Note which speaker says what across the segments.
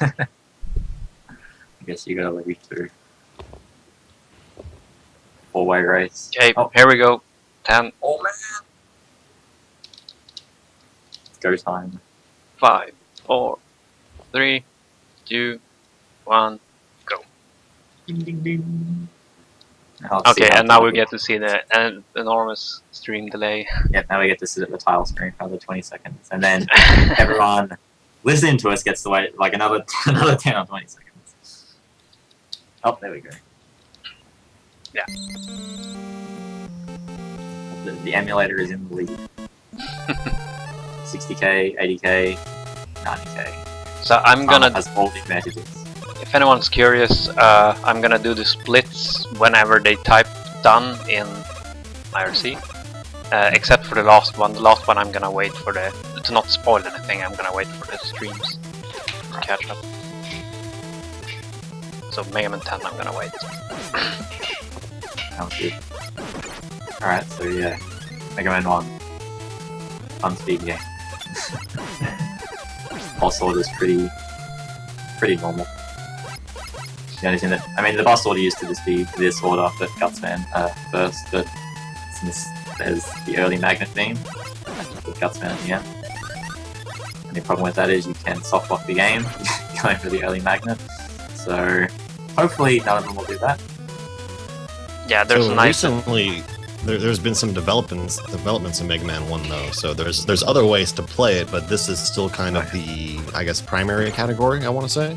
Speaker 1: I guess you gotta let me through. 4-way race.
Speaker 2: Okay,
Speaker 1: Oh.
Speaker 2: here we go. 10,
Speaker 1: Oh man! Go time.
Speaker 2: 5, 4, 3, 2, 1, go.
Speaker 1: Ding ding ding. Now let's see
Speaker 2: Okay,
Speaker 1: how
Speaker 2: and now we
Speaker 1: difficult-
Speaker 2: get to see the enormous stream delay.
Speaker 1: Yeah, now we get to sit at the title screen for another 20 seconds, and then everyone listening to us gets to wait like another 10 or 20 seconds. Oh, there we go.
Speaker 2: Yeah.
Speaker 1: The emulator is in the lead. 60k, 80k, 90k.
Speaker 2: So I'm gonna,
Speaker 1: Has all the advantages.
Speaker 2: if anyone's curious, I'm gonna do the splits whenever they type done in IRC. Except for the last one. The last one I'm gonna wait for to not spoil anything, I'm gonna wait for the streams to catch up. So Mega Man 10 I'm gonna wait.
Speaker 1: Sounds good. Alright, so yeah. Mega Man 1. Fun speed game. Boss order is pretty normal. The only thing that, I mean, the boss order used to just be this order, but Gutsman first, but since there's the early magnet theme, I just put Gutsman at the end. Only problem with that is you can soft lock the game going for the early magnet. So hopefully none of them will do that.
Speaker 2: Yeah, there's
Speaker 3: so
Speaker 2: a nice.
Speaker 3: recently, there's been some developments in Mega Man 1 though. So there's other ways to play it, but this is still kind of the, I guess, primary category. I want to say.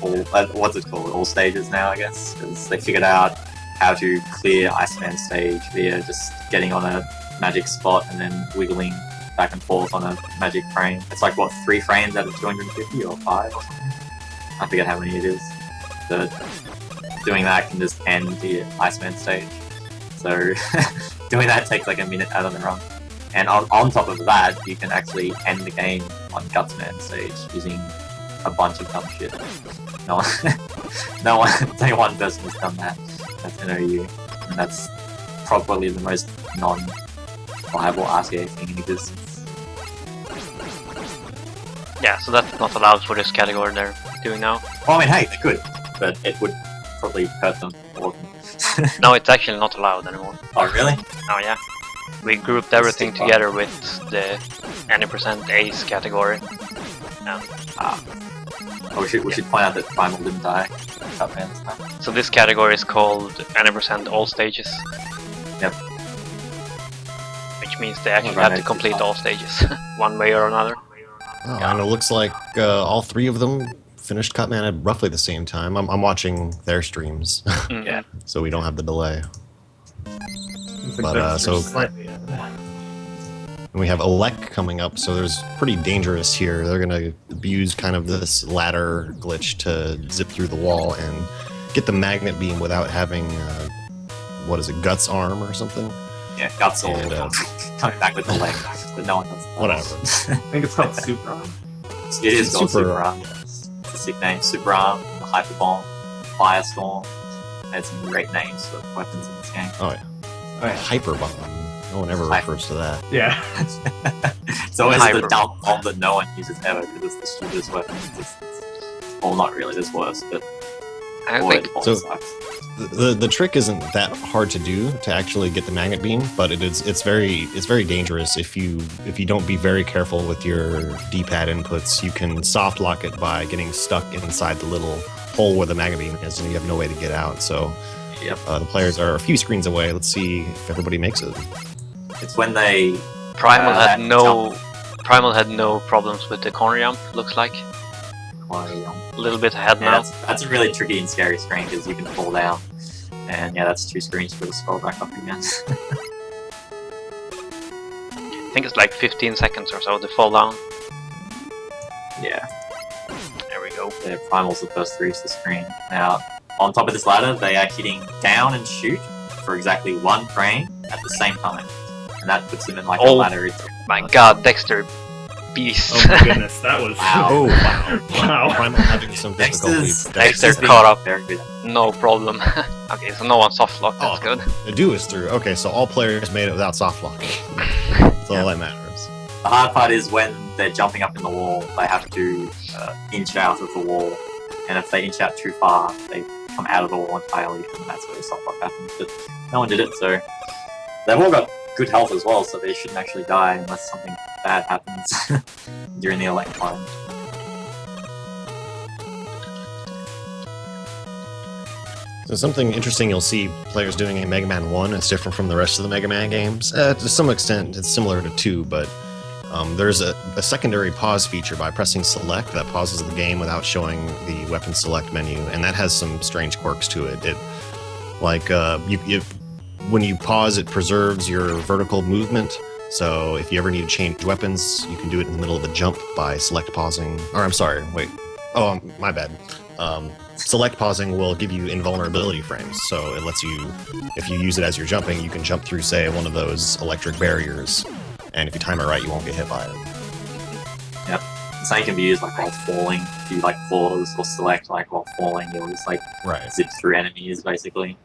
Speaker 1: All, what's it called? All stages now, I guess, because they figured out how to clear Iceman stage via just getting on a magic spot and then wiggling back and forth on a magic frame. It's like, what, 3 frames out of 250 or 5 or something? I forget how many it is. But doing that can just end the Iceman stage. So doing that takes like a minute out of the run. And on top of that, you can actually end the game on Gutsman stage using a bunch of dumb shit. Only one person has done that. That's NOU, and that's probably the most non-viable RCA thing in existence.
Speaker 2: Yeah, so that's not allowed for this category they're doing now.
Speaker 1: Well, I mean, hey, they could, but it would probably hurt them more than...
Speaker 2: No, it's actually not allowed anymore.
Speaker 1: Oh, really?
Speaker 2: Oh yeah. We grouped everything together with the any % ace category.
Speaker 1: Oh, we should point out that Primal didn't die. Cutman this time.
Speaker 2: So this category is called any % all stages.
Speaker 1: Yep.
Speaker 2: Which means they actually
Speaker 1: Right,
Speaker 2: have to
Speaker 1: it's
Speaker 2: complete
Speaker 1: fine.
Speaker 2: all stages, one way or another.
Speaker 3: Oh, and it looks like all 3 of them finished Cutman at roughly the same time. I'm watching their streams,
Speaker 2: Mhm.
Speaker 1: Yeah.
Speaker 3: so we don't have the delay.
Speaker 4: It's like
Speaker 3: But,
Speaker 4: that's
Speaker 3: so-
Speaker 4: slightly,
Speaker 3: And we have Elec coming up, so there's pretty dangerous here. They're gonna use kind of this ladder glitch to zip through the wall and get the magnet beam without having what is it, Guts arm or something?
Speaker 1: Yeah, Guts all
Speaker 3: And,
Speaker 1: coming back with the leg, but no one does that.
Speaker 3: Whatever.
Speaker 4: I think it's called Super Arm.
Speaker 1: It is called
Speaker 3: Super
Speaker 1: Super Arm. Yes. It's a sick name. Super Arm, the Hyper Bomb, Firestorm. There's some great names for weapons in this game.
Speaker 3: Oh yeah,
Speaker 4: Oh, yeah.
Speaker 3: Hyper Bomb. No one ever
Speaker 1: Hyper.
Speaker 3: refers to that.
Speaker 4: Yeah.
Speaker 1: It's always
Speaker 2: Hyper
Speaker 1: the dumb bomb that no one uses ever because it's the stupidest weapon in existence. Well, not really, there's worse, but
Speaker 2: I
Speaker 1: boy,
Speaker 2: think
Speaker 1: it all
Speaker 3: So-
Speaker 1: sucks.
Speaker 3: The trick isn't that hard to do to actually get the magnet beam, but it's very dangerous if you don't be very careful with your D-pad inputs. You can soft lock it by getting stuck inside the little hole where the magnet beam is, and you have no way to get out. So
Speaker 1: Yep.
Speaker 3: the players are a few screens away. Let's see if everybody makes it.
Speaker 1: It's when they
Speaker 2: Primal had
Speaker 1: jump.
Speaker 2: Primal had no problems with the corner jump. Looks like a little bit ahead
Speaker 1: Yeah,
Speaker 2: now.
Speaker 1: that's a really tricky and scary screen because you can fall down. And yeah, that's 2 screens for the scroll back up again.
Speaker 2: I think it's like 15 seconds or so to fall down.
Speaker 1: Yeah,
Speaker 2: There we go.
Speaker 1: the Primal's the first to reach the screen. Now, on top of this ladder, they are hitting down and shoot for exactly 1 frame at the same time. And that puts them in like a
Speaker 2: Oh.
Speaker 1: ladder.
Speaker 2: My god, Dexter beast.
Speaker 4: Oh my goodness, that was.
Speaker 1: Wow.
Speaker 3: Oh wow!
Speaker 4: Wow.
Speaker 3: Primal having some
Speaker 1: Dexter's,
Speaker 3: difficulty.
Speaker 2: Dexter's
Speaker 1: being
Speaker 2: caught up.
Speaker 1: Very good.
Speaker 2: No problem. Okay, so no one soft locked, that's
Speaker 3: Oh.
Speaker 2: good.
Speaker 3: The do is through. Okay, so all players made it without soft lock. That's all
Speaker 1: Yeah.
Speaker 3: that matters.
Speaker 1: The hard part is when they're jumping up in the wall, they have to inch out of the wall, and if they inch out too far, they come out of the wall entirely, and that's where the soft lock happens. But no one did it, so they've all got good health as well, so they shouldn't actually die unless something bad happens during the elect climb.
Speaker 3: So something interesting you'll see players doing in Mega Man 1 is different from the rest of the Mega Man games. To some extent, it's similar to 2, but there's a secondary pause feature by pressing select that pauses the game without showing the weapon select menu, and that has some strange quirks to it. When you pause, it preserves your vertical movement. So if you ever need to change weapons, you can do it in the middle of a jump by select pausing. Or I'm sorry, wait. Oh, my bad. Select pausing will give you invulnerability frames, so it lets you, if you use it as you're jumping, you can jump through, say, one of those electric barriers, and if you time it right, you won't get hit by it.
Speaker 1: Yep. The same can be used like while falling. If you like pause or select like while falling, you'll just like
Speaker 3: Right.
Speaker 1: zip through enemies basically.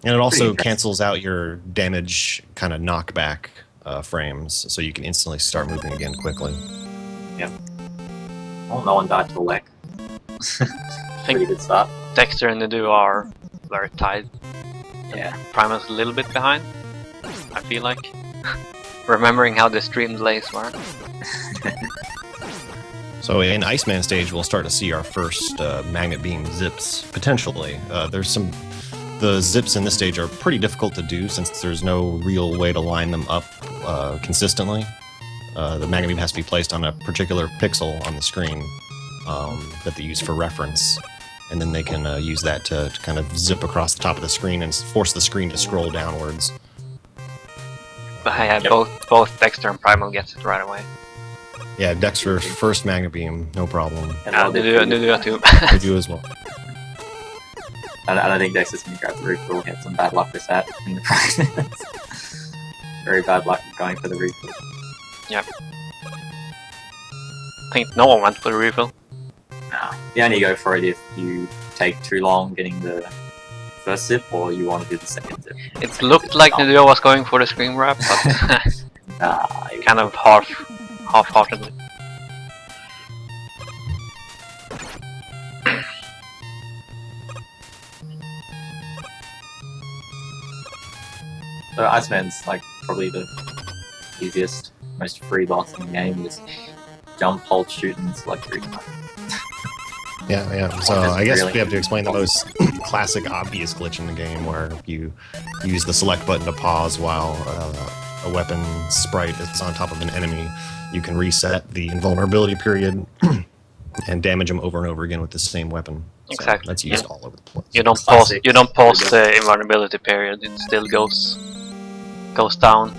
Speaker 3: And it also
Speaker 1: interesting.
Speaker 3: cancels out your damage kind of knockback frames, so you can instantly start moving again quickly.
Speaker 1: Oh, no one died to elect.
Speaker 2: I
Speaker 1: Pretty
Speaker 2: think
Speaker 1: good start.
Speaker 2: Dexter and Nidu are very tight.
Speaker 1: Yeah.
Speaker 2: Primal's a little bit behind, I feel like. Remembering how the stream delays were.
Speaker 3: So in Iceman stage, we'll start to see our first magnet beam zips, potentially. The zips in this stage are pretty difficult to do since there's no real way to line them up consistently. The magnet beam has to be placed on a particular pixel on the screen that they use for reference, and then they can use that to kind of zip across the top of the screen and force the screen to scroll downwards.
Speaker 2: But yeah,
Speaker 1: Yep.
Speaker 2: both Dexter and Primal gets it right away.
Speaker 3: Yeah, Dexter's first magnet beam, no problem.
Speaker 1: And
Speaker 2: Yeah,
Speaker 1: I'll do
Speaker 2: Nidu too.
Speaker 3: I do as well.
Speaker 1: I don't think Dexter's gonna grab the refill. He had some bad luck with that in the practice. Very bad luck going for the refill.
Speaker 2: I think no one went for the refill.
Speaker 1: Nah. You only go for it if you take too long getting the first zip or you want to do the second zip.
Speaker 2: It looked like Nidu was going for the screen wrap, but
Speaker 1: Nah,
Speaker 2: kind of half-heartedly.
Speaker 1: so Iceman's like probably the easiest, most free boss in the game. Just jump, hold, shoot, and select route.
Speaker 3: Yeah. So
Speaker 1: That's
Speaker 3: I guess
Speaker 1: really-
Speaker 3: we have to explain the most classic, obvious glitch in the game, where you use the select button to pause while a weapon sprite is on top of an enemy. You can reset the invulnerability period and damage them over and over again with the same weapon. So
Speaker 2: Exactly,
Speaker 3: that's used
Speaker 2: yeah.
Speaker 3: all over the place.
Speaker 2: You don't
Speaker 1: Classic.
Speaker 2: pause the invulnerability period. It still goes down,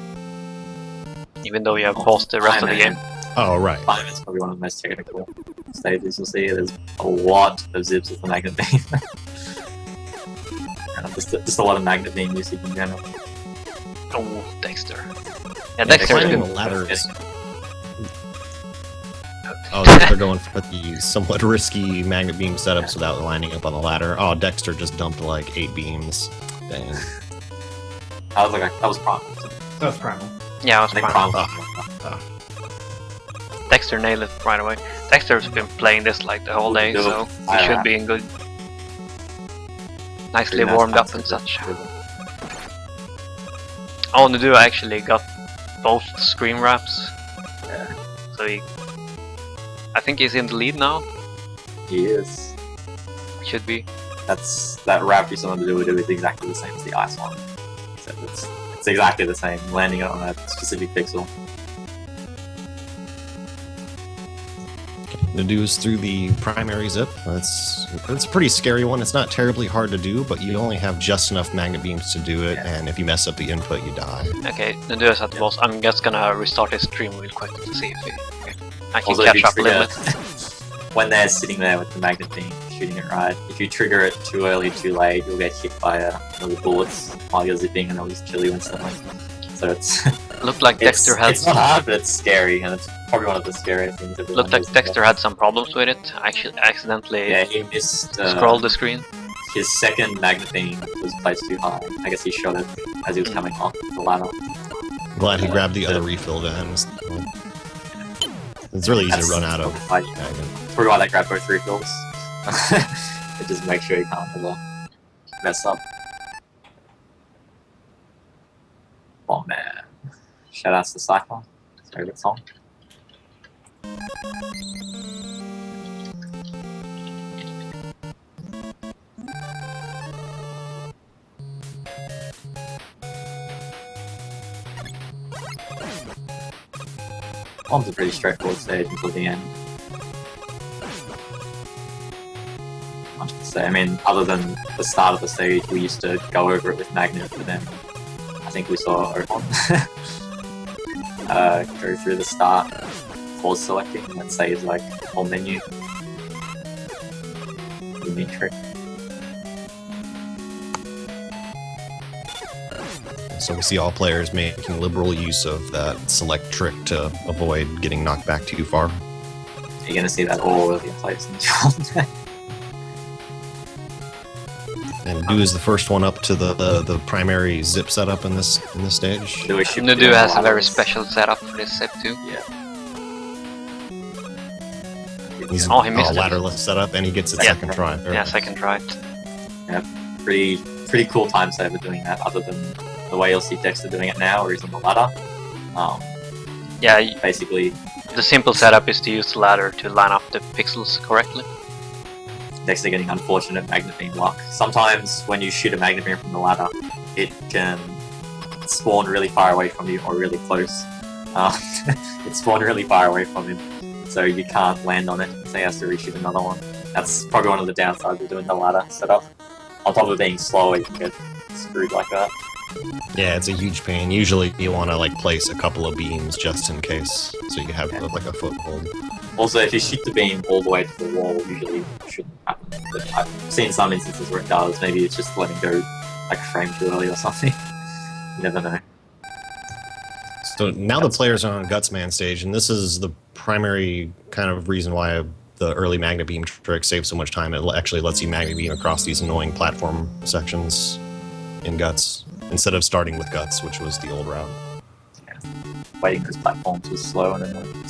Speaker 2: even though you have paused the rest of the game.
Speaker 3: Oh, right.
Speaker 1: Climb is probably one of the most technical stages you'll see. There's a lot of zips with the magnet beam. just a lot of magnet beam usage in general.
Speaker 2: Oh, Dexter. Yeah,
Speaker 3: Yeah,
Speaker 2: Dexter is
Speaker 3: climbing
Speaker 2: good.
Speaker 3: the ladders. Oh, they're going for the somewhat risky magnet beam setups without lining up on the ladder. Oh, Dexter just dumped like 8 beams. Dang.
Speaker 1: I was like, that was Primal.
Speaker 4: That was Primal.
Speaker 2: Yeah, I
Speaker 1: I think
Speaker 2: was fine.
Speaker 1: Primal.
Speaker 2: Dexter nailed it right away. Dexter's been playing this like the whole day, so he should be in good. Nicely
Speaker 1: Pretty nice
Speaker 2: warmed up
Speaker 1: concept.
Speaker 2: and such. Oh, Nidu actually got both screen wraps,
Speaker 1: Yeah,
Speaker 2: so I think he's in the lead now.
Speaker 1: he is.
Speaker 2: Should be.
Speaker 1: That wrap you saw him do is exactly the same as the ice one. Except it's exactly the same, landing it on a specific pixel.
Speaker 3: Nadu's through the primary zip. It's a pretty scary one. It's not terribly hard to do, but you only have just enough magnet beams to do it, and if you mess up the input, you die.
Speaker 2: Okay, Nidu is at the boss. I'm just gonna restart his stream real quick to see if I can
Speaker 1: Also, if
Speaker 2: catch
Speaker 1: you
Speaker 2: up a little
Speaker 1: trigger,
Speaker 2: bit.
Speaker 1: when they're sitting there with the magnet beam shooting it right, if you trigger it too early, too late, you'll get hit by the bullets while you're zipping, and they'll just kill you instantly. So it's
Speaker 2: Looked like Dexter had
Speaker 1: it's not hard, but it's scary, and it's probably one of the scariest things. everyone
Speaker 2: looked like
Speaker 1: knows about.
Speaker 2: Dexter had some problems with it. Actually, accidentally
Speaker 1: Yeah, he missed.
Speaker 2: scrolled the screen.
Speaker 1: His second magnet beam was placed too high. I guess he shot it as he was coming off the ladder.
Speaker 3: Glad he
Speaker 1: Yeah.
Speaker 3: grabbed the other refill then. It's really easy to
Speaker 1: That's
Speaker 3: run out of.
Speaker 1: like,
Speaker 3: Magnet.
Speaker 1: probably why they grab both refills. It just makes sure you can't ever mess up. Oh man. Shoutouts to Cypher. It's a very good song. Bomb's a pretty straightforward stage until the end. Much to say. I mean, other than the start of the stage, we used to go over it with Magnet, but then I think we saw Opon go through the start, pause selecting, and save like the whole menu. Unique trick.
Speaker 3: So we see all players making liberal use of that select trick to avoid getting knocked back too far.
Speaker 1: You're gonna see that all over the place in the
Speaker 3: And Do is the first one up to the primary zip setup in this stage.
Speaker 2: Nudu has a very special setup for this zip too.
Speaker 1: Yeah.
Speaker 3: He's
Speaker 2: Oh, he missed it.
Speaker 3: ladderless setup, and he gets it
Speaker 2: Yeah.
Speaker 3: second try.
Speaker 2: Yeah, second try.
Speaker 1: Pretty cool time saver doing that, other than the way you'll see Dexter doing it now, where he's on the ladder.
Speaker 2: Yeah,
Speaker 1: Basically,
Speaker 2: the simple setup is to use the ladder to line up the pixels correctly.
Speaker 1: Dexter getting unfortunate magnet beam luck. Sometimes when you shoot a magnet beam from the ladder, it can spawn really far away from you or really close. It spawned really far away from him, so you can't land on it, so he has to reshoot another one. That's probably one of the downsides of doing the ladder setup. On top of being slower, you can get screwed like that.
Speaker 3: Yeah, it's a huge pain. Usually you want to like place a couple of beams just in case, so you have like a foothold.
Speaker 1: Also, if you shoot the beam all the way to the wall, usually it shouldn't happen. But I've seen some instances where it does. Maybe it's just letting go like a frame too early or something. You never know.
Speaker 3: So now the players are on Gutsman stage, and this is the primary kind of reason why the early magnet beam trick saves so much time. It actually lets you magnet beam across these annoying platform sections in Guts, instead of starting with Guts, which was the old route.
Speaker 1: Yeah. Waiting those platforms was slow and annoying.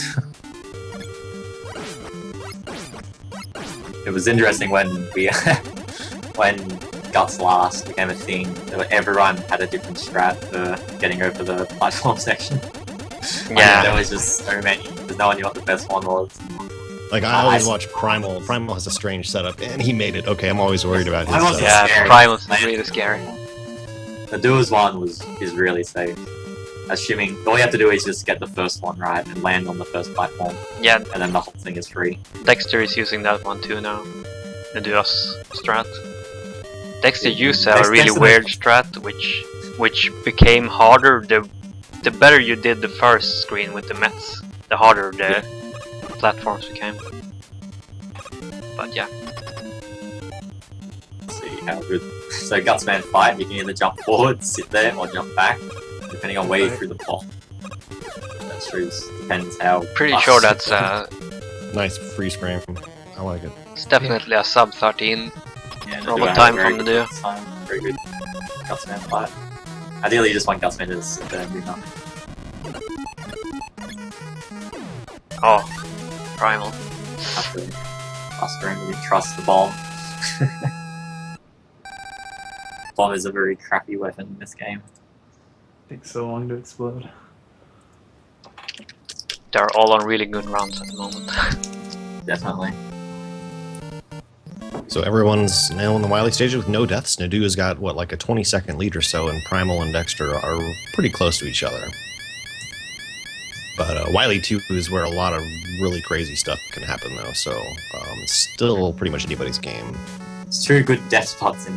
Speaker 1: It was interesting when we when Guts last became a thing. Everyone had a different strat for getting over the platform section.
Speaker 2: Yeah.
Speaker 1: There was just so many, because no one knew what the best one was.
Speaker 3: Like I always watch Primal. Primal has a strange setup, and he made it. Okay, I'm always worried about his
Speaker 1: Primal's
Speaker 3: setup.
Speaker 2: Yeah,
Speaker 1: scary.
Speaker 2: Primal's
Speaker 1: Like-
Speaker 2: really scary.
Speaker 1: The Duos one is really safe. Assuming all you have to do is just get the first one right and land on the first platform,
Speaker 2: Yeah,
Speaker 1: and then the whole thing is free.
Speaker 2: Dexter is using that one too now. The Duos strat. Dexter used a
Speaker 1: Dexter-
Speaker 2: really
Speaker 1: Dexter-
Speaker 2: weird strat, which became harder the better you did the first screen with the Mets, the harder the platforms became. But yeah.
Speaker 1: Let's see how good. So Gutsman fight, you can either jump forward, sit there, or jump back, depending on where you threw the ball. That true. Depends how.
Speaker 2: Pretty
Speaker 1: fast
Speaker 2: sure
Speaker 1: you
Speaker 2: that's
Speaker 1: throw it.
Speaker 3: Nice freeze frame. I like it.
Speaker 2: it's definitely a sub 13.
Speaker 1: Yeah, the
Speaker 2: Robot
Speaker 1: Duo had
Speaker 2: time
Speaker 1: a very
Speaker 2: from the
Speaker 1: good
Speaker 2: Duo.
Speaker 1: time, very good Gutsman fight. Ideally, you just want Gutsman to sit there and do nothing.
Speaker 2: Oh, Primal.
Speaker 1: After mustering, really trust the bomb. Bomb is a very crappy weapon in this game.
Speaker 4: Takes so long to explode.
Speaker 2: They're all on really good rounds at the moment.
Speaker 1: Definitely.
Speaker 3: So everyone's now in the Wily stage with no deaths. Nadu has got what, like a 20-second lead or so, and Primal and Dexter are pretty close to each other. But Wily 2 is where a lot of really crazy stuff can happen, though. So it's still pretty much anybody's game.
Speaker 1: It's two good death spots in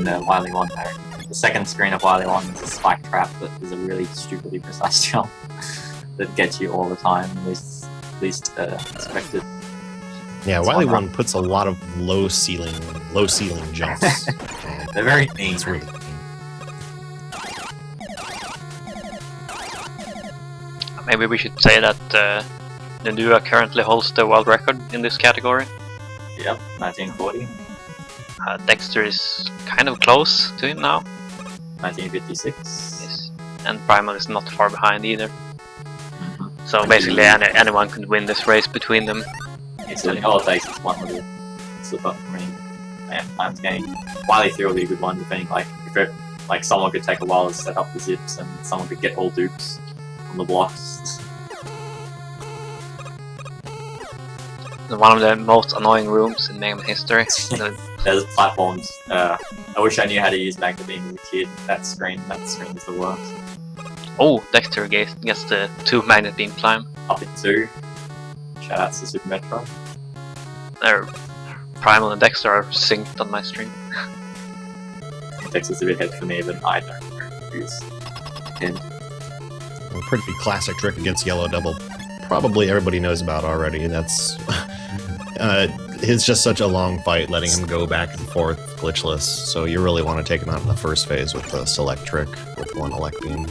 Speaker 1: the Wily 1 there. The second screen of Wily 1 is a spike trap that is a really stupidly precise jump that gets you all the time, least expected.
Speaker 3: Yeah,
Speaker 1: It's
Speaker 3: Wily
Speaker 1: one
Speaker 3: 1 puts a lot of low ceiling jumps.
Speaker 1: They're very mean.
Speaker 3: It's really
Speaker 2: Maybe we should say that Nandua currently holds the world record in this category.
Speaker 1: Yep, 1940,
Speaker 2: Dexter is kind of close to him now.
Speaker 1: 1956.
Speaker 2: Yes. And Primal is not far behind either.
Speaker 1: Mhm.
Speaker 2: So basically, anyone could win this race between them.
Speaker 1: Easily. All it takes is one little slip up. I mean, yeah, time's game. Wily 3 will be a good one, depending, like, if it, like, someone could take a while to set up the zips and someone could get all dupes from the blocks.
Speaker 2: One of the most annoying rooms in Mega Man history.
Speaker 1: There's platforms. I wish I knew how to use Magna Beam as a kid. That screen is the worst.
Speaker 2: Oh, Dexter gets the 2 magnet beam climb.
Speaker 1: Up in 2. Shoutouts to Super Metro.
Speaker 2: They're Primal and Dexter are synced on my stream.
Speaker 1: Dexter's a bit head for me, but I don't use him.
Speaker 3: A pretty classic trick against Yellow Devil. Probably everybody knows about already. That's it's just such a long fight, letting him go back and forth glitchless. So you really want to take him out in the first phase with the select trick with 1 elect beam.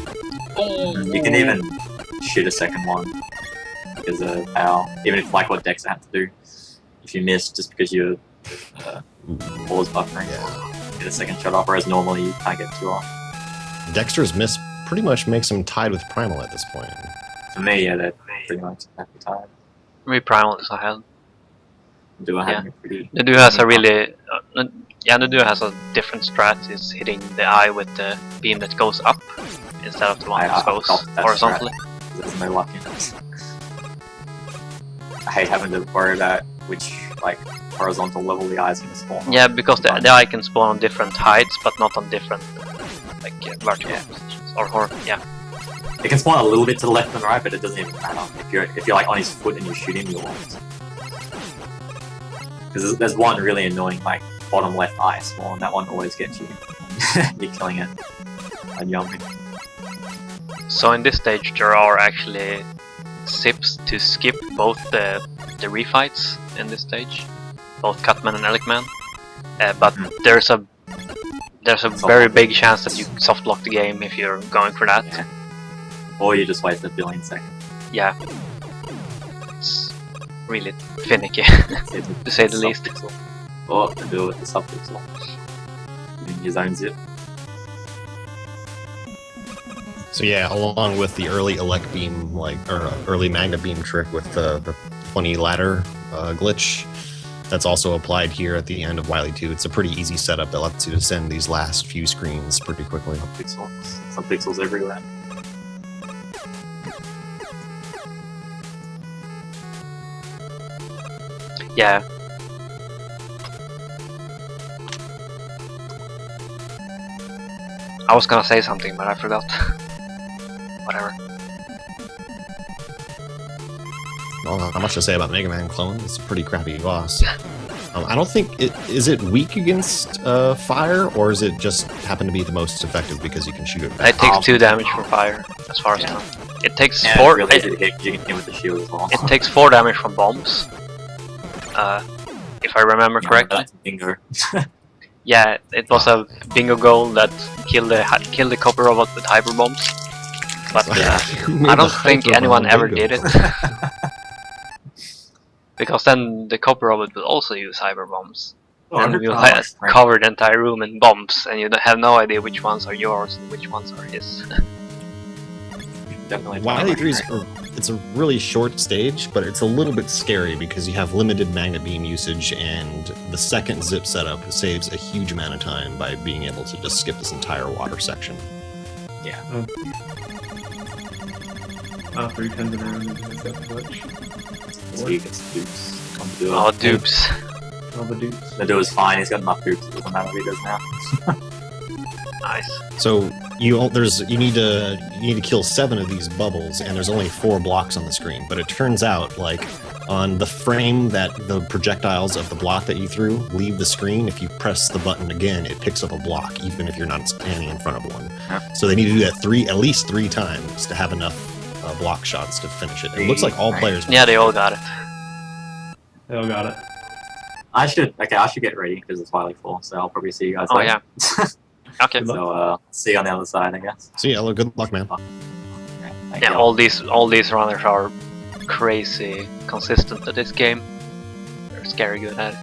Speaker 1: You can even shoot a second one because of how, even if like what Dexter had to do, if you miss just because you're pause buffering, get a second shot off, whereas normally you can't get 2 off.
Speaker 3: Dexter's miss pretty much makes him tied with Primal at this point.
Speaker 1: For me, yeah, they're pretty much happy tied.
Speaker 2: Maybe Primal is ahead.
Speaker 1: Do I have a pretty?
Speaker 2: The dude has a really, the dude has a different strat. Is hitting the eye with the beam that goes up instead of the one that goes horizontally.
Speaker 1: There's no luck in it. I hate having to worry about which like horizontal level the eye's gonna spawn.
Speaker 2: Yeah, because the eye can spawn on different heights, but not on different like vertical positions or yeah.
Speaker 1: It can spawn a little bit to the left and right, but it doesn't even matter. If you're like on his foot and you shoot him, you won't. Because there's one really annoying like bottom left eye spawn. That one always gets you. You're killing it. And jumping.
Speaker 2: So in this stage, there are actually zips to skip both the refights in this stage, both Cutman and Elicman. But there's a very big chance that you soft lock the game if you're going for that.
Speaker 1: Yeah. Or you just waste a billion seconds.
Speaker 2: Yeah. It's really finicky, to say the least.
Speaker 1: Or to do it with the sub-pixel. Using his own zip.
Speaker 3: So yeah, along with the early elect beam, early magna beam trick with the funny ladder glitch, that's also applied here at the end of Wily 2. It's a pretty easy setup that lets you ascend these last few screens pretty quickly.
Speaker 1: Some pixels everywhere.
Speaker 2: Yeah. I was gonna say something, but I forgot. Whatever.
Speaker 3: Well, not much to say about Mega Man Clone. It's a pretty crappy boss. I don't think is it weak against fire, or is it just happen to be the most effective because you can shoot it back?
Speaker 2: It takes 2 damage from fire, as far as I know. It takes
Speaker 1: Yeah,
Speaker 2: 4.
Speaker 1: Really easy to hit. You can hit with the shield as well.
Speaker 2: It takes 4 damage from bombs. If I remember correctly.
Speaker 1: That's bingo.
Speaker 2: Yeah, it was a bingo goal that killed the copper robot with hyper bombs. But I don't think anyone ever did it. Because then the copper robot would also use hyper bombs. And you'll cover the entire room in bombs, and you have no idea which ones are yours and which ones are his.
Speaker 1: Definitely.
Speaker 3: Wily 3 it's a really short stage, but it's a little bit scary because you have limited magnet beam usage, and the second zip setup saves a huge amount of time by being able to just skip this entire water section.
Speaker 1: Yeah.
Speaker 4: After he turns around and does that glitch.
Speaker 1: So you get some dupes. Come do it.
Speaker 2: Oh, dupes.
Speaker 4: All the dupes.
Speaker 1: The dude is fine. He's got enough dupes. It doesn't matter what he does now.
Speaker 2: Nice.
Speaker 3: So you need to kill 7 of these bubbles, and there's only 4 blocks on the screen. But it turns out, like, on the frame that the projectiles of the block that you threw leave the screen, if you press the button again, it picks up a block, even if you're not standing in front of one. So they need to do that at least 3 times to have enough block shots to finish it. It looks like all players.
Speaker 2: Yeah, they all got it.
Speaker 4: They all got it.
Speaker 1: I should get ready because it's Wily 4, so I'll probably see you guys
Speaker 2: Oh
Speaker 1: later.
Speaker 2: yeah. Okay.
Speaker 4: Good luck.
Speaker 1: So see you on the other side, I guess.
Speaker 3: So yeah, good luck, man.
Speaker 1: Okay, thank
Speaker 2: Yeah,
Speaker 1: you.
Speaker 2: all these runners are crazy consistent at this game. They're scary good at it.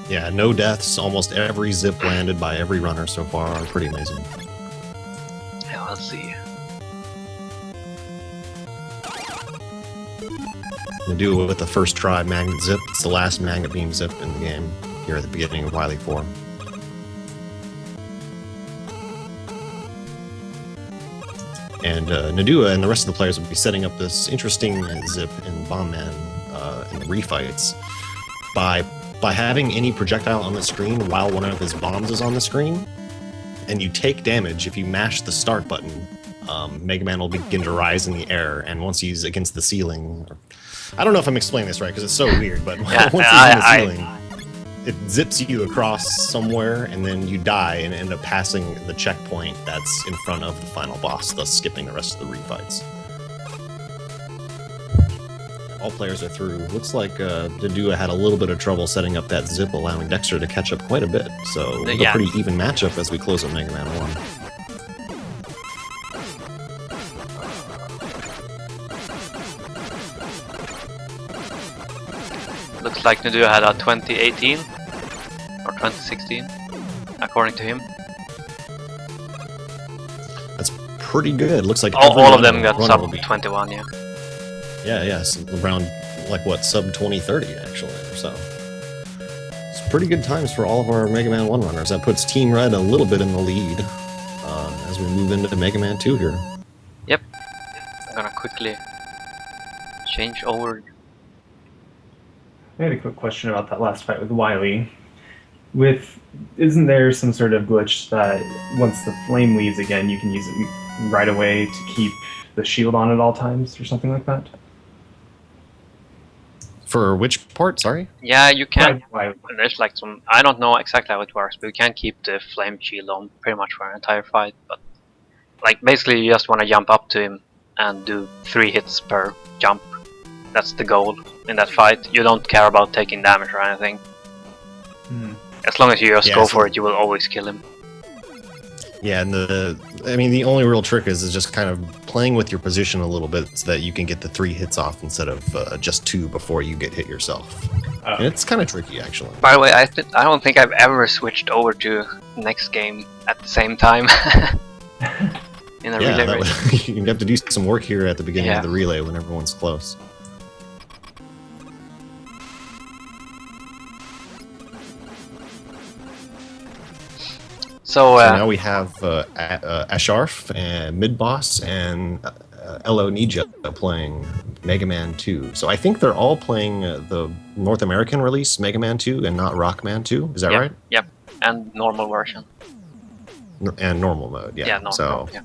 Speaker 3: Yeah, no deaths. Almost every zip landed by every runner so far. Pretty amazing.
Speaker 2: Yeah, let's see.
Speaker 3: Nadua with the first try magnet zip. It's the last magnet beam zip in the game here at the beginning of Wily 4. And Nadua and the rest of the players will be setting up this interesting zip in Bomb Man in the refights by having any projectile on the screen while one of his bombs is on the screen, and you take damage if you mash the start button. Mega Man will begin to rise in the air, and once he's against the ceiling, I don't know if I'm explaining this right because it's so weird, but
Speaker 2: Yeah,
Speaker 3: once he's in the ceiling, it zips you across somewhere, and then you die and end up passing the checkpoint that's in front of the final boss, thus skipping the rest of the refights. All players are through. Looks like Nadua had a little bit of trouble setting up that zip, allowing Dexter to catch up quite a bit. So
Speaker 2: Yeah.
Speaker 3: a pretty even matchup as we close up Mega Man 1.
Speaker 2: Looks like Nadua had a 2018 or 2016, according to him.
Speaker 3: That's pretty good. Looks like
Speaker 2: All
Speaker 3: every
Speaker 2: of them got
Speaker 3: runner
Speaker 2: sub
Speaker 3: will be-
Speaker 2: 21, yeah.
Speaker 3: Yeah, so around like what, sub 2030 actually, or so. It's pretty good times for all of our Mega Man 1 runners. That puts Team Red a little bit in the lead as we move into Mega Man 2 here.
Speaker 2: Yep. I'm gonna quickly change over.
Speaker 4: I had a quick question about that last fight with Wily. Isn't there some sort of glitch that once the flame leaves again, you can use it right away to keep the shield on at all times, or something like that?
Speaker 3: For which part? Sorry.
Speaker 2: Yeah, you can.
Speaker 4: Wily.
Speaker 2: There's like some. I don't know exactly how it works, but you can keep the flame shield on pretty much for an entire fight. But like basically, you just want to jump up to him and do 3 hits per jump. That's the goal in that fight. You don't care about taking damage or anything. As long as you just
Speaker 3: Yeah,
Speaker 2: go
Speaker 3: so-
Speaker 2: for it, you will always kill him.
Speaker 3: Yeah, and the only real trick is just kind of playing with your position a little bit so that you can get the 3 hits off instead of just 2 before you get hit yourself.
Speaker 4: Oh.
Speaker 3: And it's kind of tricky, actually.
Speaker 2: By the way, I don't think I've ever switched over to next game at the same time. In a relay
Speaker 3: that
Speaker 2: race.
Speaker 3: would, you have to do some work here at the beginning
Speaker 2: Yeah.
Speaker 3: of the relay when everyone's close.
Speaker 2: So,
Speaker 3: So now we have Asharf and Mid Boss and Elo Ninja playing Mega Man 2. So I think they're all playing the North American release Mega Man 2 and not Rockman 2. Is that
Speaker 2: Yep.
Speaker 3: right?
Speaker 2: Yep, and normal version.
Speaker 3: And normal mode. Yeah.
Speaker 2: Yeah, normal.
Speaker 3: So
Speaker 2: Yeah.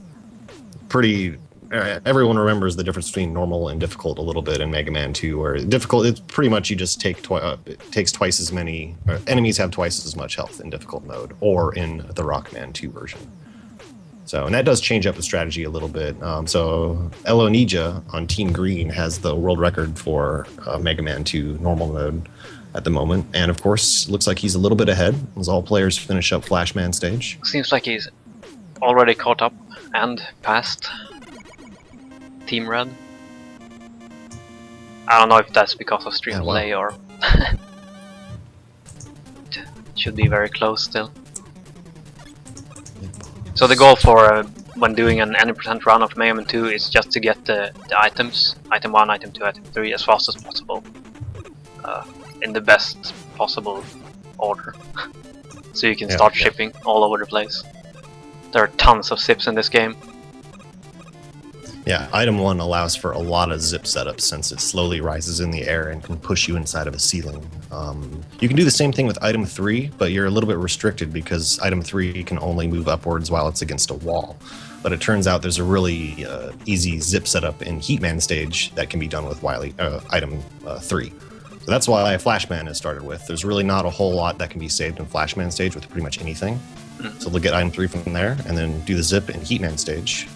Speaker 3: pretty. Everyone remembers the difference between normal and difficult a little bit in Mega Man 2, where difficult, it's pretty much you just take it takes twice as many, enemies have twice as much health in difficult mode, or in the Rockman 2 version. So, and that does change up the strategy a little bit. So, Elo Ninja on Team Green has the world record for Mega Man 2 normal mode at the moment, and of course, looks like he's a little bit ahead as all players finish up Flashman stage.
Speaker 2: Seems like he's already caught up and passed Team Red. I don't know if that's because of stream
Speaker 3: Yeah, wow.
Speaker 2: delay or it should be very close still. So the goal for when doing an any percent run of Mega Man 2 is just to get the items, item 1, item 2, item 3 as fast as possible in the best possible order. So you can
Speaker 3: Yeah,
Speaker 2: start
Speaker 3: yeah.
Speaker 2: shipping all over the place. There are tons of zips in this game.
Speaker 3: Yeah, item 1 allows for a lot of zip setups since it slowly rises in the air and can push you inside of a ceiling. You can do the same thing with item 3, but you're a little bit restricted because item 3 can only move upwards while it's against a wall. But it turns out there's a really easy zip setup in Heatman stage that can be done with item 3. So that's why Flashman is started with. There's really not a whole lot that can be saved in Flashman stage with pretty much anything. So they'll get item 3 from there and then do the zip in Heatman stage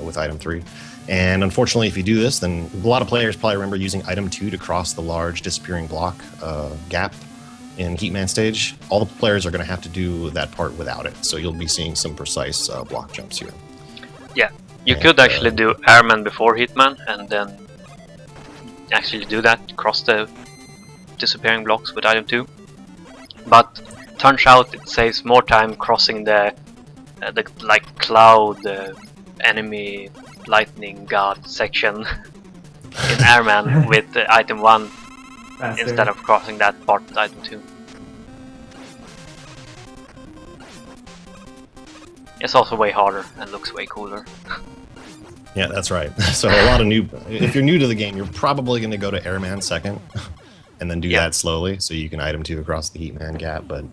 Speaker 3: with item 3. And unfortunately, if you do this, then a lot of players probably remember using item 2 to cross the large disappearing block gap in Heatman stage. All the players are going to have to do that part without it. So you'll be seeing some precise block jumps here.
Speaker 2: Yeah, you
Speaker 3: And,
Speaker 2: could actually do Airman before Hitman and then actually do that, cross the disappearing blocks with item 2. But turns out it saves more time crossing the like cloud enemy lightning god section in Airman with item 1
Speaker 4: Faster.
Speaker 2: instead of crossing that part with item 2. It's also way harder and looks way cooler.
Speaker 3: Yeah, that's right. So a lot of if you're new to the game, you're probably going to go to Airman second, and then do that slowly, so you can item 2 across the Heatman gap. But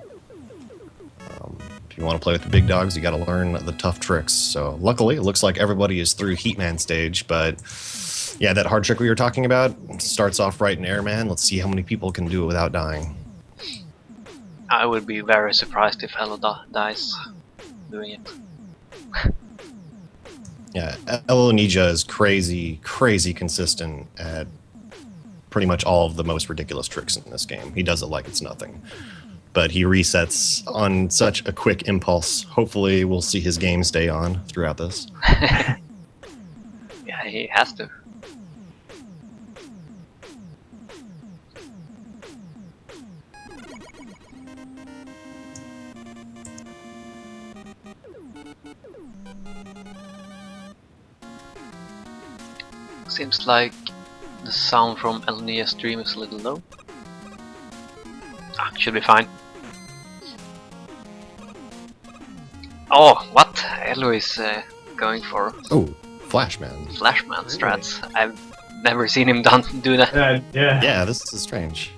Speaker 3: if you want to play with the big dogs, you got to learn the tough tricks. So luckily, it looks like everybody is through Heatman stage. But yeah, that hard trick we were talking about starts off right in Airman. Let's see how many people can do it without dying.
Speaker 2: I would be very surprised if Hello dies doing it.
Speaker 3: Yeah, Elo Ninja is crazy consistent at pretty much all of the most ridiculous tricks in this game. He does it like it's nothing. But he resets on such a quick impulse. Hopefully we'll see his game stay on throughout this.
Speaker 2: Yeah, he has to. Seems like the sound from Elnia's stream is a little low. Ah, should be fine. Oh, what? Elo is going for
Speaker 3: Oh, Flashman.
Speaker 2: Flashman strats. I've never seen him do that.
Speaker 4: Yeah.
Speaker 3: Yeah, this is strange.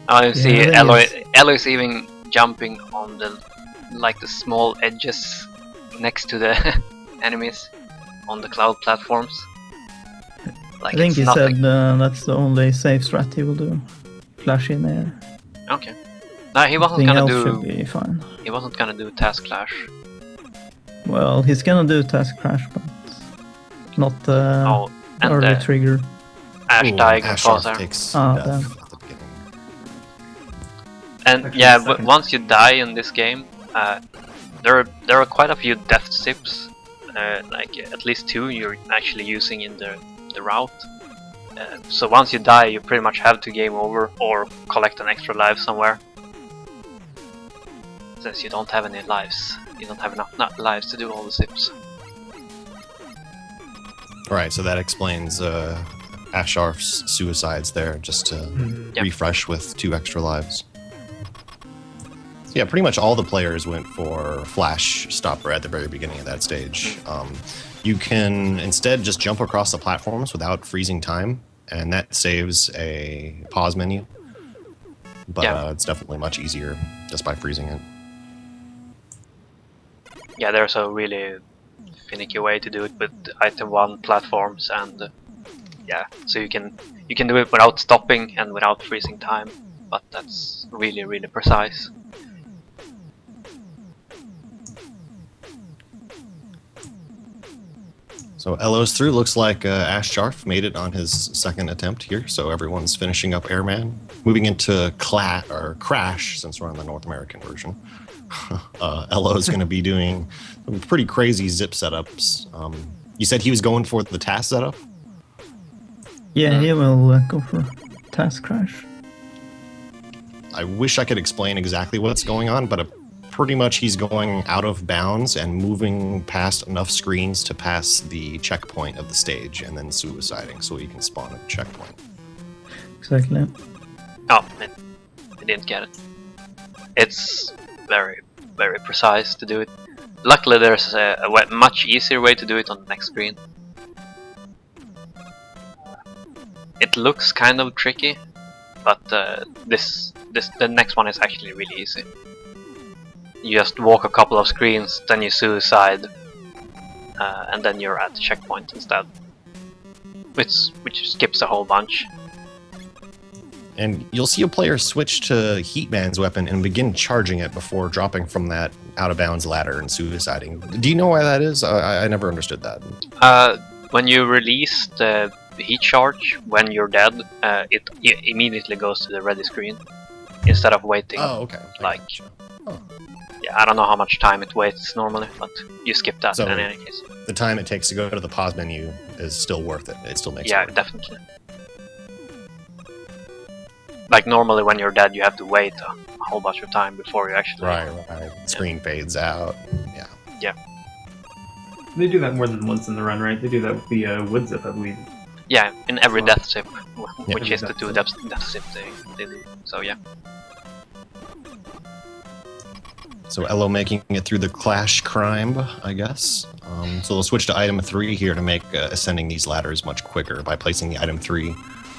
Speaker 2: I see
Speaker 5: that
Speaker 2: Elo.
Speaker 5: is-
Speaker 2: Elo is even jumping on the small edges next to the enemies on the cloud platforms. Like
Speaker 5: I think
Speaker 2: it's
Speaker 5: he
Speaker 2: nothing.
Speaker 5: said that's the only safe strat he will do. Flash in air.
Speaker 2: Okay. No, he wasn't
Speaker 5: Everything
Speaker 2: gonna
Speaker 5: else should
Speaker 2: do.
Speaker 5: be fine.
Speaker 2: He wasn't gonna do Task Clash.
Speaker 5: Well, he's gonna do task crash, but not
Speaker 2: Oh, and
Speaker 5: early
Speaker 2: the
Speaker 5: trigger.
Speaker 2: Ash
Speaker 3: Ooh,
Speaker 2: dying
Speaker 3: Asharth
Speaker 2: falls there.
Speaker 3: takes
Speaker 5: Ah,
Speaker 3: death
Speaker 5: damn.
Speaker 3: at the beginning.
Speaker 2: And
Speaker 4: Actually,
Speaker 2: yeah,
Speaker 4: second.
Speaker 2: once you die in this game, there are quite a few death sips. Like at least 2 you're actually using in the route. So once you die, you pretty much have to game over or collect an extra life somewhere. Since you don't have any lives, you don't have enough lives to do all the sips.
Speaker 3: Right, so that explains Asharth's suicides there, just to
Speaker 2: Yep.
Speaker 3: refresh with 2 extra lives. So yeah, pretty much all the players went for Flash Stopper at the very beginning of that stage. You can instead just jump across the platforms without freezing time, and that saves a pause menu. But
Speaker 2: Yeah.
Speaker 3: it's definitely much easier just by freezing it.
Speaker 2: Yeah, there's a really finicky way to do it with item 1 platforms, and yeah, so you can do it without stopping and without freezing time, but that's really precise.
Speaker 3: So Elo's through. Looks like Asharth made it on his second attempt here. So everyone's finishing up Airman. Moving into Crash, since we're on the North American version. Elo's going to be doing some pretty crazy zip setups. You said he was going for the task setup?
Speaker 5: Yeah, he will go for task crash.
Speaker 3: I wish I could explain exactly what's going on, but pretty much he's going out of bounds and moving past enough screens to pass the checkpoint of the stage and then suiciding so he can spawn at the checkpoint.
Speaker 5: Exactly.
Speaker 2: Oh, I didn't get it. It's very precise to do it. Luckily there's a much easier way to do it on the next screen. It looks kind of tricky, but the next one is actually really easy. You just walk a couple of screens, then you suicide, and then you're at the checkpoint instead. Which skips a whole bunch.
Speaker 3: And you'll see a player switch to Heatman's weapon and begin charging it before dropping from that out-of-bounds ladder and suiciding. Do you know why that is? I never understood that.
Speaker 2: When you release the heat charge when you're dead, it immediately goes to the ready screen instead of waiting.
Speaker 3: Oh, okay. I
Speaker 2: Like,
Speaker 3: gotcha. Oh.
Speaker 2: yeah, I don't know how much time it waits normally, but you skip that
Speaker 3: So-
Speaker 2: in any case.
Speaker 3: The time it takes to go to the pause menu is still worth it. It still makes
Speaker 2: Yeah,
Speaker 3: it worth it.
Speaker 2: definitely. Like normally when you're dead, you have to wait a whole bunch of time before you actually.
Speaker 3: Right. Screen fades out. Yeah.
Speaker 4: They do that more than once in the run, right? They do that with the wood zip, I believe.
Speaker 2: Yeah, in every
Speaker 5: Oh.
Speaker 2: death zip,
Speaker 3: Yeah.
Speaker 2: which is the two death zip they do. So yeah.
Speaker 3: So Elo making it through the Clash Crime, I guess. So we'll switch to item 3 here to make ascending these ladders much quicker by placing the item 3.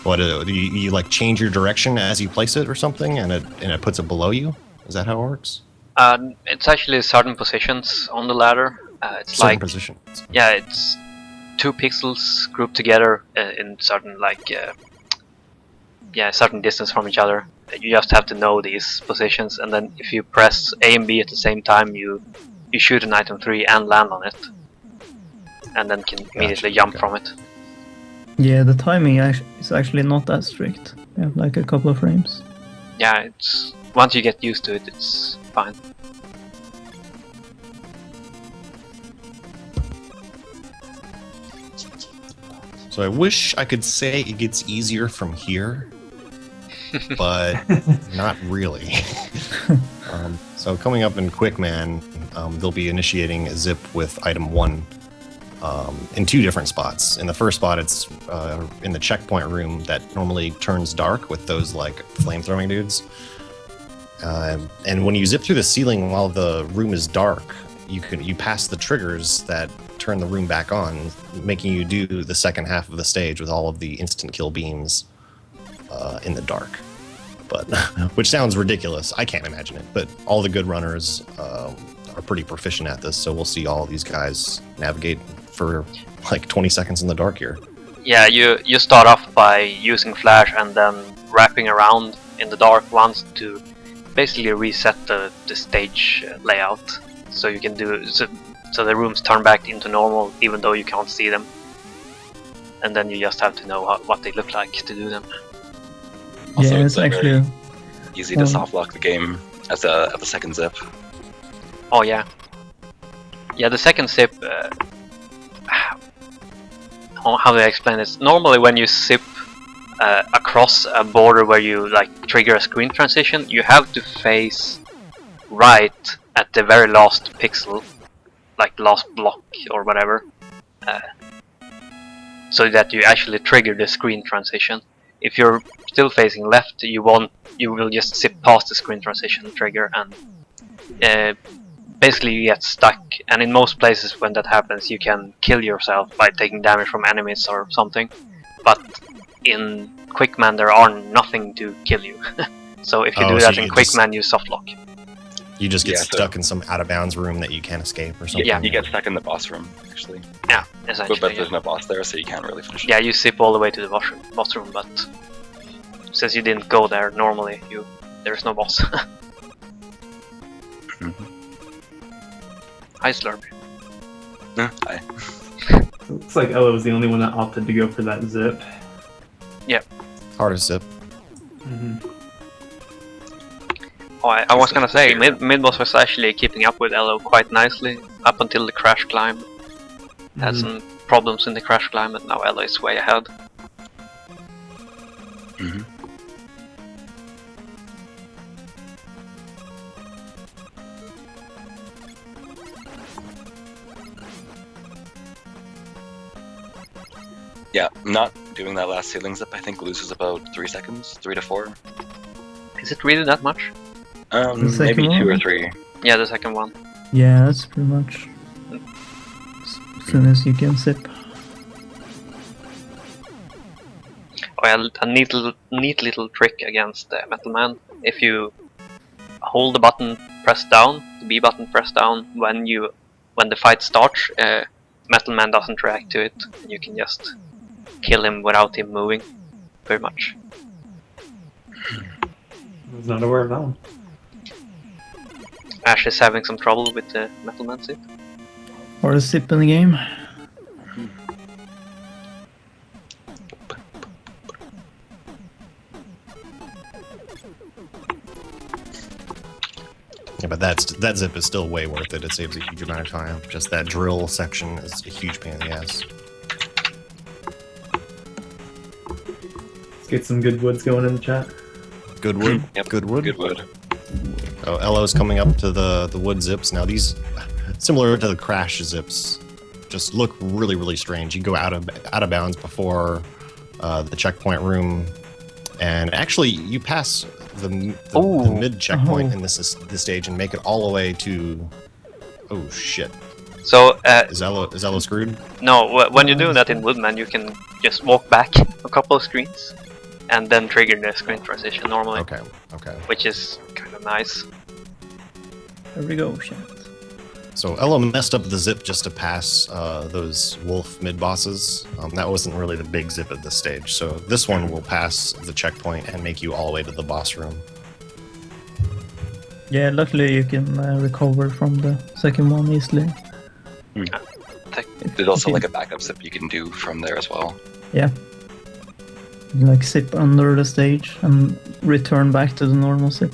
Speaker 3: What do you like change your direction as you place it or something, and it puts it below you? Is that how it works?
Speaker 2: It's actually certain positions on the ladder. It's
Speaker 3: Certain
Speaker 2: like
Speaker 3: positions.
Speaker 2: yeah, it's 2 pixels grouped together in certain certain distance from each other. You just have to know these positions, and then if you press A and B at the same time, you shoot an item 3 and land on it, and then can immediately jump
Speaker 3: okay.
Speaker 2: from it.
Speaker 5: Yeah, the timing is actually not that strict. You have like a couple of frames.
Speaker 2: Yeah, it's once you get used to it, it's fine.
Speaker 3: So I wish I could say it gets easier from here, but not really. So coming up in Quickman, they'll be initiating a zip with item 1 in 2 different spots. In the first spot, it's in the checkpoint room that normally turns dark with those like flame-throwing dudes. And when you zip through the ceiling while the room is dark, you pass the triggers that turn the room back on, making you do the second half of the stage with all of the instant kill beams in the dark. But which sounds ridiculous. I can't imagine it. But all the good runners are pretty proficient at this, so we'll see all these guys navigate for like 20 seconds in the dark here.
Speaker 2: Yeah, you start off by using flash and then wrapping around in the dark once to basically reset the stage layout, so you can do so the rooms turn back into normal even though you can't see them, and then you just have to know what they look like to do them.
Speaker 6: Also,
Speaker 5: yeah,
Speaker 6: it's
Speaker 5: it's actually
Speaker 6: easy to soft lock the game at the second zip.
Speaker 2: Oh yeah, the second zip. How do I explain this? Normally, when you zip across a border where you like trigger a screen transition, you have to face right at the very last pixel, like last block or whatever, so that you actually trigger the screen transition. If you're still facing left, you will just zip past the screen transition trigger, and basically you get stuck. And in most places when that happens, you can kill yourself by taking damage from enemies or something. But in Quickman there are nothing to kill you. So if you do
Speaker 3: so
Speaker 2: that in
Speaker 3: you just-
Speaker 2: Quickman, you softlock.
Speaker 3: You just get
Speaker 6: Yeah, so-
Speaker 3: stuck in some out-of-bounds room that you can't escape or something.
Speaker 2: Yeah,
Speaker 6: You get stuck in the boss room, actually.
Speaker 2: Yeah,
Speaker 6: But
Speaker 2: essentially.
Speaker 6: there's no boss there, so you can't really finish it.
Speaker 2: Yeah, you zip all the way to the boss room, but since you didn't go there normally, there is no boss.
Speaker 6: Mhm.
Speaker 2: Hi Slurp.
Speaker 6: Hi.
Speaker 4: It looks like Ella was the only one that opted to go for that zip.
Speaker 3: Hard to zip.
Speaker 2: Oh, I was gonna say, Midboss was actually keeping up with Elo quite nicely up until the crash climb. Had some problems in the crash climb, and now Elo is way ahead.
Speaker 6: Mhm. Yeah, not doing that last ceiling zip I think loses about 3 seconds, 3 to 4.
Speaker 2: Is it really that much?
Speaker 5: The
Speaker 6: Maybe
Speaker 5: second
Speaker 6: 2 or
Speaker 5: one?
Speaker 6: 3.
Speaker 2: Yeah, the second one.
Speaker 5: yeah, that's pretty much as soon as you can zip.
Speaker 2: Oh yeah, a neat little trick against Metal Man. If you hold the button pressed down, the B button pressed down when the fight starts, Metal Man doesn't react to it. You can just kill him without him moving, pretty much.
Speaker 4: I was not aware of that one.
Speaker 2: Ash is having some trouble with the Metal Man zip.
Speaker 5: Or a zip in the game.
Speaker 3: Yeah, but that zip is still way worth it. It saves a huge amount of time. Just that drill section is a huge pain in the ass.
Speaker 4: Let's get some good woods going in the chat.
Speaker 3: Good wood.
Speaker 6: Yep,
Speaker 3: Good wood.
Speaker 6: Good wood.
Speaker 3: Oh, Elo's coming up to the wood zips. Now these, similar to the crash zips, just look really, really strange. You go out of bounds before the checkpoint room, and actually you pass the
Speaker 2: Ooh.
Speaker 3: mid checkpoint
Speaker 5: Oh.
Speaker 3: in this stage and make it all the way to. Oh shit!
Speaker 2: So
Speaker 3: Is Ello screwed?
Speaker 2: no, when you do that in Woodman, you can just walk back a couple of screens, and then trigger the screen transition normally,
Speaker 3: Okay.
Speaker 2: which is kind of nice.
Speaker 5: There we go, chat.
Speaker 3: So Ello messed up the zip just to pass those wolf mid bosses. That wasn't really the big zip at this stage. So this one will pass the checkpoint and make you all the way to the boss room.
Speaker 5: Yeah, luckily you can recover from the second one easily.
Speaker 6: There's also
Speaker 5: Okay.
Speaker 6: like a backup zip you can do from there as well.
Speaker 5: Yeah. Like zip under the stage and return back to the normal zip.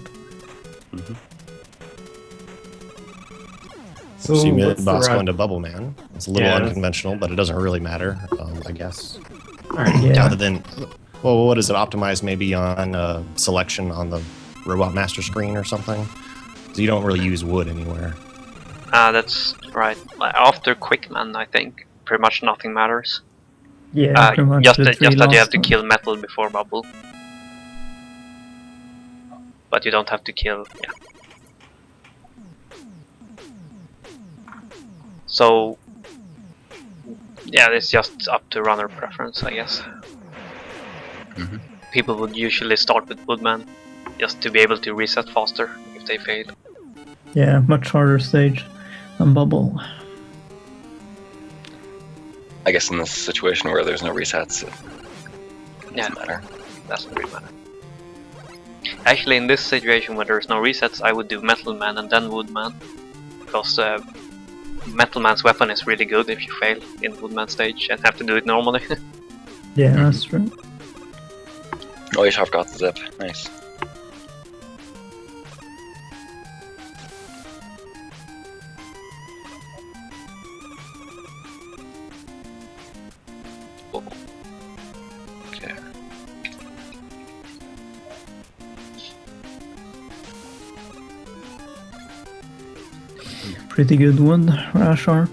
Speaker 3: So you mid
Speaker 4: what's the
Speaker 3: boss
Speaker 4: route?
Speaker 3: going to Bubble Man. It's a little
Speaker 4: Yeah.
Speaker 3: unconventional, but it doesn't really matter, I guess.
Speaker 4: Alright,
Speaker 5: Yeah.
Speaker 3: Other than, well, what is it optimized maybe on selection on the Robot Master screen or something? So you don't really use wood anywhere.
Speaker 2: That's right. After Quickman, I think pretty much nothing matters.
Speaker 5: Yeah, pretty much
Speaker 2: Just
Speaker 5: the
Speaker 2: that
Speaker 5: three
Speaker 2: you
Speaker 5: last
Speaker 2: have to
Speaker 5: ones.
Speaker 2: kill Metal before Bubble, but you don't have to kill. Yeah. So yeah, it's just up to runner preference, I guess.
Speaker 6: Mhm.
Speaker 2: People would usually start with Woodman just to be able to reset faster if they fail.
Speaker 5: Yeah, much harder stage than Bubble.
Speaker 6: I guess in this situation where there's no resets, it
Speaker 2: Yeah.
Speaker 6: doesn't matter.
Speaker 2: Doesn't really matter. Actually, in this situation where there's no resets, I would do Metal Man and then Woodman, because Metal Man's weapon is really good if you fail in Woodman stage and have to do it normally.
Speaker 5: Yeah, that's true.
Speaker 6: Oh, you have got the zip. Nice. Oh. Okay.
Speaker 5: Pretty good wood, Sharp.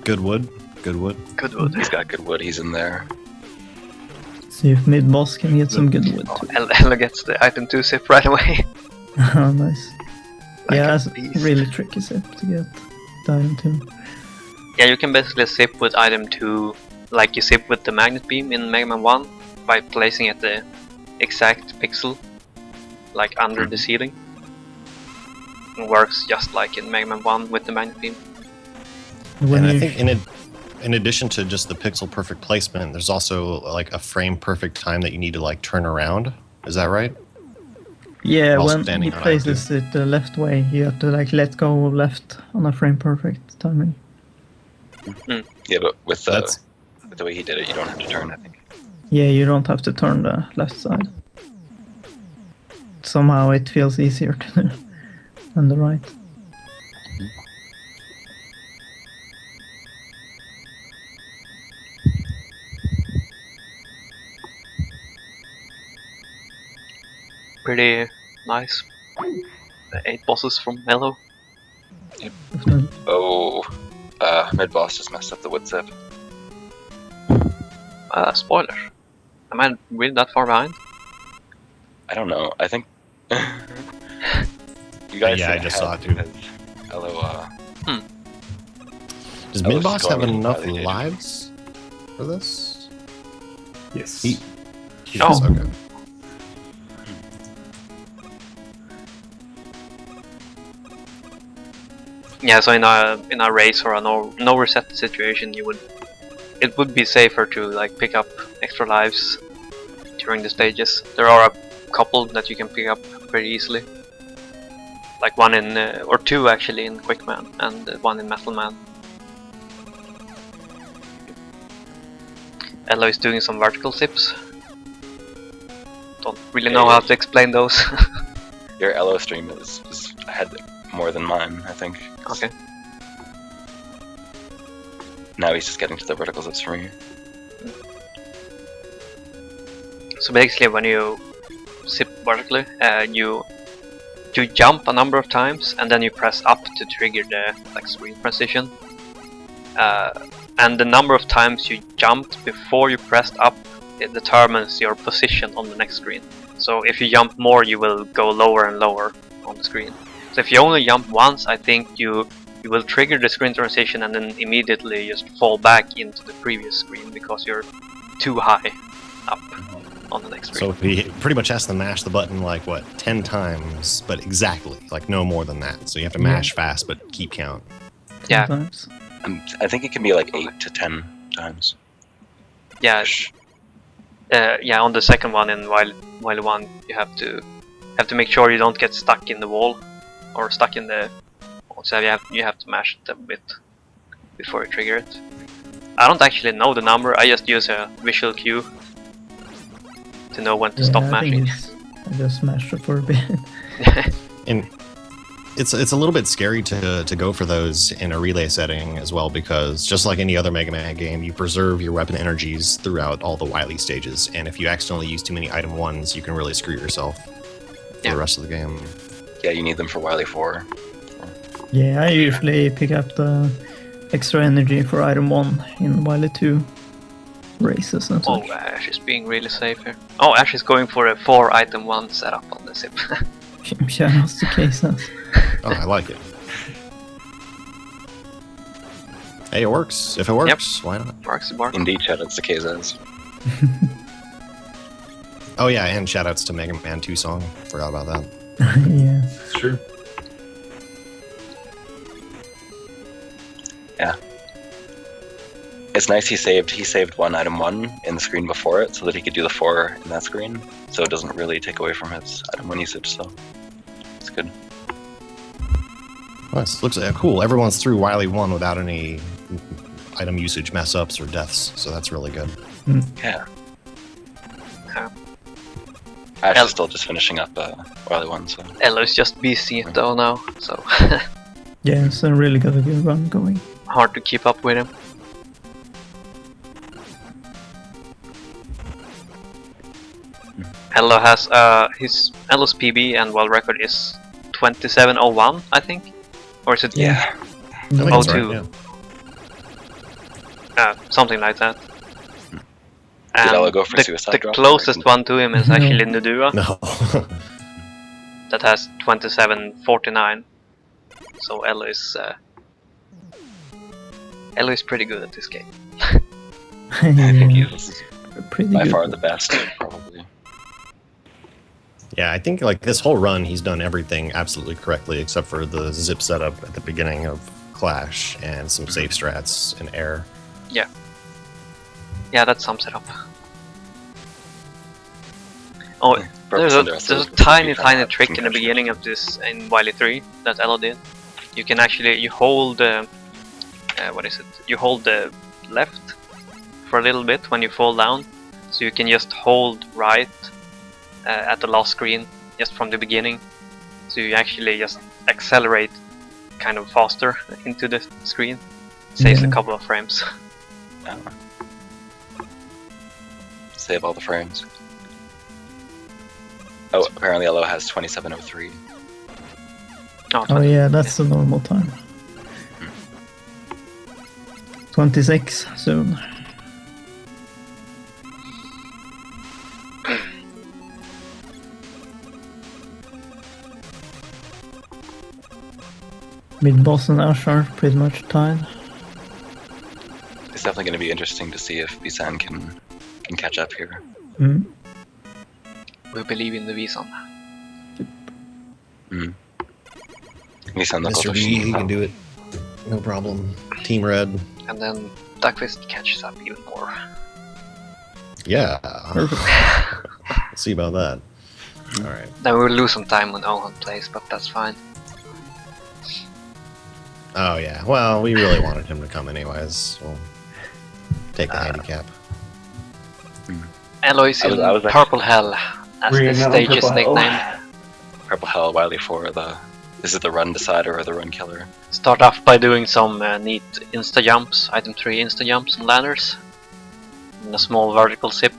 Speaker 3: Good wood. Good wood.
Speaker 2: Good wood.
Speaker 6: He's got good wood. He's in there.
Speaker 5: See if mid boss can get some good wood too.
Speaker 2: Ella gets the item 2 zip right away.
Speaker 5: Oh, nice.
Speaker 2: Like
Speaker 5: Yeah,
Speaker 2: a
Speaker 5: that's
Speaker 2: beast.
Speaker 5: really tricky zip to get down to.
Speaker 2: Yeah, you can basically zip with item 2 like you zip with the magnet beam in Mega Man 1 by placing at the exact pixel, like under the ceiling. It works just like in Mega Man 1 with the magnet beam.
Speaker 5: When
Speaker 3: And I
Speaker 5: you
Speaker 3: think in addition to just the pixel perfect placement, there's also like a frame perfect time that you need to like turn around. Is that right?
Speaker 5: yeah,
Speaker 3: while
Speaker 5: when
Speaker 3: standing
Speaker 5: he
Speaker 3: on
Speaker 5: places it the left way, you have to like let go left on a frame perfect timing.
Speaker 6: Yeah, but with
Speaker 3: That's
Speaker 6: the way he did it, you don't have to turn, I think.
Speaker 5: Yeah, you don't have to turn the left side. Somehow it feels easier to do than the right.
Speaker 2: Pretty nice. The 8 bosses from Mellow.
Speaker 5: Definitely.
Speaker 6: Oh, mid boss just messed up the wood zip.
Speaker 2: Spoiler. Am I really that far behind?
Speaker 6: I don't know. I think you guys.
Speaker 3: Yeah, I
Speaker 6: think
Speaker 3: just saw
Speaker 6: ahead
Speaker 3: it too.
Speaker 6: because Hello.
Speaker 3: Does
Speaker 6: I was
Speaker 3: mid boss have
Speaker 6: going
Speaker 3: enough
Speaker 6: by the data.
Speaker 3: lives for this?
Speaker 4: Yes.
Speaker 3: He
Speaker 2: Oh.
Speaker 3: does, okay.
Speaker 2: Yeah, so in a race or a no reset situation, it would be safer to like pick up extra lives during the stages. There are a couple that you can pick up pretty easily, like one in or two actually in Quickman and one in Metal Man. Elo is doing some vertical zips. Don't really know how to explain those.
Speaker 6: Your Elo stream is ahead more than mine, I think.
Speaker 2: Okay.
Speaker 6: Now he's just getting to the vertical zips for me.
Speaker 2: So basically, when you zip vertically, you jump a number of times, and then you press up to trigger the like screen transition. and the number of times you jumped before you pressed up, it determines your position on the next screen. So if you jump more, you will go lower and lower on the screen. So if you only jump once, I think you will trigger the screen transition and then immediately just fall back into the previous screen because you're too high up on the next screen.
Speaker 3: So he pretty much has to mash the button like what 10 times, but exactly like no more than that. So you have to mash fast, but keep count.
Speaker 2: Yeah.
Speaker 5: Sometimes.
Speaker 6: I think it can be like 8 to 10 times.
Speaker 2: Yeah, yeah. On the second one in while 1, you have to make sure you don't get stuck in the wall or stuck in the. So you have to mash it a bit before you trigger it. I don't actually know the number. I just use a visual cue to know when to stop
Speaker 5: I
Speaker 2: mashing.
Speaker 5: think I just smashed it for a bit.
Speaker 3: And it's a little bit scary to go for those in a relay setting as well, because just like any other Mega Man game, you preserve your weapon energies throughout all the Wily stages, and if you accidentally use too many item 1s, you can really screw yourself for the rest of the game.
Speaker 6: Yeah, you need them for Wily 4.
Speaker 5: Yeah, I usually pick up the extra energy for item 1 in Wily 2 races and
Speaker 2: Oh,
Speaker 5: such.
Speaker 2: Ash is being really safe here. Oh, Ash is going for a 4 item 1 setup on the zip.
Speaker 5: Yeah, that's the case.
Speaker 3: Oh, I like it. Hey, it works. If it works, why not?
Speaker 2: Marks the mark.
Speaker 6: Indeed, shoutouts to Kazaz.
Speaker 3: Oh yeah, and shoutouts to Mega Man 2 song. Forgot about that.
Speaker 5: Yeah.
Speaker 4: It's true.
Speaker 6: It's nice he saved one item 1 in the screen before it so that he could do the 4 in that screen. So it doesn't really take away from his item 1 usage, so it's good.
Speaker 3: Nice. Looks cool. Everyone's through Wily 1 without any item usage mess ups or deaths, so that's really good.
Speaker 6: Yeah.
Speaker 2: Yeah.
Speaker 6: Ash is still just finishing up Wily 1, so
Speaker 2: Elo is just busy though now, so
Speaker 5: Yeah, it's a really good run going.
Speaker 2: hard to keep up with him. Elo has his Elo's PB and world record is 27:01, I think, or is it?
Speaker 6: yeah.
Speaker 3: I think that's
Speaker 2: 02.
Speaker 3: right, yeah.
Speaker 2: Something like that.
Speaker 6: Did
Speaker 2: And
Speaker 6: Elo go for
Speaker 2: the,
Speaker 6: suicide
Speaker 2: the
Speaker 6: drop?
Speaker 2: closest one to him is actually Nudua,
Speaker 3: No.
Speaker 2: that has 27:49. So Elo is pretty good at this game.
Speaker 6: I think
Speaker 5: Yeah,
Speaker 6: he's
Speaker 5: pretty
Speaker 6: by
Speaker 5: good.
Speaker 6: far the best, probably.
Speaker 3: Yeah, I think like this whole run, he's done everything absolutely correctly except for the zip setup at the beginning of Clash and some safe strats in air.
Speaker 2: Yeah, that sums it up. Oh, there's a tiny trick in the beginning of this in Wily 3 that Elo did. You can actually you hold what is it? You hold the left for a little bit when you fall down, so you can just hold right at the last screen just from the beginning. So you actually just accelerate kind of faster into the screen. Saves a
Speaker 5: Yeah.
Speaker 2: couple of frames.
Speaker 6: Oh. Save all the frames. Oh, apparently Elo has 27:03.
Speaker 5: Oh yeah, that's the normal time. 26 soon. Mid boss and Ash are pretty much tied.
Speaker 6: It's definitely going to be interesting to see if Bisan can catch up here.
Speaker 5: Mm.
Speaker 2: We believe in the Visan.
Speaker 6: Bisan
Speaker 3: Mr. V, he can do it. No problem. Team Red.
Speaker 2: And then Duckfist catches up even more.
Speaker 3: Yeah.
Speaker 5: Perfect.
Speaker 3: Let's see about that. All right.
Speaker 2: Then we'll lose some time when Ohan plays, but that's fine.
Speaker 3: Oh yeah. Well, we really wanted him to come anyways. We'll take the handicap.
Speaker 2: Eloise
Speaker 6: I
Speaker 2: in
Speaker 6: was actually-
Speaker 2: Purple Hell, as
Speaker 4: We're
Speaker 2: the
Speaker 4: in that
Speaker 2: stage's
Speaker 4: Purple Hell.
Speaker 2: nickname.
Speaker 6: Purple Hell, Wily 4, is it the run decider or the run killer?
Speaker 2: Start off by doing some neat insta jumps, item 3 insta jumps and ladders. And a small vertical zip.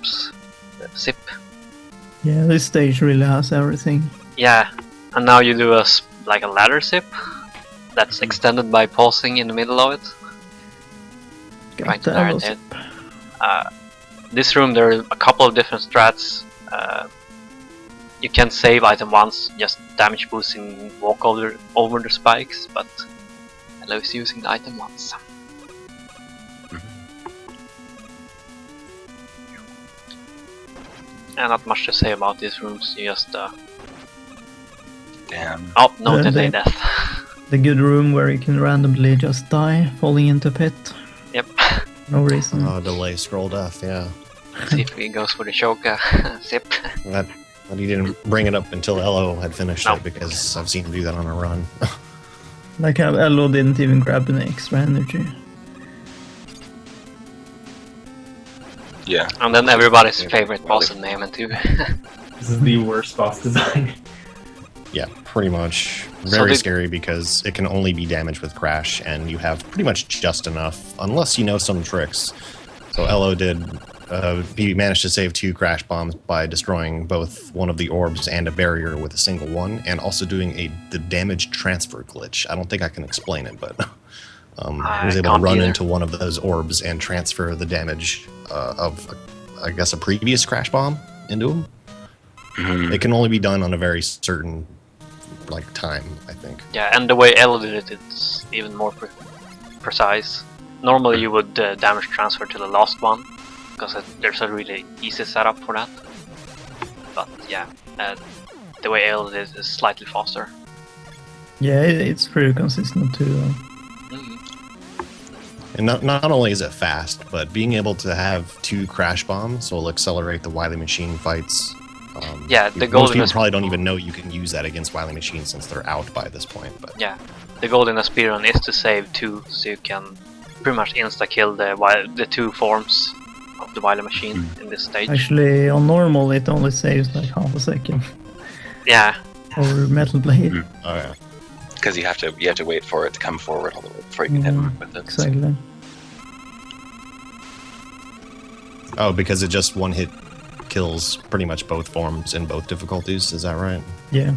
Speaker 5: Yeah, this stage really has everything.
Speaker 2: Yeah, and now you do like a ladder zip that's extended by pausing in the middle of it. trying
Speaker 5: Got
Speaker 2: to
Speaker 5: the
Speaker 2: narrate
Speaker 5: Elo's
Speaker 2: it. This room, there are a couple of different strats. You can save item once, just damage boosting walk over the spikes, but Elo is using the item once. And not much to say about these rooms, you just
Speaker 6: Damn.
Speaker 2: oh, no
Speaker 5: The-
Speaker 2: delay
Speaker 5: the-
Speaker 2: death.
Speaker 5: The good room where you can randomly just die, falling into pit.
Speaker 2: Yep.
Speaker 5: No reason.
Speaker 3: Delay scroll death, yeah.
Speaker 2: See if he goes for the Shoka. Zip.
Speaker 3: That, but he didn't bring it up until Elo had finished
Speaker 2: No.
Speaker 3: it because I've seen him do that on a run.
Speaker 5: Like how Elo didn't even grab any extra energy.
Speaker 6: Yeah.
Speaker 2: And then everybody's
Speaker 6: Yeah,
Speaker 2: favorite
Speaker 6: well,
Speaker 2: boss in Mayhem too.
Speaker 4: This is the worst boss design.
Speaker 3: Yeah, pretty much.
Speaker 2: So
Speaker 3: Very
Speaker 2: did-
Speaker 3: scary because it can only be damaged with Crash, and you have pretty much just enough, unless you know some tricks. So Elo did. He managed to save 2 Crash Bombs by destroying both one of the orbs and a barrier with a single one, and also doing the damage transfer glitch. I don't think I can explain it, but he was
Speaker 2: I
Speaker 3: able to
Speaker 2: can't
Speaker 3: run
Speaker 2: either.
Speaker 3: into one of those orbs and transfer the damage of, I guess, a previous Crash Bomb into him.
Speaker 6: Mhm.
Speaker 3: It can only be done on a very certain time, I think.
Speaker 2: Yeah, and the way Elo did it, it's even more precise. Normally you would damage transfer to the last one, because there's a really easy setup for that. But yeah, the way Elo did it is slightly faster.
Speaker 5: Yeah, it's pretty consistent too.
Speaker 2: Mhm.
Speaker 3: And not only is it fast, but being able to have 2 Crash Bombs will accelerate the Wily Machine fights.
Speaker 2: Yeah, the
Speaker 3: most
Speaker 2: golden
Speaker 3: people
Speaker 2: is-
Speaker 3: probably don't even know you can use that against Wily Machine since they're out by this point. But
Speaker 2: Yeah, the goal in a speedrun is to save 2, so you can pretty much insta-kill the 2 forms of the Wily Machine in this stage.
Speaker 5: Actually, on normal it only saves like half a second.
Speaker 2: Yeah,
Speaker 5: Or Metal Blade.
Speaker 3: oh yeah,
Speaker 6: Because you have to wait for it to come forward all the way before you can hit him with it.
Speaker 5: Exactly.
Speaker 3: oh, because it just one hit kills pretty much both forms in both difficulties. Is that right?
Speaker 5: Yeah.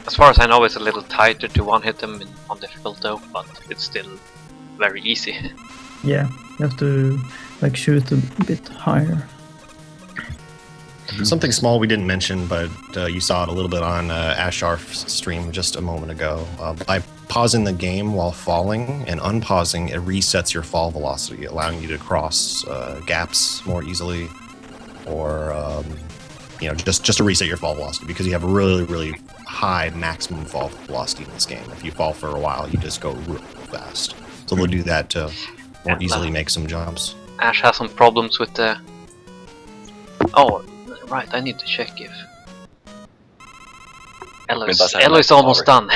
Speaker 2: as far as I know, it's a little tighter to one-hit them on difficult though, but it's still very easy.
Speaker 5: Yeah. You have to like shoot a bit higher.
Speaker 3: Something small we didn't mention, but you saw it a little bit on Asharf's stream just a moment ago. By pausing the game while falling and unpausing, it resets your fall velocity, allowing you to cross gaps more easily, or just to reset your fall velocity because you have a really, really high maximum fall velocity in this game. If you fall for a while, you just go real fast. So they'll do that to more easily make some jumps.
Speaker 2: Ash has some problems with the... Oh, right, I need to check if... Elo is almost done.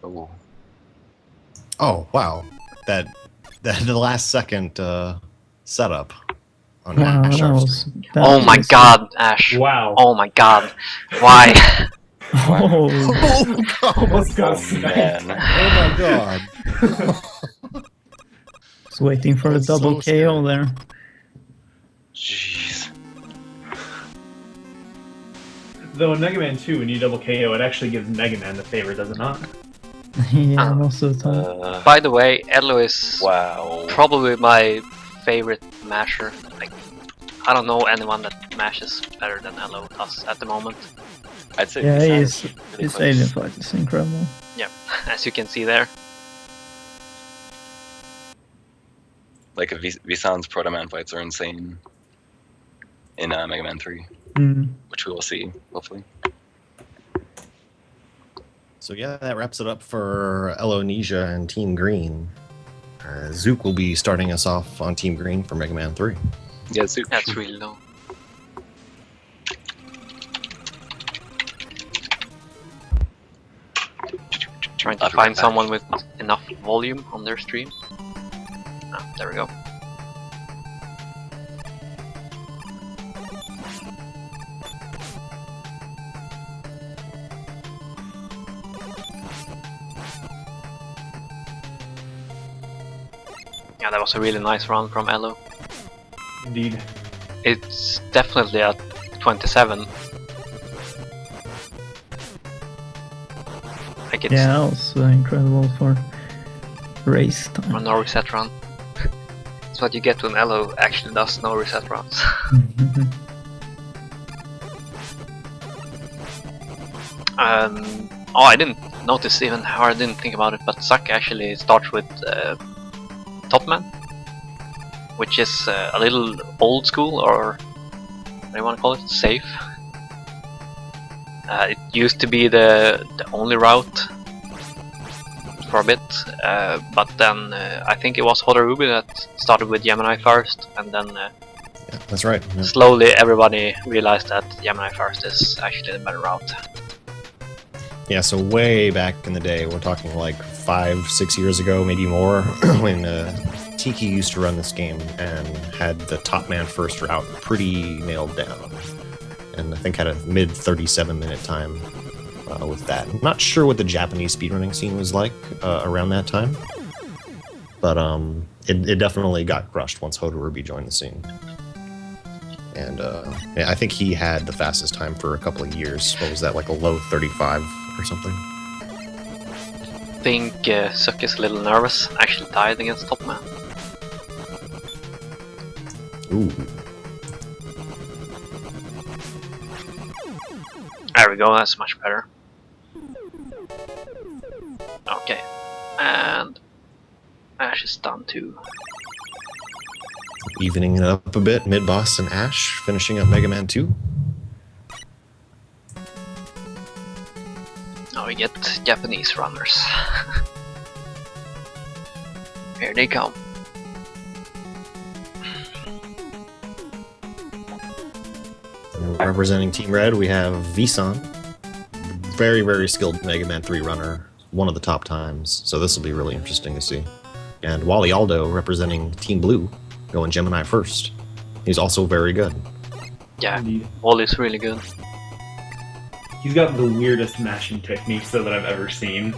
Speaker 6: Oh.
Speaker 3: Oh wow, that the last second setup on
Speaker 5: Wow, that
Speaker 3: Asharf's
Speaker 5: was
Speaker 3: stream.
Speaker 2: Oh my
Speaker 5: easy.
Speaker 2: god, Ash.
Speaker 4: Wow.
Speaker 2: Oh my god. Why?
Speaker 5: Oh,
Speaker 4: Almost got
Speaker 6: Oh,
Speaker 4: sniped.
Speaker 6: man.
Speaker 3: Oh my god.
Speaker 5: was waiting for a
Speaker 3: That's so
Speaker 5: double KO
Speaker 3: scary.
Speaker 5: there.
Speaker 6: Jeez.
Speaker 4: Though in Mega Man 2, when you double KO, it actually gives Mega Man the favor, does it not?
Speaker 5: Yeah, most of the time.
Speaker 2: By the way, Elo is
Speaker 6: Wow.
Speaker 2: probably my favorite masher. Like, I don't know anyone that mashes better than Elo does at the moment.
Speaker 6: I'd say
Speaker 5: Yeah,
Speaker 6: Visan's
Speaker 5: his
Speaker 6: really close.
Speaker 5: alien fight is incredible.
Speaker 2: Yeah, as you can see there.
Speaker 6: Like Visan's Proto Man fights are insane in Mega Man 3,
Speaker 5: Mm.
Speaker 6: which we will see hopefully.
Speaker 3: So yeah, that wraps it up for Elonesia and Team Green. Zook will be starting us off on Team Green for Mega Man 3.
Speaker 6: Yeah, Zook.
Speaker 2: That's really low. Trying to
Speaker 6: I'll be
Speaker 2: find
Speaker 6: right back.
Speaker 2: someone with enough volume on their stream. Ah, there we go. Yeah, that was a really nice run from Elo.
Speaker 4: Indeed.
Speaker 2: It's definitely at 27. Like it's
Speaker 5: Yeah, that was incredible for race
Speaker 2: or
Speaker 5: time.
Speaker 2: no reset run. That's what you get when Elo actually does no reset runs. Oh, I didn't notice even how I didn't think about it, but Zac actually starts with Topman, which is a little old school, or what do you want to call it? Safe. It used to be the only route for a bit, but then I think it was Hodarubi that started with Gemini first, and then
Speaker 3: Yeah, that's right. Yeah.
Speaker 2: slowly everybody realized that Gemini first is actually the better route.
Speaker 3: Yeah, so way back in the day, we're talking like 5-6 years ago, maybe more, when Tiki used to run this game and had the top man first route pretty nailed down. And I think had a mid 37-minute time with that. I'm not sure what the Japanese speedrunning scene was like around that time, but it definitely got crushed once Hodarubi joined the scene. And yeah, I think he had the fastest time for a couple of years. What was that, like a low 35 or something?
Speaker 2: I think Zuck is a little nervous, actually tied against Topman.
Speaker 3: Ooh.
Speaker 2: There we go, that's much better. Okay, and Ash is done too.
Speaker 3: Evening it up a bit, mid-boss and Ash finishing up Mega Man 2.
Speaker 2: Now we get Japanese runners. Here they come.
Speaker 3: And representing Team Red, we have Visan. Very, very skilled Mega Man 3 runner. One of the top times. So this will be really interesting to see. And Wally Aldo representing Team Blue, going Gemini first. He's also very good.
Speaker 2: Yeah,
Speaker 4: Indeed.
Speaker 2: Wally's really good.
Speaker 4: He's got the weirdest mashing techniques though that I've ever seen.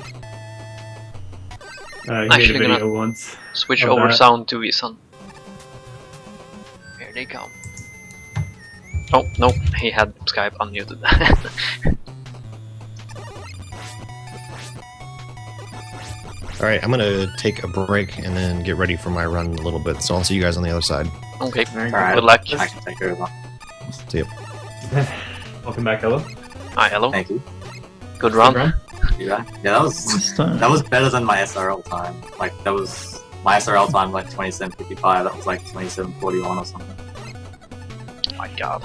Speaker 4: He made a
Speaker 2: Actually
Speaker 4: video
Speaker 2: gonna-
Speaker 4: once.
Speaker 2: Switch
Speaker 4: Of
Speaker 2: over
Speaker 4: that.
Speaker 2: sound to Visan. Here they come. Oh, no, he had Skype unmuted.
Speaker 3: Alright, I'm gonna take a break and then get ready for my run a little bit. So I'll see you guys on the other side.
Speaker 2: Okay,
Speaker 1: Alright.
Speaker 2: good luck.
Speaker 1: I can take over.
Speaker 3: See ya.
Speaker 4: Welcome back, hello.
Speaker 2: Hi, hello.
Speaker 1: Thank you.
Speaker 2: Good run.
Speaker 1: Yeah, that was
Speaker 5: This time.
Speaker 1: that was better than my SRL time. Like that was my SRL time like 27:55. That was like 27:41 or something.
Speaker 2: Oh my god.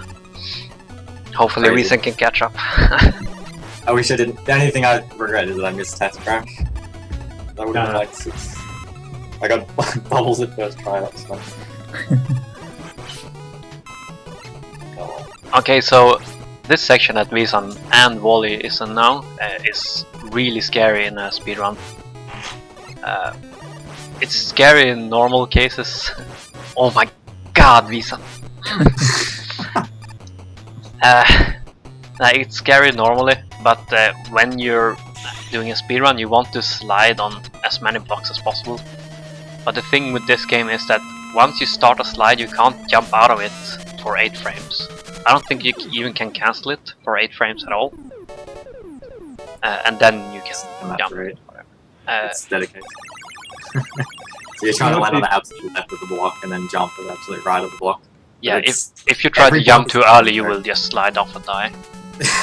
Speaker 2: Hopefully
Speaker 1: Crazy.
Speaker 2: Reason can catch up.
Speaker 1: I wish I didn't. The only thing I regret is that I missed Test Crash. That would have been like 6. I got bubbles at first try. That was fun. Oh, well.
Speaker 2: Okay, so this section that Visan and Wally is in now is really scary in a speedrun. It's scary in normal cases. Oh my god, Visan! It's scary normally, but when you're doing a speedrun you want to slide on as many blocks as possible. But the thing with this game is that once you start a slide you can't jump out of it for 8 frames. I don't think you even can cancel it for 8 frames at all. And then you can
Speaker 1: And that's
Speaker 2: jump.
Speaker 1: right.
Speaker 2: Uh,
Speaker 1: It's dedicated. So you're trying to land on the absolute left of the block and then jump to the absolute right of the block.
Speaker 2: yeah,
Speaker 1: It's-
Speaker 2: if you try to
Speaker 1: every
Speaker 2: jump
Speaker 1: block
Speaker 2: too
Speaker 1: is
Speaker 2: early you
Speaker 1: different.
Speaker 2: will just slide off and die.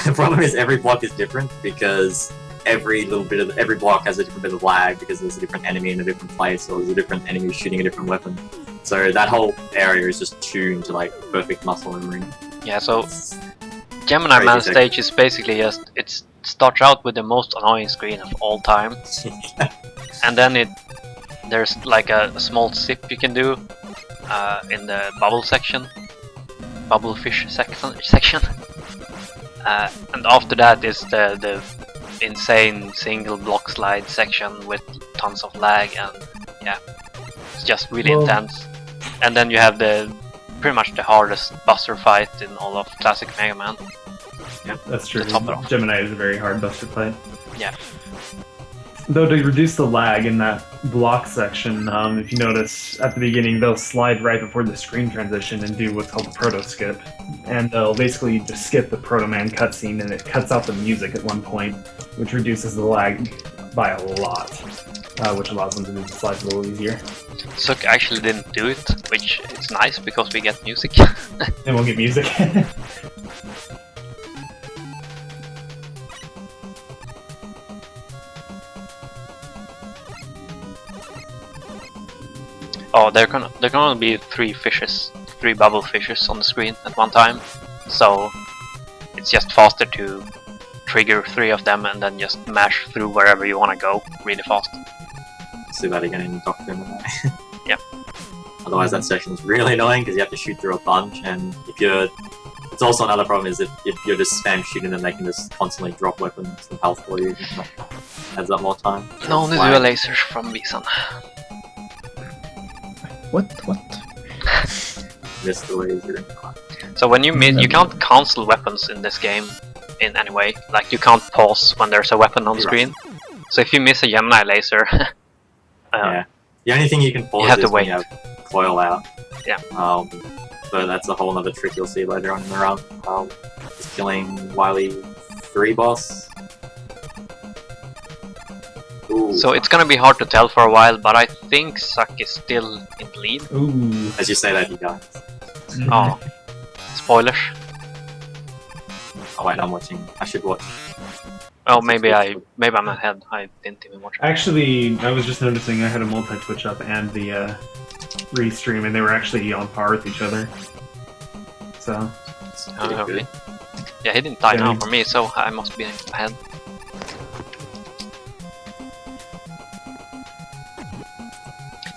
Speaker 1: The problem is every block is different because every block has a different bit of lag because there's a different enemy in a different place or there's a different enemy shooting a different weapon. So that whole area is just tuned to like perfect muscle memory.
Speaker 2: Yeah, so
Speaker 1: It's-
Speaker 2: Gemini
Speaker 1: Crazy
Speaker 2: Man
Speaker 1: thing.
Speaker 2: stage is basically just, it starts out with the most annoying screen of all time, and then there's like a small sip you can do in the bubble section, bubble fish section. And after that is the insane single block slide section with tons of lag, and yeah, it's just really
Speaker 4: Well-
Speaker 2: intense. And then you have pretty much the hardest buster fight in all of classic Mega Man.
Speaker 4: That's true.
Speaker 2: To top it off.
Speaker 4: Gemini is a very hard buster fight.
Speaker 2: Yeah.
Speaker 4: Though to reduce the lag in that block section, if you notice at the beginning they'll slide right before the screen transition and do what's called a proto skip, and they'll basically just skip the Proto Man cutscene and it cuts out the music at one point. which reduces the lag by a lot, which allows them to move the slides a little easier.
Speaker 2: Suk actually didn't do it, which is nice because we get music.
Speaker 4: And we'll get music.
Speaker 2: Oh, there can only be 3 fishes, 3 bubble fishes on the screen at one time, so it's just faster to trigger 3 of them and then just mash through wherever you want to go really fast.
Speaker 1: See that again in Doctrine.
Speaker 2: Yep.
Speaker 1: Otherwise, that section's really annoying because you have to shoot through a bunch, and if you're, it's also another problem is if you're just spam shooting them, they can just constantly drop weapons and health for you. Adds up more time.
Speaker 2: No, only
Speaker 1: Why?
Speaker 2: dual lasers from Visan.
Speaker 5: What?
Speaker 1: Missed the laser.
Speaker 2: So when you miss, you can't cancel weapons in this game in any way. Like you can't pause when there's a weapon on
Speaker 1: Right.
Speaker 2: screen. So if you miss a Gemini laser,
Speaker 1: Yeah. The only thing you can pause
Speaker 2: have to
Speaker 1: is when
Speaker 2: wait.
Speaker 1: you have coil out.
Speaker 2: Yeah.
Speaker 1: So that's a whole other trick you'll see later on in the run. Just killing Wily 3 boss. Ooh.
Speaker 2: so it's gonna be hard to tell for a while. But I think Suk is still in the lead.
Speaker 4: Ooh.
Speaker 1: As you say that, he dies.
Speaker 2: Oh, spoilers.
Speaker 1: Oh wait, I'm watching. I should watch.
Speaker 2: Oh, maybe I'm ahead. I didn't even watch it.
Speaker 4: Actually, I was just noticing I had a multi-twitch up and the restream, and they were actually on par with each other. So,
Speaker 1: It's
Speaker 2: Oh,
Speaker 1: pretty
Speaker 2: okay.
Speaker 1: good.
Speaker 2: Yeah, he didn't die
Speaker 4: Yeah,
Speaker 2: now
Speaker 4: he-
Speaker 2: for me, so I must be ahead.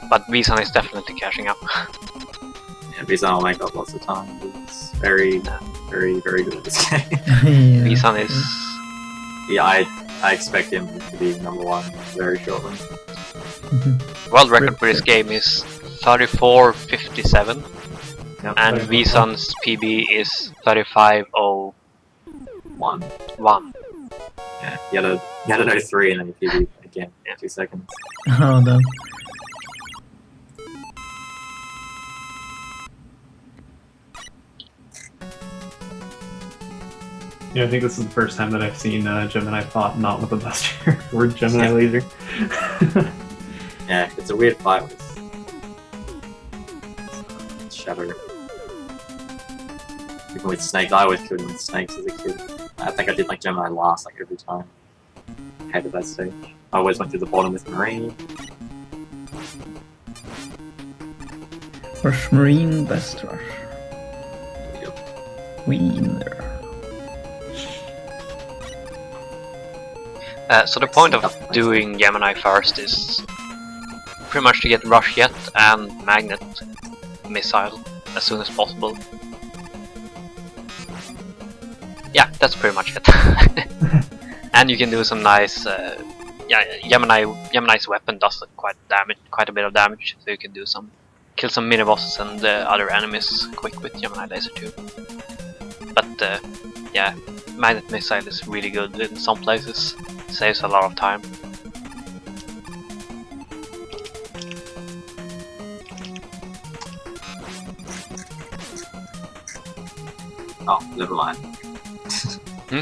Speaker 2: But Visan is definitely catching up.
Speaker 1: Yeah, Bizarre will make up lots of time. He's very, very, very good at this game.
Speaker 5: Yeah.
Speaker 2: Visan is...
Speaker 1: Yeah, I expect him to be #1 very shortly.
Speaker 2: World record for this game is 34:57,
Speaker 1: Yep.
Speaker 2: and Visan's PB is 35:01.
Speaker 1: One. Yeah, you had to know 3 and then you PB again.
Speaker 2: Yeah.
Speaker 1: 2 seconds.
Speaker 5: Oh, damn.
Speaker 4: yeah, I think this is the first time that I've seen Gemini fought not with a buster or Gemini laser.
Speaker 1: Yeah, it's a weird fight with Shadow. Even with snakes, I always killed him with snakes as a kid. I think I did like Gemini last like every time. Hated that stage. I always went through the bottom with Marine.
Speaker 5: Rush Marine, best rush.
Speaker 1: Yep.
Speaker 5: Winner.
Speaker 2: So the point of doing Gemini first is pretty much to get Rush Jet and Magnet Missile as soon as possible. Yeah, that's pretty much it. And you can do some nice... yeah, Gemini's weapon does quite a bit of damage, so you can do some... kill some mini-bosses and other enemies quick with Gemini Laser too. But yeah, Magnet Missile is really good in some places. Saves a lot of time.
Speaker 1: Oh, never mind.
Speaker 2: Hmm?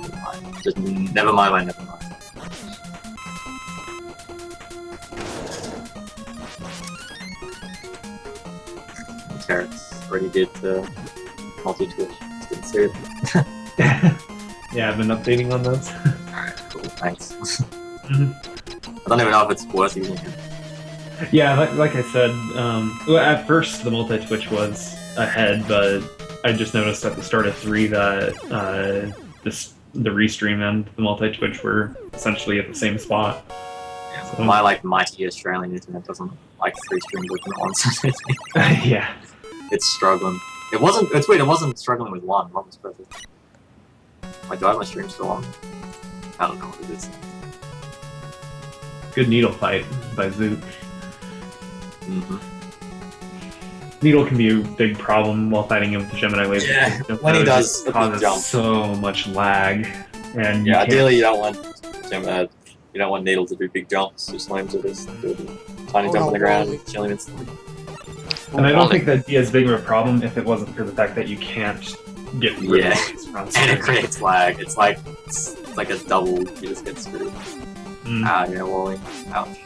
Speaker 1: Never mind. Just never mind my never mind. Carrots already did the multi-twitch. Didn't see it.
Speaker 4: Yeah, I've been updating on those.
Speaker 1: Alright, cool, thanks.
Speaker 4: Mhm.
Speaker 1: I don't even know if it's worth using it.
Speaker 4: Yeah, like I said, well, at first the multi-twitch was ahead, but I just noticed at the start of 3 that the restream and the multi-twitch were essentially at the same spot.
Speaker 1: Yeah,
Speaker 4: So-
Speaker 1: my like mighty Australian internet doesn't like 3 streams open at once.
Speaker 4: Yeah.
Speaker 1: It's struggling. It wasn't. It's weird. It wasn't struggling with 1. 1 was perfect. Wait, do I have my stream still on? I don't know what it is.
Speaker 4: Good needle fight by Zoot.
Speaker 1: Mm-hmm.
Speaker 4: Needle can be a big problem while fighting him with the Gemini laser.
Speaker 1: Yeah,
Speaker 4: Just
Speaker 1: when he
Speaker 4: it
Speaker 1: does
Speaker 4: just
Speaker 1: the big
Speaker 4: causes
Speaker 1: jump.
Speaker 4: so much lag, and
Speaker 1: Yeah,
Speaker 4: you can't-
Speaker 1: ideally you don't want Needle to do big jumps. Just let him to just do a tiny jump on the ground and kill him instantly.
Speaker 4: And I don't think that'd be as big of a problem if it wasn't for the fact that you can't get rid
Speaker 1: Yeah.
Speaker 4: of these fronts.
Speaker 1: And it creates lag. It's like It's like a double, you just get screwed.
Speaker 4: Mm,
Speaker 1: Yeah, Wally. Ouch.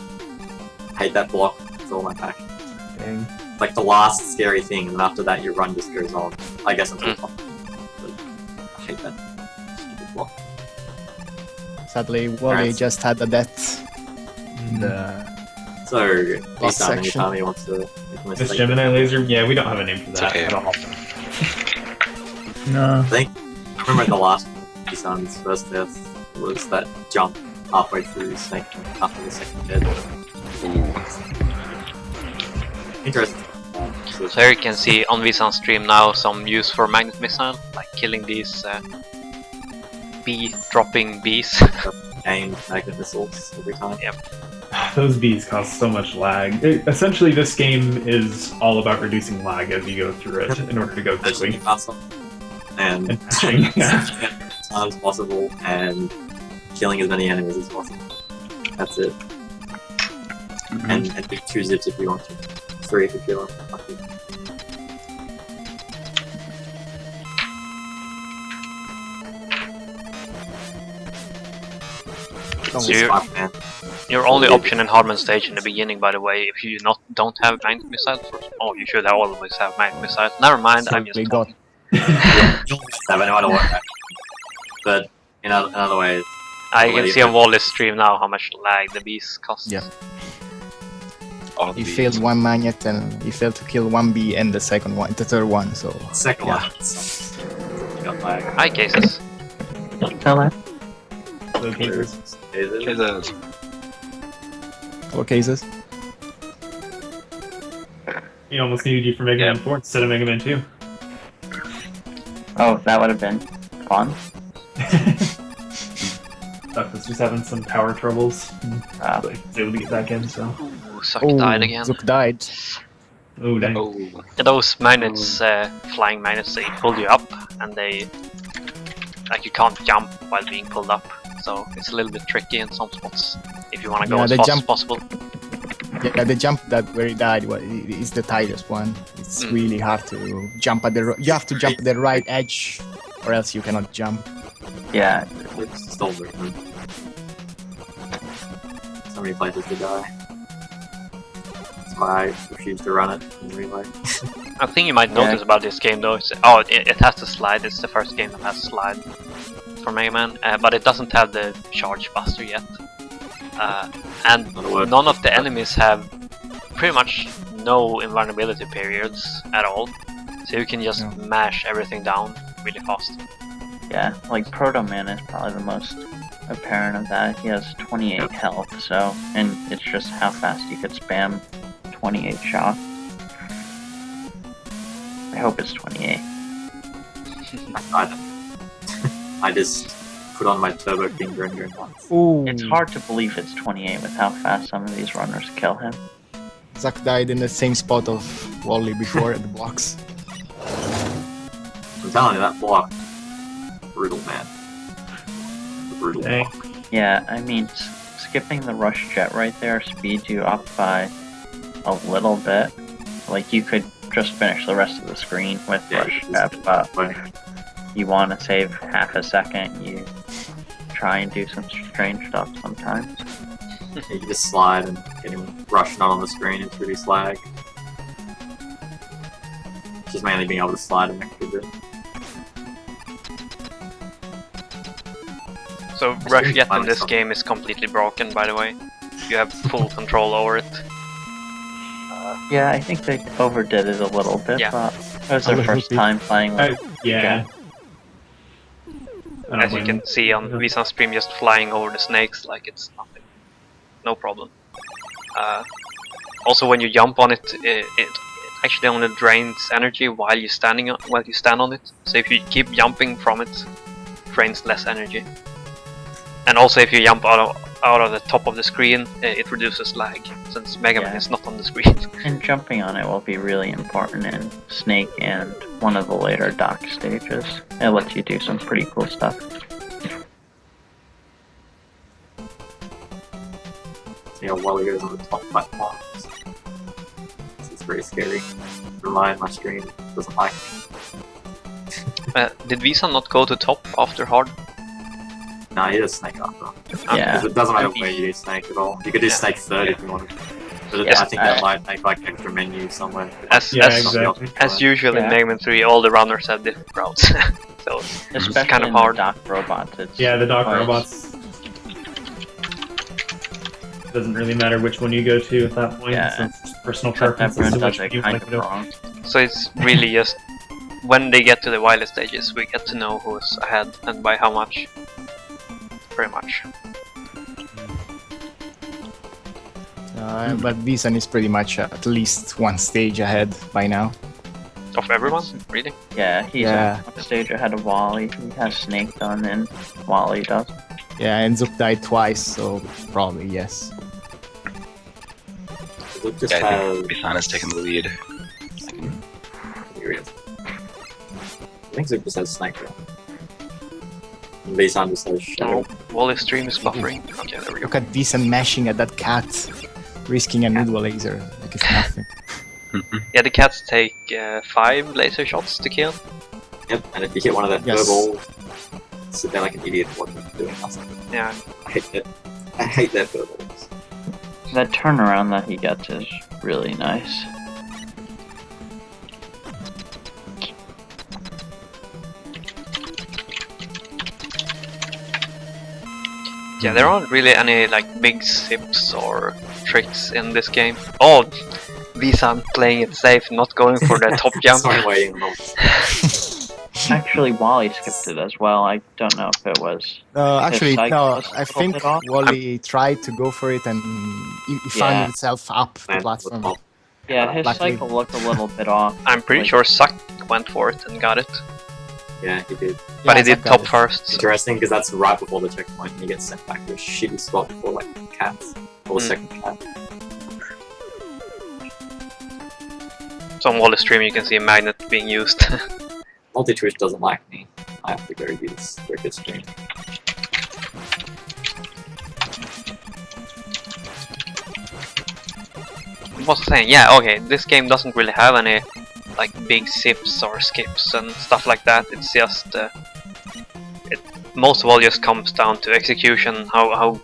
Speaker 1: Hate that block. It's all my passion.
Speaker 4: dang.
Speaker 1: Like the last scary thing, and after that your run just goes on. I guess until top. But I hate that stupid block.
Speaker 7: Sadly, Wally
Speaker 1: Alright.
Speaker 7: just had a death.
Speaker 4: Mm.
Speaker 1: So,
Speaker 7: Last
Speaker 1: Nissan,
Speaker 7: section.
Speaker 1: anytime he wants to make a
Speaker 4: This
Speaker 1: mistake.
Speaker 4: Gemini laser, yeah, we don't have a name for
Speaker 6: It's
Speaker 4: that
Speaker 6: okay.
Speaker 4: at all.
Speaker 5: No.
Speaker 1: I remember the last Nissan's first death was that jump halfway through Snake after the second hit.
Speaker 6: Ooh.
Speaker 1: Interesting.
Speaker 2: So here you can see on Visan stream now some use for magnet missile, like killing these bee dropping bees.
Speaker 1: Aimed magnet missiles every time.
Speaker 4: Those bees cause so much lag. Essentially, this game is all about reducing lag as you go through it in order to go
Speaker 1: Especially
Speaker 4: quickly.
Speaker 1: faster. And
Speaker 4: And pushing, yeah.
Speaker 1: as hard as possible and killing as many enemies as possible. That's it. And do 2 zips if you want to. 3 if you feel lucky.
Speaker 2: So you-
Speaker 1: Spider-Man.
Speaker 2: Your only option in Hardman stage in the beginning, by the way, if you don't have magnet missile, oh, you should always have magnet missile. Never mind, I'm
Speaker 7: Sadly
Speaker 2: just
Speaker 7: got.
Speaker 1: Seven, no matter what. But in other ways,
Speaker 2: I can see on Wally's stream now how much lag the bees cost.
Speaker 7: Yeah.
Speaker 6: All the
Speaker 7: He
Speaker 6: bees.
Speaker 7: failed one magnet and he failed to kill one bee and the third one. So
Speaker 1: second
Speaker 7: Yeah.
Speaker 1: one. So, you got lag.
Speaker 2: Hi, cases.
Speaker 4: Those
Speaker 1: There's-
Speaker 4: lasers.
Speaker 1: there's-
Speaker 6: Jesus.
Speaker 7: what cases?
Speaker 4: We almost needed you for Mega Man 4 instead of Mega Man 2.
Speaker 8: Oh, that would have been fun.
Speaker 4: Duck was just having some power troubles.
Speaker 8: Uh,
Speaker 4: But he was able to get back in, so.
Speaker 2: Ooh, Suck died again.
Speaker 7: Zook died.
Speaker 4: Oh, dang.
Speaker 6: Oh.
Speaker 2: Those magnets, flying magnets, they pull you up, and they, like, you can't jump while being pulled up. So it's a little bit tricky in some spots if you want to go
Speaker 7: Yeah,
Speaker 2: as
Speaker 7: the
Speaker 2: fast as
Speaker 7: jump-
Speaker 2: possible.
Speaker 7: Yeah, the jump that where he died is the tightest one. It's
Speaker 2: Mm.
Speaker 7: really hard to jump at the. You have to jump at the right edge, or else you cannot jump.
Speaker 8: yeah,
Speaker 1: It's still movement. So many places to die. That's why I refuse to run it in relay.
Speaker 2: A thing you might
Speaker 8: Yeah.
Speaker 2: notice about this game though is, oh, it has the slide. It's the first game that has slide for Mega Man, but it doesn't have the charge buster yet. And
Speaker 1: Another word.
Speaker 2: none of the enemies have pretty much no invulnerability periods at all, so you can just
Speaker 7: Yeah.
Speaker 2: mash everything down really fast.
Speaker 8: yeah. Like Proto Man is probably the most apparent of that. He has 28 health, so, and it's just how fast you could spam 28 shots. I hope it's 28.
Speaker 1: I just put on my turbo finger and go nuts.
Speaker 7: Ooh.
Speaker 8: It's hard to believe it's 28 with how fast some of these runners kill him.
Speaker 7: Zack died in the same spot of Wally before at the box.
Speaker 1: I'm telling you, that block. Brutal, man. Brutal
Speaker 4: Dang.
Speaker 1: block.
Speaker 8: Yeah, I mean, skipping the rush jet right there speeds you up by a little bit. Like, you could just finish the rest of the screen with
Speaker 1: Yeah,
Speaker 8: rush
Speaker 1: you
Speaker 8: jet,
Speaker 1: just-
Speaker 8: but
Speaker 1: But
Speaker 8: you want to save half a second, you try and do some strange stuff sometimes.
Speaker 1: you just slide and get him rushed not on the screen and reduce lag. Just mainly being able to slide and make good.
Speaker 2: So
Speaker 1: That's
Speaker 2: rush
Speaker 1: really
Speaker 2: jet
Speaker 1: fun
Speaker 2: in this
Speaker 1: stuff.
Speaker 2: game is completely broken, by the way. You have full control over it.
Speaker 8: Yeah, I think they overdid it a little bit,
Speaker 2: Yeah.
Speaker 8: but it was
Speaker 7: A
Speaker 8: their
Speaker 7: little
Speaker 8: first
Speaker 7: bit.
Speaker 8: time playing with
Speaker 4: Yeah. I don't
Speaker 2: As you
Speaker 4: blame
Speaker 2: can see on
Speaker 4: Yeah.
Speaker 2: Visan stream, just flying over the snakes like it's nothing. No problem. Also, when you jump on it, it actually only drains energy while you stand on it. So if you keep jumping from it, it drains less energy. And also, if you jump out of the top of the screen, it reduces lag, since Mega Man
Speaker 8: Yeah.
Speaker 2: is not on the screen.
Speaker 8: and jumping on it will be really important in Snake and one of the later dock stages. It lets you do some pretty cool stuff.
Speaker 1: Yeah, while he goes on the top platform. This is very scary. Remind my stream doesn't like me.
Speaker 2: Did Visan not go to top after hard?
Speaker 1: No, he does snake after.
Speaker 8: Yeah.
Speaker 1: Because it doesn't matter where you do snake at all. You could do snake third if you wanted. But
Speaker 2: Yes,
Speaker 1: I think that might make like extra menus somewhere.
Speaker 2: As
Speaker 4: Yeah,
Speaker 2: as,
Speaker 4: exactly.
Speaker 2: as usual in
Speaker 8: Yeah.
Speaker 2: Mega Man 3, all the runners have different routes. So
Speaker 8: Especially
Speaker 2: kind of
Speaker 8: in
Speaker 2: hard.
Speaker 8: the dock robots. It's
Speaker 4: Yeah, the dock
Speaker 8: quite-
Speaker 4: robots. Doesn't really matter which one you go to at that point.
Speaker 8: Yeah.
Speaker 4: Since it's personal preference as
Speaker 8: Everyone
Speaker 4: to
Speaker 8: does
Speaker 4: which
Speaker 8: it
Speaker 4: you
Speaker 8: kind
Speaker 4: like
Speaker 8: of
Speaker 4: to go.
Speaker 8: wrong.
Speaker 2: So it's really just when they get to the wily stages, we get to know who's ahead and by how much. Pretty much.
Speaker 7: But Visan is pretty much at least one stage ahead by now.
Speaker 2: Of everyone, really.
Speaker 8: Yeah, he's
Speaker 7: Yeah.
Speaker 8: one stage ahead of Wally. He has Snake done, and Wally does.
Speaker 7: Yeah, and Zook died twice, so probably yes.
Speaker 1: Look, just
Speaker 6: Yeah, I
Speaker 1: have.
Speaker 6: think Bisan has taken the lead.
Speaker 1: Here he is. I think Zook just has snake round. And Visan just has shadow.
Speaker 2: Oh, Wally's stream is buffering. Okay, there we go.
Speaker 7: Look at Visan mashing at that cat, risking a noodle laser like it's nothing.
Speaker 2: Yeah, the cats take 5 laser shots to kill.
Speaker 1: Yep, and if you hit one of their
Speaker 7: Yes.
Speaker 1: furballs, sit there like an idiot watching them doing nothing.
Speaker 2: Yeah,
Speaker 1: I hate it. I hate their furballs.
Speaker 8: That turnaround that he gets is really nice.
Speaker 2: yeah, there aren't really any like big sips or tricks in this game. Oh, Visan playing it safe, not going for the top jump.
Speaker 1: Sorry, waiting on
Speaker 8: Actually, Wally skipped it as well. I don't know if it was.
Speaker 7: Actually,
Speaker 8: Psych
Speaker 7: no,
Speaker 8: was a
Speaker 7: I
Speaker 8: little
Speaker 7: think
Speaker 8: bit off.
Speaker 7: Wally tried to go for it and he
Speaker 8: Yeah.
Speaker 7: found himself up the
Speaker 1: Man,
Speaker 7: platform.
Speaker 1: top.
Speaker 8: Yeah, his
Speaker 7: Luckily.
Speaker 8: cycle looked a little bit off.
Speaker 2: I'm pretty
Speaker 8: Like-
Speaker 2: sure Suck went for it and got it,
Speaker 1: Yeah, he did.
Speaker 2: but
Speaker 7: Yeah,
Speaker 2: he did
Speaker 7: Zack got
Speaker 2: top
Speaker 7: it.
Speaker 2: first.
Speaker 1: Interesting because that's right before the checkpoint and you get sent back to a shitty spot before like cats. Or the
Speaker 2: Mm.
Speaker 1: second cat.
Speaker 2: So on Wally's stream, you can see a magnet being used.
Speaker 1: Multi-Twitch doesn't like me. I have to go use Cricket Stream.
Speaker 2: What was I saying? Yeah, okay, this game doesn't really have any like big sips or skips and stuff like that. It's just it most of all just comes down to execution, how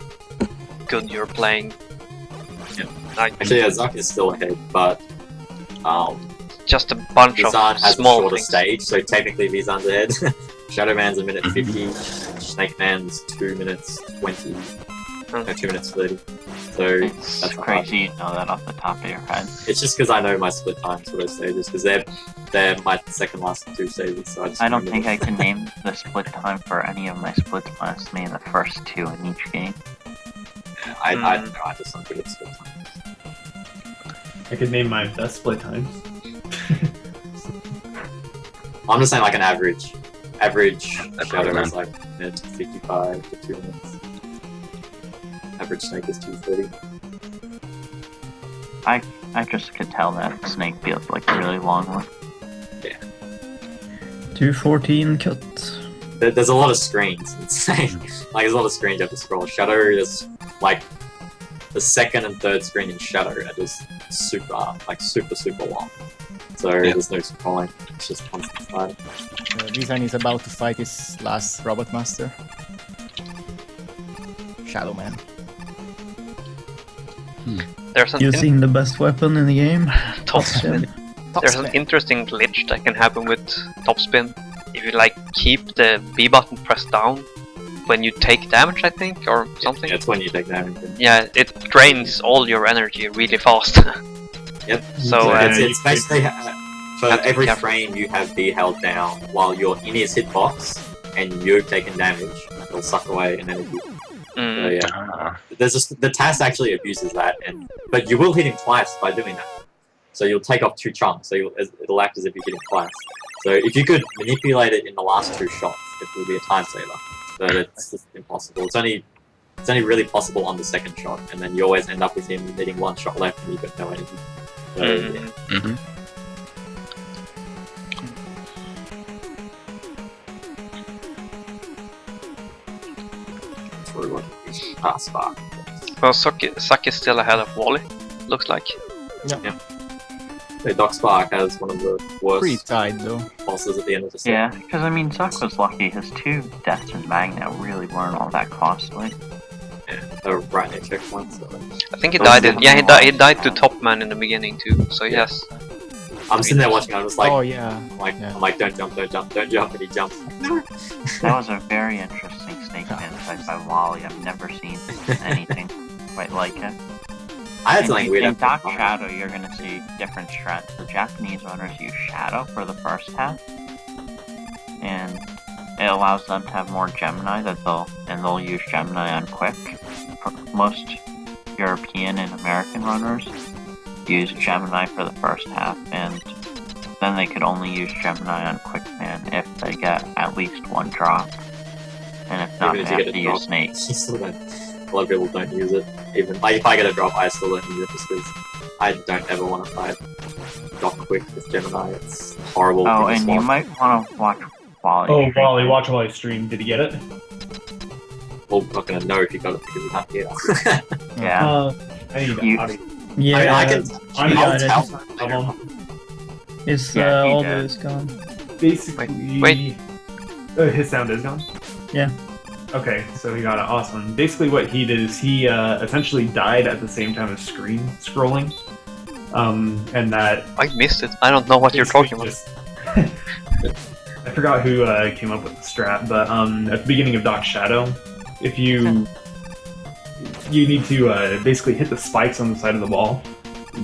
Speaker 2: good you're playing.
Speaker 1: Yeah.
Speaker 2: Like
Speaker 1: Actually, yeah, Zuck is still ahead, but
Speaker 2: just a bunch
Speaker 1: Vizan
Speaker 2: of
Speaker 1: has a
Speaker 2: small
Speaker 1: shorter
Speaker 2: things.
Speaker 1: stage, so technically Vizan's ahead. Shadow Man's a minute 50, Snake Man's 2 minutes 20, no, 2 minutes 30. So
Speaker 8: It's
Speaker 1: that's
Speaker 8: crazy you know that off the top of your head.
Speaker 1: It's just because I know my split times for those stages, because they're my second last 2 stages. So
Speaker 8: I don't
Speaker 1: remember
Speaker 8: think I
Speaker 1: them.
Speaker 8: can name the split time for any of my splits minus me in the first 2 in each game.
Speaker 1: I
Speaker 2: Mm.
Speaker 1: don't know, I just don't good at split times.
Speaker 4: I could name my best split times.
Speaker 1: I'm just saying like an average. Average
Speaker 6: That's
Speaker 1: Shadow
Speaker 6: right,
Speaker 1: is like minute 55 to 2 minutes. Average Snake is 2:30.
Speaker 8: I just could tell that Snake feels like a really long one.
Speaker 5: 214 cut.
Speaker 1: There's a lot of screens. It's insane. Like there's a lot of screens you have to scroll. Shadow is like the second and third screen in Shadow are just super long. So there's no scrolling. It's just constant sliding.
Speaker 7: Visan is about to fight his last Robot Master. Shadow Man.
Speaker 2: There's an
Speaker 5: Using the best weapon in the game.
Speaker 2: top spin. There's an
Speaker 7: Topspin.
Speaker 2: interesting glitch that can happen with topspin. If you like keep the B button pressed down when you take damage, I think, or something.
Speaker 1: Yeah, it's when you take damage.
Speaker 2: Yeah, it drains all your energy really fast.
Speaker 1: Yep.
Speaker 2: So
Speaker 1: It's basically for
Speaker 2: have to be
Speaker 1: every
Speaker 2: careful.
Speaker 1: frame you have B held down while you're in his hitbox and you've taken damage, it'll suck away an energy. So
Speaker 2: mm,
Speaker 1: yeah,
Speaker 6: Ah,
Speaker 1: there's just the TAS actually abuses that, but you will hit him twice by doing that. So you'll take off 2 chunks, so it'll act as if you hit him twice. So if you could manipulate it in the last 2 shots, it will be a time saver. But it's just impossible. It's only really possible on the second shot, and then you always end up with him needing 1 shot left and you've got no energy. So,
Speaker 2: mm.
Speaker 1: yeah.
Speaker 6: mhm.
Speaker 1: That's what we want. Pass back.
Speaker 2: Well, Suck is still ahead of Wally, looks like.
Speaker 1: Doc Spark has one of the
Speaker 7: Pretty
Speaker 1: worst
Speaker 7: tight though.
Speaker 1: bosses at the end of the set.
Speaker 8: Yeah, because I mean, Zuck was lucky. His 2 deaths in Magna really weren't all that costly.
Speaker 1: Yeah, they're right near checkpoints. So.
Speaker 2: I think he
Speaker 1: Oh,
Speaker 2: died.
Speaker 8: yeah.
Speaker 2: He died to Top Man in the beginning too. So
Speaker 1: Yeah.
Speaker 2: yes.
Speaker 1: I'm sitting there watching. I'm just like,
Speaker 7: Oh yeah.
Speaker 1: I'm like, don't jump, don't jump, don't jump, and he jumps.
Speaker 8: That was a very interesting Snake Man fight by Wally. I've never seen anything quite like it.
Speaker 1: I had something weird
Speaker 8: In
Speaker 1: happen.
Speaker 8: Doc Shadow, you're gonna see different strats. The Japanese runners use Shadow for the first half, and it allows them to have more Gemini they'll use Gemini on quick. Most European and American runners use Gemini for the first half, and then they could only use Gemini on quick man if they get at least 1 drop, and if not,
Speaker 1: Even
Speaker 8: they
Speaker 1: if you
Speaker 8: have
Speaker 1: get
Speaker 8: to
Speaker 1: a
Speaker 8: use
Speaker 1: drop,
Speaker 8: Snake.
Speaker 1: you still don't. A lot of people don't use it. Even like if I get a drop, I still don't use it just because I don't ever want to fight Doc Quick with Gemini. It's horrible.
Speaker 8: Oh,
Speaker 1: in the
Speaker 8: and you
Speaker 1: slot.
Speaker 8: might want to watch Wally.
Speaker 4: Oh,
Speaker 8: stream.
Speaker 4: Wally, watch Wally's stream. Did he get it?
Speaker 1: Well, I'm not gonna know if you got it because you can't hear.
Speaker 8: Yeah.
Speaker 4: I need
Speaker 8: You-
Speaker 4: audio.
Speaker 5: Yeah,
Speaker 1: I can.
Speaker 4: I'm
Speaker 5: Yeah,
Speaker 1: I'll
Speaker 5: it
Speaker 1: tell.
Speaker 4: Problem.
Speaker 5: his
Speaker 8: Yeah, he
Speaker 5: audio
Speaker 8: did.
Speaker 5: is gone.
Speaker 4: Basically,
Speaker 2: Wait.
Speaker 4: His sound is gone.
Speaker 5: Yeah.
Speaker 4: Okay, so he got it. Awesome. Basically, what he did is he essentially died at the same time as screen scrolling, and that
Speaker 2: I missed it. I don't know what you're talking about.
Speaker 4: just- I forgot who came up with the strat, but at the beginning of Doc Shadow, if you need to basically hit the spikes on the side of the wall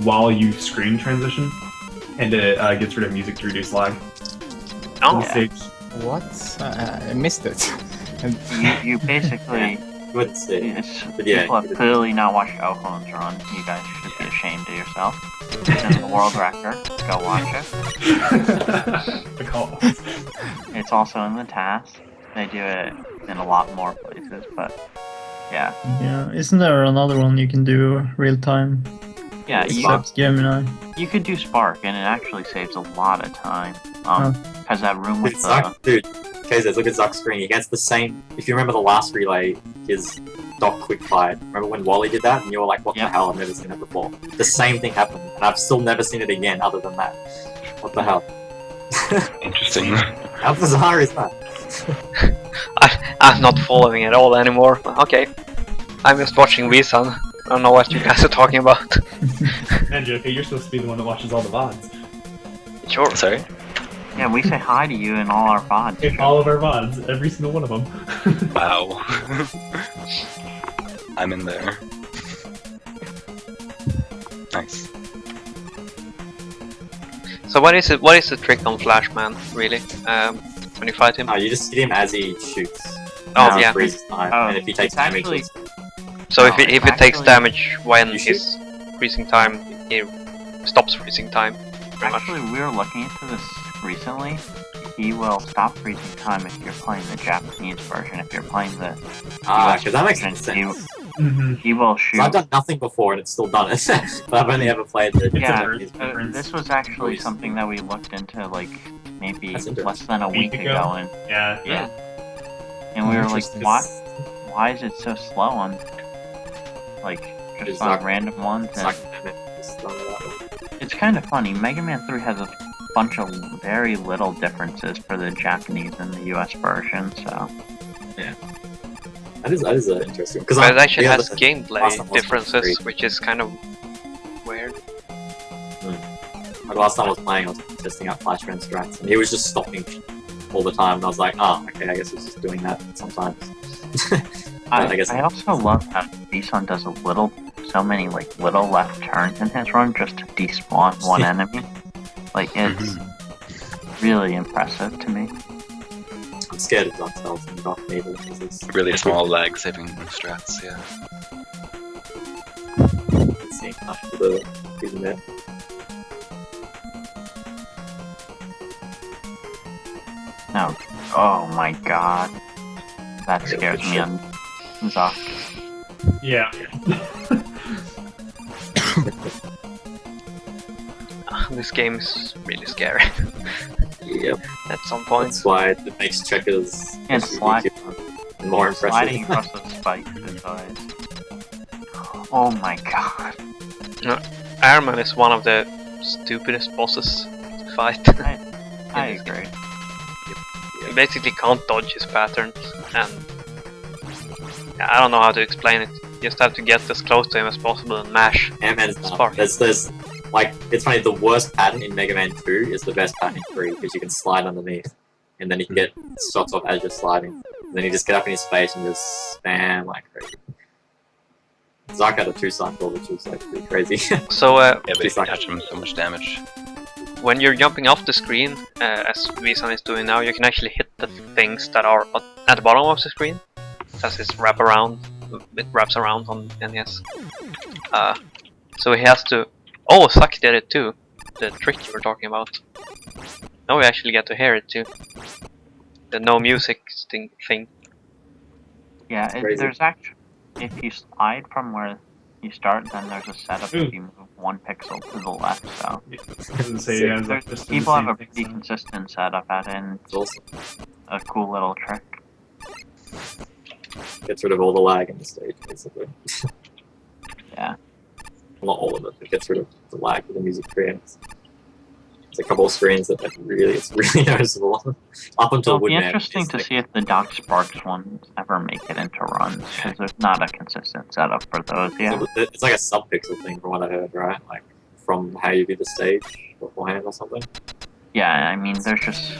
Speaker 4: while you screen transition, and it gets rid of music to reduce lag.
Speaker 2: Oh,
Speaker 4: On stage.
Speaker 7: What? I missed it.
Speaker 8: You basically.
Speaker 1: You wouldn't see.
Speaker 8: It's,
Speaker 1: But yeah,
Speaker 8: people
Speaker 1: you
Speaker 8: have clearly not watched Oakland's run. You guys should be ashamed of yourself. It's in the world record. Go watch it.
Speaker 4: The call.
Speaker 8: It's also in the task. They do it in a lot more places, but yeah.
Speaker 5: Yeah, isn't there another one you can do real time?
Speaker 8: Yeah,
Speaker 5: Except Gemini.
Speaker 8: you could do Spark, and it actually saves a lot of time. Because that room with
Speaker 1: Dude,
Speaker 8: the.
Speaker 1: Zuck, dude, KZ, look at Zuck's screen. He gets the same. If you remember the last relay, his Doc Quick fight. Remember when Wally did that, and you were like, "What
Speaker 8: Yeah.
Speaker 1: the hell? I've never seen that before." The same thing happened, and I've still never seen it again. Other than that, what the hell?
Speaker 6: Interesting.
Speaker 1: How bizarre is that?
Speaker 2: I'm not following it all anymore. Okay. I'm just watching Visan. I don't know what you guys are talking about.
Speaker 4: Ninja, okay, you're supposed to be the one that watches all the VODs.
Speaker 2: Sure.
Speaker 6: Sorry?
Speaker 8: Yeah, we say hi to you in all our VODs.
Speaker 4: In all of our VODs, every single one of them.
Speaker 6: Wow. I'm in there. Nice.
Speaker 2: So what is it? What is the trick on Flashman, really? When you fight him?
Speaker 1: No, you just hit him as he shoots.
Speaker 2: Oh
Speaker 1: As he
Speaker 2: yeah.
Speaker 1: freezes time,
Speaker 8: Oh,
Speaker 1: and if he takes
Speaker 8: it's
Speaker 1: damage,
Speaker 8: actually-
Speaker 1: it's-
Speaker 2: So
Speaker 8: No,
Speaker 2: if it
Speaker 8: it's
Speaker 2: takes
Speaker 8: actually-
Speaker 2: damage when
Speaker 1: You shoot.
Speaker 2: his freezing time, it stops freezing time. Pretty much.
Speaker 8: Actually, we were looking into this recently. He will stop freezing time if you're playing the Japanese version. If you're playing the
Speaker 1: because that makes
Speaker 8: version,
Speaker 1: sense.
Speaker 8: he will shoot.
Speaker 1: So I've done nothing before, and it's still done it. But I've only ever played the
Speaker 8: Yeah,
Speaker 1: Japanese version.
Speaker 8: this was actually
Speaker 1: Please.
Speaker 8: something that we looked into like maybe
Speaker 1: That's interesting.
Speaker 8: less than a week
Speaker 4: Week
Speaker 8: ago,
Speaker 4: ago?
Speaker 8: and
Speaker 4: Yeah.
Speaker 8: and we were like,
Speaker 1: Interesting.
Speaker 8: why is it so slow on like
Speaker 1: It's
Speaker 8: just on
Speaker 1: not-
Speaker 8: random ones?
Speaker 1: It's
Speaker 8: And
Speaker 1: like, just done it that way.
Speaker 8: it's kind of funny. Mega Man 3 has a bunch of very little differences for the Japanese and the US version, so
Speaker 1: That is interesting. Because
Speaker 2: But it actually has
Speaker 1: last time
Speaker 2: gameplay
Speaker 1: was
Speaker 2: differences,
Speaker 1: great.
Speaker 2: which is kind of weird.
Speaker 1: Like last time I was playing, I was testing out Flashman strats, and he was just stopping all the time, and I was like, oh, okay, I guess he's just doing that sometimes. I guess-
Speaker 8: I also love how Bison does so many like little left turns in his run just to despawn one enemy. Like it's really impressive to me.
Speaker 1: I'm scared of Dark Cells and Dark Naval because it's
Speaker 6: Really small lag saving strats, yeah.
Speaker 1: seeing after the using it.
Speaker 8: No, oh my god, that scares me on Zuck.
Speaker 4: Yeah.
Speaker 2: This game is really scary
Speaker 1: Yep.
Speaker 2: at some points.
Speaker 1: That's why it makes checkers
Speaker 8: And slide-
Speaker 1: and more
Speaker 8: Sliding
Speaker 1: impressive.
Speaker 8: across the spikes is always. Oh my god.
Speaker 2: Airman is one of the stupidest bosses to fight.
Speaker 8: I agree.
Speaker 2: You basically can't dodge his patterns, and I don't know how to explain it. You just have to get as close to him as possible and mash.
Speaker 1: Ant-Man's
Speaker 2: Spark.
Speaker 1: there's like, it's funny, the worst pattern in Mega Man 2 is the best pattern in 3 because you can slide underneath and then you can get shots off as you're sliding. And then you just get up in his face and just spam like crazy. Zark had a 2-cycle, which was like pretty crazy.
Speaker 2: So
Speaker 6: Yeah, but if you
Speaker 1: Like-
Speaker 6: touch him, so much damage.
Speaker 2: when you're jumping off the screen, as Visan is doing now, you can actually hit the things that are at the bottom of the screen. As it wraps around on NES. So he has to. Oh, Suck did it too. The trick you were talking about. Now we actually get to hear it too. The no music thing.
Speaker 8: Yeah,
Speaker 1: Crazy.
Speaker 8: there's actually, if you slide from where you start, then there's a setup if you move 1 pixel to the left. So
Speaker 4: Doesn't say yeah,
Speaker 8: there's,
Speaker 4: just
Speaker 8: people have a pretty consistent setup at it, and
Speaker 1: It's awesome.
Speaker 8: a cool little trick.
Speaker 1: Gets rid of all the lag in the stage, basically.
Speaker 8: Yeah.
Speaker 1: Not all of it, but gets rid of the lag that the music creates. There's a couple of screens that it's really noticeable. Up until
Speaker 8: It'll be
Speaker 1: Woodman.
Speaker 8: interesting to see if the Doc Sparks ones ever make it into runs, because there's not a consistent setup for those yet.
Speaker 1: It's like a sub-pixel thing from what I heard, right? Like, from how you view the stage beforehand or something.
Speaker 8: Yeah, I mean, there's just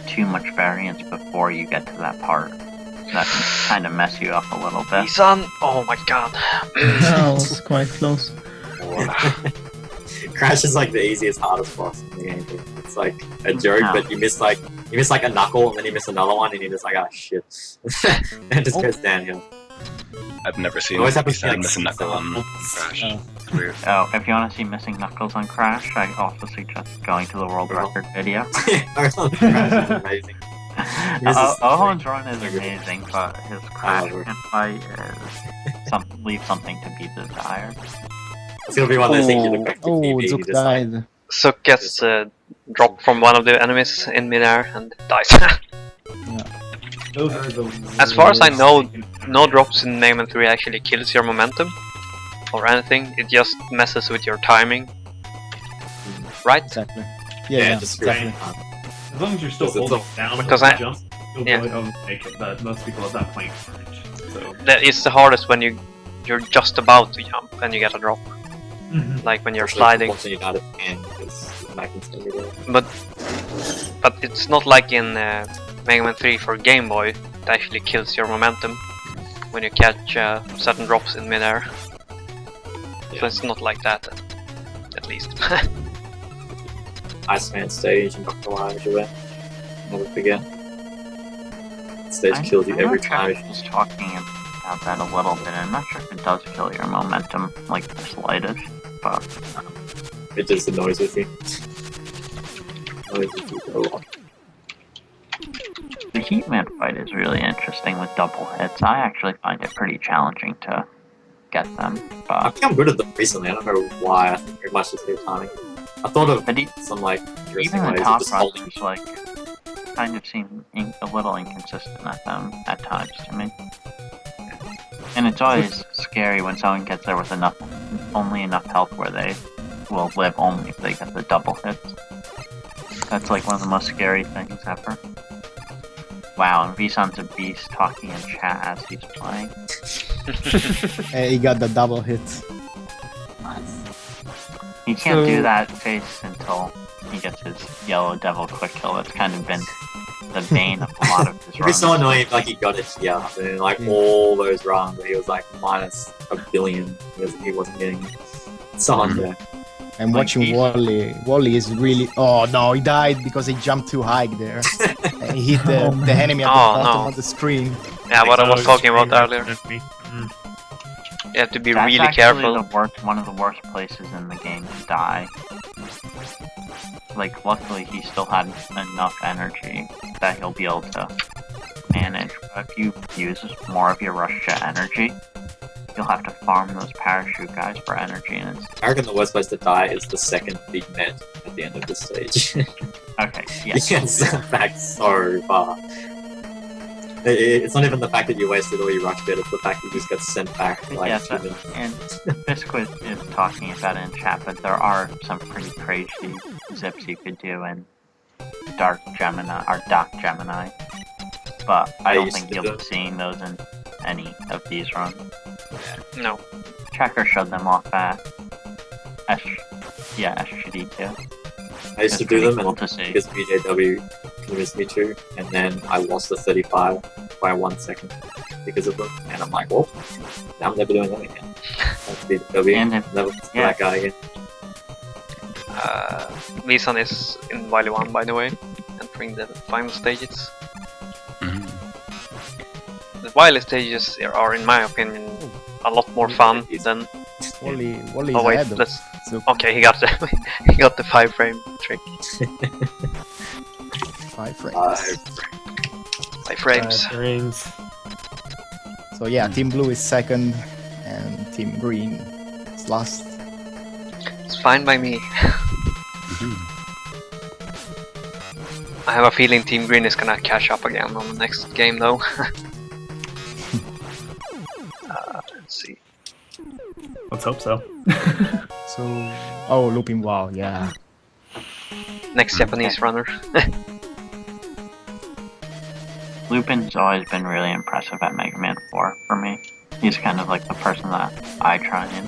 Speaker 8: too much variance before you get to that part. That can kind of mess you up a little bit.
Speaker 2: Visan! Oh my god.
Speaker 5: That was quite close.
Speaker 1: Crash is like the easiest, hardest boss in the game. It's like a joke,
Speaker 8: Wow.
Speaker 1: but you miss like a knuckle and then you miss another one and you're just like, ah, shit. And it just goes downhill.
Speaker 6: I've never seen
Speaker 1: Always happens to
Speaker 6: Visan
Speaker 1: like
Speaker 6: miss a knuckle on Crash. It's weird.
Speaker 8: Oh, if you want to see missing knuckles on Crash, I also suggest going to the world record video.
Speaker 1: Crash is amazing.
Speaker 8: Owen's run is amazing, but his Crash fight leaves something to be desired.
Speaker 1: It's gonna be one of those things you look back to
Speaker 7: Oh,
Speaker 1: TV, you
Speaker 7: Zook
Speaker 1: just like,
Speaker 7: died.
Speaker 2: Suk gets dropped from one of the enemies in midair and dies.
Speaker 4: Those are the
Speaker 2: As far as I know,
Speaker 4: worst things.
Speaker 2: no drops in Mega Man 3 actually kills your momentum or anything. It just messes with your timing. Right?
Speaker 7: Exactly.
Speaker 1: yeah,
Speaker 7: Yeah,
Speaker 1: just screw
Speaker 7: exactly.
Speaker 1: it.
Speaker 4: As long as you're still
Speaker 1: Because it's
Speaker 4: holding down
Speaker 2: because
Speaker 4: when
Speaker 2: I-
Speaker 4: you jump, you'll
Speaker 2: yeah.
Speaker 4: probably make it, but most people at that point aren't. So.
Speaker 2: It's the hardest when you're just about to jump and you get a drop. Like when you're sliding.
Speaker 1: Watching it out of 10 because I can tell you that.
Speaker 2: But it's not like in Mega Man 3 for Game Boy. It actually kills your momentum when you catch certain drops in midair. So
Speaker 1: Yeah.
Speaker 2: it's not like that, at least.
Speaker 1: Iceman stage and Dr. Lime, never forget. Stage
Speaker 8: I
Speaker 1: kills you
Speaker 8: know
Speaker 1: every
Speaker 8: Travis
Speaker 1: time.
Speaker 8: was talking about that a little bit. I'm not sure if it does kill your momentum, like the slightest, but
Speaker 1: It just annoys with you. Annoys with you a lot.
Speaker 8: the Heatman fight is really interesting with double hits. I actually find it pretty challenging to get them,
Speaker 1: I
Speaker 8: but
Speaker 1: think I'm good at them recently. I don't know why. I think very much just their timing. I thought of some like interesting
Speaker 8: even the
Speaker 1: ways of
Speaker 8: top
Speaker 1: just holding.
Speaker 8: runners like kind of seem a little inconsistent at them at times to me. And it's always scary when someone gets there with only enough health where they will live only if they get the double hits. That's like one of the most scary things ever. Wow, and Visan's a beast talking in chat as he's playing.
Speaker 7: He got the double hit.
Speaker 8: He can't do
Speaker 7: So-
Speaker 8: that face until he gets his yellow devil quick kill. That's kind of been the bane of a lot of his
Speaker 1: It'd be so
Speaker 8: runs.
Speaker 1: annoying if like he got it here, and then like
Speaker 7: Yeah.
Speaker 1: all those runs where he was like minus a billion because he wasn't getting so unfair.
Speaker 7: I'm
Speaker 8: Like
Speaker 7: watching
Speaker 8: he's-
Speaker 7: Wally. Wally is really. Oh no, he died because he jumped too high there. And he hit the enemy at the
Speaker 2: Oh,
Speaker 7: bottom
Speaker 2: no.
Speaker 7: of the screen.
Speaker 2: Yeah, what I was talking about
Speaker 4: screen
Speaker 2: earlier.
Speaker 4: reference me.
Speaker 2: You have to be
Speaker 8: That's
Speaker 2: really
Speaker 8: actually
Speaker 2: careful.
Speaker 8: one of the worst places in the game to die. Like, luckily he still had enough energy that he'll be able to manage. But if you use more of your rush jet energy, you'll have to farm those parachute guys for energy, and it's
Speaker 1: I reckon the worst place to die is the second big net at the end of the stage.
Speaker 8: okay.
Speaker 1: You
Speaker 8: Yes.
Speaker 1: can step back so far. It's not even the fact that you wasted all your rush bit, it's the fact that you just got sent back for like
Speaker 8: Yes,
Speaker 1: 2 minutes.
Speaker 8: and Biscuit is talking about it in chat, but there are some pretty crazy zips you could do in Dark Gemini or Dark Gemini. But I don't
Speaker 1: used
Speaker 8: think
Speaker 1: to
Speaker 8: you'll
Speaker 1: do
Speaker 8: be
Speaker 1: it.
Speaker 8: seeing those in any of these runs.
Speaker 2: No.
Speaker 8: Checker showed them off at SGD2.
Speaker 1: I used to
Speaker 8: It's
Speaker 1: do them,
Speaker 8: pretty cool
Speaker 1: and
Speaker 8: to see.
Speaker 1: because BJW convinced me to, and then I lost the 35 by 1 second because of them, and I'm like, well, now I'm never doing that again. That's BJW,
Speaker 8: And if-
Speaker 1: never listen to
Speaker 8: yeah.
Speaker 1: that guy again.
Speaker 2: Visan is in Wily 1, by the way, entering the final stages.
Speaker 6: Mhm.
Speaker 2: The Wily stages are, in my opinion, a lot more fun than.
Speaker 7: Wally
Speaker 2: Oh wait,
Speaker 7: ahead of
Speaker 2: let's.
Speaker 7: Zook.
Speaker 2: Okay, he got the he got the 5-frame trick.
Speaker 7: 5 frames.
Speaker 2: 5 frames.
Speaker 4: Frames.
Speaker 7: So yeah, Team Blue is second, and Team Green is last.
Speaker 2: It's fine by me. I have a feeling Team Green is gonna catch up again on the next game, though. Let's see.
Speaker 4: Let's hope so.
Speaker 7: So, oh, Looping Wall, yeah.
Speaker 2: Next Japanese runner.
Speaker 8: Lupin's always been really impressive at Mega Man 4 for me. He's kind of like the person that I try and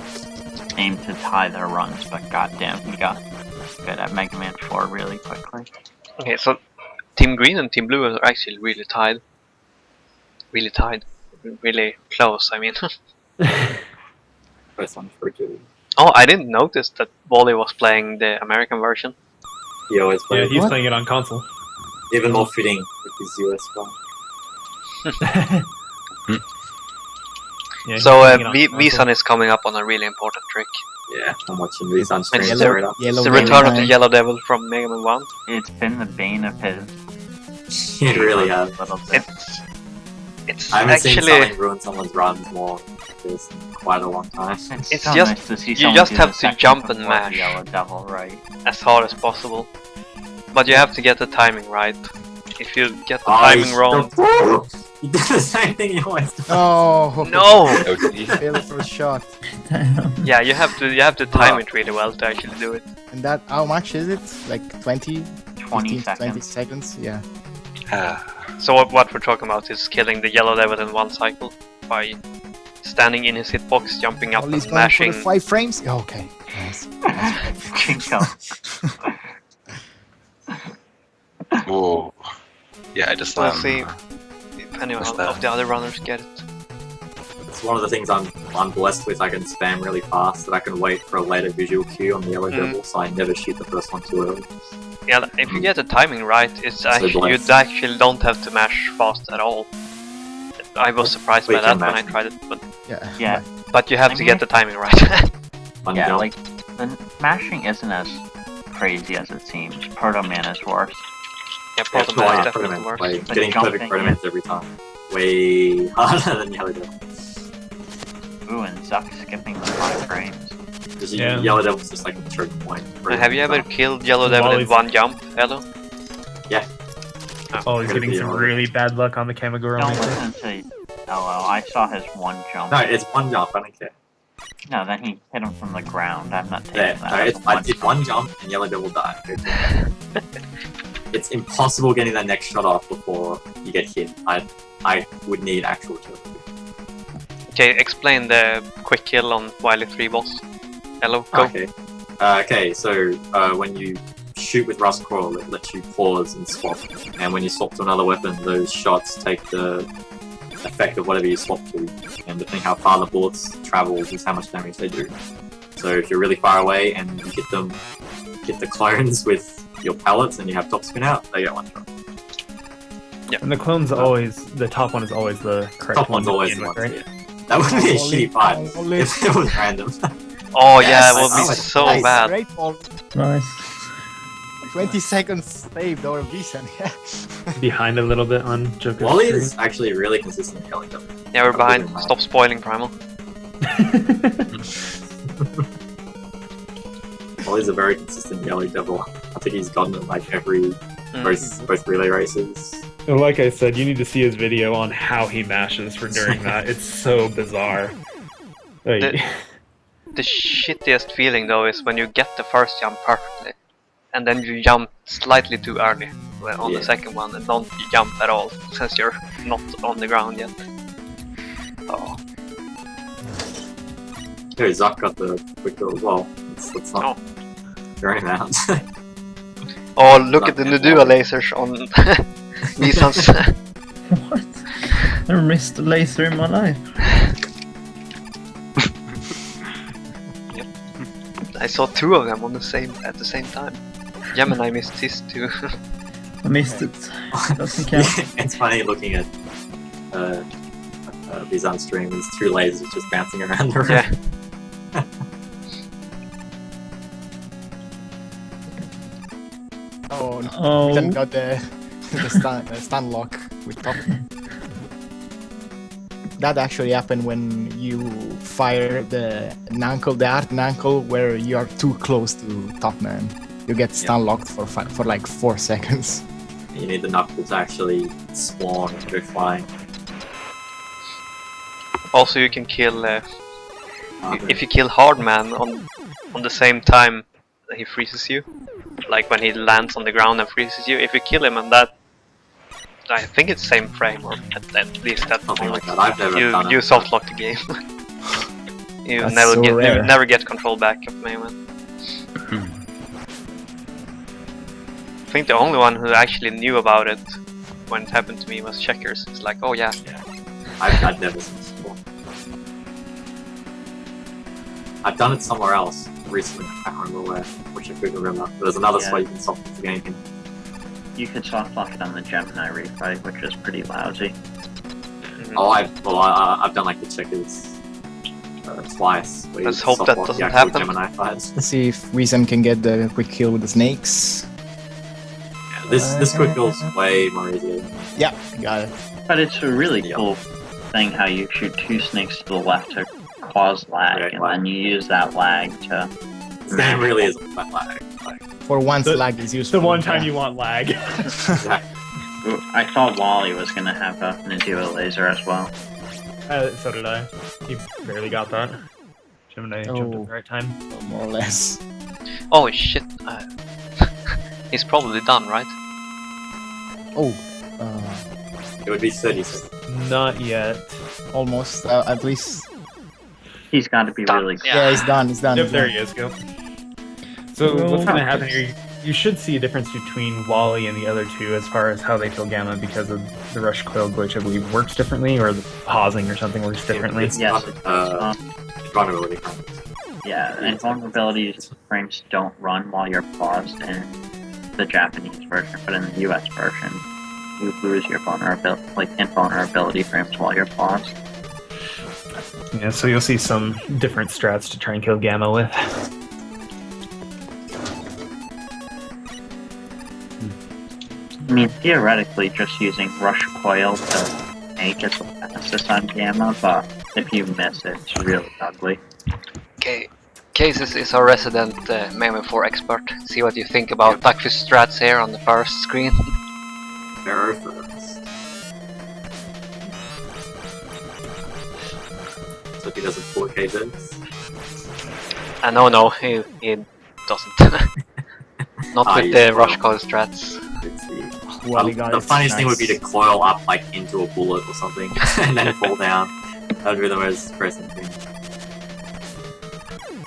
Speaker 8: aim to tie their runs, but goddamn, he got good at Mega Man 4 really quickly.
Speaker 2: Okay, so Team Green and Team Blue are actually really tied. Really tied. Really close, I mean.
Speaker 1: First one for two.
Speaker 2: Oh, I didn't notice that Wally was playing the American version.
Speaker 1: He always
Speaker 4: Yeah,
Speaker 1: plays.
Speaker 4: he's
Speaker 7: What?
Speaker 4: playing it on console.
Speaker 1: Even more fitting with his US one.
Speaker 4: Yeah, he's
Speaker 2: So
Speaker 4: playing it on console.
Speaker 2: Visan is coming up on a really important trick.
Speaker 1: Yeah, I'm watching these on stream
Speaker 2: It's
Speaker 1: straight up.
Speaker 2: It's the return of the Yellow Devil from Mega Man 1.
Speaker 8: It's been the bane of his
Speaker 1: It really has.
Speaker 8: little bit.
Speaker 2: It's
Speaker 1: I haven't seen
Speaker 2: actually
Speaker 1: something ruin someone's runs more than this in quite a long time.
Speaker 2: It's
Speaker 8: so
Speaker 2: just-
Speaker 8: nice to see
Speaker 2: you
Speaker 8: someone
Speaker 2: just
Speaker 8: do
Speaker 2: have
Speaker 8: the
Speaker 2: to
Speaker 8: section
Speaker 2: jump and
Speaker 8: before the
Speaker 2: mash.
Speaker 8: Yellow Devil, right?
Speaker 2: as hard as possible. But you have to get the timing right. If you get the
Speaker 1: Oh,
Speaker 2: timing wrong,
Speaker 1: You did the same thing you always do.
Speaker 7: Oh,
Speaker 2: no!
Speaker 6: Okay.
Speaker 7: failed the first shot.
Speaker 5: Damn.
Speaker 2: Yeah, you have to time it really well to actually do it.
Speaker 7: And that, how much is it? Like 20?
Speaker 8: 20
Speaker 7: 15 to 20
Speaker 8: seconds.
Speaker 7: seconds? Yeah.
Speaker 2: So what we're talking about is killing the Yellow Devil in one cycle by standing in his hitbox, jumping up
Speaker 7: Ollie's
Speaker 2: and
Speaker 7: going for
Speaker 2: mashing.
Speaker 7: the 5 frames? Oh, okay. Nice.
Speaker 8: Jinko.
Speaker 6: Whoa. Yeah, I just
Speaker 2: We'll see if any
Speaker 6: What's
Speaker 2: of
Speaker 6: that?
Speaker 2: the other runners get it.
Speaker 1: It's one of the things I'm blessed with. I can spam really fast, that I can wait for a later visual cue on the Yellow Devil, so I never shoot the first one too early.
Speaker 2: Yeah, if you get the timing right, it's actually you
Speaker 1: blessed.
Speaker 2: actually don't have to mash fast at all. I was surprised
Speaker 1: We
Speaker 2: by
Speaker 1: can
Speaker 2: that when I
Speaker 1: mash.
Speaker 2: tried it, but
Speaker 7: Yeah.
Speaker 2: but you have
Speaker 8: I
Speaker 2: to
Speaker 8: mean,
Speaker 2: get the timing right.
Speaker 1: One
Speaker 8: Yeah,
Speaker 1: jump.
Speaker 8: like, the mashing isn't as crazy as it seems. Proto Man is worse.
Speaker 2: Yeah,
Speaker 1: Yeah,
Speaker 2: Proto
Speaker 1: well,
Speaker 2: Man
Speaker 1: yeah,
Speaker 2: is definitely
Speaker 1: Protoman,
Speaker 2: worse.
Speaker 1: like,
Speaker 8: But
Speaker 1: getting perfect
Speaker 8: jumping
Speaker 1: Protomans every time. Way harder than Yellow Devil.
Speaker 8: Ooh, and Zuck skipping the 5 frames.
Speaker 1: Just
Speaker 4: Yeah.
Speaker 1: Yellow Devil's just like a choke point.
Speaker 2: Have you ever killed Yellow Devil in
Speaker 4: Wally's-
Speaker 2: one jump, Hello?
Speaker 1: Yeah.
Speaker 4: Oh, he's getting some really bad luck on the Kamagura.
Speaker 8: Don't
Speaker 4: meter.
Speaker 8: listen to LO. I saw his one jump.
Speaker 1: No, it's one jump, I don't care.
Speaker 8: No, then he hit him from the ground. I'm not taking
Speaker 1: Yeah,
Speaker 8: that.
Speaker 1: no,
Speaker 8: as
Speaker 1: it's,
Speaker 8: a
Speaker 1: I did one jump and Yellow Devil died. It's impossible getting that next shot off before you get hit. I would need actual kill.
Speaker 2: Okay, explain the quick kill on Wily 3 boss. Hello, go.
Speaker 1: Okay. Okay, so when you shoot with Rust Coil, it lets you pause and swap. And when you swap to another weapon, those shots take the effect of whatever you swap to. And depending how far the bullets travel is how much damage they do. So if you're really far away and you hit the clones with your pellets and you have top spin out, they get one shot.
Speaker 4: And the clone's always the top one is always the correct
Speaker 1: Top
Speaker 4: one
Speaker 1: one's
Speaker 4: to
Speaker 1: always
Speaker 4: begin
Speaker 1: the
Speaker 4: with,
Speaker 1: one.
Speaker 4: right?
Speaker 1: Yeah. That would be a
Speaker 7: Only-
Speaker 1: shitty fight
Speaker 7: only-
Speaker 1: if it was random.
Speaker 2: Oh
Speaker 1: Yes,
Speaker 2: yeah, it would
Speaker 1: I
Speaker 2: be
Speaker 1: know it.
Speaker 2: so
Speaker 1: Nice.
Speaker 2: bad.
Speaker 7: Great ball.
Speaker 5: Nice.
Speaker 7: 20 seconds saved over Visan. Yeah.
Speaker 4: Behind a little bit on Joker's
Speaker 1: Wally
Speaker 4: screen.
Speaker 1: is actually really consistent killing them.
Speaker 2: Yeah, we're
Speaker 1: I'm
Speaker 2: behind.
Speaker 1: moving
Speaker 2: Stop spoiling Primal.
Speaker 1: Wally's a very consistent Yellow Devil. I think he's gotten it like every both relay races.
Speaker 4: And like I said, you need to see his video on how he mashes for during that. It's so bizarre. Like,
Speaker 2: The shittiest feeling though is when you get the first jump perfectly, and then you jump slightly too early on the second one, and don't jump at all since you're not on the ground yet. Oh,
Speaker 1: Okay, Zuck got the quick kill as well. Let's not burn him out.
Speaker 2: oh look at the Nudua lasers on Nissan's.
Speaker 5: What? I never missed a laser in my life.
Speaker 2: I saw 2 of them on at the same time. Gemini missed his too.
Speaker 5: I missed it. Doesn't count.
Speaker 1: It's funny looking at these on stream. There's 2 lasers just bouncing around the room.
Speaker 2: Yeah.
Speaker 7: Oh, no.
Speaker 5: Oh.
Speaker 7: We got the stun lock with top. That actually happened when you fire the Nankle, the art Nankle, where you are too close to top man. You get stun locked for like 4 seconds.
Speaker 1: You need the knuckle to actually spawn and go flying.
Speaker 2: Also, you can kill if you kill Hardman on the same time that he freezes you, like when he lands on the ground and freezes you. If you kill him on that, I think it's same frame, or at least that's
Speaker 1: Something like that. I've never done
Speaker 2: you
Speaker 1: it.
Speaker 2: soft lock the game. You
Speaker 7: That's
Speaker 2: never
Speaker 7: so
Speaker 2: get
Speaker 7: rare.
Speaker 2: you never get control back of Mayman. I think the only one who actually knew about it when it happened to me was Checkers. It's like, oh yeah,
Speaker 1: I've never seen this before. I've done it somewhere else recently. I can't remember where, which I couldn't remember. There's another
Speaker 8: Yeah.
Speaker 1: spot you can soft lock the game in.
Speaker 8: You could soft lock it on the Gemini refight, which is pretty lousy.
Speaker 1: Oh, I've done like the Checkers twice. where you
Speaker 2: Let's hope
Speaker 1: soft
Speaker 2: that
Speaker 1: lock the
Speaker 2: doesn't
Speaker 1: actual
Speaker 2: happen.
Speaker 1: Gemini fights.
Speaker 7: Let's see if Weezem can get the quick kill with the snakes.
Speaker 1: This quick kill's way more easier.
Speaker 7: Yeah, got it.
Speaker 8: But it's a really
Speaker 1: Yeah.
Speaker 8: cool thing how you shoot 2 snakes to the left to cause lag,
Speaker 1: Right,
Speaker 8: and
Speaker 1: lag.
Speaker 8: then you use that lag to.
Speaker 1: This game really is that lag. Like,
Speaker 7: For once,
Speaker 4: The-
Speaker 7: lag is
Speaker 4: it's
Speaker 7: useful.
Speaker 4: the one time
Speaker 7: Yeah.
Speaker 4: you want lag.
Speaker 1: exactly.
Speaker 8: Ooh, I thought Wally was gonna have a Nadua laser as well.
Speaker 4: So did I. He barely got that. Gemini jumped at
Speaker 7: Oh.
Speaker 4: the right time.
Speaker 7: More or less.
Speaker 2: oh shit. He's probably done, right?
Speaker 7: Oh,
Speaker 1: It would be 30 seconds.
Speaker 4: Not yet.
Speaker 7: almost. At least.
Speaker 8: He's got to be
Speaker 2: Done.
Speaker 8: really.
Speaker 2: Yeah.
Speaker 7: Yeah, he's done. He's done.
Speaker 4: Yep,
Speaker 7: he's
Speaker 4: there
Speaker 7: done.
Speaker 4: he is. Go. So
Speaker 5: Well,
Speaker 4: what's going to happen here? You should see a difference between Wally and the other 2 as far as how they kill Gamma because of the rush coil glitch. I believe works differently, or the pausing or something works differently.
Speaker 1: It's
Speaker 8: Yes,
Speaker 1: not, vulnerability frames.
Speaker 8: Yeah, and vulnerability frames don't run while you're paused in the Japanese version, but in the US version, you lose your vulnerability, like invulnerability frames while you're paused.
Speaker 4: Yeah, so you'll see some different strats to try and kill Gamma with.
Speaker 8: I mean, theoretically, just using rush coil to make it the fastest on Gamma, but if you miss it, it's really ugly.
Speaker 2: Okay. Cases is our resident Mayman 4 expert. See what you think about Duckfish strats here on the first screen.
Speaker 1: Pharaoh first. So if he doesn't 4K this.
Speaker 2: No, he doesn't. Not
Speaker 1: Ah,
Speaker 2: with
Speaker 1: he's
Speaker 2: the rush
Speaker 1: wrong.
Speaker 2: coil strats.
Speaker 1: Let's see.
Speaker 7: Well, he got
Speaker 1: The
Speaker 7: it.
Speaker 1: funniest thing would be to
Speaker 7: Nice.
Speaker 1: coil up like into a bullet or something and then fall down. That would be the most depressing thing.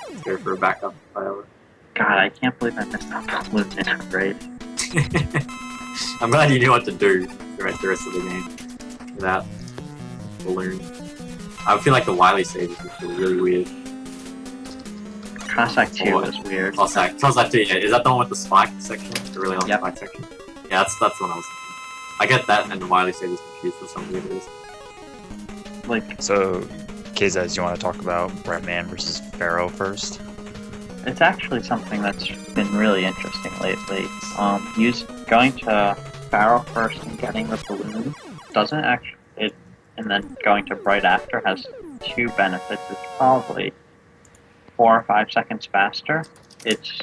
Speaker 1: Let's go for a backup file.
Speaker 8: God, I can't believe I missed out on Lumen Raid.
Speaker 1: I'm glad you knew what to do throughout the rest of the game without balloon. I feel like the Wily save would feel really weird.
Speaker 8: Cossack 2
Speaker 1: Oh,
Speaker 8: was weird.
Speaker 1: Cossack 2, yeah. Is that the one with the spike section? The really long
Speaker 8: Yep.
Speaker 1: spike section? Yeah, that's what I was thinking. I get that, and the Wily save is confused for some weird reason.
Speaker 8: Like,
Speaker 9: So, Kzaz, you want to talk about Bretman versus Pharaoh first?
Speaker 8: it's actually something that's been really interesting lately. Going to Pharaoh first and getting the balloon doesn't actually, and then going to Bright after has 2 benefits. It's probably 4 or 5 seconds faster. It's,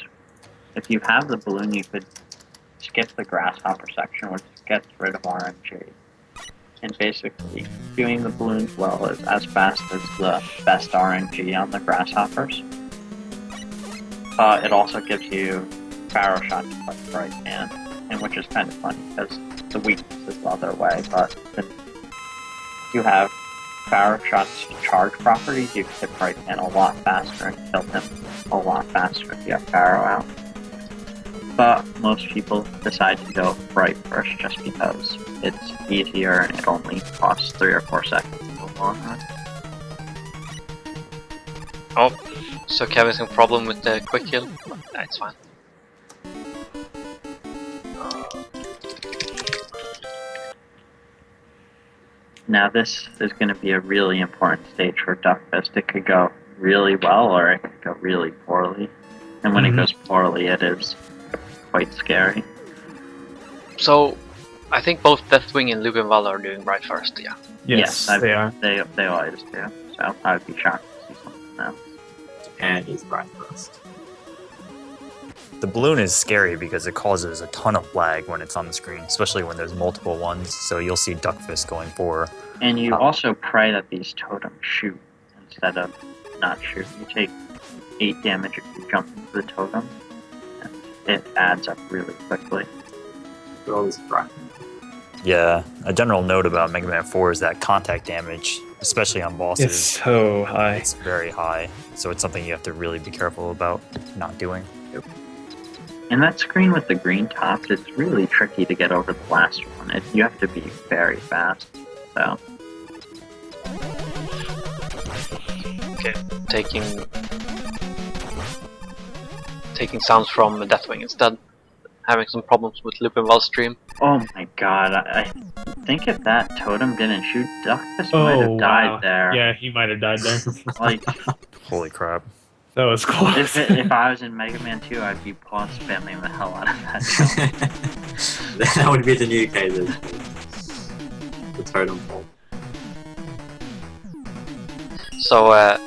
Speaker 8: if you have the balloon, you could skip the grasshopper section, which gets rid of RNG. And basically, doing the balloons well is as fast as the best RNG on the grasshoppers. But it also gives you Pharaoh Shot to play Bright Man, and which is kind of funny because the weakness is the other way, but if you have Pharaoh Shot's charge properties, you can hit Bright Man a lot faster and kill him a lot faster if you have Pharaoh out. But most people decide to go Bright first just because it's easier and it only costs 3 or 4 seconds in the long run.
Speaker 2: Oh, so Kevin's having a problem with the quick kill? That's fine.
Speaker 8: Now this is going to be a really important stage for Duckfist. It could go really well or it could go really poorly. And when it goes poorly, it is quite scary.
Speaker 2: So, I think both Deathwing and Lugenwald are doing right first, yeah.
Speaker 4: Yes,
Speaker 8: I-
Speaker 4: they are.
Speaker 8: They always do. So I would be shocked to see something else.
Speaker 1: And he's right first.
Speaker 9: The balloon is scary because it causes a ton of lag when it's on the screen, especially when there's multiple ones. So you'll see Duckfist going for.
Speaker 8: And you also pray that these totems shoot instead of not shoot. You take 8 damage if you jump into the totem. And it adds up really quickly.
Speaker 1: Well, he's right.
Speaker 9: Yeah, a general note about Mega Man 4 is that contact damage, especially on bosses,
Speaker 4: It's so high.
Speaker 9: it's very high. So it's something you have to really be careful about not doing.
Speaker 8: And that screen with the green tops, it's really tricky to get over the last one. You have to be very fast. So
Speaker 2: Okay, taking sounds from Deathwing instead. Having some problems with Lugenwald's stream.
Speaker 8: oh my god, I think if that totem didn't shoot, Duckfist might have died there.
Speaker 4: Yeah, he might have died there.
Speaker 8: Like,
Speaker 9: Holy crap.
Speaker 4: That was close.
Speaker 8: if I was in Mega Man 2, I'd be pause spamming the hell out of that totem.
Speaker 1: That would be the new cases. The totem pole.
Speaker 2: So,
Speaker 8: And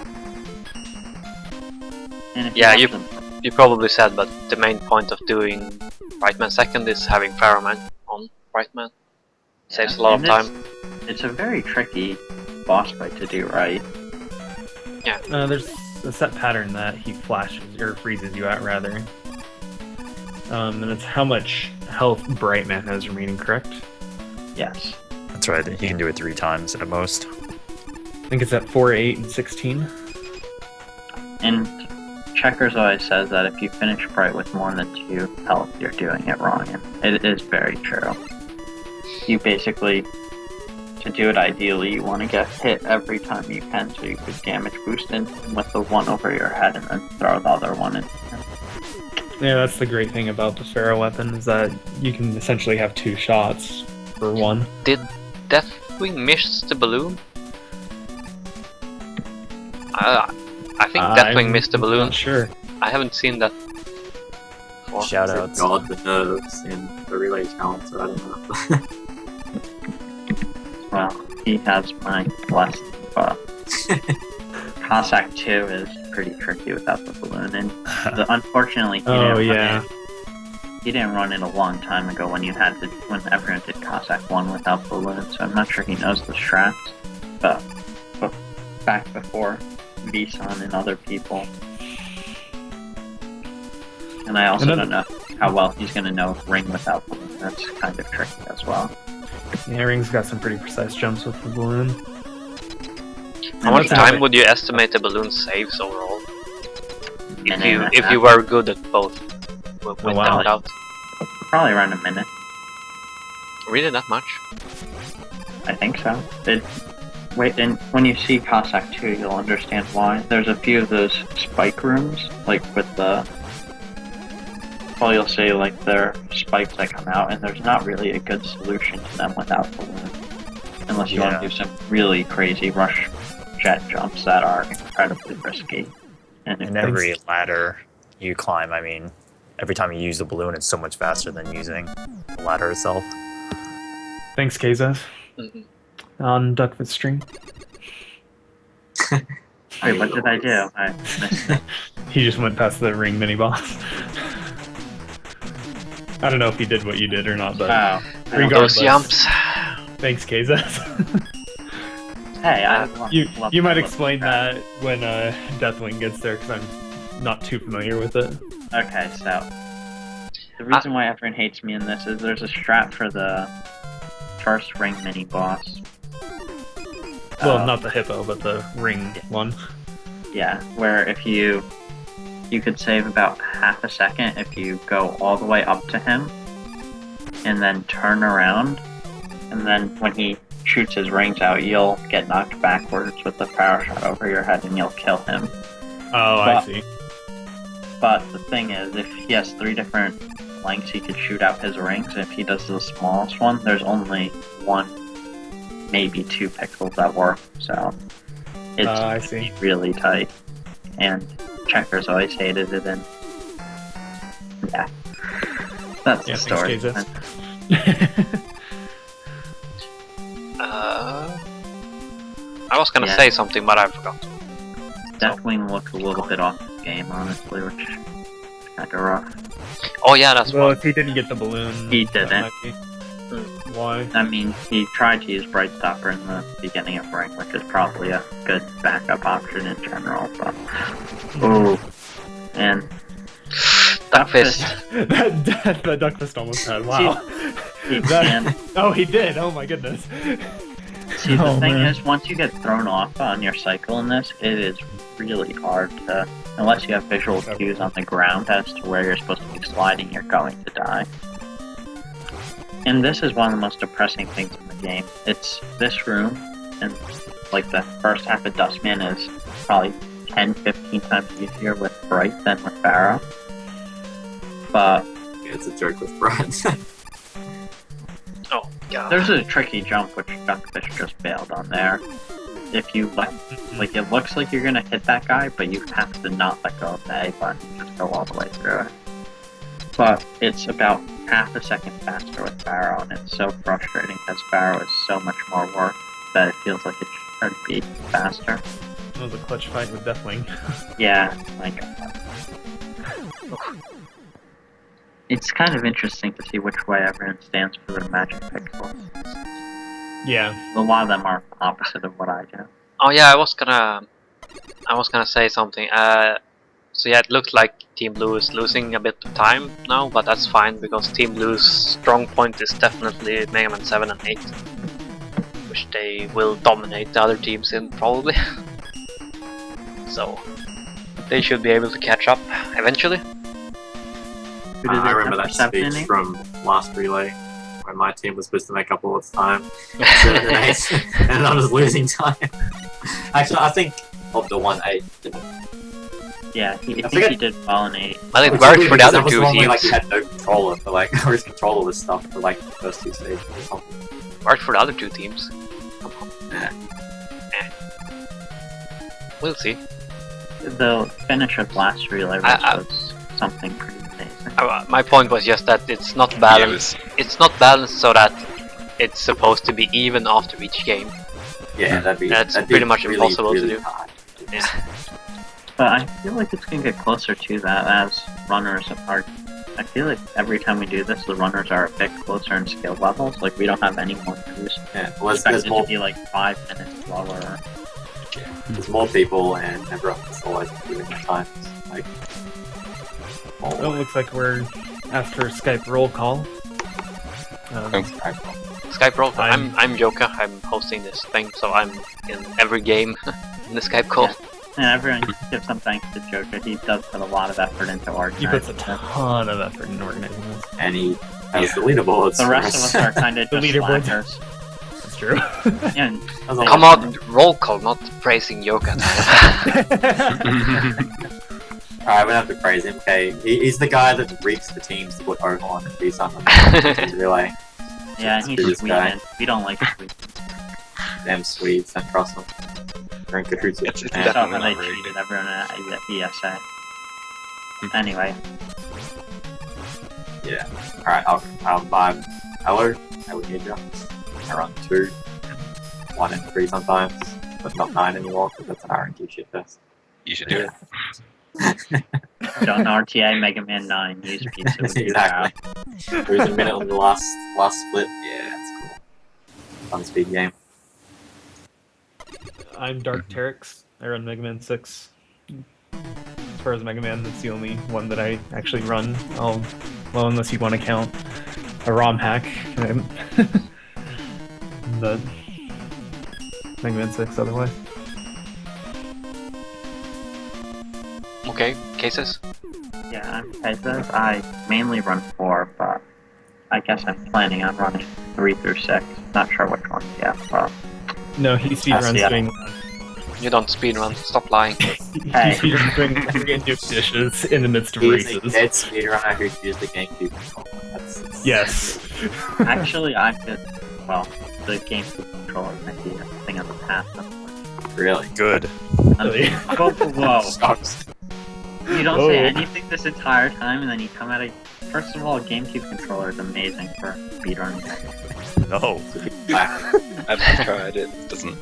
Speaker 8: if
Speaker 2: Yeah,
Speaker 8: have
Speaker 2: you-
Speaker 8: them-
Speaker 2: you probably said, but the main point of doing Brightman second is having Pharaoh Man on Brightman. Saves a lot of
Speaker 8: and
Speaker 2: time.
Speaker 8: It's a very tricky boss fight to do right.
Speaker 4: There's a set pattern that he flashes or freezes you at, rather. And it's how much health Brightman has remaining, correct?
Speaker 8: Yes.
Speaker 9: That's right, you can do it 3 times at most.
Speaker 4: I think it's at 4, 8, and 16.
Speaker 8: And Checkers always says that if you finish Bright with more than 2 health, you're doing it wrong, and it is very true. You basically, to do it ideally, you want to get hit every time you can, so you could damage boost in with the one over your head and then throw the other one in.
Speaker 4: Yeah, that's the great thing about the Pharaoh weapon, is that you can essentially have 2 shots for one.
Speaker 2: Did Deathwing miss the balloon? I think Deathwing missed the balloon.
Speaker 4: Not sure.
Speaker 2: I haven't seen that before.
Speaker 9: Shoutouts.
Speaker 1: God, the nerves in the relay challenge, so I don't know.
Speaker 8: Well, he has my blessing, but Cossack 2 is pretty tricky without the balloon, and unfortunately, he didn't run it a long time ago when everyone did Cossack 1 without balloon, so I'm not sure he knows the strats, but back before Vison and other people. And I also don't know how well he's going to know Ring without balloon. That's kind of tricky as well.
Speaker 4: Yeah, Ring's got some pretty precise jumps with the balloon.
Speaker 2: How much time would you estimate the balloon saves overall?
Speaker 8: Minute
Speaker 2: If you were good at both with
Speaker 4: wow.
Speaker 2: them without?
Speaker 8: Probably around a minute.
Speaker 2: Really that much?
Speaker 8: I think so. Wait, and when you see Cossack 2, you'll understand why. There's a few of those spike rooms, like with the... Well, you'll see, like, there are spikes that come out, and there's not really a good solution to them without balloon. Unless you want to do some really crazy rush jet jumps that are incredibly risky.
Speaker 9: And every ladder you climb, I mean, every time you use the balloon, it's so much faster than using the ladder itself.
Speaker 4: Thanks, Kazas. On Duckfist stream.
Speaker 8: Wait, what did I do? I missed it.
Speaker 4: He just went past the Ring mini boss. I don't know if you did what you did or not, but
Speaker 8: Oh.
Speaker 4: regardless.
Speaker 2: Those jumps.
Speaker 4: Thanks, KZ.
Speaker 8: Hey,
Speaker 4: you might explain that when Deathwing gets there, because I'm not too familiar with it.
Speaker 8: Okay, so the reason why everyone hates me in this is there's a strat for the first ring mini boss.
Speaker 4: Well, not the hippo, but the ring one.
Speaker 8: Yeah, where if you could save about half a second if you go all the way up to him and then turn around, and then when he shoots his rings out, you'll get knocked backwards with the power shot over your head and you'll kill him.
Speaker 4: Oh, I see.
Speaker 8: But the thing is, if he has 3 different lengths he could shoot out his rings, if he does the smallest one, there's only 1, maybe 2 pixels that work, so it's
Speaker 4: I see.
Speaker 8: really tight. And Checkers always hated it, and yeah. That's
Speaker 4: Yeah,
Speaker 8: the story.
Speaker 4: thanks, KZ.
Speaker 2: I was gonna
Speaker 8: Yeah.
Speaker 2: say something, but I forgot.
Speaker 8: Deathwing looked a little bit off the game, honestly, which is kind of rough.
Speaker 2: Oh yeah, that's
Speaker 4: Well,
Speaker 2: one.
Speaker 4: if he didn't get the balloon,
Speaker 8: He
Speaker 4: that
Speaker 8: didn't.
Speaker 4: might be- Why?
Speaker 8: I mean, he tried to use Bright Stopper in the beginning of Ring, which is probably a good backup option in general, but... Ooh. And...
Speaker 2: Duck fist.
Speaker 4: that Duck Fist almost had. Wow.
Speaker 8: And
Speaker 4: Oh, he did. Oh my goodness.
Speaker 8: see, the
Speaker 5: Oh,
Speaker 8: thing
Speaker 5: man.
Speaker 8: is, once you get thrown off on your cycle in this, it is really hard to... Unless you have visual cues on the ground as to where you're supposed to be sliding, you're going to die. And this is one of the most depressing things in the game. It's this room, and like the first half of Dustman is probably 10-15 times easier with Bright than with Pharaoh. But
Speaker 1: Yeah, it's a joke with Brad.
Speaker 2: Oh god.
Speaker 8: there's a tricky jump which Duckfish just bailed on there. If you like it looks like you're gonna hit that guy, but you have to not let go of the A button, just go all the way through it. But it's about half a second faster with Pharaoh, and it's so frustrating because Pharaoh is so much more work that it feels like it should be faster.
Speaker 4: That was a clutch fight with Deathwing.
Speaker 8: Yeah, like it's kind of interesting to see which way everyone stands for their magic pixels.
Speaker 4: Yeah.
Speaker 8: A lot of them are opposite of what I do.
Speaker 2: Oh yeah, I was gonna say something. So yeah, it looked like Team Blue is losing a bit of time now, but that's fine because Team Blue's strong point is definitely Mega Man 7 and 8, which they will dominate the other teams in probably. So they should be able to catch up eventually.
Speaker 8: Who did
Speaker 1: I
Speaker 8: it
Speaker 1: remember that
Speaker 8: for 7 and
Speaker 1: speech
Speaker 8: 8?
Speaker 1: from last relay when my team was supposed to make up all its time. 7 and 8, and I was losing time. Actually, I think of the 1-8 didn't.
Speaker 8: Yeah, I think
Speaker 1: forget-
Speaker 8: he did well in 8.
Speaker 2: Well, it
Speaker 1: Which is
Speaker 2: worked
Speaker 1: weird
Speaker 2: for the
Speaker 1: because
Speaker 2: other
Speaker 1: that was
Speaker 2: two
Speaker 1: the one where,
Speaker 2: teams.
Speaker 1: like, you had no controller for like wrist control of this stuff for like the first 2 stages or something.
Speaker 2: Worked for the other two teams. Come on.
Speaker 1: Yeah.
Speaker 2: We'll see.
Speaker 8: The finish of last relay
Speaker 2: I-
Speaker 8: was something pretty amazing.
Speaker 2: My point was just that it's not
Speaker 6: Yeah, it
Speaker 2: balanced.
Speaker 6: was-
Speaker 2: It's not balanced so that it's supposed to be even after each game.
Speaker 1: Yeah, that'd be
Speaker 2: That's
Speaker 1: that'd
Speaker 2: pretty
Speaker 1: be
Speaker 2: much
Speaker 1: really,
Speaker 2: impossible to
Speaker 1: really
Speaker 2: do.
Speaker 1: hard.
Speaker 2: Yeah.
Speaker 8: But I feel like it's gonna get closer to that as runners are. I feel like every time we do this, the runners are a bit closer in skill levels. Like we don't have any more crews.
Speaker 1: Yeah, well,
Speaker 8: Expect
Speaker 1: there's
Speaker 8: it
Speaker 1: more
Speaker 8: to be like 5 minutes lower.
Speaker 1: there's more people and everyone's always doing the times. Like,
Speaker 4: Well, it looks like we're after Skype roll call.
Speaker 2: Skype roll.
Speaker 4: I'm-
Speaker 2: I'm Joka. I'm hosting this thing, so I'm in every game in the Skype call.
Speaker 8: And everyone gives some thanks to Joker. He does put a lot of effort into
Speaker 4: He
Speaker 8: organizing.
Speaker 4: puts a
Speaker 8: it.
Speaker 4: ton of effort in organizing this.
Speaker 1: and he has the leaderboards.
Speaker 8: The rest of us are kind of
Speaker 4: The
Speaker 8: just
Speaker 4: leaderboards.
Speaker 8: slackers.
Speaker 4: That's true.
Speaker 8: And
Speaker 2: Come on, roll call, not praising Joka.
Speaker 1: Alright, we don't have to praise him. Okay, he's the guy that reeks the teams to put over on and do something. Relay.
Speaker 8: yeah, and
Speaker 1: Screw
Speaker 8: he's
Speaker 1: this guy.
Speaker 8: Sweden. We don't like Sweden.
Speaker 1: Damn Swedes, don't trust them. They're in cahoots with
Speaker 6: It's
Speaker 1: Japan.
Speaker 8: Saw
Speaker 6: definitely
Speaker 8: how they
Speaker 6: not very
Speaker 8: treated everyone at ESA. Anyway,
Speaker 1: Yeah. Alright, I'm Hello Ninja. I run 2, 1 and 3 sometimes, but not 9 anymore because that's an RNG shit test.
Speaker 6: You should do it.
Speaker 8: Done RTA Mega Man 9, use pizza with your
Speaker 1: Exactly. There was a minute on the last split. Yeah, that's cool. Fun speed game.
Speaker 4: I'm Dark Teryx. I run Mega Man 6. As far as Mega Man, that's the only one that I actually run. Well, unless you want to count a ROM hack. But Mega Man 6 otherwise.
Speaker 2: Okay, cases.
Speaker 8: Yeah, I'm Pesos. I mainly run 4, but I guess I'm planning on running 3 through 6. Not sure which one yet, but
Speaker 4: No, he speedruns
Speaker 8: yeah.
Speaker 4: doing
Speaker 2: You don't speedrun, stop lying.
Speaker 8: Hey.
Speaker 4: he speedruns doing new dishes in the midst of
Speaker 1: He's a
Speaker 4: races.
Speaker 1: dead speedrunner who's used the GameCube controller. That's
Speaker 4: Yes.
Speaker 8: actually, I could. Well, the GameCube controller might be a thing of the past.
Speaker 1: really
Speaker 9: Good.
Speaker 4: Really?
Speaker 8: Whoa.
Speaker 1: sucks.
Speaker 8: You don't
Speaker 4: Whoa.
Speaker 8: say anything this entire time, and then you come at a. First of all, a GameCube controller is amazing for speedrunning.
Speaker 9: No.
Speaker 6: I've tried it. Doesn't.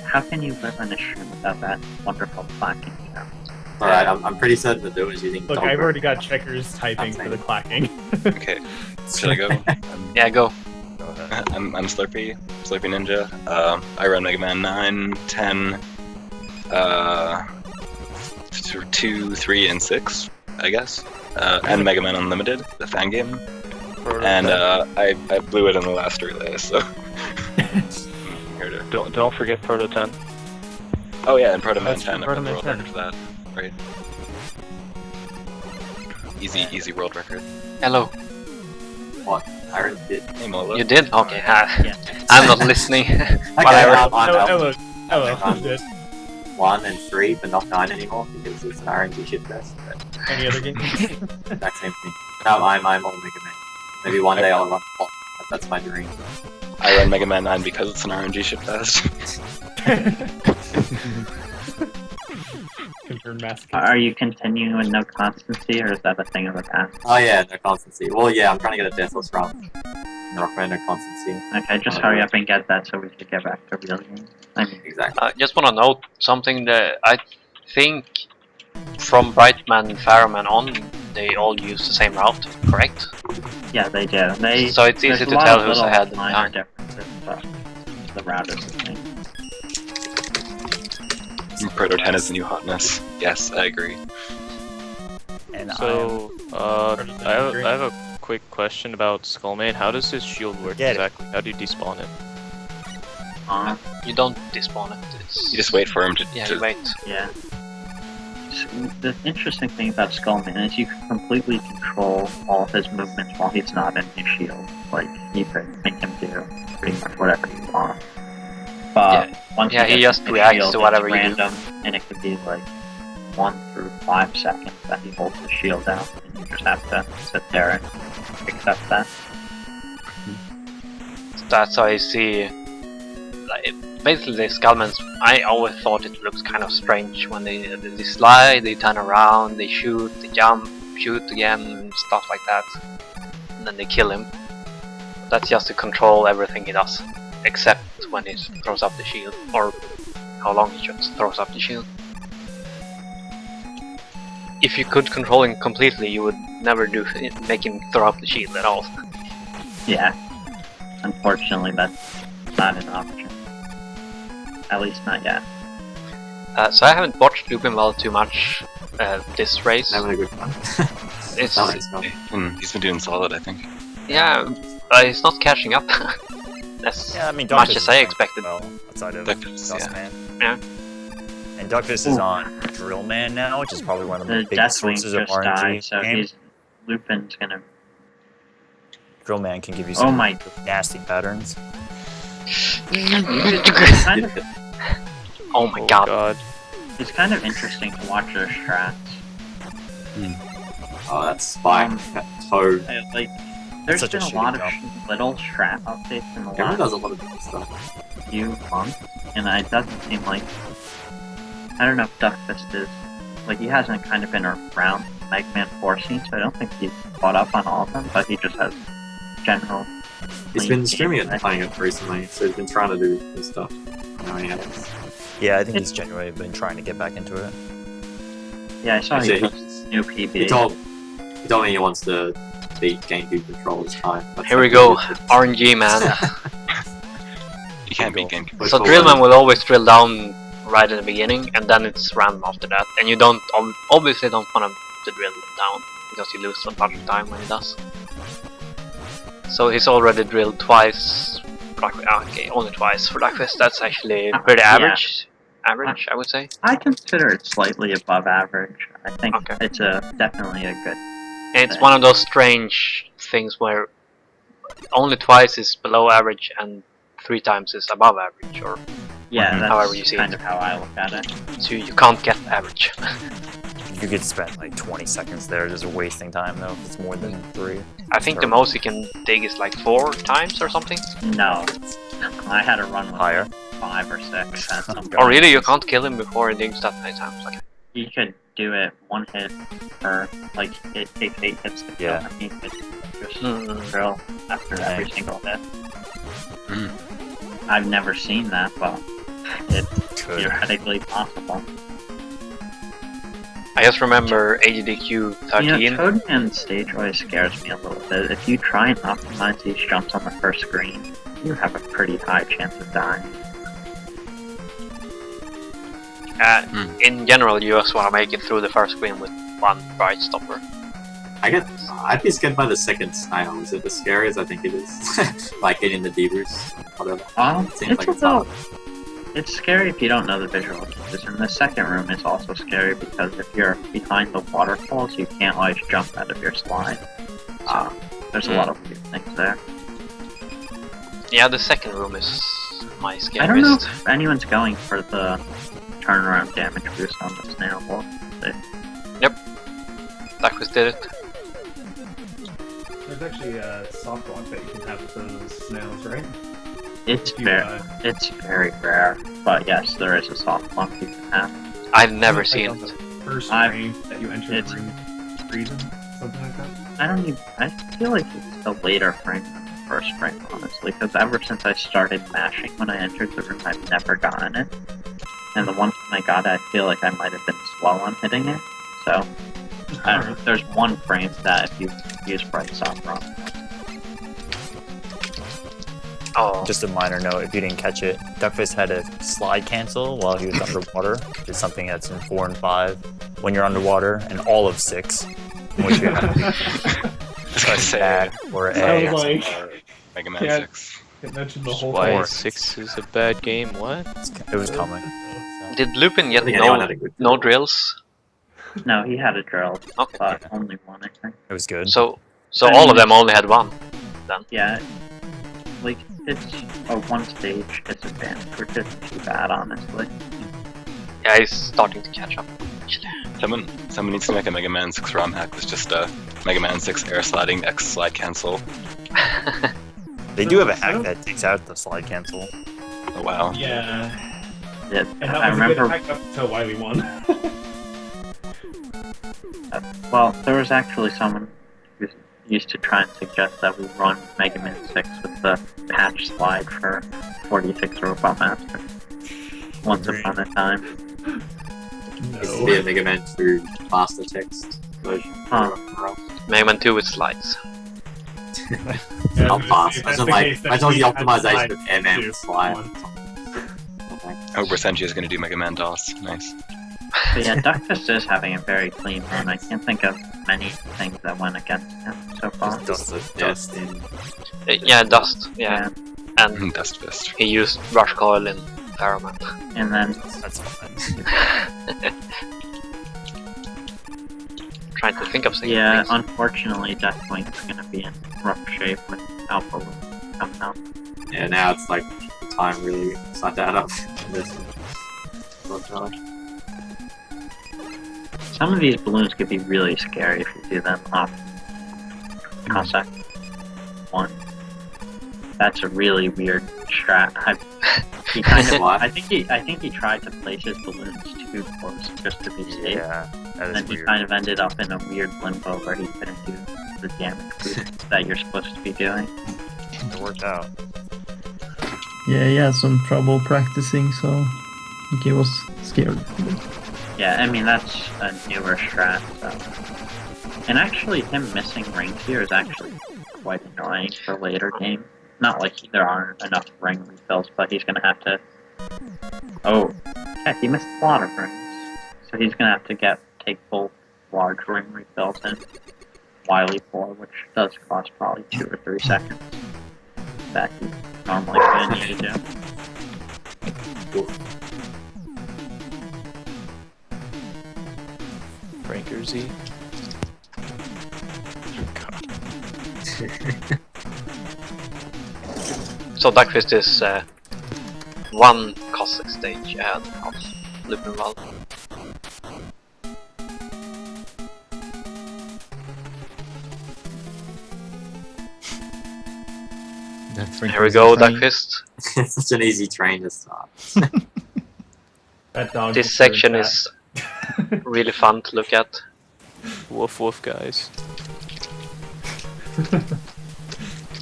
Speaker 8: How can you live on a stream without that wonderful clacking sound?
Speaker 1: Alright, I'm pretty certain that Dylan's using
Speaker 4: Look,
Speaker 1: Dog
Speaker 4: I've
Speaker 1: Road.
Speaker 4: already got checkers typing for the clacking.
Speaker 6: Okay. Should I go?
Speaker 2: Yeah, go.
Speaker 9: Go ahead.
Speaker 6: I'm Slurpee Ninja. I run Mega Man 9, 10, 2, 3, and 6, I guess. And Mega Man Unlimited, the fan game. And I blew it in the last relay, so. Here to-
Speaker 10: Don't forget Proto 10.
Speaker 6: Oh yeah, and Proto Man
Speaker 4: That's
Speaker 6: 10. I
Speaker 4: Proto
Speaker 6: broke the
Speaker 4: Man
Speaker 6: world
Speaker 4: 10.
Speaker 6: record for that. Right. Easy world record.
Speaker 2: Hello.
Speaker 1: What? I already did.
Speaker 6: Hey Mola.
Speaker 2: You did? Okay,
Speaker 8: Yeah.
Speaker 2: I'm not listening.
Speaker 1: Okay,
Speaker 2: Whatever.
Speaker 1: I'm
Speaker 4: Hello. I'm good.
Speaker 1: 1 and 3, but not 9 anymore because it's an RNG shit fest. But
Speaker 4: Any other game?
Speaker 1: exact same thing. No, I'm all Mega Man. Maybe one day I'll run. Oh, that's my dream.
Speaker 6: I run Mega Man 9 because it's an RNG shitfest.
Speaker 4: Confirmed mass.
Speaker 8: Are you continuing with no constancy, or is that a thing of the past?
Speaker 1: Oh yeah, no constancy. Well, yeah, I'm trying to get a Deathless run. No Rockman, no constancy.
Speaker 8: Okay, just hurry up and get that so we can get back to real games. I mean,
Speaker 1: Exactly.
Speaker 2: Just want to note something that I think from Brightman and Farrowman on, they all use the same route, correct?
Speaker 8: yeah, they do. They.
Speaker 2: So it's
Speaker 8: there's
Speaker 2: easy
Speaker 8: a
Speaker 2: to
Speaker 8: lot
Speaker 2: tell
Speaker 8: of
Speaker 2: who's
Speaker 8: little
Speaker 2: ahead and
Speaker 8: minor
Speaker 2: behind.
Speaker 8: differences, but the route is the same.
Speaker 6: Proto 10 is the new hotness. Yes, I agree.
Speaker 9: And
Speaker 10: So, I have a quick question about Skullmane. How does his shield work
Speaker 9: Get it.
Speaker 10: exactly? How do you despawn it?
Speaker 2: You don't despawn it. It's
Speaker 6: You just wait for him to.
Speaker 2: yeah,
Speaker 6: to
Speaker 2: you wait.
Speaker 8: Yeah. So, the interesting thing about Skullman is you can completely control all of his movements while he's not in his shield. Like, you could make him do pretty much whatever you want. But once
Speaker 2: Yeah,
Speaker 8: he
Speaker 2: he
Speaker 8: gets
Speaker 2: just
Speaker 8: in his
Speaker 2: reacts
Speaker 8: shield,
Speaker 2: to whatever
Speaker 8: it's
Speaker 2: you do.
Speaker 8: random, and it could be like 1 through 5 seconds that he holds his shield out, and you just have to sit there and accept that.
Speaker 2: That's how I see. Like, basically, the Skullmans. I always thought it looks kind of strange when they slide, they turn around, they shoot, they jump, shoot again, and stuff like that. And then they kill him. That's just to control everything he does, except when he throws up the shield, or how long he just throws up the shield. If you could control him completely, you would never make him throw up the shield at all.
Speaker 8: Yeah. Unfortunately, that's not an option. At least not yet.
Speaker 2: So I haven't watched Lupinwell too much this race.
Speaker 1: Having a good fun.
Speaker 2: It's
Speaker 1: Nice, no.
Speaker 6: He's been doing solid, I think.
Speaker 2: yeah, it's not catching up as
Speaker 9: Yeah, I mean,
Speaker 2: much
Speaker 9: Duckfist
Speaker 2: as I
Speaker 9: is
Speaker 2: expected.
Speaker 9: Well, outside of
Speaker 6: Duckfist,
Speaker 9: Dustman.
Speaker 2: Yeah.
Speaker 9: And Duckfist is on Drillman now, which is probably one of the
Speaker 8: The
Speaker 9: biggest
Speaker 8: Deathwing
Speaker 9: sources of
Speaker 8: just
Speaker 9: RNG.
Speaker 8: died, so
Speaker 9: game.
Speaker 8: Lupin's gonna.
Speaker 9: Drillman can give you
Speaker 8: Oh
Speaker 9: some
Speaker 8: my!
Speaker 9: nasty patterns.
Speaker 8: It's kind of,
Speaker 2: Oh my
Speaker 10: Oh
Speaker 2: god.
Speaker 8: it's kind of interesting to watch their strats.
Speaker 1: Oh, that spike, that toad.
Speaker 8: Like, there's
Speaker 9: such a
Speaker 8: been a
Speaker 9: shitty
Speaker 8: lot of
Speaker 9: jump.
Speaker 8: little strat updates in the
Speaker 1: Everyone
Speaker 8: last
Speaker 1: does a lot of different stuff.
Speaker 8: few months, and it doesn't seem like. I don't know if Duckfist is. Like, he hasn't kind of been around Mega Man 4 scene, so I don't think he's caught up on all of them, but he just has general.
Speaker 1: He's been streaming it and playing it recently, so he's been trying to do this stuff. I know he has.
Speaker 9: Yeah, I think he's genuinely been trying to get back into it.
Speaker 8: Yeah, I saw
Speaker 1: Actually,
Speaker 8: he posted new PB.
Speaker 1: He told me he wants to beat GameCube Control this time. That's
Speaker 2: Here we
Speaker 1: like
Speaker 2: go,
Speaker 1: ridiculous.
Speaker 2: RNG man.
Speaker 6: You can't beat GameCube.
Speaker 2: So Drillman will always drill down right in the beginning, and then it's random after that. And you don't obviously don't want to drill down because you lose a bunch of time when he does. So he's already drilled twice. Okay, only twice for Duckfist. That's actually pretty
Speaker 8: Yeah.
Speaker 2: average. Average, I would say.
Speaker 8: I consider it slightly above average. I think
Speaker 2: Okay.
Speaker 8: it's definitely a good.
Speaker 2: And it's one of those strange things where only twice is below average and 3 times is above average, or
Speaker 8: Yeah, that's
Speaker 2: However you see
Speaker 8: kind
Speaker 2: it.
Speaker 8: of how I look at it.
Speaker 2: so you can't get average.
Speaker 9: You could spend like 20 seconds there just wasting time though if it's more than 3.
Speaker 2: I think the most you can dig is like 4 times or something.
Speaker 8: No, I had a run with
Speaker 9: Higher.
Speaker 8: 5 or 6 at some point.
Speaker 2: Oh really? You can't kill him before he digs that many times? Okay.
Speaker 8: You could do it 1 hit, or like it takes 8 hits to kill.
Speaker 9: Yeah.
Speaker 8: And you could just
Speaker 2: Mm.
Speaker 8: drill after every single hit.
Speaker 6: Mm.
Speaker 8: I've never seen that, but it's
Speaker 9: Could.
Speaker 8: theoretically possible.
Speaker 2: I just remember AGDQ
Speaker 8: You
Speaker 2: 13.
Speaker 8: know, Toadman stage always scares me a little bit. If you try and optimize these jumps on the first screen, you have a pretty high chance of dying.
Speaker 2: In general, you just want to make it through the first screen with 1 bright stopper.
Speaker 1: I'd be scared by the second snail. Is it as scary as I think it is? Like getting the D-boost, whatever. It seems
Speaker 8: It's
Speaker 1: like
Speaker 8: a
Speaker 1: it's hard.
Speaker 8: little. It's scary if you don't know the visual cues, and the second room is also scary because if you're behind the waterfalls, you can't always jump out of your slide. There's a lot of weird things there.
Speaker 2: Yeah, the second room is my scariest.
Speaker 8: I don't know if anyone's going for the turnaround damage boost on the snail wall.
Speaker 2: Duckfist did it.
Speaker 4: There's actually a soft block that you can have with those snails, right?
Speaker 8: It's
Speaker 4: If you,
Speaker 8: it's very rare, but yes, there is a soft block you can have.
Speaker 2: I've never
Speaker 4: like
Speaker 2: seen
Speaker 4: on the
Speaker 2: it.
Speaker 4: first
Speaker 8: I've-
Speaker 4: frame that you enter
Speaker 8: it's-
Speaker 4: the room, freezing, something like that.
Speaker 8: I feel like it's a later frame than the first frame, honestly, because ever since I started mashing when I entered the room, I've never gotten it. And the one time I got it, I feel like I might have been slow on hitting it. So, I don't know, there's one frame that if you use Bright Soft wrong.
Speaker 2: Oh,
Speaker 9: Just a minor note, if you didn't catch it, Duckfist had a slide cancel while he was underwater. It's something that's in 4 and 5 when you're underwater, and all of 6, in which you have to press
Speaker 6: say,
Speaker 9: back or
Speaker 4: I
Speaker 9: A.
Speaker 4: was like,
Speaker 6: Mega Man
Speaker 4: Yeah.
Speaker 6: 6.
Speaker 4: it mentioned the whole
Speaker 10: Why
Speaker 4: thing.
Speaker 10: 6 is a bad game? What?
Speaker 9: It was coming.
Speaker 2: did Lupin
Speaker 1: I
Speaker 2: get
Speaker 1: think anyone
Speaker 2: no,
Speaker 1: had a good
Speaker 2: no drills?
Speaker 8: No, he had a drill,
Speaker 2: Okay.
Speaker 8: but only one, I think.
Speaker 9: It was good.
Speaker 2: So all of them only had 1.
Speaker 8: Yeah, like, it's a one stage disadvantage, which isn't too bad, honestly.
Speaker 2: Yeah, he's starting to catch up.
Speaker 6: Someone needs to make a Mega Man 6 ROM hack with just a Mega Man 6 air sliding X slide cancel.
Speaker 9: They do have a hack that takes out the slide cancel.
Speaker 6: Oh wow.
Speaker 4: Yeah,
Speaker 8: Yeah,
Speaker 4: and that
Speaker 8: I
Speaker 4: was a
Speaker 8: remember.
Speaker 4: good hack up until Wily won.
Speaker 8: Well, there was actually someone who used to try and suggest that we run Mega Man 6 with the patch slide for 46 Robot Master. Once upon a time.
Speaker 1: Used to be a Mega Man 2 master text version.
Speaker 8: Huh.
Speaker 2: Mega Man 2 with slides.
Speaker 4: Yeah,
Speaker 1: Not fast.
Speaker 4: if that's
Speaker 1: Imagine
Speaker 4: the
Speaker 1: like
Speaker 4: case, then
Speaker 1: imagine
Speaker 4: we
Speaker 1: the
Speaker 4: had
Speaker 1: optimization
Speaker 4: to
Speaker 1: of MM
Speaker 4: do
Speaker 1: slide.
Speaker 4: one.
Speaker 6: Oh, Bersenji is going to do Mega Man DOS. Nice.
Speaker 8: But yeah, Duckfist is having a very clean run. I can't think of many things that went against him so far.
Speaker 1: Just dust in.
Speaker 2: Yeah, Dust. Yeah, and
Speaker 6: Dust Fist.
Speaker 2: he used Rush Coil in Paraman.
Speaker 8: And then
Speaker 9: That's fine.
Speaker 2: Trying to think of things.
Speaker 8: yeah, unfortunately, Deathwink's gonna be in rough shape with Alpha Loom coming out.
Speaker 1: Yeah, now it's like the time really start to add up. This one.
Speaker 8: Some of these balloons could be really scary if you do them off Cossack 1. That's a really weird strat. He kind of,
Speaker 1: What?
Speaker 8: I think he tried to place his balloons too close just to be safe.
Speaker 9: Yeah, that is
Speaker 8: And he
Speaker 9: weird.
Speaker 8: kind of ended up in a weird limbo where he couldn't do the damage boost that you're supposed to be doing.
Speaker 9: It worked out.
Speaker 5: Yeah, he had some trouble practicing, so think he was scared.
Speaker 8: Yeah, I mean that's a newer strat. So. And actually, him missing ring tier is actually quite annoying for later game. Not like there aren't enough ring refills, but he's gonna have to. Oh, heck, he missed a lot of rings, so he's gonna have to take full large ring refills in Wily 4, which does cost probably 2 or 3 seconds. That he's normally gonna need to do.
Speaker 10: Breaker Z.
Speaker 2: So Duckfist is one Cossack stage ahead of Lupinwald. Here we go, Duckfist.
Speaker 1: It's such an easy train to start.
Speaker 4: That dog
Speaker 2: This
Speaker 4: deserves
Speaker 2: section
Speaker 4: that.
Speaker 2: is really fun to look at.
Speaker 10: Woof woof, guys.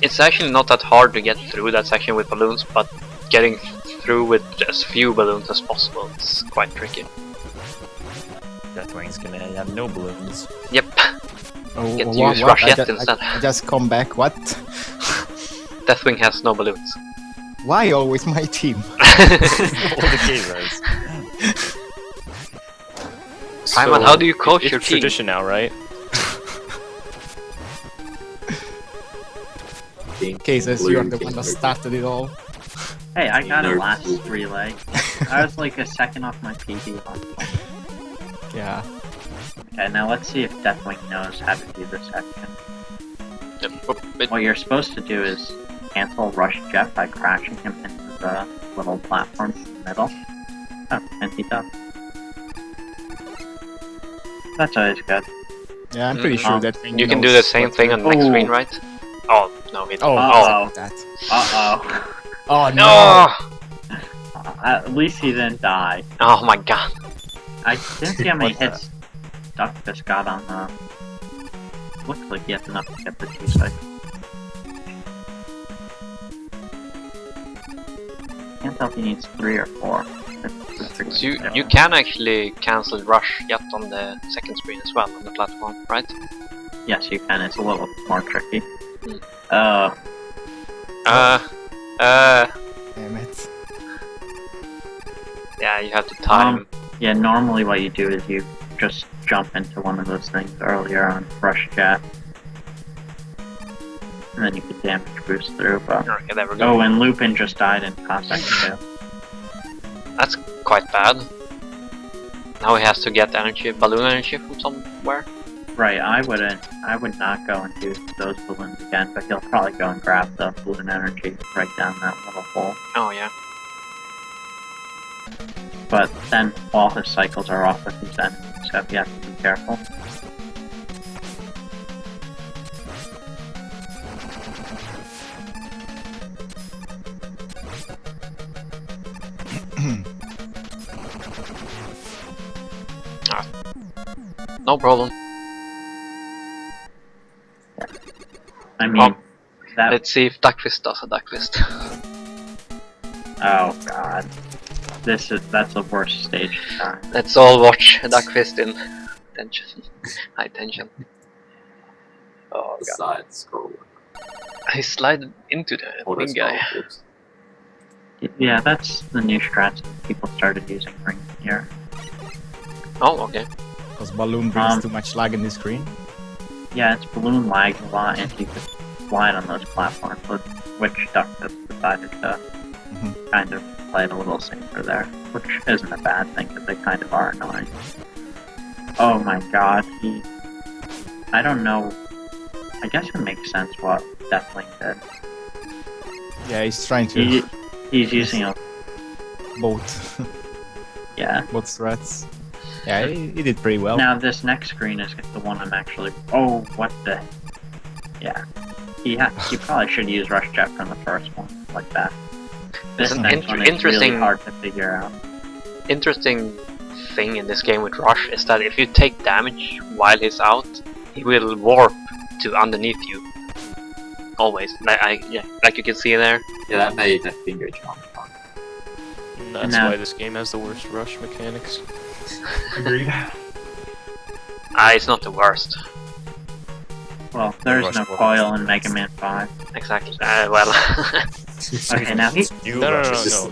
Speaker 2: It's actually not that hard to get through that section with balloons, but getting through with as few balloons as possible is quite tricky.
Speaker 9: Deathwing's gonna have no balloons.
Speaker 2: Yep.
Speaker 7: Oh,
Speaker 2: Get to
Speaker 7: what-
Speaker 2: use
Speaker 7: what?
Speaker 2: Rushette instead.
Speaker 7: I just come back. What?
Speaker 2: Deathwing has no balloons.
Speaker 7: Why always my team?
Speaker 9: All the K-Res.
Speaker 2: Simon, how do you coach
Speaker 10: it's
Speaker 2: your team?
Speaker 10: tradition now, right?
Speaker 7: Cases, you're the one that started it all.
Speaker 8: Hey, I got it
Speaker 1: Nerd.
Speaker 8: last relay. I was like a second off my PB on point.
Speaker 7: Yeah.
Speaker 8: Okay, now let's see if Deathwing knows how to do this section.
Speaker 2: But
Speaker 8: What you're supposed to do is cancel Rush Jeff by crashing him into the little platform in the middle. Oh, and he does. That's always good.
Speaker 7: Yeah, I'm pretty sure that
Speaker 2: you can do the same thing on the next screen, right? Oh, no, it
Speaker 7: Oh,
Speaker 8: Uh-oh.
Speaker 7: that.
Speaker 8: Uh-oh.
Speaker 7: Oh no!
Speaker 2: No!
Speaker 8: At least he didn't die.
Speaker 2: Oh my god.
Speaker 8: I didn't see how many
Speaker 9: What the-
Speaker 8: hits Duckfist got on the... Looks like he has enough to get the 2 cycles. Can't tell if he needs 3 or 4.
Speaker 2: So you can actually cancel Rush yet on the second screen as well on the platform, right?
Speaker 8: Yes, you can. It's a little more tricky.
Speaker 2: Hmm.
Speaker 7: Damn it.
Speaker 2: Yeah, you have to time.
Speaker 8: Yeah, normally what you do is you just jump into one of those things earlier on Rush Jet. And then you could damage boost through, but...
Speaker 2: Okay, there we go.
Speaker 8: Oh, and Lupin just died in Cossack too.
Speaker 2: That's quite bad. Now he has to get energy, balloon energy from somewhere.
Speaker 8: Right, I would not go and do those balloons again, but he'll probably go and grab the balloon energy right down that little hole.
Speaker 2: Oh yeah.
Speaker 8: But then all his cycles are off with his enemies, so you have to be careful.
Speaker 2: No problem.
Speaker 8: I mean, that...
Speaker 2: Let's see if Duckfist does a Duckfist.
Speaker 8: Oh god. That's the worst stage to die.
Speaker 2: Let's all watch Duckfist in tension. High tension. Oh
Speaker 1: The
Speaker 2: god.
Speaker 1: side scroll.
Speaker 2: He slid into the
Speaker 1: Auto
Speaker 2: big guy.
Speaker 1: scroll. Oops.
Speaker 8: Yeah, that's the new strats that people started using ring here.
Speaker 2: Oh, okay.
Speaker 7: Because balloon brings too much lag in the screen.
Speaker 8: Yeah, it's balloon lags a lot, and you could slide on those platforms, which Duckfist decided to kind of play it a little safer there, which isn't a bad thing, because they kind of are annoying. Oh my god, I don't know. I guess it makes sense what Deathwing did.
Speaker 7: Yeah, he's trying to
Speaker 8: He's using a...
Speaker 7: both
Speaker 8: Yeah.
Speaker 7: both threats. Yeah, he did pretty well.
Speaker 8: Now this next screen is the one I'm actually... Oh, what the... Yeah. He probably should use Rush Jet from the first one, like that. This
Speaker 2: It's an
Speaker 8: next one is
Speaker 2: interesting-
Speaker 8: really hard to figure out.
Speaker 2: Interesting thing in this game with Rush is that if you take damage while he's out, he will warp to underneath you. Always. Like you can see there.
Speaker 1: Yeah, that made that finger jump.
Speaker 10: And that's
Speaker 8: Now-
Speaker 10: why this game has the worst rush mechanics.
Speaker 4: Agreed.
Speaker 2: It's not the worst.
Speaker 8: Well, there's
Speaker 9: Rush
Speaker 8: no
Speaker 9: Coil.
Speaker 8: coil in Mega Man 5.
Speaker 2: Exactly. Well,
Speaker 8: Okay, now he.
Speaker 9: New
Speaker 10: No,
Speaker 9: rushes.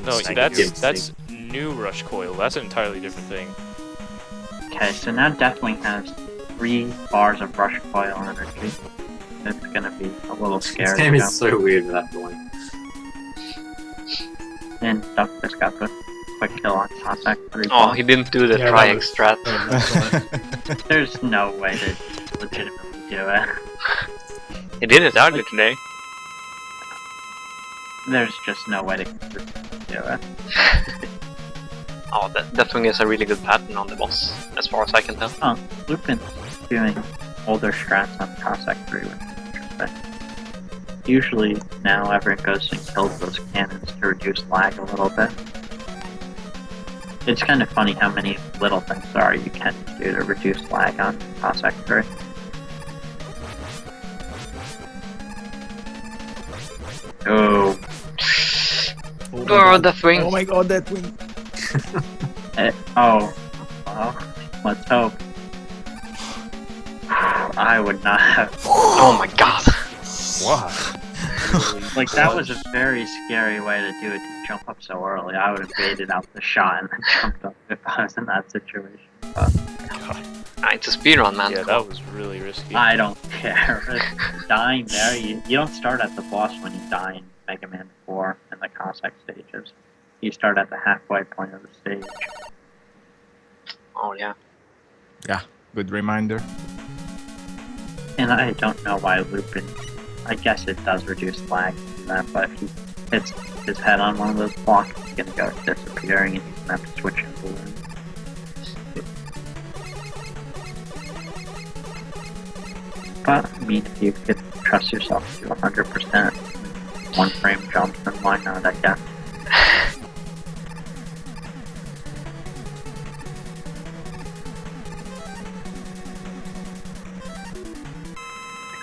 Speaker 10: that's new rush coil. That's an entirely different thing.
Speaker 8: Okay, so now Deathwing has 3 bars of rush coil energy. It's gonna be a little
Speaker 1: This
Speaker 8: scary.
Speaker 1: game
Speaker 8: to go.
Speaker 1: is so weird without going.
Speaker 8: And Duck just got the quick kill on Cossack 3.
Speaker 2: oh, he didn't do the
Speaker 4: Yeah,
Speaker 2: try
Speaker 4: that was-
Speaker 2: extra.
Speaker 8: There's no way to legitimately do it.
Speaker 2: He did it earlier today.
Speaker 8: There's just no way to consistently do it.
Speaker 2: Oh, that thing is a really good pattern on the boss, as far as I can tell.
Speaker 8: Oh, Lupin's doing older strats on Cossack 3, which is interesting. Usually now everyone goes and kills those cannons to reduce lag a little bit. It's kind of funny how many little things there are you can do to reduce lag on Cossack 3. Oh,
Speaker 2: Oh, that thing!
Speaker 7: Oh my god, that wing.
Speaker 8: oh, well, let's hope. I would not have.
Speaker 2: Oh my god!
Speaker 9: Wow.
Speaker 8: Like, that was a very scary way to do it, to jump up so early. I would have baited out the shot and then jumped up if I was in that situation. But
Speaker 2: It's a speedrun, man.
Speaker 10: Yeah, that was really risky.
Speaker 8: I don't care. Dying there, you don't start at the boss when you die in Mega Man 4 in the Cossack stages. You start at the halfway point of the stage.
Speaker 2: Oh yeah.
Speaker 7: Good reminder.
Speaker 8: And I don't know why Lupin. I guess it does reduce lag to do that, but if he hits his head on one of those blocks, it's gonna go disappearing and he's gonna have to switch into balloon. But, I mean, if you could trust yourself to 100%, 1 frame jump, then why not, I guess.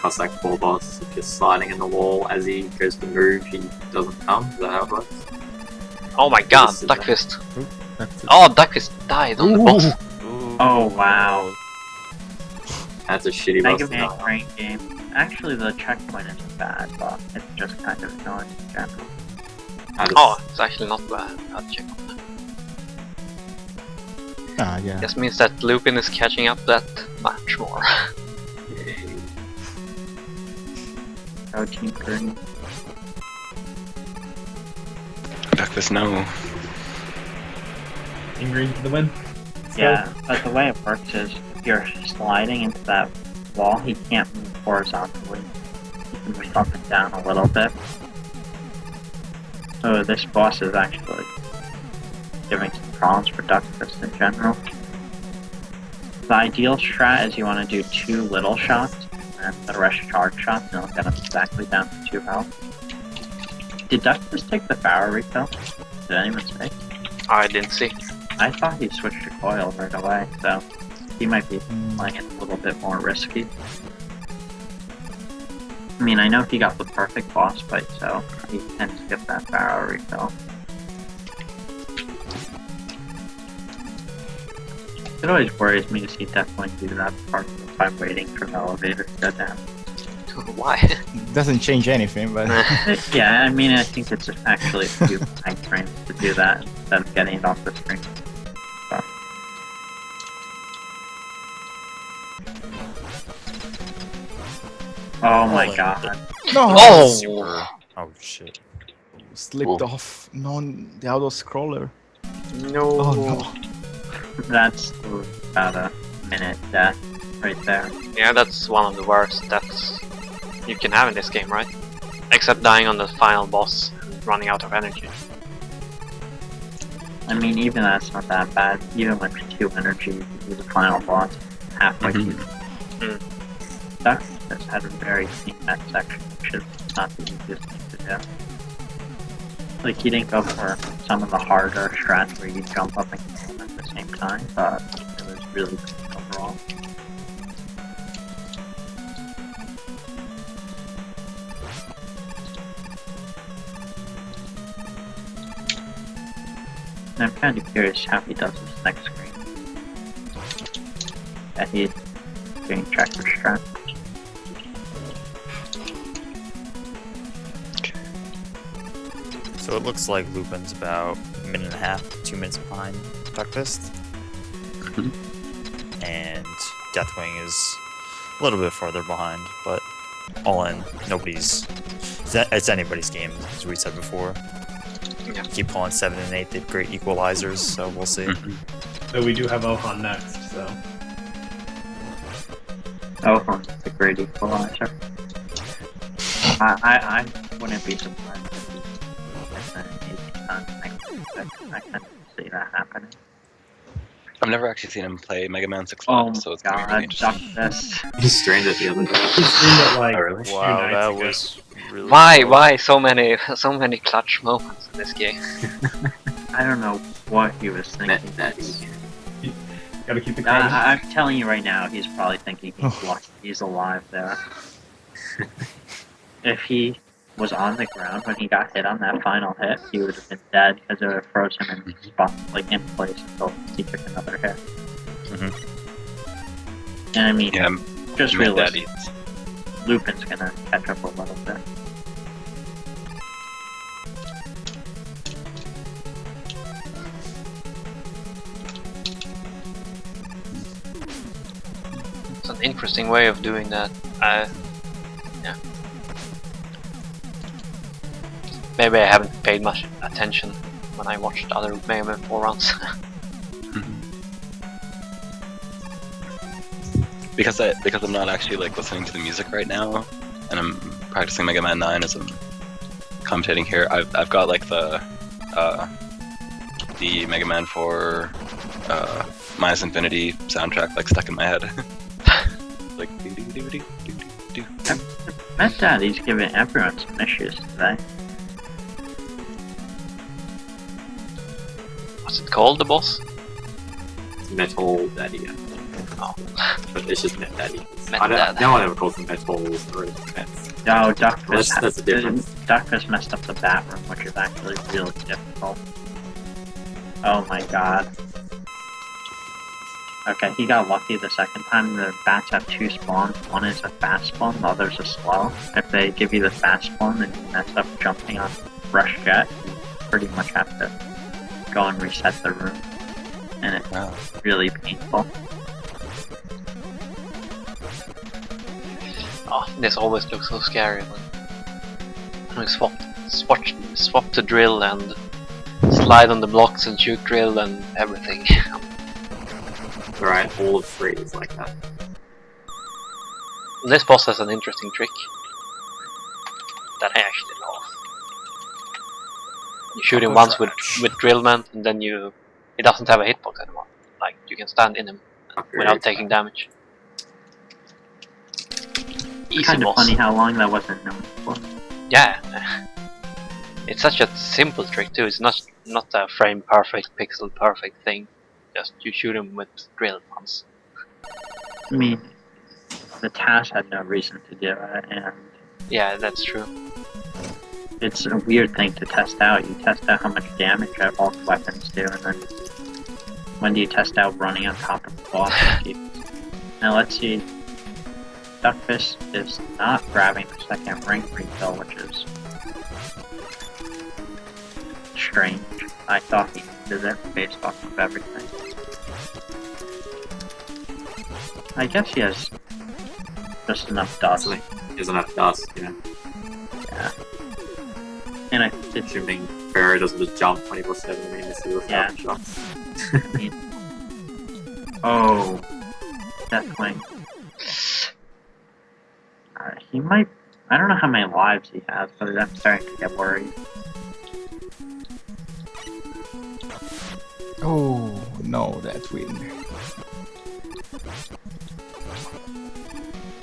Speaker 1: Cossack 4 boss, if you're sliding in the wall as he goes to move, he doesn't come. Is that how it works?
Speaker 2: Oh my god,
Speaker 1: This is
Speaker 2: Duckfist. Oh, Duckfist died on the boss.
Speaker 10: Ooh.
Speaker 8: Oh, wow.
Speaker 1: That's a shitty boss.
Speaker 8: Mega
Speaker 1: to
Speaker 8: Man
Speaker 1: die.
Speaker 8: crane game. Actually, the checkpoint isn't bad, but it's just kind of annoying in general.
Speaker 1: I just-
Speaker 2: Oh, it's actually not bad. I'll check on that.
Speaker 7: Ah, yeah.
Speaker 2: Just means that Lupin is catching up that much more.
Speaker 1: Yay.
Speaker 8: No Team Green.
Speaker 6: Duckfist, no.
Speaker 4: Team Green for the win. Let's go.
Speaker 8: Yeah, but the way it works is if you're sliding into that wall, he can't move horizontally. He can move up and down a little bit. So this boss is actually giving some problems for Duckfist in general. The ideal strat is you want to do 2 little shots and the rest charge shots, and it'll get him exactly down to 2 health. Did Duckfist take the Pharaoh refill? Did anyone say?
Speaker 2: I didn't see.
Speaker 8: I thought he switched to coil right away, so he might be playing it a little bit more risky. I mean, I know he got the perfect boss fight, so he can skip that Pharaoh refill. It always worries me to see Deathwing do that part of the time waiting for the elevator to go down.
Speaker 2: Why?
Speaker 7: Doesn't change anything, but
Speaker 8: Yeah, I mean, I think it's actually a few time frames to do that instead of getting it off the screen. So. Oh my god.
Speaker 7: no.
Speaker 2: Oh!
Speaker 9: Super. Oh shit.
Speaker 7: Slipped off. No, the auto scroller.
Speaker 2: No.
Speaker 7: Oh no.
Speaker 8: That's about a minute death right there.
Speaker 2: Yeah, that's one of the worst deaths you can have in this game, right? Except dying on the final boss and running out of energy.
Speaker 8: I mean, even that's not that bad. Even with 2 energy, you can do the final boss halfway through. Duck just had a very clean that section, which is not the easiest thing to do. Like, he didn't go for some of the harder strats where you jump up and kill them at the same time, but it was really good overall. I'm kind of curious how he does this next screen. That he's doing tracker strat.
Speaker 9: So it looks like Lupin's about a minute and a half, 2 minutes behind Duckfist. And Deathwing is a little bit farther behind, but all in, it's anybody's game, as we said before.
Speaker 2: Yeah.
Speaker 9: Keep calling 7 and 8, they're great equalizers, so we'll see.
Speaker 4: So we do have Ohan next, so.
Speaker 8: Oh, it's a great equalizer. I wouldn't be surprised if he gets an 80 times next week. I can see that happening.
Speaker 6: I've never actually seen him play Mega Man 6
Speaker 8: Oh
Speaker 6: live,
Speaker 8: my
Speaker 6: so it's gonna be really
Speaker 8: god,
Speaker 6: interesting.
Speaker 8: Duckfist.
Speaker 1: He streamed it the other day.
Speaker 4: He streamed it like
Speaker 6: Oh, really?
Speaker 4: 2
Speaker 10: Wow,
Speaker 4: nights
Speaker 10: that
Speaker 4: ago.
Speaker 10: was really cool.
Speaker 2: Why so many clutch moments in this game?
Speaker 8: I don't know what he was thinking.
Speaker 4: Gotta keep the credit.
Speaker 8: I'm telling you right now, he's probably thinking he's lucky he's alive there. If he was on the ground when he got hit on that final hit, he would have been dead because it would have froze him in spot, like in place until he took another hit. And I mean,
Speaker 6: Yeah,
Speaker 8: just
Speaker 6: Mad
Speaker 8: realistic,
Speaker 6: Daddy.
Speaker 8: Lupin's gonna catch up a little bit.
Speaker 2: It's an interesting way of doing that. Yeah. Maybe I haven't paid much attention when I watched other Mega Man 4 runs.
Speaker 6: Because I'm not actually like listening to the music right now, and I'm practicing Mega Man 9 as I'm commentating here. I've got like the Mega Man 4 Minus Infinity soundtrack like stuck in my head. Like doo doo doo doo doo doo doo.
Speaker 8: Mad Daddy's giving everyone some issues today.
Speaker 2: What's it called, the boss?
Speaker 1: Metal Daddy. Yeah.
Speaker 2: Oh.
Speaker 1: But it's just Met Daddy.
Speaker 2: Met Dad.
Speaker 1: No one ever calls them Metals or Mets.
Speaker 8: No, Duckfist
Speaker 1: That's the difference.
Speaker 8: Duckfist messed up the bat room, which is actually really difficult. Oh my god. Okay, he got lucky the second time. The bats have 2 spawns. One is a fast spawn, the other's a slow. If they give you the fast spawn and you mess up jumping on Rush Jet, you pretty much have to go and reset the room. And it's
Speaker 6: Wow.
Speaker 8: really painful.
Speaker 2: Oh, this always looks so scary when we swap to drill and slide on the blocks and shoot drill and everything.
Speaker 1: Right, all of 3 is like that.
Speaker 2: This boss has an interesting trick that I actually love. You shoot him once with Drillman, and then he doesn't have a hitbox anymore. Like, you can stand in him without taking damage. Easy
Speaker 8: Kind of
Speaker 2: boss.
Speaker 8: funny how long that wasn't known for.
Speaker 2: Yeah. It's such a simple trick too. It's not a frame perfect, pixel perfect thing. Just you shoot him with drill once.
Speaker 8: I mean, the TAS had no reason to do it, and
Speaker 2: Yeah, that's true.
Speaker 8: it's a weird thing to test out. You test out how much damage all weapons do, and then when do you test out running on top of the boss? Now let's see. Duckfist is not grabbing the second ring refill, which is strange. I thought he did it based off of everything. I guess he has just enough dust.
Speaker 1: There's enough dust, yeah.
Speaker 8: Yeah. And I did
Speaker 1: Assuming Pharaoh doesn't just jump 24/7 and he misses with
Speaker 8: Yeah.
Speaker 1: shots.
Speaker 8: Oh, Deathwing. He might. I don't know how many lives he has, but I'm starting to get worried.
Speaker 7: Oh no, that win.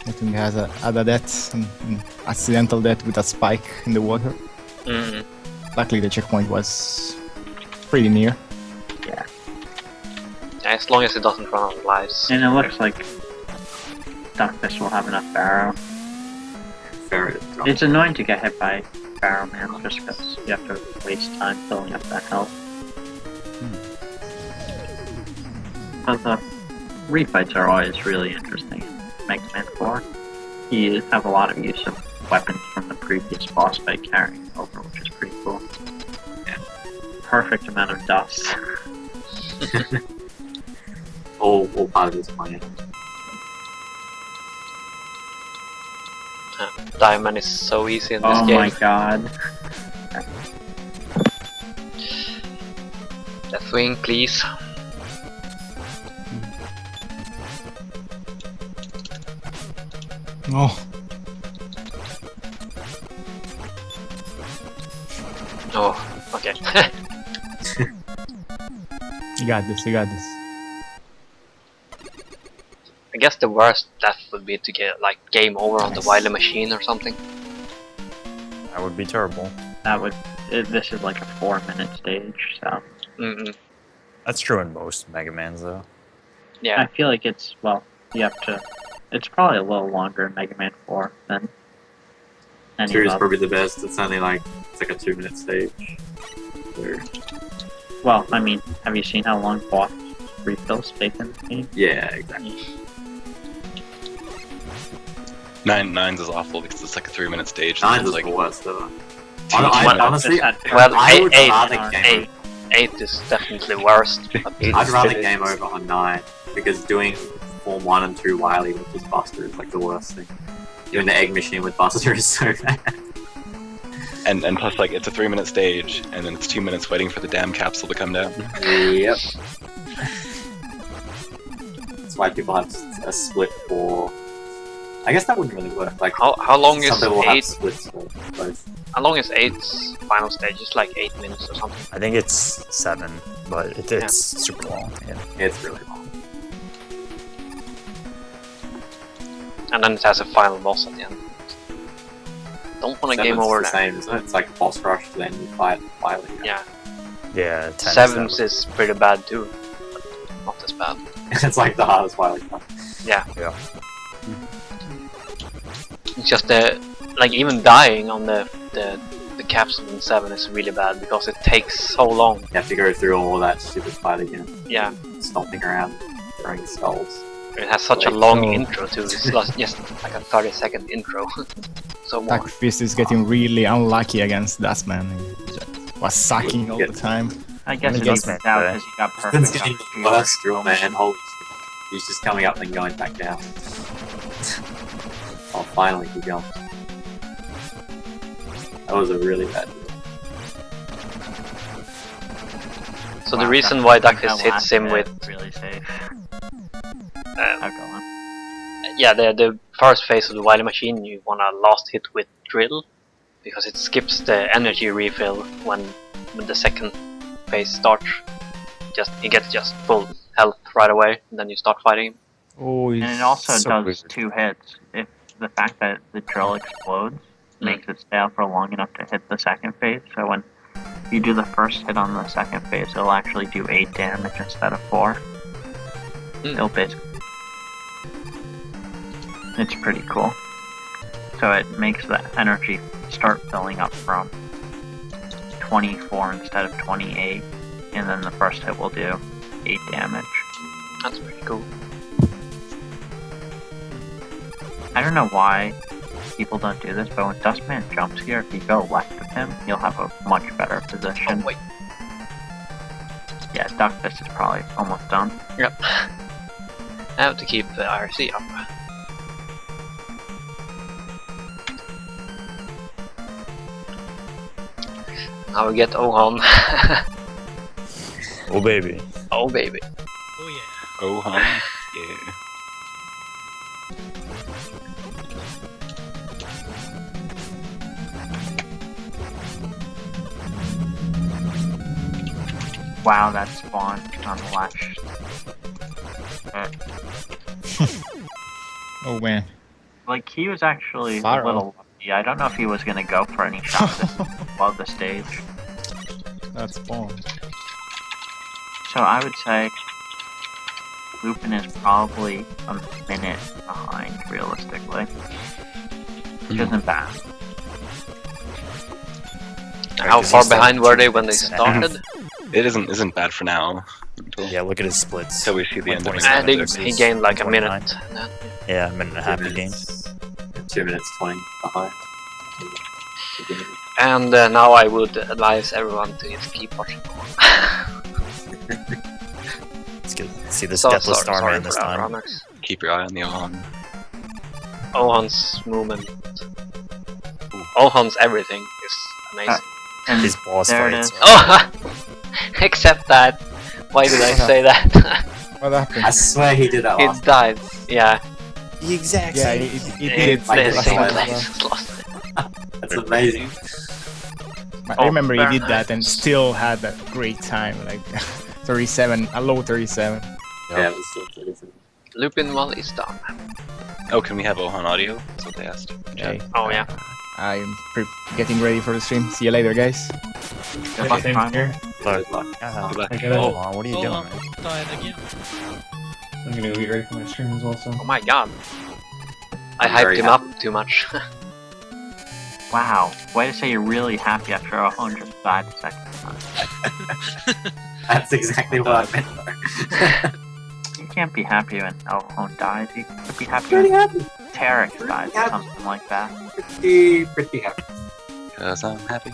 Speaker 7: I think he has other death, an accidental death with a spike in the water.
Speaker 2: Mm.
Speaker 7: Luckily, the checkpoint was pretty near.
Speaker 2: Yeah, as long as it doesn't run out of lives.
Speaker 8: And it looks like Duckfist will have enough Barrow.
Speaker 1: Pharaoh dropped.
Speaker 8: It's annoying to get hit by Barrow Man just because you have to waste time filling up that health. But the refights are always really interesting in Mega Man 4. You have a lot of use of weapons from the previous boss fight carrying over, which is pretty cool.
Speaker 1: Yeah.
Speaker 8: Perfect amount of dust.
Speaker 1: all part of this plan.
Speaker 2: Diamond is so easy in this
Speaker 8: Oh
Speaker 2: game.
Speaker 8: my god.
Speaker 2: Deathwing, please.
Speaker 7: Oh,
Speaker 2: Oh, okay.
Speaker 7: you got this. You got this.
Speaker 2: I guess the worst death would be to get like game over on the Wily machine or something.
Speaker 9: That would be terrible.
Speaker 8: That would. This is like a 4-minute stage, so.
Speaker 2: Mm-mm.
Speaker 9: That's true in most Mega Mans, though.
Speaker 2: Yeah.
Speaker 8: I feel like it's, well, you have to. It's probably a little longer in Mega Man 4 than any
Speaker 1: 2 is
Speaker 8: other.
Speaker 1: probably the best. It's only like it's like a 2-minute stage. So,
Speaker 8: Well, I mean, have you seen how long boss refills take in the game?
Speaker 1: yeah, exactly.
Speaker 6: 9's is awful because it's like a 3-minute stage.
Speaker 1: 9
Speaker 6: and
Speaker 1: is
Speaker 6: it's
Speaker 1: the
Speaker 6: like
Speaker 1: worst ever.
Speaker 6: two-
Speaker 1: Honestly,
Speaker 2: Well,
Speaker 1: I would
Speaker 2: eight,
Speaker 1: rather
Speaker 2: eight,
Speaker 1: game.
Speaker 2: 8 is definitely worst.
Speaker 1: I'd rather game over on 9 because doing Form 1 and 2 Wily with just Buster is like the worst thing. Doing the egg machine with Buster is so bad.
Speaker 6: and plus like it's a 3-minute stage and then it's 2 minutes waiting for the damn capsule to come down.
Speaker 1: Yep. That's why people have a split for. I guess that wouldn't really work. Like
Speaker 2: How long
Speaker 1: some
Speaker 2: is
Speaker 1: people have
Speaker 2: 8?
Speaker 1: splits for both.
Speaker 2: How long is 8's final stage? It's like 8 minutes or something.
Speaker 9: I think it's 7, but it's super long. Yeah.
Speaker 1: It's really long.
Speaker 2: And then it has a final boss at the end. Don't want to game over
Speaker 1: the
Speaker 2: that.
Speaker 1: same, isn't it? It's like a boss rush, then you fight Wily.
Speaker 2: Yeah.
Speaker 9: Yeah, 10
Speaker 2: 7's is pretty bad too. But not as bad.
Speaker 1: It's like the hardest Wily fight.
Speaker 2: Yeah.
Speaker 9: Yeah.
Speaker 2: It's just like even dying on the capsule in 7 is really bad because it takes so long.
Speaker 1: You have to go through all that stupid fight again.
Speaker 2: Yeah.
Speaker 1: Stomping around, throwing skulls.
Speaker 2: It has such a
Speaker 1: Like,
Speaker 2: long
Speaker 7: so-
Speaker 2: intro too. It's just like a 30-second intro. So long.
Speaker 7: Duckfist is getting really unlucky against Dustman. He was sucking all the time.
Speaker 8: I guess
Speaker 9: I mean,
Speaker 8: it
Speaker 9: yes,
Speaker 8: evens
Speaker 9: man,
Speaker 8: out
Speaker 9: but-
Speaker 8: because you got
Speaker 1: It's
Speaker 8: perfect
Speaker 1: getting
Speaker 8: opportunity.
Speaker 1: worse, Drill Man. Holy shit. He's just coming up and going back down. Oh, finally, he jumped. That was a really bad deal.
Speaker 2: So the
Speaker 8: Wow,
Speaker 2: reason why
Speaker 8: that
Speaker 2: Duckfist hits
Speaker 8: last
Speaker 2: him
Speaker 8: bit
Speaker 2: with
Speaker 8: really safe.
Speaker 2: um,
Speaker 8: I'll go on.
Speaker 2: yeah, the first phase of the Wily machine, you wanna last hit with drill because it skips the energy refill when the second phase starts. He gets just full health right away, and then you start fighting him.
Speaker 7: Oh,
Speaker 8: And it also
Speaker 9: so
Speaker 8: does
Speaker 9: weird.
Speaker 8: 2 hits. If the fact that the drill explodes makes it stay out for long enough to hit the second phase, so when you do the first hit on the second phase, it'll actually do 8 damage instead of 4. It'll basically. It's pretty cool. So it makes the energy start filling up from 24 instead of 28, and then the first hit will do 8 damage.
Speaker 2: That's pretty cool.
Speaker 8: I don't know why people don't do this, but when Dustman jumps here, if you go left of him, you'll have a much better position.
Speaker 2: Oh wait.
Speaker 8: Yeah, Duckfist is probably almost done.
Speaker 2: Yep. I have to keep the IRC up. Now we get Ohan.
Speaker 9: Oh, baby.
Speaker 2: Oh baby.
Speaker 6: Oh, huh? Yeah.
Speaker 8: Wow, that spawn on the latch.
Speaker 7: oh man.
Speaker 8: Like, he was actually
Speaker 7: Fire
Speaker 8: a little lucky. I don't know if he was gonna go for any shots above the stage.
Speaker 7: That's fun.
Speaker 8: So I would say Lupin is probably a minute behind, realistically. Which isn't bad.
Speaker 2: How
Speaker 9: Because
Speaker 2: far
Speaker 9: he's like
Speaker 2: behind were they when they
Speaker 9: 2 minutes and a half.
Speaker 2: started?
Speaker 6: It isn't bad for now.
Speaker 9: Yeah, look at his splits.
Speaker 6: Until we see the end of it.
Speaker 9: 127
Speaker 2: I think
Speaker 9: versus
Speaker 2: he gained like a
Speaker 9: 129.
Speaker 2: minute. and then-
Speaker 9: Yeah, a minute and a half he gained.
Speaker 1: 2 minutes 20 behind.
Speaker 2: And now I would advise everyone to just keep watching.
Speaker 9: Let's see this
Speaker 2: So
Speaker 9: Deathless
Speaker 2: sorry
Speaker 9: Starman this
Speaker 2: for our
Speaker 9: time.
Speaker 2: runners.
Speaker 6: Keep your eye on the Ohan.
Speaker 2: Ohan's movement. Ohan's everything is amazing.
Speaker 8: And
Speaker 9: His boss
Speaker 8: there it
Speaker 9: fights.
Speaker 8: is.
Speaker 2: Oh, except that. Why did I say that?
Speaker 7: What happened?
Speaker 1: I swear he did that
Speaker 2: He
Speaker 1: last
Speaker 2: died. Yeah.
Speaker 9: The exact
Speaker 7: Yeah,
Speaker 9: same.
Speaker 7: it
Speaker 2: It's
Speaker 7: did.
Speaker 1: like
Speaker 2: the
Speaker 1: it
Speaker 2: same
Speaker 1: last
Speaker 2: place. Lost it.
Speaker 1: That's amazing.
Speaker 7: I remember he
Speaker 2: fair
Speaker 7: did
Speaker 2: enough.
Speaker 7: that and still had that great time, like 37, a low 37.
Speaker 1: Yeah, it was still 37.
Speaker 2: Lupin Wall is done.
Speaker 6: Oh, can we have Ohan audio? That's what they asked.
Speaker 7: Okay.
Speaker 2: Oh yeah.
Speaker 7: I'm getting ready for the stream. See you later, guys.
Speaker 8: Good luck,
Speaker 4: Same
Speaker 8: Prime.
Speaker 4: here.
Speaker 9: Look,
Speaker 1: Good luck.
Speaker 6: Good luck.
Speaker 4: I gotta,
Speaker 9: hold on, what are you doing, man?
Speaker 4: I'm gonna go get ready for my stream as well. So
Speaker 2: Oh my god. I
Speaker 1: I'm very
Speaker 2: hyped him up too much.
Speaker 8: Wow. Way to say you're really happy after Ohon just died the second time.
Speaker 1: That's exactly what I meant though.
Speaker 8: You can't be happy when Ohon dies. You could be happy
Speaker 1: Pretty
Speaker 8: when
Speaker 1: happy.
Speaker 8: Tarek dies or
Speaker 1: happy.
Speaker 8: something like that.
Speaker 1: Pretty happy.
Speaker 6: Cause I'm happy.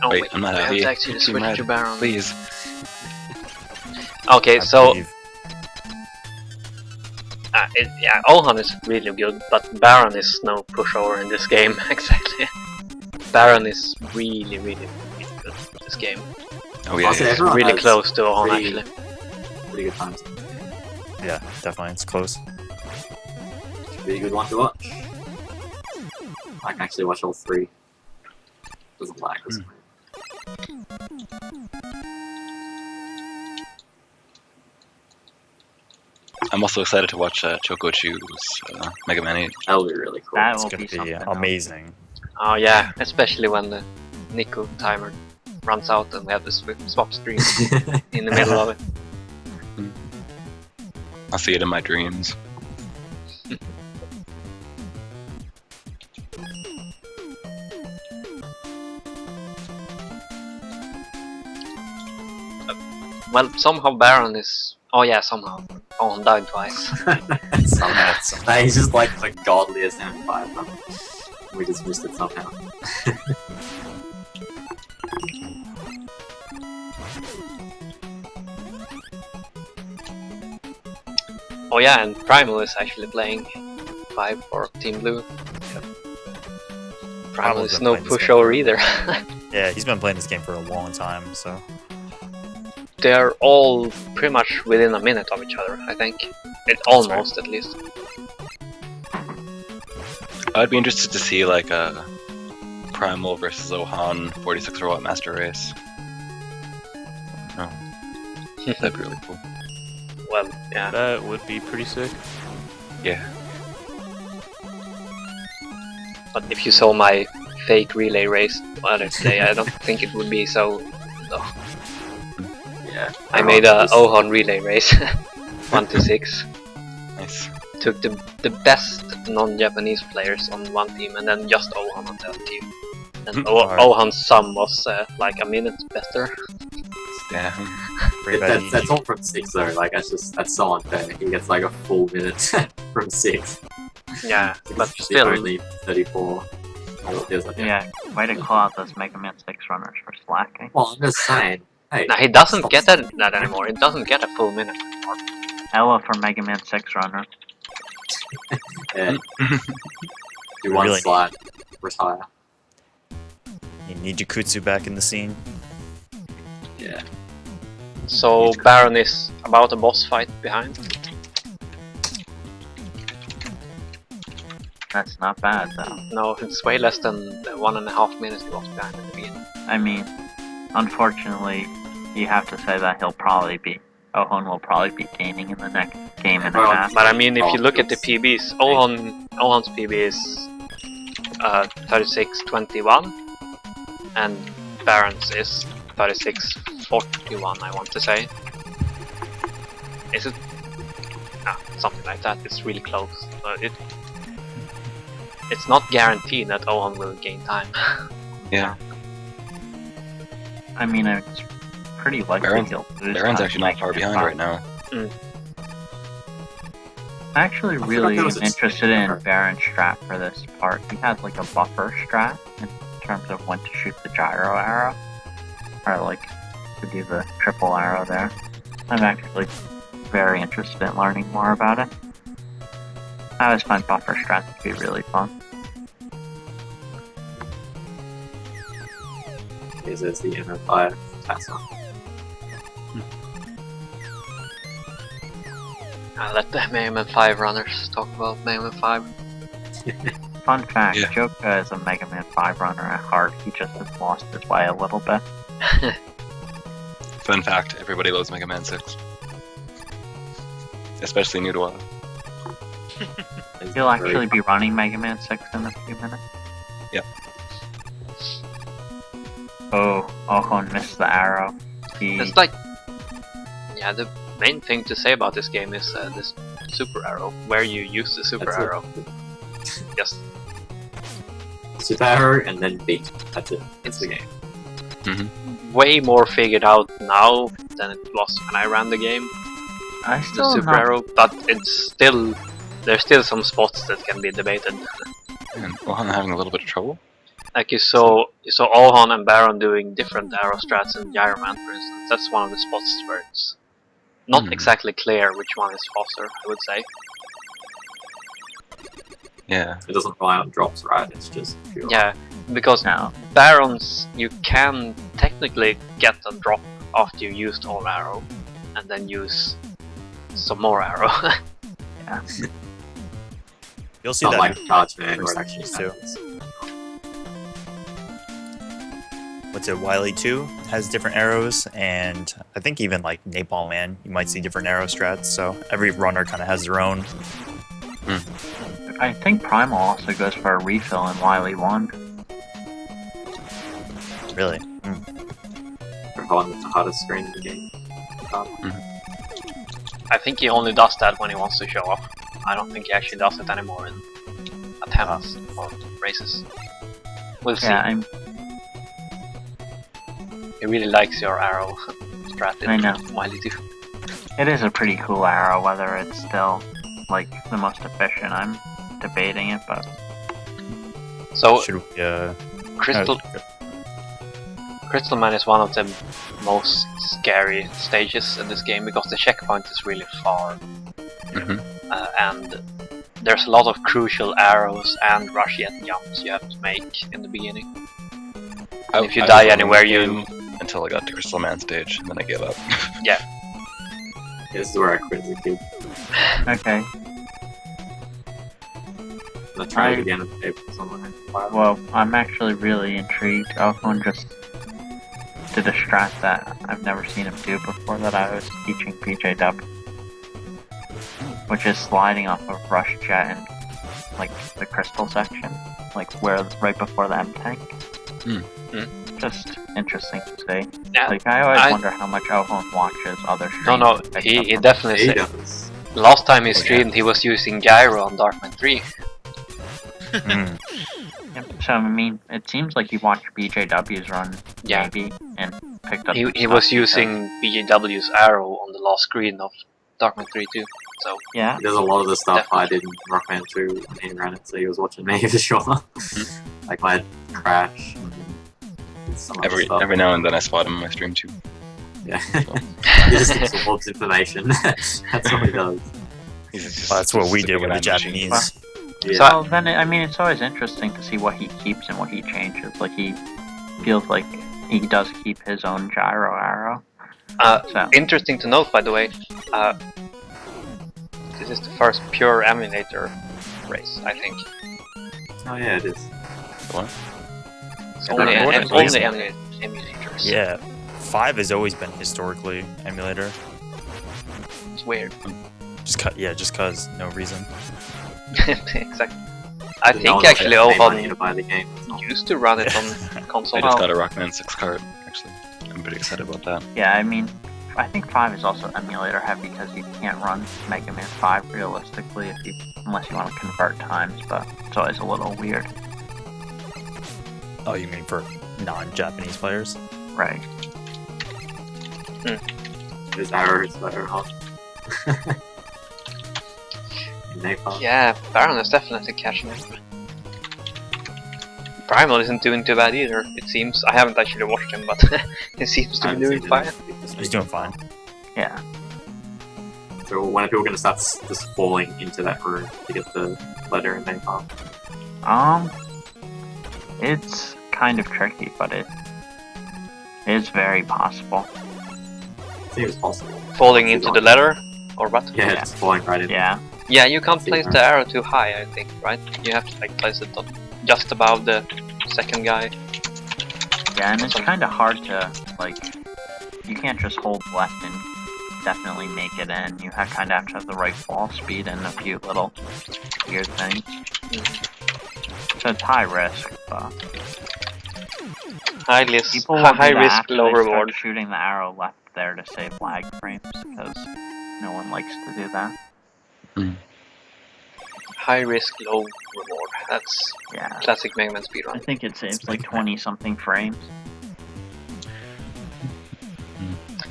Speaker 2: Oh
Speaker 6: Wait,
Speaker 2: wait,
Speaker 6: I'm not
Speaker 2: I have
Speaker 6: happy.
Speaker 2: to actually
Speaker 6: Team
Speaker 2: switch
Speaker 6: Red,
Speaker 2: to Baron.
Speaker 6: Please.
Speaker 2: Okay,
Speaker 9: I
Speaker 2: so
Speaker 9: believe-
Speaker 2: yeah, Ohan is really good, but Baron is no pushover in this game. Exactly. Baron is really good in this game.
Speaker 6: Oh yeah.
Speaker 1: Also,
Speaker 6: yeah.
Speaker 1: everyone
Speaker 2: Really
Speaker 1: has
Speaker 2: close to Ohan
Speaker 1: pretty-
Speaker 2: actually.
Speaker 1: Pretty good times.
Speaker 9: Yeah, definitely, it's close.
Speaker 1: Should be a good one to watch. I can actually watch all three. Doesn't lag this way.
Speaker 6: I'm also excited to watch Choco Chu's Mega Man 8.
Speaker 1: That'll be really cool.
Speaker 8: That
Speaker 9: It's
Speaker 8: will
Speaker 9: gonna
Speaker 8: be
Speaker 9: be
Speaker 8: something. else.
Speaker 9: amazing.
Speaker 2: Oh yeah, especially when the Nico timer runs out and we have to swap screen in the middle of it.
Speaker 6: I'll see it in my dreams.
Speaker 2: Well, somehow Baron is. Oh yeah, somehow. Ohan died twice.
Speaker 1: somehow. He's just like the godliest M5. Huh? We just missed it somehow.
Speaker 2: Oh yeah, and Primal is actually playing 5 for Team Blue. Primal
Speaker 9: Primal's
Speaker 2: is
Speaker 9: been
Speaker 2: no
Speaker 9: playing this game
Speaker 2: pushover
Speaker 9: for-
Speaker 2: either.
Speaker 9: Yeah, he's been playing this game for a long time, so
Speaker 2: They're all pretty much within a minute of each other, I think. Almost, at least.
Speaker 6: I'd be interested to see like a Primal versus Ohan 46 Robot Master race. Oh. That'd be really cool.
Speaker 2: Well, yeah.
Speaker 10: That would be pretty sick.
Speaker 6: Yeah.
Speaker 2: But if you saw my fake relay race the other day, I don't think it would be so.
Speaker 1: Yeah.
Speaker 2: I made a Ohan relay race, 1 to 6.
Speaker 6: Nice.
Speaker 2: Took the best non-Japanese players on one team, and then just Ohan on the other team. And
Speaker 9: Alright.
Speaker 2: Ohan's sum was like a minute better.
Speaker 6: Damn.
Speaker 9: pretty bad.
Speaker 1: That's all from 6 though. Like that's so unfair. He gets like a full minute from 6.
Speaker 2: Yeah, but
Speaker 1: It's
Speaker 2: still,
Speaker 1: only 34. Oh, it feels like that.
Speaker 8: Yeah, way to call out those Mega Man 6 runners for slacking.
Speaker 1: Well, I'm just saying. Hey,
Speaker 2: nah, he doesn't
Speaker 1: stop-
Speaker 2: get that anymore. He doesn't get a full minute.
Speaker 8: Ella for Mega Man 6 runner.
Speaker 1: Yeah. Do one
Speaker 9: Really?
Speaker 1: slide, retire.
Speaker 9: You need Jakutsu back in the scene.
Speaker 1: Yeah.
Speaker 2: So Baron is about a boss fight behind.
Speaker 8: That's not bad though.
Speaker 2: No, it's way less than the 1.5 minutes he was behind at the beginning.
Speaker 8: I mean, unfortunately, you have to say that Ohon will probably be gaining in the next game and a
Speaker 1: Well,
Speaker 8: half.
Speaker 2: But I mean, if you
Speaker 1: Oh,
Speaker 2: look at the
Speaker 1: it's-
Speaker 2: PBs, Ohan's PB is 36.21, and Baron's is 36.41. I want to say. Is it? Something like that. It's really close. It's not guaranteed that Ohan will gain time.
Speaker 6: Yeah.
Speaker 8: I mean, it's pretty likely
Speaker 6: Baron's-
Speaker 8: he'll lose.
Speaker 6: Baron's
Speaker 8: to
Speaker 6: actually not far
Speaker 8: Mega
Speaker 6: behind
Speaker 8: Man
Speaker 6: right now.
Speaker 8: 5. I'm actually
Speaker 1: I forgot
Speaker 8: really
Speaker 1: there was a
Speaker 8: interested in
Speaker 1: strat.
Speaker 8: Baron's strat for this part. He has like a buffer strat in terms of when to shoot the gyro arrow, or like to do the triple arrow there. I'm actually very interested in learning more about it. I always find buffer strats to be really fun.
Speaker 1: Is this the MF5 Tesla?
Speaker 2: I'll let the Mega Man 5 runners talk about Mega Man 5.
Speaker 8: Fun fact,
Speaker 6: Yeah.
Speaker 8: Joka is a Mega Man 5 runner at heart. He just has lost his way a little bit.
Speaker 6: Fun fact, everybody loves Mega Man 6. Especially new to us.
Speaker 8: He'll actually be running Mega Man 6 in a few minutes.
Speaker 6: Yep.
Speaker 8: Oh, Ohon missed the arrow. He...
Speaker 2: It's like, yeah, the main thing to say about this game is this super arrow, where you use the super
Speaker 1: That's it.
Speaker 2: arrow. Just
Speaker 1: Super arrow and then beat. That's it. It's the game.
Speaker 2: way more figured out now than it was when I ran the game.
Speaker 8: I
Speaker 2: The
Speaker 8: still
Speaker 2: super
Speaker 8: not...
Speaker 2: arrow, but there's still some spots that can be debated.
Speaker 6: And Lohan having a little bit of trouble.
Speaker 2: Like you saw Ohon and Baron doing different arrow strats in Gyroman, for instance. That's one of the spots where it's not
Speaker 6: Hmm.
Speaker 2: exactly clear which one is faster, I would say.
Speaker 6: Yeah.
Speaker 1: It doesn't rely on drops, right? It's just pure.
Speaker 2: Yeah, because
Speaker 8: No.
Speaker 2: Barons, you can technically get a drop after you used all arrow, and then use some more arrow.
Speaker 9: You'll see
Speaker 1: Not
Speaker 9: that.
Speaker 1: like Charge Man
Speaker 9: first
Speaker 1: where it actually
Speaker 9: too.
Speaker 1: happens.
Speaker 9: What's it? Wily 2 has different arrows, and I think even like Napalm Man, you might see different arrow strats. So every runner kind of has their own.
Speaker 8: I think Primal also goes for a refill in Wily 1.
Speaker 9: Really.
Speaker 1: For one with the hardest screen in the game.
Speaker 2: I think he only does that when he wants to show off. I don't think he actually does it anymore in attempts or races. We'll see.
Speaker 8: Yeah, I'm...
Speaker 2: He really likes your arrow strat in
Speaker 8: I know.
Speaker 2: Wily 2.
Speaker 8: It is a pretty cool arrow, whether it's still, like, the most efficient. I'm debating it, but...
Speaker 2: So
Speaker 9: Should we?
Speaker 2: Crystal Man is one of the most scary stages in this game because the checkpoint is really far, and there's a lot of crucial arrows and rush jet jumps you have to make in the beginning. And if you
Speaker 6: I
Speaker 2: die
Speaker 6: was running
Speaker 2: anywhere,
Speaker 6: the
Speaker 2: you
Speaker 6: game until I got to Crystal Man stage, and then I gave up.
Speaker 1: This is where I quit as a kid.
Speaker 8: Okay,
Speaker 1: I tried
Speaker 8: I-
Speaker 1: it again and paper somewhere.
Speaker 8: well, I'm actually really intrigued. Alphone just did a strat that I've never seen him do before that I was teaching PJW. Which is sliding off of Rush Jet in, like, the crystal section. Like, where right before the M-Tank. Just interesting to see.
Speaker 2: Yeah,
Speaker 8: Like, I always
Speaker 2: I-
Speaker 8: wonder how much Alphone watches other streams.
Speaker 2: no,
Speaker 8: and picks
Speaker 2: he
Speaker 8: up on-
Speaker 2: definitely
Speaker 1: He
Speaker 2: said,
Speaker 1: does.
Speaker 2: last time he
Speaker 1: Oh, yeah.
Speaker 2: streamed he was using Gyro on Darkman 3.
Speaker 9: Mm.
Speaker 8: Yeah, so, I mean, it seems like he watched BJW's run,
Speaker 2: Yeah.
Speaker 8: maybe, and picked up
Speaker 2: He
Speaker 8: some
Speaker 2: was
Speaker 8: stuff
Speaker 2: using BJW's arrow on the last screen of Darkman 3 too. So
Speaker 8: because- Yeah,
Speaker 1: There's a lot of the stuff I did in Rockman 2 when he ran it, so he was watching me for sure. Like my crash. And some other stuff.
Speaker 6: Every now and then I spot him on my stream too.
Speaker 1: Yeah. he just absorbs information. That's what he does.
Speaker 6: He's
Speaker 9: Well, that's what we
Speaker 6: just a
Speaker 9: did
Speaker 6: big
Speaker 9: with the
Speaker 6: machine.
Speaker 9: Japanese.
Speaker 1: Yeah.
Speaker 8: well, then, I mean, it's always interesting to see what he keeps and what he changes. Like, he feels like he does keep his own gyro arrow. So,
Speaker 2: interesting to note, by the way, this is the first pure emulator race, I think.
Speaker 1: Oh yeah, it is.
Speaker 6: What?
Speaker 2: It's only,
Speaker 9: Yeah,
Speaker 2: only
Speaker 9: what?
Speaker 2: emulators.
Speaker 9: Yeah, 5 has always been historically emulator.
Speaker 2: It's weird.
Speaker 9: Just cause no reason.
Speaker 2: Exactly. I
Speaker 1: No
Speaker 2: think
Speaker 1: one
Speaker 2: actually
Speaker 1: will pay money to
Speaker 2: Ohon
Speaker 1: buy the game. It's not-
Speaker 2: used to run it on console.
Speaker 6: I just got a Rockman 6 card, actually. I'm pretty excited about that.
Speaker 8: yeah, I mean, I think 5 is also emulator heavy because you can't run Mega Man 5 realistically unless you want to convert times, but it's always a little weird.
Speaker 9: Oh, you mean for non-Japanese players?
Speaker 8: Right.
Speaker 1: His arrows better, huh? Napalm.
Speaker 2: Yeah, Baron is definitely catching it. Primal isn't doing too bad either, it seems. I haven't actually watched him, but he seems to be doing fine.
Speaker 9: He's doing fine.
Speaker 8: Yeah.
Speaker 1: So when are people going to start just falling into that room to get the letter and napalm?
Speaker 8: It's kind of tricky, but it is very possible.
Speaker 1: It seems possible.
Speaker 2: Falling into the letter? Or what?
Speaker 1: Yeah, just falling right in.
Speaker 8: Yeah.
Speaker 2: Yeah, you can't place the arrow too high, I think, right? You have to like place it just above the second guy.
Speaker 8: Yeah, and it's kind of hard to, like, you can't just hold left and definitely make it in. You kind of have to have the right fall speed and a few little weird things. So it's high risk, but
Speaker 2: High
Speaker 8: people will do
Speaker 2: high
Speaker 8: that
Speaker 2: risk,
Speaker 8: after
Speaker 2: low
Speaker 8: they start
Speaker 2: reward.
Speaker 8: shooting the arrow left there to save lag frames, because no one likes to do that.
Speaker 2: High risk, low reward. That's
Speaker 8: Yeah.
Speaker 2: classic Mega Man
Speaker 8: I
Speaker 2: speedrun.
Speaker 8: think it saves like 20 something frames.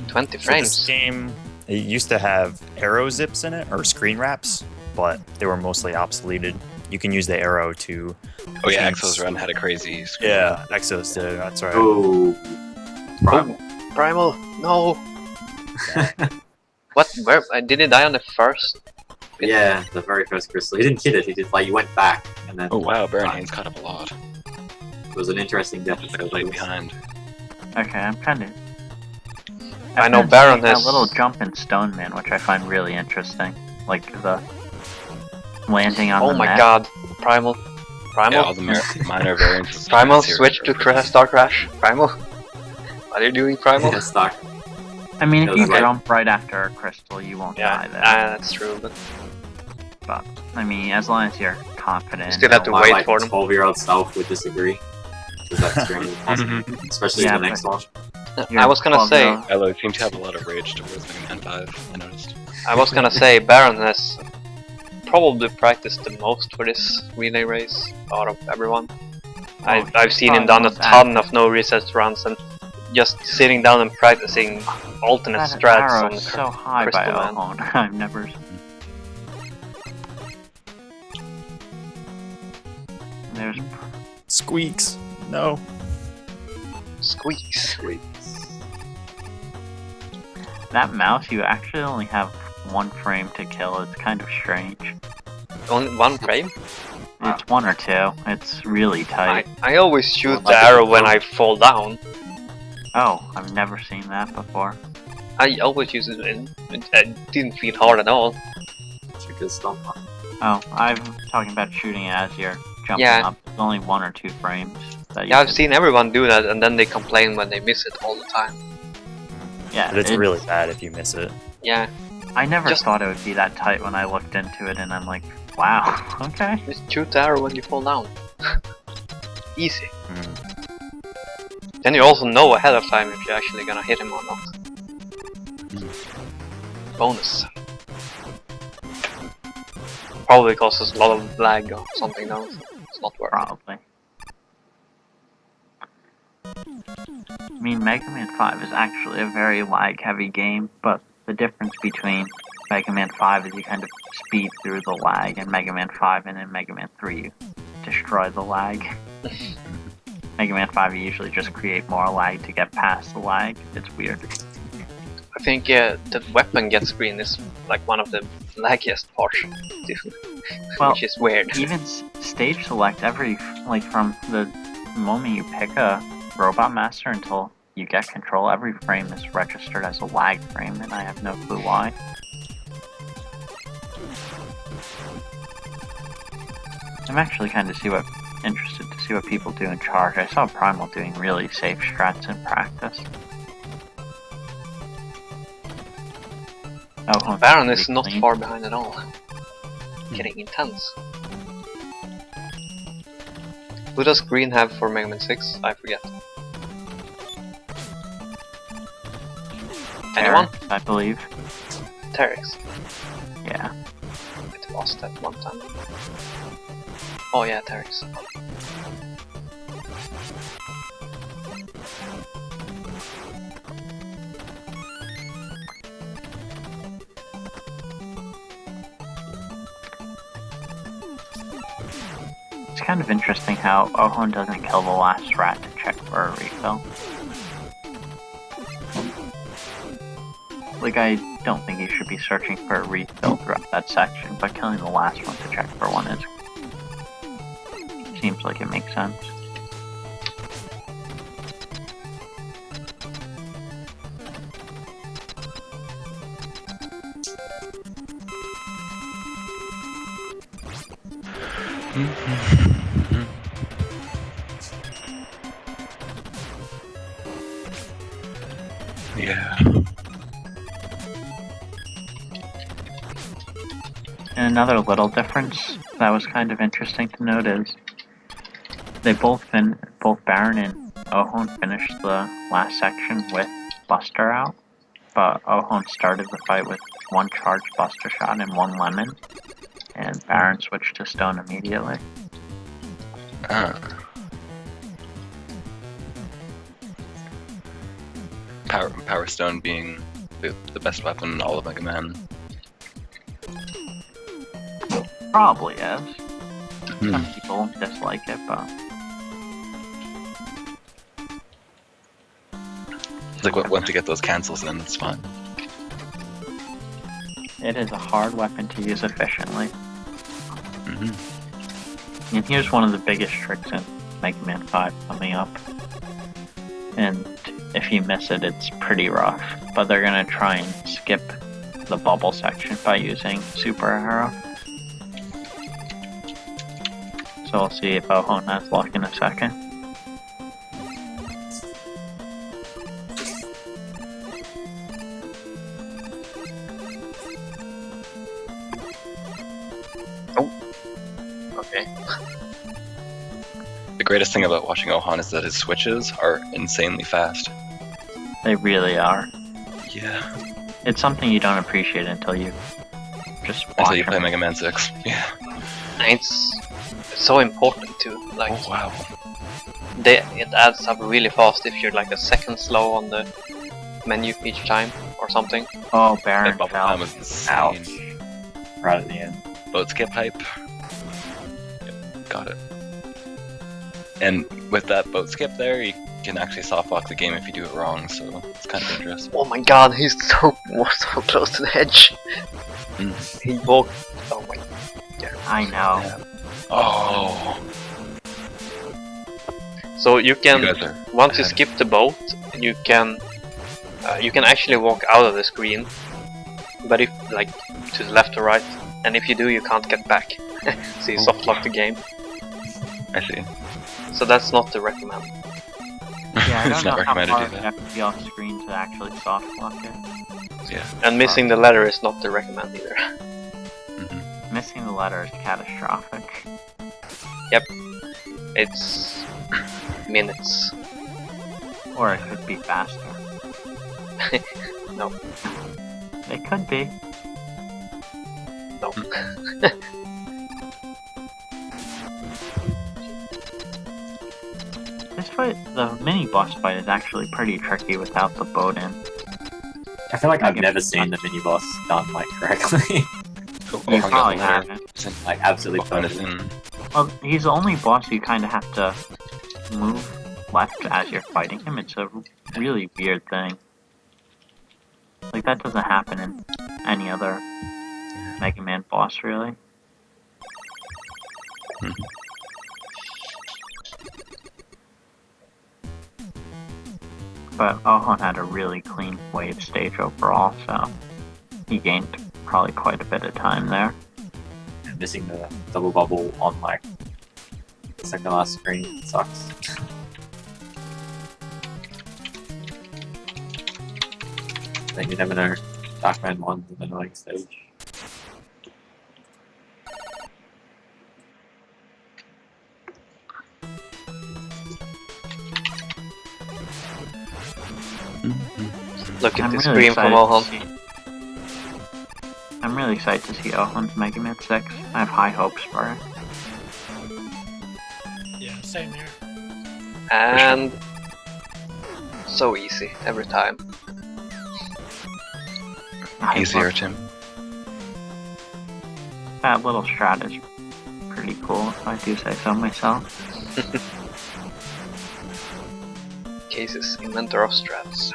Speaker 2: 20
Speaker 9: So this
Speaker 2: frames.
Speaker 9: game, it used to have arrow zips in it, or screen wraps, but they were mostly obsoleted. You can use the arrow to...
Speaker 6: Oh yeah,
Speaker 9: change-
Speaker 6: Exo's run had a crazy screen.
Speaker 9: Yeah, Exos did, that's right.
Speaker 1: Oh. Primal.
Speaker 2: Primal, no! What? Where? Did he die on the first?
Speaker 1: Yeah, the very first crystal. He didn't hit it, he just like, he went back and then...
Speaker 6: Oh wow, Baron Haynes caught up a lot.
Speaker 1: It was an interesting death.
Speaker 6: He's like late behind.
Speaker 8: Okay, I'm kind of.
Speaker 2: I know Baron
Speaker 8: that
Speaker 2: has-
Speaker 8: little jump in Stone Man, which I find really interesting. Like the landing on
Speaker 2: Oh
Speaker 8: the
Speaker 2: my
Speaker 8: net.
Speaker 2: god. Primal. Primal?
Speaker 6: Yeah, all the minor variants. of
Speaker 2: Primal,
Speaker 6: Series
Speaker 2: switch to Star Crash. Primal. What are you doing, Primal?
Speaker 1: Yeah, Stark.
Speaker 8: I mean, if
Speaker 1: It
Speaker 8: you
Speaker 1: was like-
Speaker 8: jump right after a crystal, you won't
Speaker 2: Yeah,
Speaker 8: die there.
Speaker 2: that's true, but
Speaker 8: But I mean, as long as you're confident.
Speaker 2: You still have to
Speaker 1: My,
Speaker 2: wait
Speaker 1: like,
Speaker 2: for them.
Speaker 1: 12-year-old self would disagree. Because that's extremely possible. Especially
Speaker 8: Yeah,
Speaker 1: in the next one.
Speaker 8: you're
Speaker 2: I was gonna say,
Speaker 8: 12-year-old.
Speaker 6: Elo seemed to have a lot of rage towards Mega Man 5, I noticed.
Speaker 2: Baron has probably practiced the most for this relay race out of everyone. I've seen him done a ton of no reset runs and just sitting down and practicing alternate
Speaker 8: That
Speaker 2: strats
Speaker 8: arrow
Speaker 2: on
Speaker 8: is
Speaker 2: the
Speaker 8: so high by
Speaker 2: Crystal Man.
Speaker 8: Ohone. I've never. There's
Speaker 9: Squeaks. No.
Speaker 2: Squeaks.
Speaker 8: that mouse. You actually only have one frame to kill. It's kind of strange.
Speaker 2: Only one frame?
Speaker 8: It's one or two. It's really tight.
Speaker 2: I always shoot
Speaker 1: Well,
Speaker 2: the arrow when I fall down.
Speaker 8: Oh, I've never seen that before.
Speaker 2: I always use it and it didn't feel hard at all.
Speaker 1: Because stomp.
Speaker 8: Oh, I'm talking about shooting as you're jumping
Speaker 2: Yeah.
Speaker 8: up. There's only one or two frames. That you
Speaker 2: Yeah, I've
Speaker 8: can-
Speaker 2: seen everyone do that and then they complain when they miss it all the time.
Speaker 8: Yeah,
Speaker 9: But it's really bad if you miss it.
Speaker 2: Yeah,
Speaker 8: I never
Speaker 2: just-
Speaker 8: thought it would be that tight when I looked into it, and I'm like, wow, okay.
Speaker 2: just shoot the arrow when you fall down. Easy.
Speaker 9: Mm.
Speaker 2: Then you also know ahead of time if you're actually gonna hit him or not. Bonus. Probably causes a lot of lag or something though. It's not worth it.
Speaker 8: Probably. I mean, Mega Man 5 is actually a very lag-heavy game, but the difference between Mega Man 5 is you kind of speed through the lag, and Mega Man 5 and in Mega Man 3 you destroy the lag. Mega Man 5 you usually just create more lag to get past the lag. It's weird.
Speaker 2: I think the weapon get screen is like one of the laggiest parts,
Speaker 8: Well,
Speaker 2: which is weird.
Speaker 8: even stage select like from the moment you pick a Robot Master until you get control, every frame is registered as a lag frame, and I have no clue why. I'm actually kind of interested to see what people do in charge. I saw Primal doing really safe strats in practice. Oh,
Speaker 2: Baron
Speaker 8: pretty
Speaker 2: is not
Speaker 8: clean.
Speaker 2: far behind at all. Getting intense. Who does Green have for Mega Man 6? I forget. Anyone?
Speaker 8: Terex, I believe.
Speaker 2: Terex.
Speaker 8: Yeah.
Speaker 2: I lost that one time. Oh yeah, Terex.
Speaker 8: It's kind of interesting how Ohun doesn't kill the last rat to check for a refill. Like, I don't think you should be searching for a refill throughout that section, but killing the last one to check for one seems like it makes sense.
Speaker 6: Yeah.
Speaker 8: And another little difference that was kind of interesting to note is they both Baron and Ohun finished the last section with Buster out, but Ohun started the fight with one charged Buster shot and one lemon, and Baron switched to stone immediately.
Speaker 6: Power Stone being the best weapon in all of Mega Man.
Speaker 8: Probably is. Some people dislike it, but
Speaker 6: It's like once you get those cancels in, it's fine.
Speaker 8: it is a hard weapon to use efficiently. And here's one of the biggest tricks in Mega Man 5 coming up. And if you miss it, it's pretty rough. But they're gonna try and skip the bubble section by using Super Arrow. So we'll see if Ohun has luck in a second.
Speaker 2: Okay.
Speaker 6: The greatest thing about watching Ohun is that his switches are insanely fast.
Speaker 8: They really are.
Speaker 6: Yeah.
Speaker 8: It's something you don't appreciate until you just watch
Speaker 6: Until you play
Speaker 8: them.
Speaker 6: Mega Man 6. Yeah.
Speaker 2: It's so important too. Like,
Speaker 6: Oh wow.
Speaker 2: it adds up really fast if you're like a second slow on the menu each time or something.
Speaker 8: Oh,
Speaker 6: That
Speaker 8: Baron
Speaker 6: bubble
Speaker 8: fell.
Speaker 6: time was insane.
Speaker 1: Ouch. Right at the end.
Speaker 6: Boat skip hype. Yep, got it. And with that boat skip there, you can actually softlock the game if you do it wrong, so it's kind of dangerous.
Speaker 2: Oh my god, he's so close to the edge. He walked. Oh my.
Speaker 8: I know.
Speaker 6: Yeah. Oh.
Speaker 2: So you can
Speaker 6: You guys are
Speaker 2: once you
Speaker 6: ahead.
Speaker 2: skip the boat, you can actually walk out of the screen, but if like to the left or right, and if you do, you can't get back. So you soft lock the game.
Speaker 6: I see.
Speaker 2: So that's not to recommend.
Speaker 8: Yeah, I
Speaker 6: It's
Speaker 8: don't
Speaker 6: not
Speaker 8: know how
Speaker 6: recommended
Speaker 8: far
Speaker 6: either.
Speaker 8: you have to be off screen to actually soft lock it.
Speaker 6: Yeah.
Speaker 2: And missing the letter is not to recommend either.
Speaker 8: Missing the letter is catastrophic.
Speaker 2: It's minutes.
Speaker 8: Or it could be faster.
Speaker 2: No.
Speaker 8: It could be.
Speaker 2: No.
Speaker 8: This fight, the mini boss fight is actually pretty tricky without the boat in.
Speaker 1: I feel like I've never seen the mini boss done like correctly.
Speaker 8: You probably haven't.
Speaker 1: Like absolutely
Speaker 6: Ohun is
Speaker 1: perfect.
Speaker 6: in.
Speaker 8: Well, he's the only boss you kind of have to move left as you're fighting him. It's a really weird thing. Like, that doesn't happen in any other Mega Man boss, really. But Ohun had a really clean wave stage overall, so he gained probably quite a bit of time there.
Speaker 1: Missing the double bubble on like second last screen sucks. Then you never know. Darkman 1's an annoying stage.
Speaker 2: Look at
Speaker 8: I'm
Speaker 2: this
Speaker 8: really
Speaker 2: screen from
Speaker 8: excited to
Speaker 2: Ohun.
Speaker 8: see- I'm really excited to see Ohun's Mega Man 6. I have high hopes for it.
Speaker 11: Yeah, same here.
Speaker 2: And so easy every time.
Speaker 8: I
Speaker 6: Easier,
Speaker 8: love-
Speaker 6: Tim.
Speaker 8: That little strat is pretty cool if I do say so myself.
Speaker 2: Cases, inventor of strats.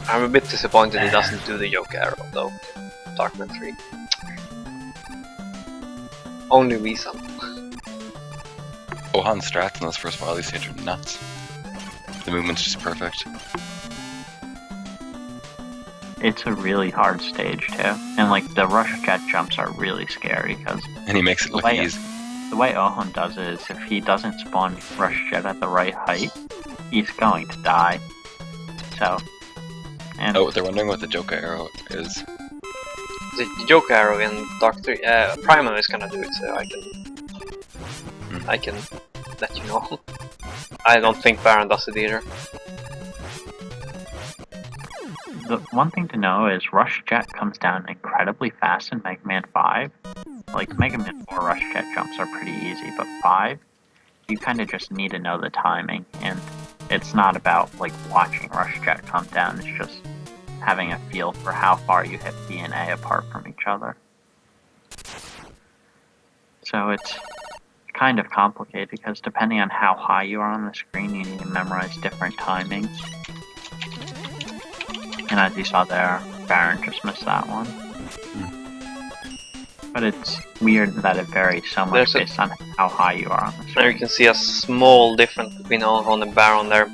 Speaker 2: I'm a bit disappointed he doesn't do the yoke arrow though. Darkman 3. Only we some.
Speaker 6: Ohan's strats in this first Wily stage are nuts. The movement's just perfect.
Speaker 8: It's a really hard stage too, and like the rush jet jumps are really scary because
Speaker 6: And he makes it look easy.
Speaker 8: the way Ohon does it is if he doesn't spawn rush jet at the right height, he's going to die. So, and
Speaker 6: Oh, they're wondering what the Joka arrow is.
Speaker 2: The yoke arrow in Dark 3, Primal is gonna do it, so I can let you know. I don't think Baron does it either.
Speaker 8: the one thing to know is rush jet comes down incredibly fast in Mega Man 5. Like Mega Man 4 rush jet jumps are pretty easy, but 5, you kind of just need to know the timing, and it's not about like watching rush jet come down, it's just having a feel for how far you hit B and A apart from each other. So it's kind of complicated because depending on how high you are on the screen, you need to memorize different timings. And as you saw there, Baron just missed that one. But it's weird that it varies so much based on how high you are on the
Speaker 2: There you
Speaker 8: screen.
Speaker 2: can see a small difference between Ohon and Baron there.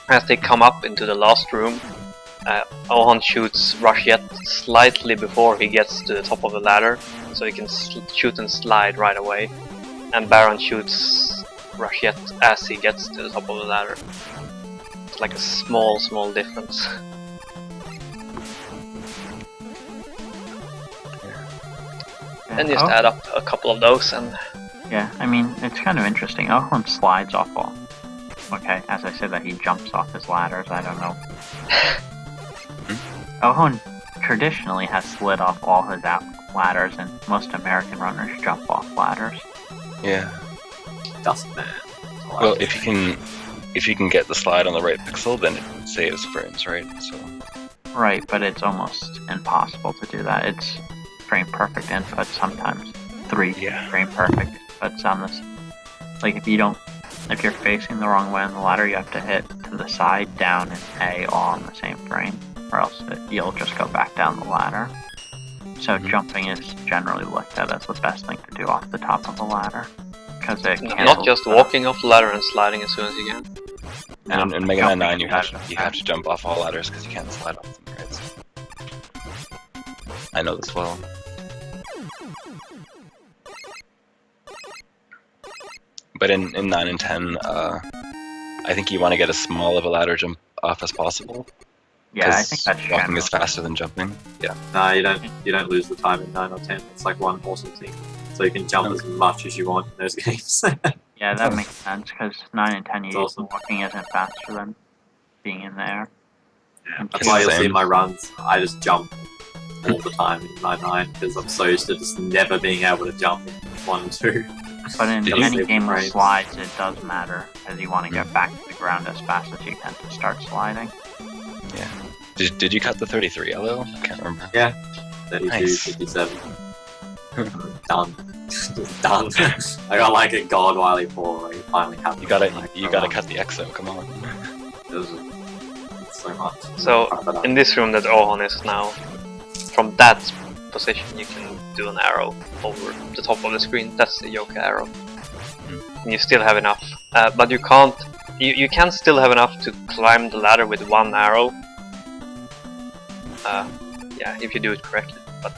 Speaker 2: As they come up into the last room, Ohon shoots Rush Jet slightly before he gets to the top of the ladder, so he can shoot and slide right away. And Baron shoots Rush Jet as he gets to the top of the ladder. It's like a small difference. And just add up a couple of those and...
Speaker 8: Yeah, I mean, it's kind of interesting. Ohon slides off all. Okay, as I said that he jumps off his ladders, I don't know. Ohon traditionally has slid off all his ladders, and most American runners jump off ladders.
Speaker 6: Yeah.
Speaker 1: Dustman.
Speaker 6: Well, if you can get the slide on the right pixel, then it saves frames, right? So.
Speaker 8: Right, but it's almost impossible to do that. It's frame perfect input, sometimes 3 frame perfect inputs on this. Like if you're facing the wrong way on the ladder, you have to hit to the side, down, and A all on the same frame, or else you'll just go back down the ladder. So jumping is generally looked at as the best thing to do off the top of a ladder, because it
Speaker 2: Not just walking off the ladder and sliding as soon as you can.
Speaker 6: And in Mega Man 9, you have to jump off all ladders because you can't slide off them, right? So. I know this well. But in 9 and 10, I think you want to get as small of a ladder jump off as possible.
Speaker 8: Yeah, I think that's
Speaker 6: walking is faster than jumping. Yeah.
Speaker 1: No, you don't lose the time in 9 or 10. It's like one awesome thing. So you can jump as much as you want in those games.
Speaker 8: Yeah, that makes sense, because 9 and 10,
Speaker 1: awesome.
Speaker 8: walking isn't faster than being in the air.
Speaker 1: That's why you'll see in my runs, I just jump all the time in my 9, because I'm so used to just never being able to jump in 1 and 2.
Speaker 8: But in
Speaker 1: Did you
Speaker 8: any
Speaker 1: save
Speaker 8: game with
Speaker 1: frames?
Speaker 8: slides, it does matter, because you want to get back to the ground as fast as you can to start sliding.
Speaker 6: Yeah. Did you cut the 33 yellow? I can't remember.
Speaker 1: Yeah. 32,
Speaker 6: Nice.
Speaker 1: 57. Done. Just done. I got like a God Wily 4 where you finally have
Speaker 6: You gotta cut the EXO, come on.
Speaker 1: It was so much.
Speaker 2: So, in this room that Ohon is now, from that position you can do an arrow over the top of the screen. That's the yoke arrow. And you still have enough. But you can't... You can still have enough to climb the ladder with one arrow. Yeah, if you do it correctly. But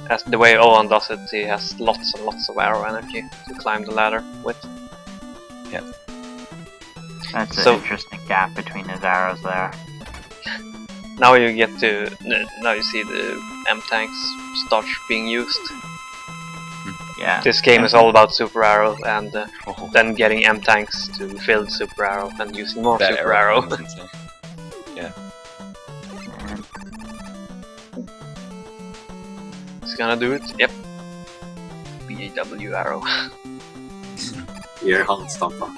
Speaker 2: as the way Ohon does it, he has lots and lots of arrow energy to climb the ladder with.
Speaker 6: Yeah.
Speaker 8: That's
Speaker 2: So-
Speaker 8: an interesting gap between his arrows there.
Speaker 2: Now you get to... Now you see the M-tanks start being used.
Speaker 8: Yeah.
Speaker 2: This game is all about Super Arrow and then getting M-tanks to fill the Super Arrow and using more
Speaker 6: That
Speaker 2: Super Arrow.
Speaker 6: was insane. Yeah.
Speaker 8: And
Speaker 2: It's gonna do it? Yep. BAW Arrow.
Speaker 1: You're Hunt Stomper.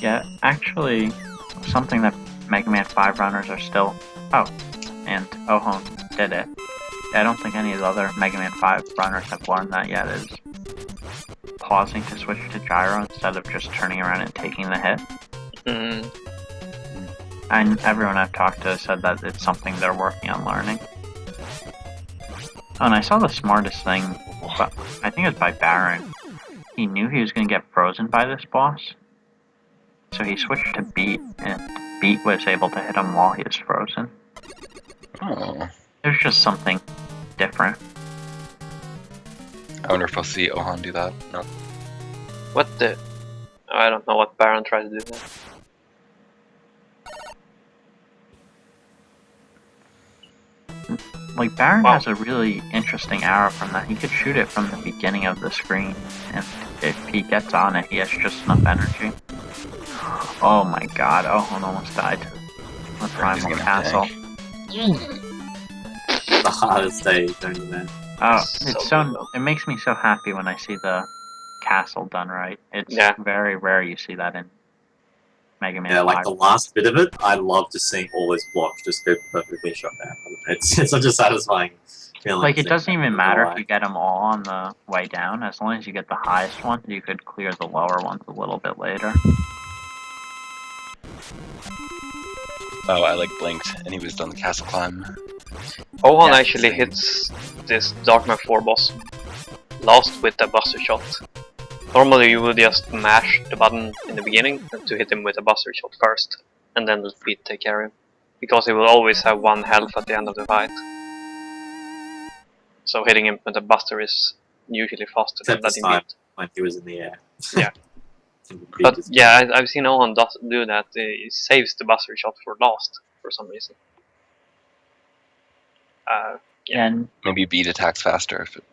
Speaker 8: yeah, actually, something that Mega Man 5 runners are still... Oh, and Ohon did it. I don't think any of the other Mega Man 5 runners have learned that yet, is pausing to switch to gyro instead of just turning around and taking the hit.
Speaker 2: Mm.
Speaker 8: And everyone I've talked to said that it's something they're working on learning. Oh, and I saw the smartest thing, but I think it was by Baron. He knew he was going to get frozen by this boss, so he switched to Beat, and Beat was able to hit him while he was frozen.
Speaker 6: Oh.
Speaker 8: There's just something different.
Speaker 6: I wonder if I'll see Ohan do that. No.
Speaker 2: What the? I don't know what Baron tried to do there.
Speaker 8: Like, Baron
Speaker 2: Wow.
Speaker 8: has a really interesting arrow from that. He could shoot it from the beginning of the screen, and if he gets on it, he has just enough energy. Oh my god, Ohan almost died to the Primal
Speaker 6: gonna
Speaker 8: Castle.
Speaker 1: The hardest stage, don't you know?
Speaker 8: Oh,
Speaker 2: So
Speaker 8: it's
Speaker 2: good,
Speaker 8: so. It makes me so happy when I see the castle done right. It's
Speaker 2: Yeah.
Speaker 8: very rare you see that in Mega Man
Speaker 1: Yeah,
Speaker 8: 5.
Speaker 1: like the last bit of it, I love just seeing all those blocks just go perfectly shut down. It's such a satisfying feeling.
Speaker 8: Like, it
Speaker 1: seeing
Speaker 8: doesn't
Speaker 1: that
Speaker 8: even
Speaker 1: go
Speaker 8: matter
Speaker 1: by.
Speaker 8: if you get them all on the way down. As long as you get the highest one, you could clear the lower ones a little bit later.
Speaker 6: Oh, I like blinked and he was done the castle climb.
Speaker 2: Ohan
Speaker 8: Yeah,
Speaker 2: actually hits this Darkmare 4 boss last with a buster shot. Normally you would just mash the button in the beginning to hit him with a buster shot first, and then let Beat take care of him. Because he will always have 1 health at the end of the fight. So hitting him with a buster is usually faster than
Speaker 1: Except this
Speaker 2: letting
Speaker 1: time,
Speaker 2: Beat.
Speaker 1: when he was in the air.
Speaker 2: Yeah.
Speaker 1: Beat
Speaker 2: But
Speaker 1: just-
Speaker 2: yeah, I've seen Ohan do that. He saves the buster shot for last for some reason. Yeah.
Speaker 8: And
Speaker 6: Maybe Beat attacks faster if it.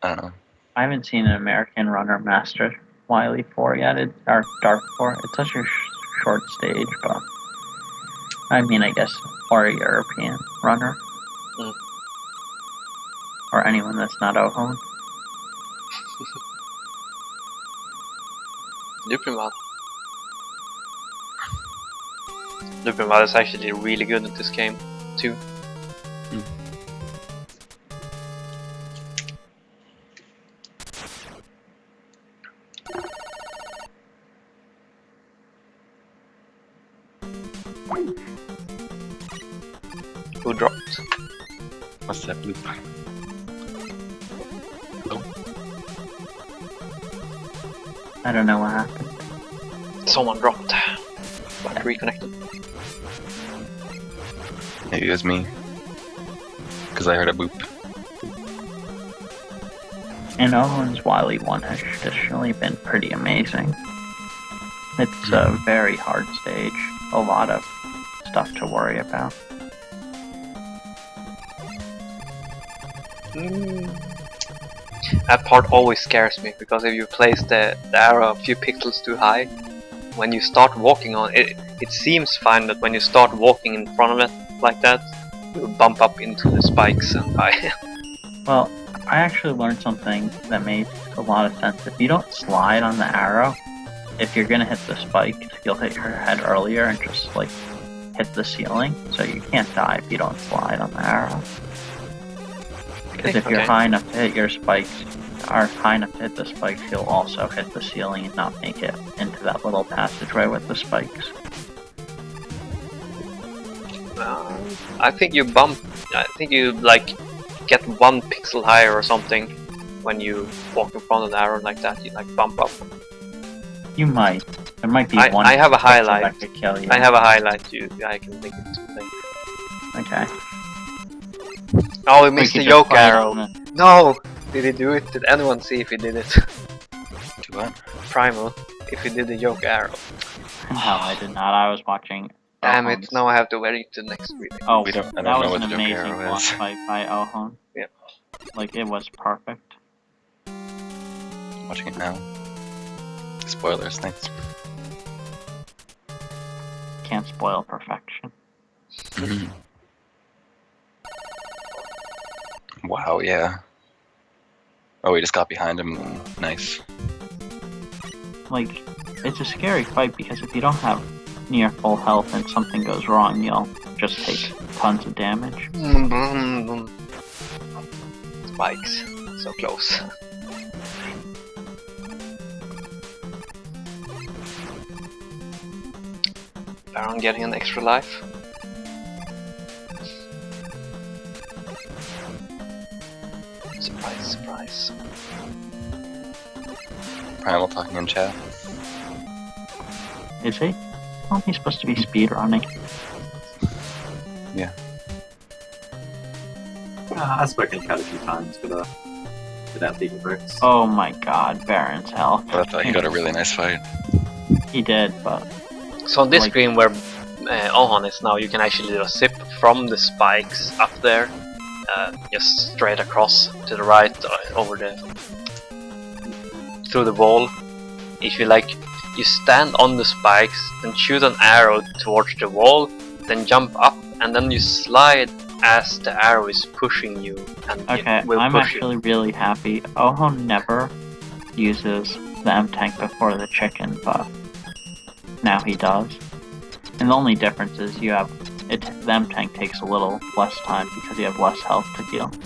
Speaker 6: I don't know.
Speaker 8: I haven't seen an American runner master Wily 4 yet, or Dark 4. It's such a short stage, but I mean, I guess, or a European runner.
Speaker 2: Mm.
Speaker 8: Or anyone that's not Ohan.
Speaker 2: Lupinval. Lupinval is actually really good at this game, too. Who dropped?
Speaker 6: What's that loop?
Speaker 8: I don't know what happened.
Speaker 2: Someone dropped. But reconnected.
Speaker 6: Maybe it was me. Because I heard a boop.
Speaker 8: And Owen's Wily 1 has traditionally been pretty amazing. It's a very hard stage. A lot of stuff to worry about.
Speaker 2: That part always scares me, because if you place the arrow a few pixels too high, when you start walking on it, it seems fine, but when you start walking in front of it like that, you'll bump up into the spikes and die.
Speaker 8: Well, I actually learned something that made a lot of sense. If you don't slide on the arrow, if you're gonna hit the spike, you'll hit your head earlier and just like hit the ceiling. So you can't die if you don't slide on the arrow. Because if you're
Speaker 2: Okay.
Speaker 8: high enough to hit your spikes, or high enough to hit the spikes, you'll also hit the ceiling and not make it into that little passageway with the spikes.
Speaker 2: I think you like get 1 pixel higher or something when you walk in front of the arrow like that. You like bump up.
Speaker 8: You might. There might be
Speaker 2: I
Speaker 8: one.
Speaker 2: have a
Speaker 8: pixel
Speaker 2: highlight.
Speaker 8: that could kill you.
Speaker 2: I have a highlight. I can link it to later.
Speaker 8: Okay.
Speaker 2: Oh, we
Speaker 8: We
Speaker 2: missed
Speaker 8: could
Speaker 2: the
Speaker 8: just
Speaker 2: yoke
Speaker 8: play it
Speaker 2: arrow.
Speaker 8: on the-
Speaker 2: No! Did he do it? Did anyone see if he did it?
Speaker 6: Do what?
Speaker 2: Primal, if he did the yoke arrow.
Speaker 8: No, I did not. I was watching.
Speaker 2: Damn
Speaker 8: Ohon's-
Speaker 2: it! Now I have to wait till next week.
Speaker 8: Oh,
Speaker 6: We don't- I don't
Speaker 8: that
Speaker 6: know
Speaker 8: was
Speaker 6: what
Speaker 8: an
Speaker 6: the joke
Speaker 8: amazing
Speaker 6: arrow
Speaker 8: boss
Speaker 6: is.
Speaker 8: fight by Ohon.
Speaker 2: Yeah.
Speaker 8: Like, it was perfect.
Speaker 6: Watching it now. Spoilers, thanks.
Speaker 8: Can't spoil perfection.
Speaker 6: Wow, yeah. Oh, we just got behind him. Nice.
Speaker 8: Like, it's a scary fight because if you don't have near full health and something goes wrong, you'll just take tons of damage.
Speaker 2: spikes. So close. Baron getting an extra life. Surprise, surprise.
Speaker 6: Primal talking in chat.
Speaker 8: Is he? Well, he's supposed to be speedrunning.
Speaker 1: I've spoken chat a few times without thinking bricks.
Speaker 8: Oh my god, Baron's health.
Speaker 6: But I thought he got a really nice fight.
Speaker 8: He did, but
Speaker 2: So on this
Speaker 8: Like-
Speaker 2: screen where Ohan is now, you can actually do a zip from the spikes up there, just straight across to the right, over the through the wall. If you like, you stand on the spikes, then shoot an arrow towards the wall, then jump up, and then you slide as the arrow is pushing you, and
Speaker 8: okay,
Speaker 2: it will
Speaker 8: I'm
Speaker 2: push
Speaker 8: actually really happy. Oho never uses the M-Tank before the chicken buff. Now he does. And the only difference is the M-Tank takes a little less time because you have less health to heal.
Speaker 2: you.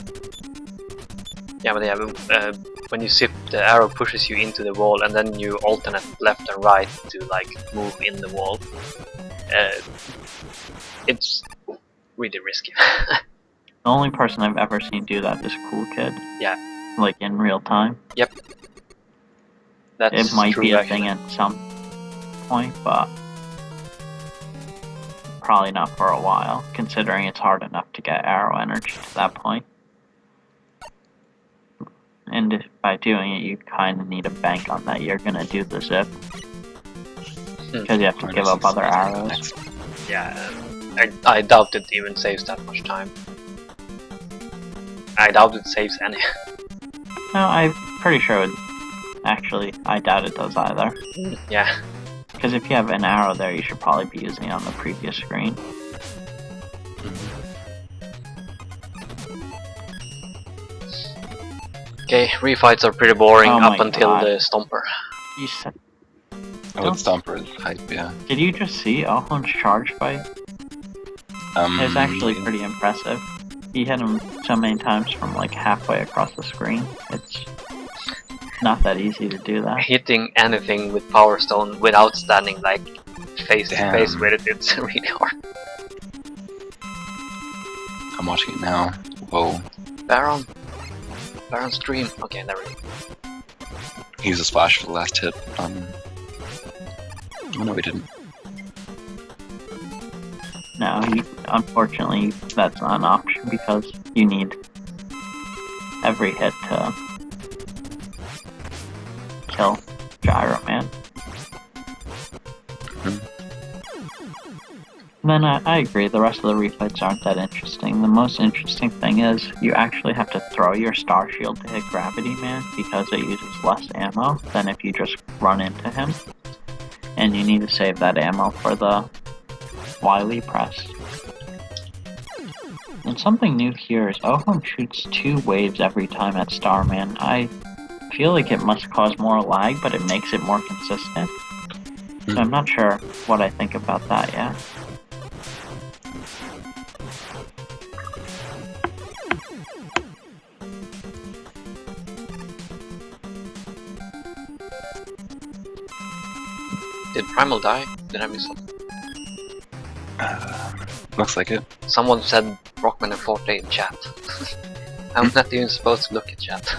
Speaker 2: Yeah, but yeah, when you zip, the arrow pushes you into the wall, and then you alternate left and right to like move in the wall. It's really risky.
Speaker 8: The only person I've ever seen do that is Cool Kid.
Speaker 2: Yeah.
Speaker 8: Like in real time.
Speaker 2: That's
Speaker 8: It might
Speaker 2: true,
Speaker 8: be a
Speaker 2: actually.
Speaker 8: thing at some point, but probably not for a while, considering it's hard enough to get arrow energy to that point. And by doing it, you kind of need a bank on that you're gonna do the zip. Because you have to give up other arrows.
Speaker 2: Yeah, I doubt it even saves that much time. I doubt it saves any.
Speaker 8: No, I'm pretty sure actually, I doubt it does either.
Speaker 2: Yeah.
Speaker 8: Because if you have an arrow there, you should probably be using it on the previous screen.
Speaker 2: Okay, refights are pretty boring
Speaker 8: Oh
Speaker 2: up
Speaker 8: my
Speaker 2: until
Speaker 8: God.
Speaker 2: the Stomper.
Speaker 8: You said,
Speaker 6: Oh, the Stomper is hype, yeah.
Speaker 8: did you just see Ohon's charge fight? It's actually pretty impressive. He hit him so many times from like halfway across the screen. It's not that easy to do that.
Speaker 2: Hitting anything with Power Stone without standing like face to face
Speaker 6: Damn.
Speaker 2: with it, it's really hard.
Speaker 6: I'm watching it now. Whoa.
Speaker 2: Baron stream. Okay, there we go.
Speaker 6: He used a splash for the last hit. Oh no, he didn't.
Speaker 8: No, unfortunately, that's not an option because you need every hit to kill Gyro Man. Then I agree, the rest of the refights aren't that interesting. The most interesting thing is you actually have to throw your Star Shield to hit Gravity Man because it uses less ammo than if you just run into him. And you need to save that ammo for the Wily Press. And something new here is Ohon shoots 2 waves every time at Starman. I feel like it must cause more lag, but it makes it more consistent. So I'm not sure what I think about that yet.
Speaker 2: Did Primal die? Did I miss something?
Speaker 6: Looks like it.
Speaker 2: Someone said Rockman and Forte in chat. I'm not even supposed to look at chat.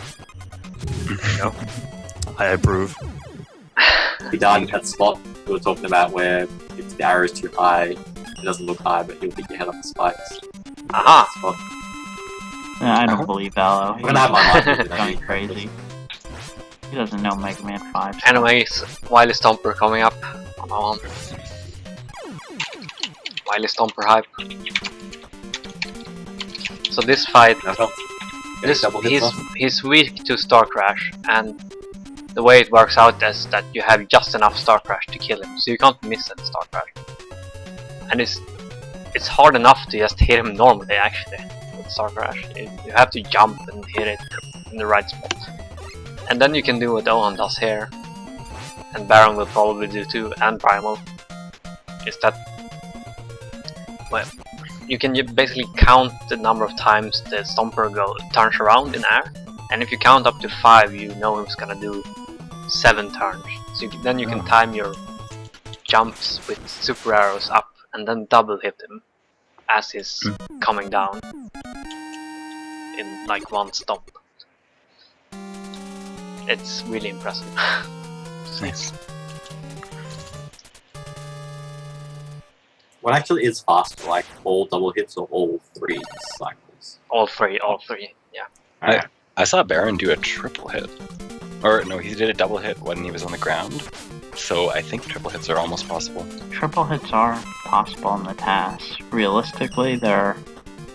Speaker 9: I approve.
Speaker 1: He died at that spot we were talking about where if the arrow is too high, it doesn't look high, but he'll hit your head off the spikes.
Speaker 2: Aha!
Speaker 1: Spot.
Speaker 8: I don't believe Aloe. He's
Speaker 1: When I have my life,
Speaker 8: going crazy. He doesn't know Mega Man 5.
Speaker 2: Anyways, Wily Stomper coming up on Ohan. Wily Stomper hype. So this fight, he's weak to Star Crash, and the way it works out is that you have just enough Star Crash to kill him, so you can't miss any Star Crash. And it's hard enough to just hit him normally, actually, with Star Crash. You have to jump and hit it in the right spot. And then you can do what Ohan does here, and Baron will probably do too, and Primal. Is that, well, you can basically count the number of times the Stomper turns around in air, and if you count up to 5, you know he's gonna do 7 turns. So then you can time your jumps with super arrows up, and then double hit him as he's coming down in like one stomp. It's really impressive.
Speaker 6: Nice.
Speaker 1: What actually is faster, like all double hits or all 3 cycles?
Speaker 2: All three, yeah.
Speaker 1: Alright.
Speaker 6: I saw Baron do a triple hit. Or no, he did a double hit when he was on the ground. So I think triple hits are almost possible.
Speaker 8: Triple hits are possible in the task. Realistically, they're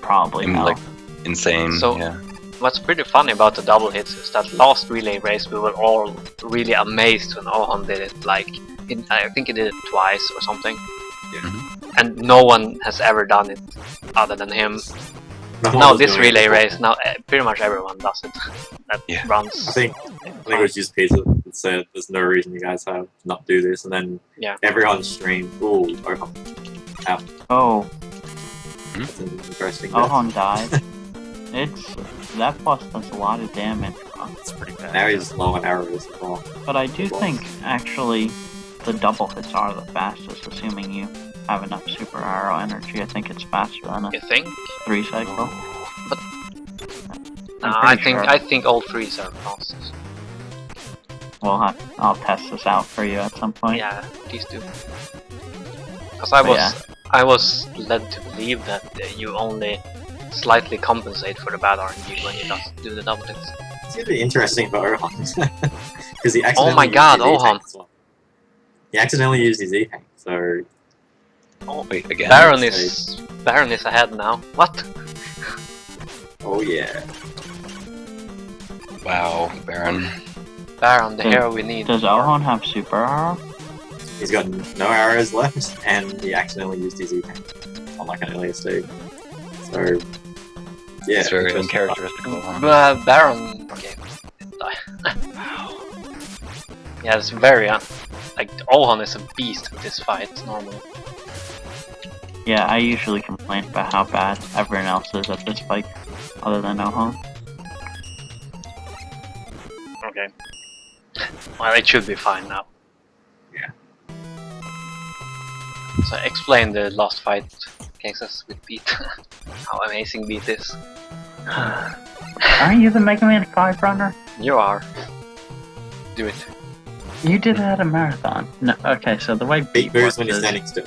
Speaker 8: probably
Speaker 6: And,
Speaker 8: no.
Speaker 6: like, insane.
Speaker 2: So-
Speaker 6: yeah.
Speaker 2: What's pretty funny about the double hits is that last relay race we were all really amazed when Ohan did it. Like, I think he did it twice or something. And no one has ever done it other than him.
Speaker 1: No one
Speaker 2: Now
Speaker 1: was
Speaker 2: this
Speaker 1: doing it
Speaker 2: relay
Speaker 1: before.
Speaker 2: race, now pretty much everyone does it. That
Speaker 6: Yeah.
Speaker 2: runs.
Speaker 1: I think it was just Peter that said there's no reason you guys have to not do this, and then
Speaker 2: Yeah.
Speaker 1: everyone streamed, ooh, Ohan.
Speaker 8: Oh,
Speaker 1: That's an interesting.
Speaker 8: Ohan died. That boss does a lot of damage.
Speaker 9: It's pretty bad.
Speaker 1: Now he's low on arrows as well.
Speaker 8: But I do think, actually, the double hits are the fastest, assuming you have enough super arrow energy. I think it's faster than a
Speaker 2: You think?
Speaker 8: 3 cycle.
Speaker 2: I
Speaker 8: pretty sure.
Speaker 2: think all 3s are fastest.
Speaker 8: I'll test this out for you at some point.
Speaker 2: Yeah, please do. Because
Speaker 8: But
Speaker 2: I was led to believe that you only slightly compensate for the bad RNG when you do the double hits.
Speaker 1: It's gonna be interesting for Ohan. Because he accidentally
Speaker 2: Oh my god,
Speaker 1: used his
Speaker 2: Ohan.
Speaker 1: E-tank as well. He accidentally used his E-tank, so
Speaker 6: Wait, again?
Speaker 2: Baron is ahead now. What?
Speaker 1: oh yeah.
Speaker 6: Wow, Baron.
Speaker 2: Baron, the
Speaker 8: Hmm.
Speaker 2: hero we need.
Speaker 8: Does Ohan have super arrow?
Speaker 1: He's got no arrows left, and he accidentally used his E-tank on like an earlier stage. So yeah,
Speaker 6: It's very
Speaker 1: interesting.
Speaker 6: uncharacteristic of Ohan.
Speaker 2: Baron. Okay. Yeah, it's very like Ohan is a beast with this fight normally.
Speaker 8: Yeah, I usually complain about how bad everyone else is at this fight, other than Ohan.
Speaker 2: Okay. Well, it should be fine now.
Speaker 1: Yeah.
Speaker 2: So explain the last fight cases with Beat. How amazing Beat is.
Speaker 8: Aren't you the Mega Man 5 runner?
Speaker 2: You are. Do it.
Speaker 8: You did it at a marathon. No, okay, so the way
Speaker 1: Beat
Speaker 8: Beat
Speaker 1: moves
Speaker 8: works
Speaker 1: when you're
Speaker 8: is,
Speaker 1: standing still.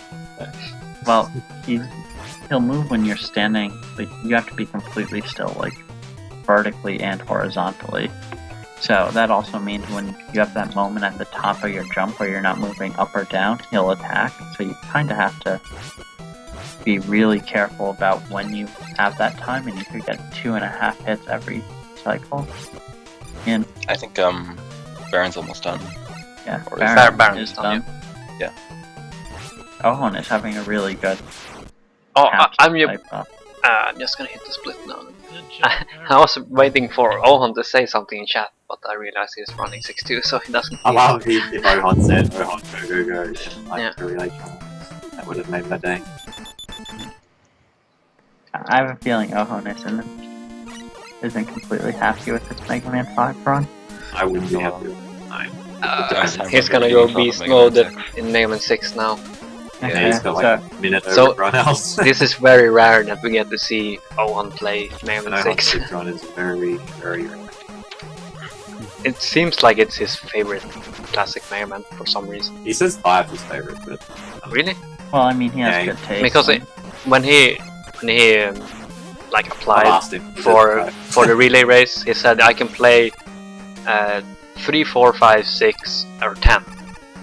Speaker 8: well, he'll move when you're standing, but you have to be completely still, like vertically and horizontally. So that also means when you have that moment at the top of your jump where you're not moving up or down, he'll attack. So you kind of have to be really careful about when you have that time, and you could get 2.5 hits every cycle. And
Speaker 6: I think Baron's almost done.
Speaker 8: yeah,
Speaker 6: Or is
Speaker 8: Baron
Speaker 2: Baron
Speaker 8: is
Speaker 2: is done,
Speaker 8: done.
Speaker 6: Yeah.
Speaker 8: Ohan is having a really good
Speaker 2: Oh,
Speaker 8: catch
Speaker 2: I'm just gonna hit the split now. I was waiting for Ohan to say something in chat, but I realized he's running 6-2, so he doesn't.
Speaker 1: I love if Ohan said Ohan go go go in like
Speaker 2: Yeah.
Speaker 1: really late. That would have made my day.
Speaker 8: I have a feeling Ohan isn't completely happy with this Mega Man 5 run.
Speaker 1: I wouldn't be happy with it.
Speaker 2: He's gonna go beast mode in Mega Man 6 now.
Speaker 1: Yeah, he's got like
Speaker 8: so
Speaker 1: a minute over
Speaker 2: so-
Speaker 1: everyone else.
Speaker 2: This is very rare that we get to see Ohan play Mega
Speaker 1: And
Speaker 2: Man
Speaker 1: Ohan's
Speaker 2: 6.
Speaker 1: 6 run is very, very rare.
Speaker 2: It seems like it's his favorite classic Mega Man for some reason.
Speaker 1: He says 5 is his favorite, but
Speaker 2: Really?
Speaker 8: Well, I mean, he has
Speaker 1: Yeah,
Speaker 8: good taste.
Speaker 2: Because when he like
Speaker 1: I
Speaker 2: applied
Speaker 1: asked him. He said
Speaker 2: for
Speaker 1: 5.
Speaker 2: the relay race, he said I can play 3, 4, 5, 6, or 10.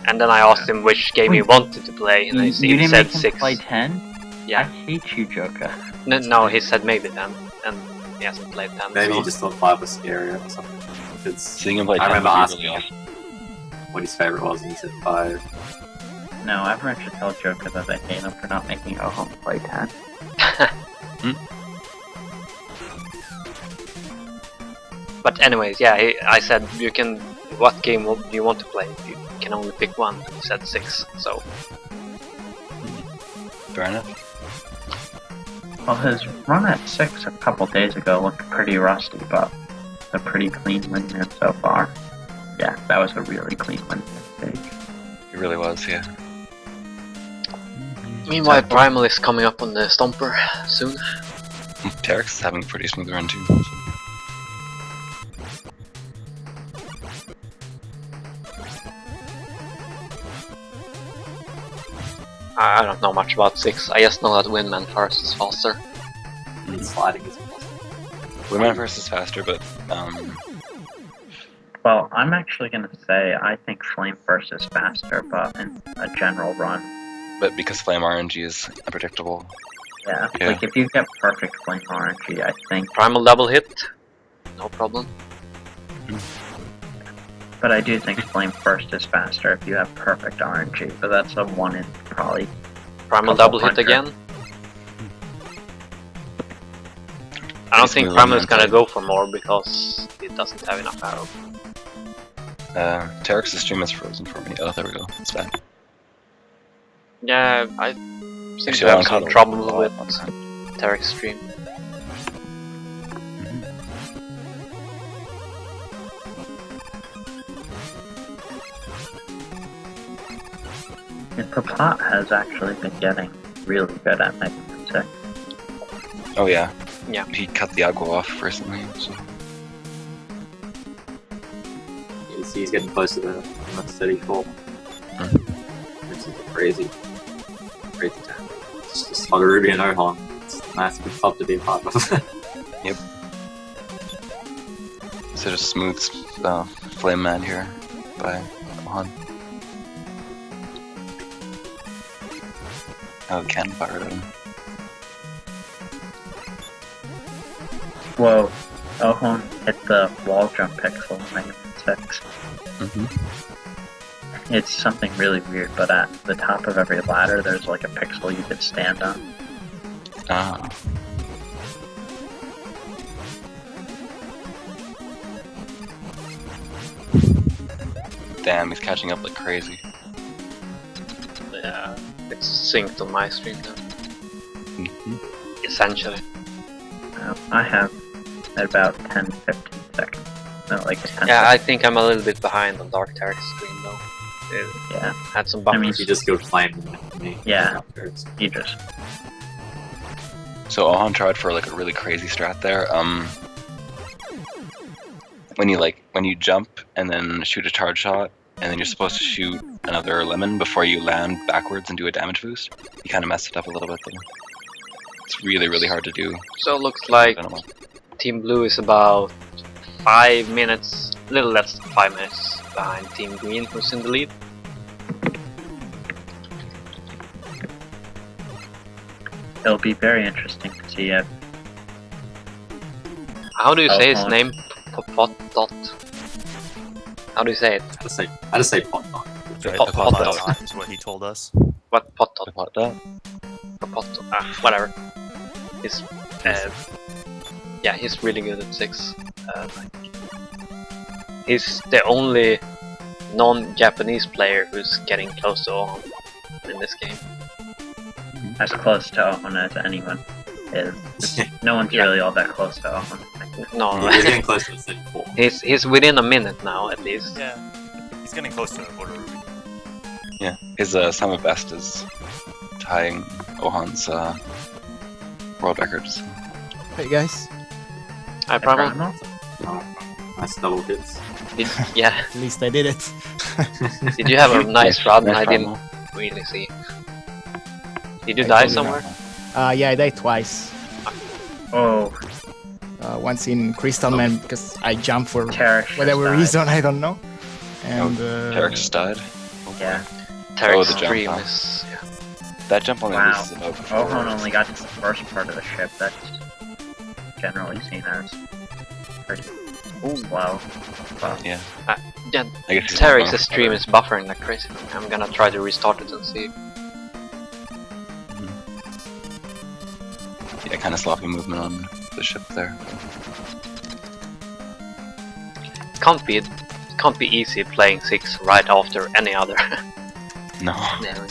Speaker 2: And then I asked him which game he wanted to play, and
Speaker 8: you
Speaker 2: he
Speaker 8: didn't
Speaker 2: said
Speaker 8: make him
Speaker 2: 6.
Speaker 8: play 10? I
Speaker 2: Yeah.
Speaker 8: hate you, Joker.
Speaker 2: No, he said maybe 10, and he hasn't played 10.
Speaker 1: Maybe
Speaker 2: so.
Speaker 1: he just thought 5 was scarier or something. Because
Speaker 6: Seeing him play
Speaker 1: I
Speaker 6: 10
Speaker 1: remember
Speaker 6: would be
Speaker 1: asking
Speaker 6: really
Speaker 1: him
Speaker 6: awesome.
Speaker 1: what his favorite was, and he said 5.
Speaker 8: No, everyone should tell Joker that they hate him for not making Ohan play 10.
Speaker 2: But anyways, yeah, I said you can. What game do you want to play? You can only pick one. He said 6. So
Speaker 6: Fair enough.
Speaker 8: Well, his run at 6 a couple days ago looked pretty rusty, but a pretty clean wingman so far. Yeah, that was a really clean wingman stage.
Speaker 6: It really was, yeah.
Speaker 2: Meanwhile, Primal is coming up on the Stomper soon.
Speaker 6: Terex is having a pretty smooth run too.
Speaker 2: I don't know much about 6. I just know that Windman first is faster.
Speaker 1: And sliding is possible.
Speaker 6: Women first is faster, but
Speaker 8: Well, I'm actually gonna say I think Flame First is faster, but in a general run,
Speaker 6: because Flame RNG is unpredictable.
Speaker 8: yeah.
Speaker 6: Yeah.
Speaker 8: Like if you get perfect Flame RNG, I think.
Speaker 2: Primal double hit, no problem.
Speaker 8: But I do think Flame First is faster if you have perfect RNG, but that's a 1 in probably.
Speaker 2: Primal
Speaker 8: Couple
Speaker 2: double hit
Speaker 8: hundred.
Speaker 2: again. I don't think Primal is gonna go for more because it doesn't have enough arrow.
Speaker 6: Terex's stream is frozen for me. Oh, there we go. It's back.
Speaker 2: Yeah, I seem to
Speaker 6: Actually, I
Speaker 2: have
Speaker 6: don't
Speaker 2: some
Speaker 6: call it
Speaker 2: trouble
Speaker 6: a
Speaker 2: with
Speaker 6: lot.
Speaker 2: Tarek's stream.
Speaker 8: And Papat has actually been getting really good at Mega Man 6.
Speaker 6: Oh yeah.
Speaker 2: Yeah.
Speaker 6: He cut the Agua off recently, so
Speaker 1: He's getting close to the 34. Which is crazy. Crazy time. It's just Slugger Ruby and Ohan. It's a nice good club to be a part of.
Speaker 6: such a smooth flame man here by Ohan. Oh, cannon fired at him.
Speaker 8: Whoa, Ohon hit the wall jump pixel in Mega Man 6. It's something really weird, but at the top of every ladder there's like a pixel you could stand on.
Speaker 6: Ah. Damn, he's catching up like crazy.
Speaker 2: Yeah, it's synced on my stream now. Essentially.
Speaker 8: I have at about 10-15 seconds. No, like 10
Speaker 2: Yeah, I
Speaker 8: seconds.
Speaker 2: think I'm a little bit behind on Dark Tarek's stream though. It
Speaker 8: Yeah,
Speaker 2: had some
Speaker 8: I mean,
Speaker 2: buffers.
Speaker 1: You just killed Flame and me.
Speaker 8: Yeah.
Speaker 1: Afterwards.
Speaker 8: you just...
Speaker 6: So Ohan tried for like a really crazy strat there. When you jump and then shoot a charge shot, and then you're supposed to shoot another lemon before you land backwards and do a damage boost. You kind of messed it up a little bit though. It's really, really hard to do.
Speaker 2: So it looks like
Speaker 6: I don't know.
Speaker 2: Team Blue is about 5 minutes, a little less than 5 minutes behind Team Green, who's in the lead.
Speaker 8: It'll be very interesting to see if...
Speaker 2: How do you say his
Speaker 8: Ohon.
Speaker 2: name? Popotot. How do you say it?
Speaker 1: I just say pot dog.
Speaker 9: Right,
Speaker 2: Pot-
Speaker 9: the pot
Speaker 2: pot-
Speaker 9: dot is what he told us.
Speaker 2: What Potot?
Speaker 6: What that?
Speaker 2: Popotot. Whatever. He's, yeah, he's really good at 6. He's the only non-Japanese player who's getting close to Ohon in this game.
Speaker 8: as close to Ohon as anyone is. No one's
Speaker 2: Yeah.
Speaker 8: really all that close to Ohon.
Speaker 2: No,
Speaker 1: He's getting close to the 34.
Speaker 2: he's within a minute now at least.
Speaker 9: Yeah, he's getting close to Border Ruby.
Speaker 6: Yeah, his sum of best is tying Ohan's world records.
Speaker 7: Hey guys,
Speaker 2: Hi, Primal.
Speaker 8: Primal?
Speaker 1: Nice double hits.
Speaker 2: Yeah,
Speaker 7: at least I did it.
Speaker 2: did you have a nice run? I
Speaker 6: Primal.
Speaker 2: didn't really see. Did you die somewhere?
Speaker 7: Yeah, I died twice.
Speaker 8: Oh,
Speaker 7: Once in Crystal Man because I jumped for
Speaker 8: Terex
Speaker 7: whatever
Speaker 8: died.
Speaker 7: reason, I don't know. And
Speaker 6: Terex just died.
Speaker 8: Yeah.
Speaker 2: Tarek's
Speaker 6: the jump,
Speaker 2: stream
Speaker 6: huh?
Speaker 2: is... Yeah.
Speaker 6: That jump only
Speaker 8: Wow.
Speaker 6: loses about
Speaker 8: Ohon only got to the first part of the ship. That's generally seen as pretty slow. But
Speaker 2: Yeah,
Speaker 6: I guess he's
Speaker 2: Tarek's
Speaker 6: not
Speaker 2: stream
Speaker 6: gonna-
Speaker 2: is buffering like crazy. I'm gonna try to restart it and see.
Speaker 6: Yeah, kind of sloppy movement on the ship there.
Speaker 2: Can't be easy playing 6 right after any other.
Speaker 6: No.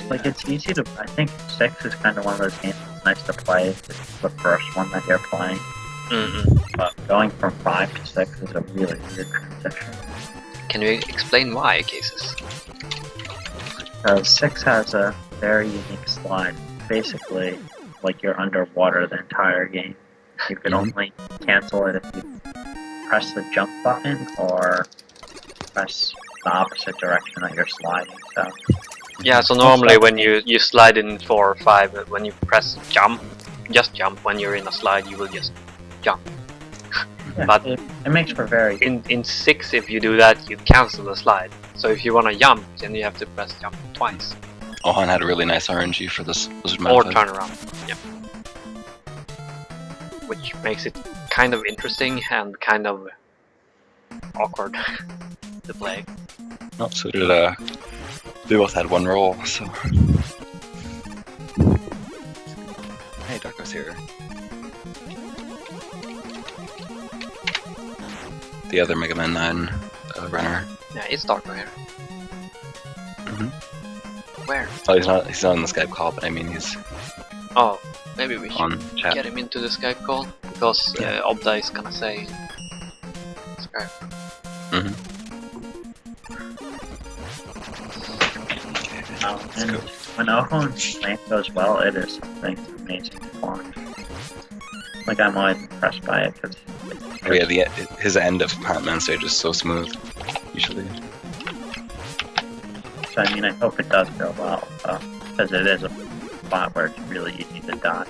Speaker 8: like it's easy to. I think 6 is kind of one of those games it's nice to play. It's the first one that you're playing.
Speaker 2: Mm-hmm.
Speaker 8: But going from 5 to 6 is a really weird transition.
Speaker 2: Can you explain why, Cases?
Speaker 8: So 6 has a very unique slide. Basically, like you're underwater the entire game. You can only cancel it if you press the jump button or press the opposite direction that you're sliding. So
Speaker 2: Yeah, so normally when you slide in 4 or 5, when you press jump, just jump, when you're in a slide you will just jump.
Speaker 8: yeah,
Speaker 2: But
Speaker 8: it makes for very
Speaker 2: in 6, if you do that, you cancel the slide. So if you want to jump, then you have to press jump twice.
Speaker 6: Ohan had a really nice RNG for this Blizzard
Speaker 2: Or
Speaker 6: method.
Speaker 2: turn around. Yeah. Which makes it kind of interesting and kind of awkward to play.
Speaker 6: Oh, so did they both had one roll, so. Hey, Darko's here. The other Mega Man 9 runner.
Speaker 2: Yeah, it's Darko here.
Speaker 6: Mhm.
Speaker 2: Where?
Speaker 6: Oh, he's not on the Skype call, but I mean he's
Speaker 2: Oh, maybe we should
Speaker 6: on chat.
Speaker 2: get him into the Skype call, because Obda is gonna say Skype.
Speaker 6: Mm-hmm.
Speaker 8: and when Ohon's lane goes well, it is something amazing to watch. Like I'm always impressed by it because
Speaker 6: Oh yeah, his end of Pac-Man stage is so smooth, usually.
Speaker 8: so I mean I hope it does go well because it is a spot where it's really easy to die.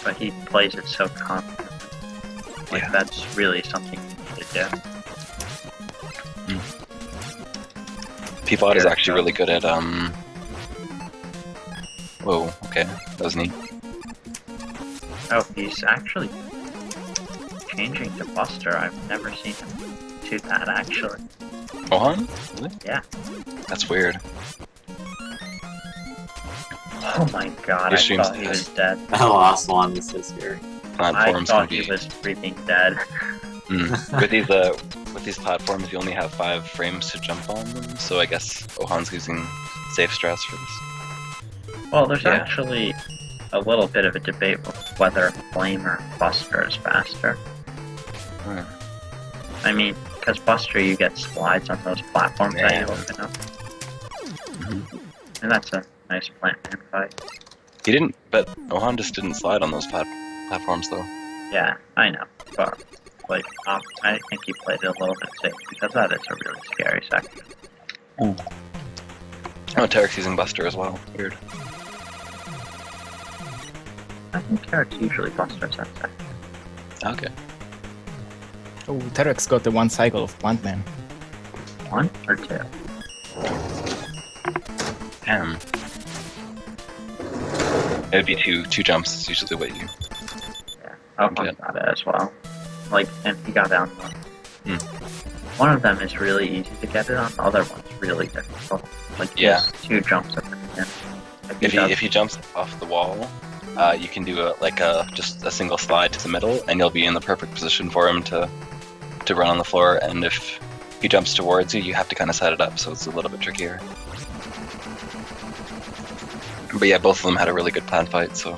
Speaker 8: But he plays it so confidently. Like that's really something you need to do.
Speaker 6: Peapod is actually really good at Whoa, okay, that was neat.
Speaker 8: Oh, he's actually changing to Buster. I've never seen him do that actually.
Speaker 6: Ohan? Really?
Speaker 8: Yeah.
Speaker 6: That's weird.
Speaker 8: Oh my god,
Speaker 6: Your
Speaker 8: I
Speaker 6: stream's
Speaker 8: thought he
Speaker 6: dead.
Speaker 8: was dead.
Speaker 1: The last one was so scary.
Speaker 8: I
Speaker 6: Platforms
Speaker 8: thought
Speaker 6: can
Speaker 8: he
Speaker 6: be
Speaker 8: was freaking dead.
Speaker 6: with these platforms you only have 5 frames to jump on them, so I guess Ohan's using safe strats for this.
Speaker 8: Well, there's
Speaker 6: Yeah.
Speaker 8: actually a little bit of a debate with whether Flame or Buster is faster.
Speaker 6: Huh.
Speaker 8: I mean, because Buster, you get slides on those platforms that you open up. And that's a nice plant man fight.
Speaker 6: He didn't, but Ohan just didn't slide on those platforms though.
Speaker 8: Yeah, I know. But, like, I think he played it a little bit safe because that is a really scary section.
Speaker 6: Oh, Tarek's using Buster as well. Weird.
Speaker 8: I think Tarek's usually Buster's that section.
Speaker 6: Okay.
Speaker 7: Oh, Terex got the one cycle of Plant Man.
Speaker 8: 1 or 2?
Speaker 6: Damn. It would be two jumps is usually what you.
Speaker 8: Yeah, Oakland got it as well. Like, and he got down one.
Speaker 6: Hmm.
Speaker 8: One of them is really easy to get it on, the other one's really difficult. Like,
Speaker 6: Yeah.
Speaker 8: just 2 jumps at the beginning.
Speaker 6: If he jumps off the wall, you can do just a single slide to the middle, and you'll be in the perfect position for him to run on the floor. And if he jumps towards you, you have to kind of set it up, so it's a little bit trickier. But yeah, both of them had a really good plan fight, so.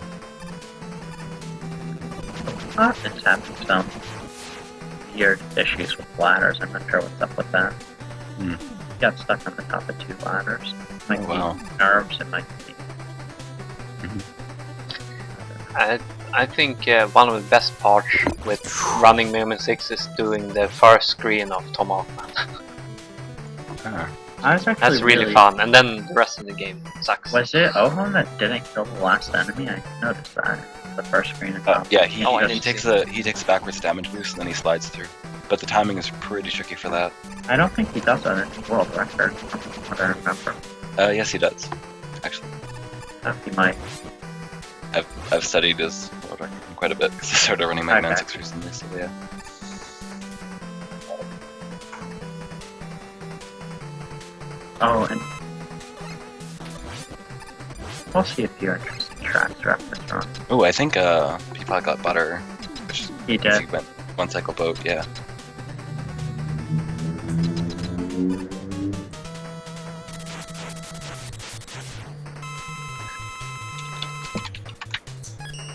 Speaker 8: It's having some weird issues with ladders. I'm not sure what's up with that.
Speaker 6: Hmm.
Speaker 8: He got stuck on the top of 2 ladders. Might
Speaker 6: Oh, wow.
Speaker 8: be nerves, it might be.
Speaker 2: I think one of the best parts with running Mega Man 6 is doing the first screen of Tomahawk Man.
Speaker 8: I was actually
Speaker 2: That's really fun, and then the rest of the game sucks.
Speaker 8: Was it Ohon that didn't kill the last enemy? I noticed that. The first screen.
Speaker 6: Yeah, he
Speaker 2: I
Speaker 6: takes a backwards damage boost and then he slides through. But the timing is pretty tricky for that.
Speaker 8: I don't think he does that in the world record, from what I remember.
Speaker 6: Yes, he does. Actually,
Speaker 8: He might.
Speaker 6: I've studied his world record quite a bit because I started running Mega Man
Speaker 8: Okay.
Speaker 6: 6 recently. So yeah.
Speaker 8: Oh, and we'll see if you're interested in tracks reference on.
Speaker 6: Oh, I think Peapod got butter. Which
Speaker 8: He did.
Speaker 6: went one cycle boat. Yeah.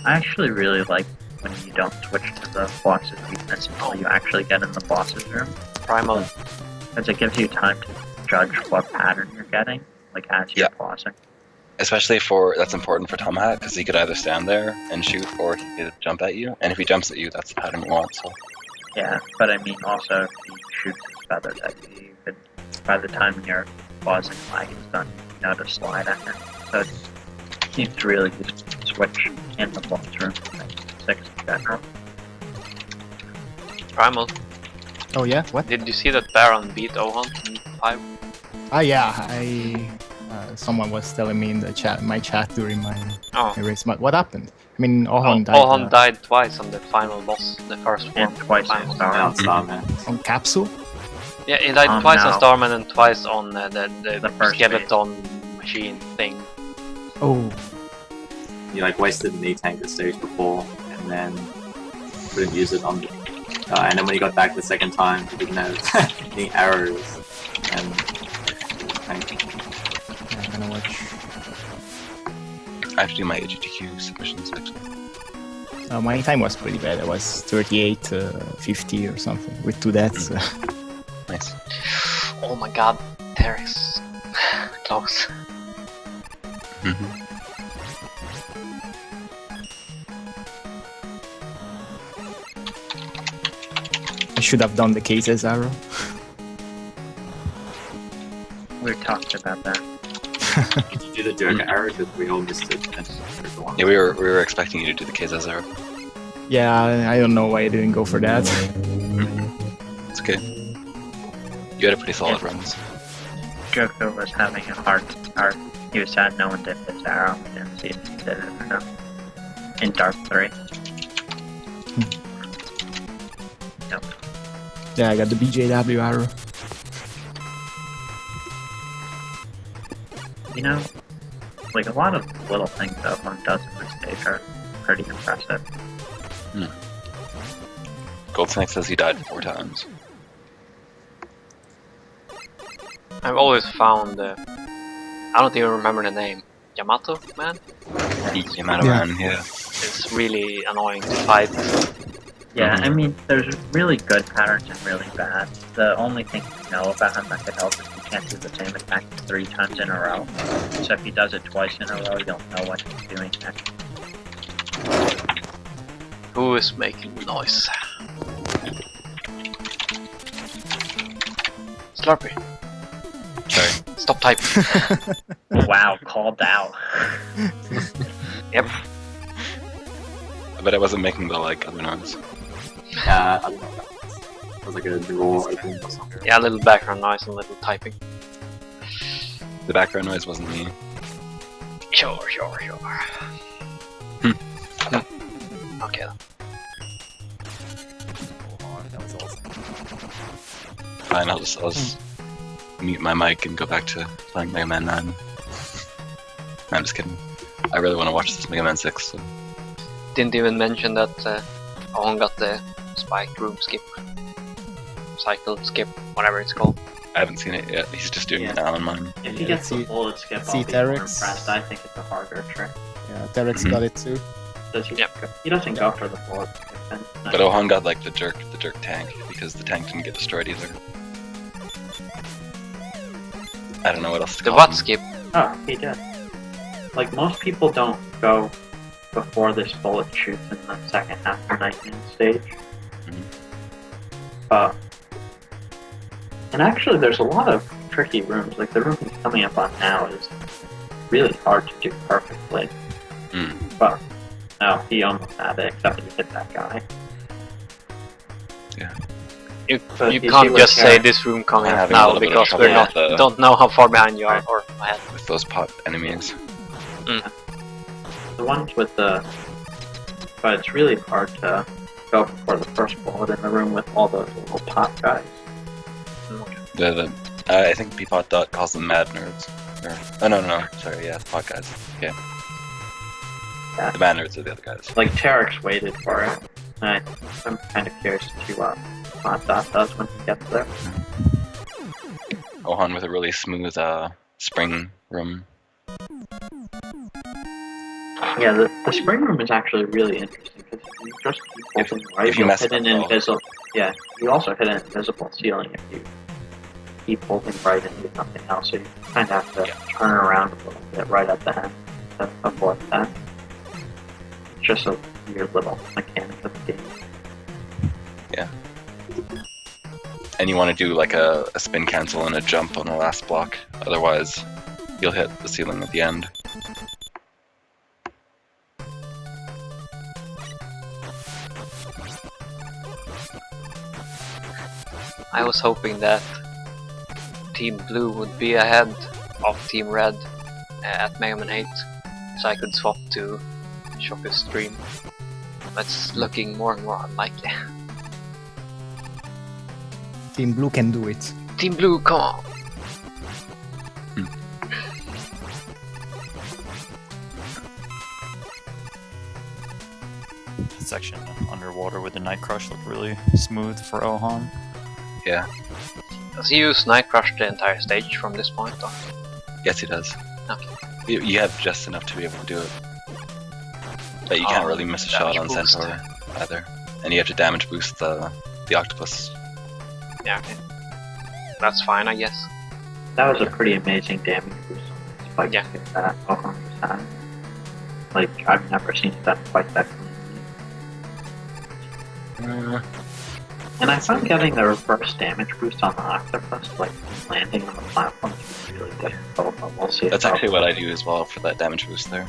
Speaker 8: I actually really like when you don't switch to the boss's weakness until you actually get in the boss's room,
Speaker 2: Primal.
Speaker 8: because it gives you time to judge what pattern you're getting, like as you're bossing.
Speaker 6: Especially that's important for Tomahawk, because he could either stand there and shoot, or he could jump at you. And if he jumps at you, that's the pattern you want. So
Speaker 8: Yeah, but I mean also if he shoots his feathers at you, you could, by the time your bossing lag is done, you know to slide at him. So it seems really useful to switch in the boss room, like 6 in general.
Speaker 2: Primal.
Speaker 7: Oh yeah, what?
Speaker 2: Did you see that Baron beat Ohan in 5?
Speaker 7: Ah yeah, someone was telling me in the chat, my chat during my race. What happened? I mean, Ohan died.
Speaker 2: Ohan died twice on the final boss, the first one.
Speaker 8: And twice on
Speaker 1: Starman.
Speaker 7: On Capsule?
Speaker 2: Yeah, he died twice on
Speaker 8: no.
Speaker 2: Starman and twice on the
Speaker 8: first
Speaker 2: skeleton machine thing.
Speaker 7: Oh.
Speaker 1: You like wasted the knee tank the stage before, and then couldn't use it on. And then when he got back the second time, he didn't have any arrows. And
Speaker 7: Yeah, I'm gonna watch.
Speaker 6: I have to do my HGQ submissions actually.
Speaker 7: My time was pretty bad. I was 38, 50 or something with 2 deaths.
Speaker 6: Nice.
Speaker 2: Oh my god, Terex. Close.
Speaker 7: I should have done the cases arrow.
Speaker 8: We talked about that.
Speaker 1: did you do the Joker arrow? Because we all missed it.
Speaker 6: Yeah, we were expecting you to do the K's Zero.
Speaker 7: Yeah, I don't know why I didn't go for that.
Speaker 6: It's okay. You had a pretty solid runs.
Speaker 8: Joker was having a hard start. He was sad no one did his arrow. We didn't see if he did it or not. In Dark 3. Nope.
Speaker 7: Yeah, I got the BJW arrow.
Speaker 8: You know, like a lot of little things that one does in this stage are pretty impressive.
Speaker 6: Goldsnake says he died 4 times.
Speaker 2: I've always found I don't even remember the name. Yamato man?
Speaker 6: Yamato man, yeah.
Speaker 2: It's really annoying to fight.
Speaker 8: Yeah, I mean, there's really good patterns and really bad. The only thing you know about him that could help is he can't do the same attack 3 times in a row. So if he does it twice in a row, you'll know what he's doing next.
Speaker 2: Who is making noise? Slurpee.
Speaker 6: Sorry.
Speaker 2: Stop typing.
Speaker 8: Wow, called out.
Speaker 2: Yep.
Speaker 6: I bet I wasn't making the like other noise.
Speaker 1: I don't know. It was like a draw open or something.
Speaker 2: Yeah, a little background noise and a little typing.
Speaker 6: The background noise wasn't me.
Speaker 2: Sure. Okay then.
Speaker 3: That was awesome.
Speaker 6: Fine, I'll just mute my mic and go back to playing Mega Man 9. I'm just kidding. I really want to watch this Mega Man 6. So.
Speaker 2: Didn't even mention that Ohan got the spike room skip. Cycle skip, whatever it's called.
Speaker 6: I haven't seen it yet. He's just doing it now on mine.
Speaker 8: If he gets the bullet skip, I'll be more impressed. I think it's a harder trick.
Speaker 7: Yeah, Terex got it too.
Speaker 8: Does he?
Speaker 2: Yep.
Speaker 8: He doesn't go for the bullet skip. Then.
Speaker 6: But Ohan got like the jerk tank because the tank didn't get destroyed either. I don't know what else to
Speaker 2: The
Speaker 6: call
Speaker 2: what
Speaker 6: him.
Speaker 2: skip?
Speaker 8: Oh, he did. Like, most people don't go before this bullet shoots in the second half of the Nightmare stage. And actually, there's a lot of tricky rooms. Like, the room he's coming up on now is really hard to do perfectly. But, no, he almost had it, except he hit that guy.
Speaker 6: Yeah.
Speaker 2: You
Speaker 8: But
Speaker 2: you
Speaker 8: you
Speaker 2: can't
Speaker 8: see
Speaker 2: just
Speaker 8: what
Speaker 2: say
Speaker 8: Karen-
Speaker 2: this room coming
Speaker 6: I'm
Speaker 2: up
Speaker 6: having a
Speaker 2: now
Speaker 6: little bit of
Speaker 2: because
Speaker 6: trouble
Speaker 2: we're not
Speaker 6: with the-
Speaker 2: don't know how far behind you are or ahead.
Speaker 6: With those pot enemies.
Speaker 8: The ones with the... But it's really hard to go before the first bullet in the room with all those little pot guys.
Speaker 6: I think Peapod Dot calls them mad nerds. Oh no, sorry, yeah, pot guys. Yeah. The mad nerds are the other guys.
Speaker 8: Like, Terex waited for it. I'm kind of curious to see what Hot Dot does when he gets there.
Speaker 6: Ohan with a really smooth spring room.
Speaker 8: Yeah, the spring room is actually really interesting because you just keep holding right.
Speaker 6: if you
Speaker 8: You'll
Speaker 6: mess
Speaker 8: hit
Speaker 6: up
Speaker 8: an
Speaker 6: well.
Speaker 8: invisible. Yeah, you also hit an invisible ceiling if you keep holding right and do nothing else. So you kind of have to turn around a little bit right at the end to avoid that. It's just a weird little mechanic of the game.
Speaker 6: And you want to do like a spin cancel and a jump on the last block, otherwise you'll hit the ceiling at the end.
Speaker 2: I was hoping that Team Blue would be ahead of Team Red at Mega Man 8, so I could swap to Shoku's stream. But it's looking more and more unlikely.
Speaker 7: Team Blue can do it.
Speaker 2: Team Blue, come on!
Speaker 9: That section underwater with the Night Crush looked really smooth for Ohan.
Speaker 6: Yeah.
Speaker 2: Does he use Night Crush the entire stage from this point on?
Speaker 6: Yes, he does.
Speaker 2: Okay.
Speaker 6: You have just enough to be able to do it. But you can't really miss a shot on
Speaker 2: damage boost.
Speaker 6: Centaur either. And you have to damage boost the octopus.
Speaker 2: Yeah, okay. That's fine, I guess.
Speaker 8: That was a pretty amazing damage boost. Spike
Speaker 2: Yeah.
Speaker 8: hit that 100%. Like, I've never seen it done quite that cleanly. And I found getting the reverse damage boost on the octopus, like landing on the platform, is really difficult, but we'll see.
Speaker 6: That's actually what I do as well for that damage boost there.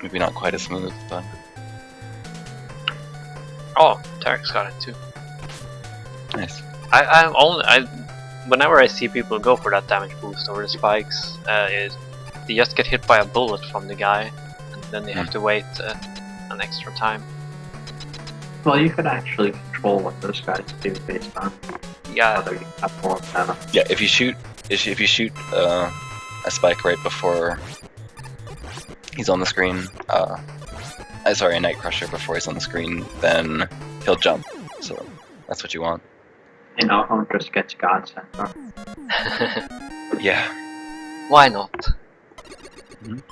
Speaker 6: Maybe not quite as smooth, but
Speaker 2: Oh, Tarek's got it too.
Speaker 6: nice.
Speaker 2: Whenever I see people go for that damage boost over the spikes, they just get hit by a bullet from the guy, and then they have to wait an extra time.
Speaker 8: Well, you could actually control what those guys do based on
Speaker 2: Yeah,
Speaker 8: whether you have more of them.
Speaker 6: Yeah, if you shoot a spike right before he's on the screen, sorry, a Night Crusher before he's on the screen, then he'll jump. So that's what you want.
Speaker 8: And Ohan just gets God Centaur.
Speaker 6: Yeah.
Speaker 2: why not?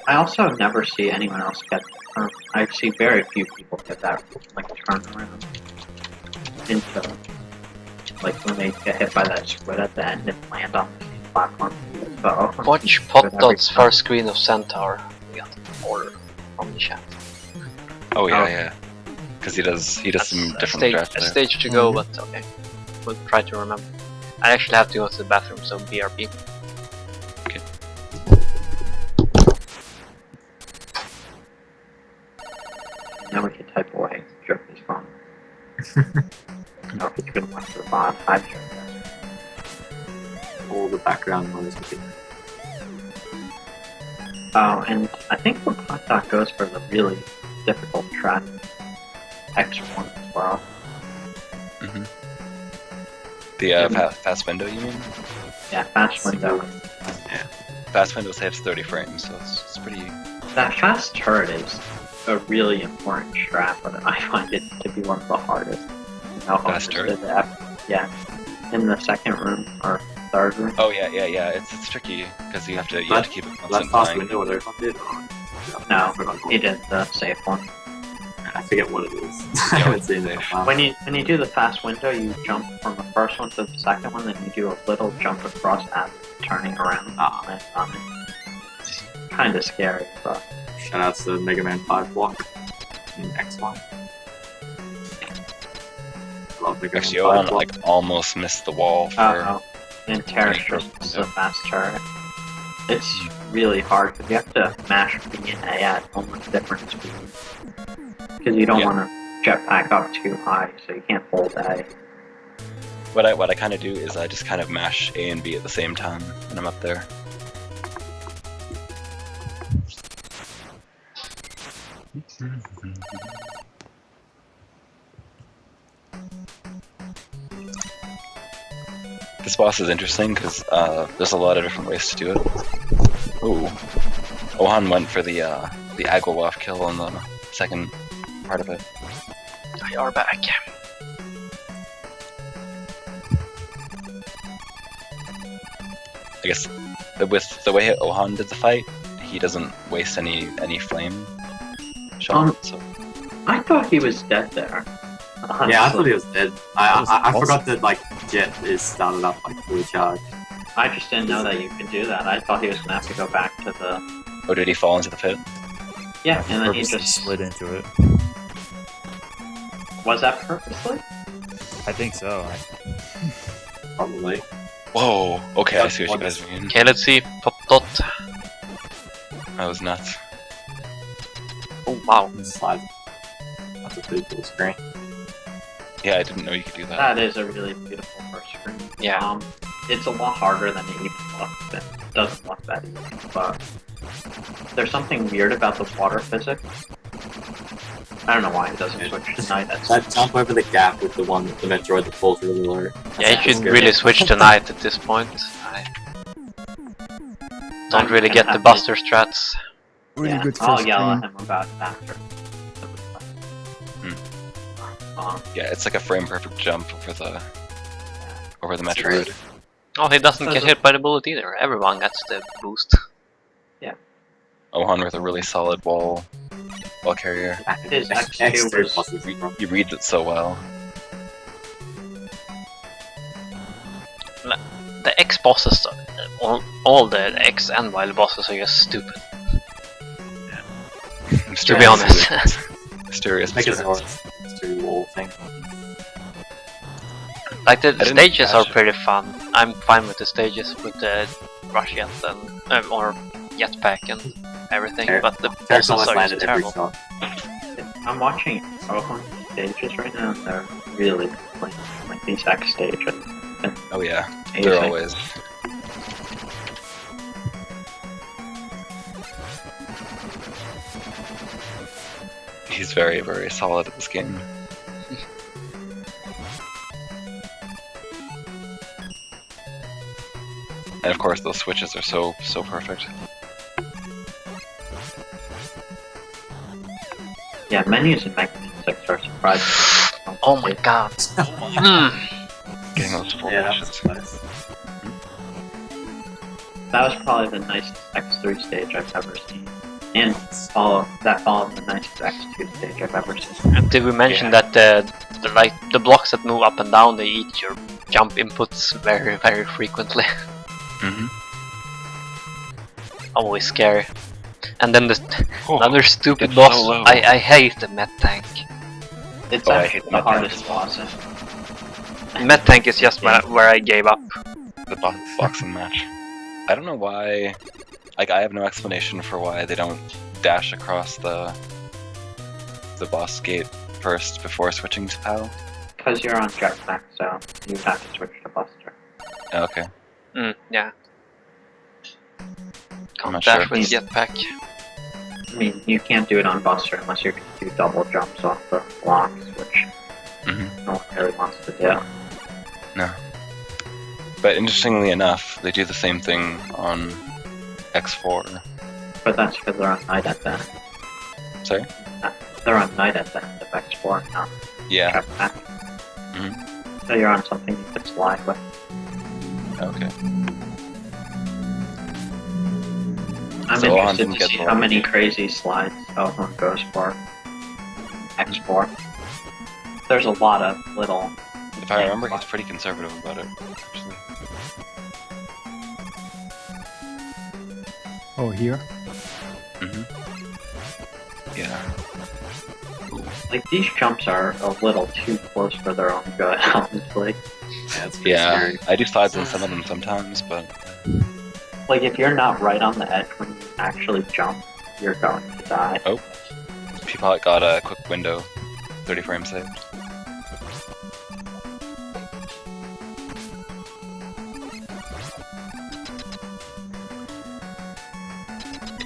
Speaker 8: I also never see anyone else get. I see very few people get that like turnaround into like when they get hit by that squid at the end and land on the same platform. But Ohan
Speaker 2: Watch
Speaker 8: seems to do it every
Speaker 2: Potdot's
Speaker 8: time.
Speaker 2: first screen of Centaur. We got an order from the chat.
Speaker 6: Oh yeah,
Speaker 8: Oh.
Speaker 6: yeah. Because he does some
Speaker 2: a
Speaker 6: different
Speaker 2: stage,
Speaker 6: strats
Speaker 2: a
Speaker 6: there.
Speaker 2: stage to go, but okay. We'll try to remember. I actually have to go to the bathroom, so BRB.
Speaker 8: Now we can type away. Jerk his phone. No, he's gonna watch the bot. I'm sure.
Speaker 1: All the background noise would be
Speaker 8: Oh, and I think the Potdot goes for the really difficult track X1 as well.
Speaker 6: Mm-hmm. The fast window, you mean?
Speaker 8: Yeah, fast window.
Speaker 6: Fast window saves 30 frames, so it's pretty.
Speaker 8: That fast turret is a really important strat, but I find it to be one of the hardest.
Speaker 6: Fast turret?
Speaker 8: Yeah. In the second room or third room.
Speaker 6: Oh yeah. It's tricky because you have to keep it
Speaker 1: that
Speaker 6: constant.
Speaker 1: fast
Speaker 6: flying.
Speaker 1: window what everyone did.
Speaker 8: No, he did the safe one.
Speaker 1: I forget what it is. I haven't seen it.
Speaker 8: When you do the fast window, you jump from the first one to the second one, then you do a little jump across as turning around on it. It's kind of scary, but
Speaker 1: Shout out to Mega Man 5 block in X1. Love Mega
Speaker 6: Actually,
Speaker 1: Man 5
Speaker 6: Owen
Speaker 1: block.
Speaker 6: like almost missed the wall for.
Speaker 8: oh, and Terrace just the fast turret. It's really hard because you have to mash B and A at almost different speeds. Because you don't
Speaker 6: Yeah.
Speaker 8: want to jetpack up too high, so you can't hold A.
Speaker 6: What I kind of do is I just kind of mash A and B at the same time when I'm up there. This boss is interesting because there's a lot of different ways to do it. Ooh, Ohan went for the Agawaf kill on the second part of it.
Speaker 2: We are back.
Speaker 6: I guess with the way Ohan did the fight, he doesn't waste any flame shots. So.
Speaker 8: I thought he was dead there.
Speaker 1: Yeah, I thought he was dead. I
Speaker 3: awesome.
Speaker 1: forgot that like Jet is started up like fully charged.
Speaker 8: I just didn't know that you could do that. I thought he was gonna have to go back to the.
Speaker 6: Oh, did he fall into the pit?
Speaker 8: Yeah, and then he
Speaker 9: Purposely
Speaker 8: just.
Speaker 9: slid into it.
Speaker 8: Was that purposely?
Speaker 9: I think so.
Speaker 1: Probably.
Speaker 6: Whoa. Okay, I see what you guys mean.
Speaker 2: Okay, let's see. Pop dot.
Speaker 6: That was nuts.
Speaker 2: Oh wow.
Speaker 1: Slide. That's a pretty cool screen.
Speaker 6: Yeah, I didn't know you could do that.
Speaker 8: That is a really beautiful first screen.
Speaker 2: Yeah.
Speaker 8: It's a lot harder than it even looks. It doesn't look that easy, but there's something weird about the water physics. I don't know why it doesn't switch to night.
Speaker 1: That jump over the gap with the Metroid that falls really low.
Speaker 2: Yeah, you should really switch to night at this point. I don't really get the Buster strats.
Speaker 7: Really
Speaker 8: yeah,
Speaker 7: good
Speaker 8: I'll
Speaker 7: first
Speaker 8: yell at
Speaker 7: screen.
Speaker 8: him about it after.
Speaker 6: Yeah, it's like a frame perfect jump over the Metroid.
Speaker 2: Oh, he doesn't get hit by the bullet either. Everyone gets the boost.
Speaker 6: Ohan with a really solid wall carrier.
Speaker 8: His X2 was
Speaker 6: You read it so well.
Speaker 2: The X bosses, all the X and Y bosses are just stupid. To be honest.
Speaker 6: Mysterious.
Speaker 1: Make it mystery wall thing.
Speaker 2: Like the
Speaker 6: didn't
Speaker 2: stages are
Speaker 6: catch it.
Speaker 2: pretty fun. I'm fine with the stages with the rush jet and or jetpack and everything,
Speaker 1: Fair.
Speaker 2: but the
Speaker 1: There's
Speaker 2: bosses
Speaker 1: almost
Speaker 2: are just
Speaker 1: landed every
Speaker 2: terrible.
Speaker 1: shot.
Speaker 8: I'm watching Oakland stages right now, and they're really like these X stages.
Speaker 6: Oh yeah,
Speaker 8: Amazing.
Speaker 6: they're always. He's very, very solid at this game. And of course, those switches are so perfect.
Speaker 8: Yeah, menus in Mega Man 6 are surprising.
Speaker 2: Oh my god.
Speaker 6: Getting those full
Speaker 1: Yeah,
Speaker 6: matches.
Speaker 1: that's nice.
Speaker 8: That was probably the nicest X3 stage I've ever seen. And followed the nicest X2 stage I've ever seen.
Speaker 2: Did we mention that the blocks that move up and down, they eat your jump inputs very, very frequently?
Speaker 6: Mm-hmm.
Speaker 2: Always scary. And then
Speaker 6: Oh,
Speaker 2: another stupid
Speaker 6: it's
Speaker 2: boss.
Speaker 6: so low.
Speaker 2: I hate the Met Tank.
Speaker 8: It's
Speaker 6: Oh, I
Speaker 8: actually
Speaker 6: hate
Speaker 8: the
Speaker 6: that
Speaker 8: hardest boss.
Speaker 2: Met Tank is just where I gave up.
Speaker 6: The boxing match. I don't know why. Like, I have no explanation for why they don't dash across the boss gate first before switching to PAL.
Speaker 8: Because you're on jetpack, so you have to switch to Buster.
Speaker 6: Oh, okay.
Speaker 2: Yeah.
Speaker 6: I'm not
Speaker 2: Dash
Speaker 6: sure.
Speaker 2: with jetpack.
Speaker 8: I mean, you can't do it on Buster unless you're going to do double jumps off the blocks, which
Speaker 6: Mhm.
Speaker 8: no one really wants to do.
Speaker 6: No. But interestingly enough, they do the same thing on X4.
Speaker 8: But that's because they're on night at the end.
Speaker 6: Sorry?
Speaker 8: They're on night at the end of X4, not
Speaker 6: Yeah.
Speaker 8: jetpack.
Speaker 6: Mhm.
Speaker 8: So you're on something you could slide with.
Speaker 6: Okay.
Speaker 8: I'm
Speaker 6: So on
Speaker 8: interested
Speaker 6: can
Speaker 8: to
Speaker 6: get
Speaker 8: see
Speaker 6: more.
Speaker 8: how many crazy slides Elkhorn goes for X4. There's a lot of little.
Speaker 6: If I remember, he's pretty conservative about it, actually.
Speaker 7: Oh, here?
Speaker 6: Yeah.
Speaker 8: Like, these jumps are a little too close for their own good, honestly.
Speaker 1: Yeah, it's pretty
Speaker 6: Yeah,
Speaker 1: scary.
Speaker 6: I do slides on some of them sometimes, but
Speaker 8: Like, if you're not right on the edge when you actually jump, you're going to die.
Speaker 6: people got a quick window, 30 frames saved.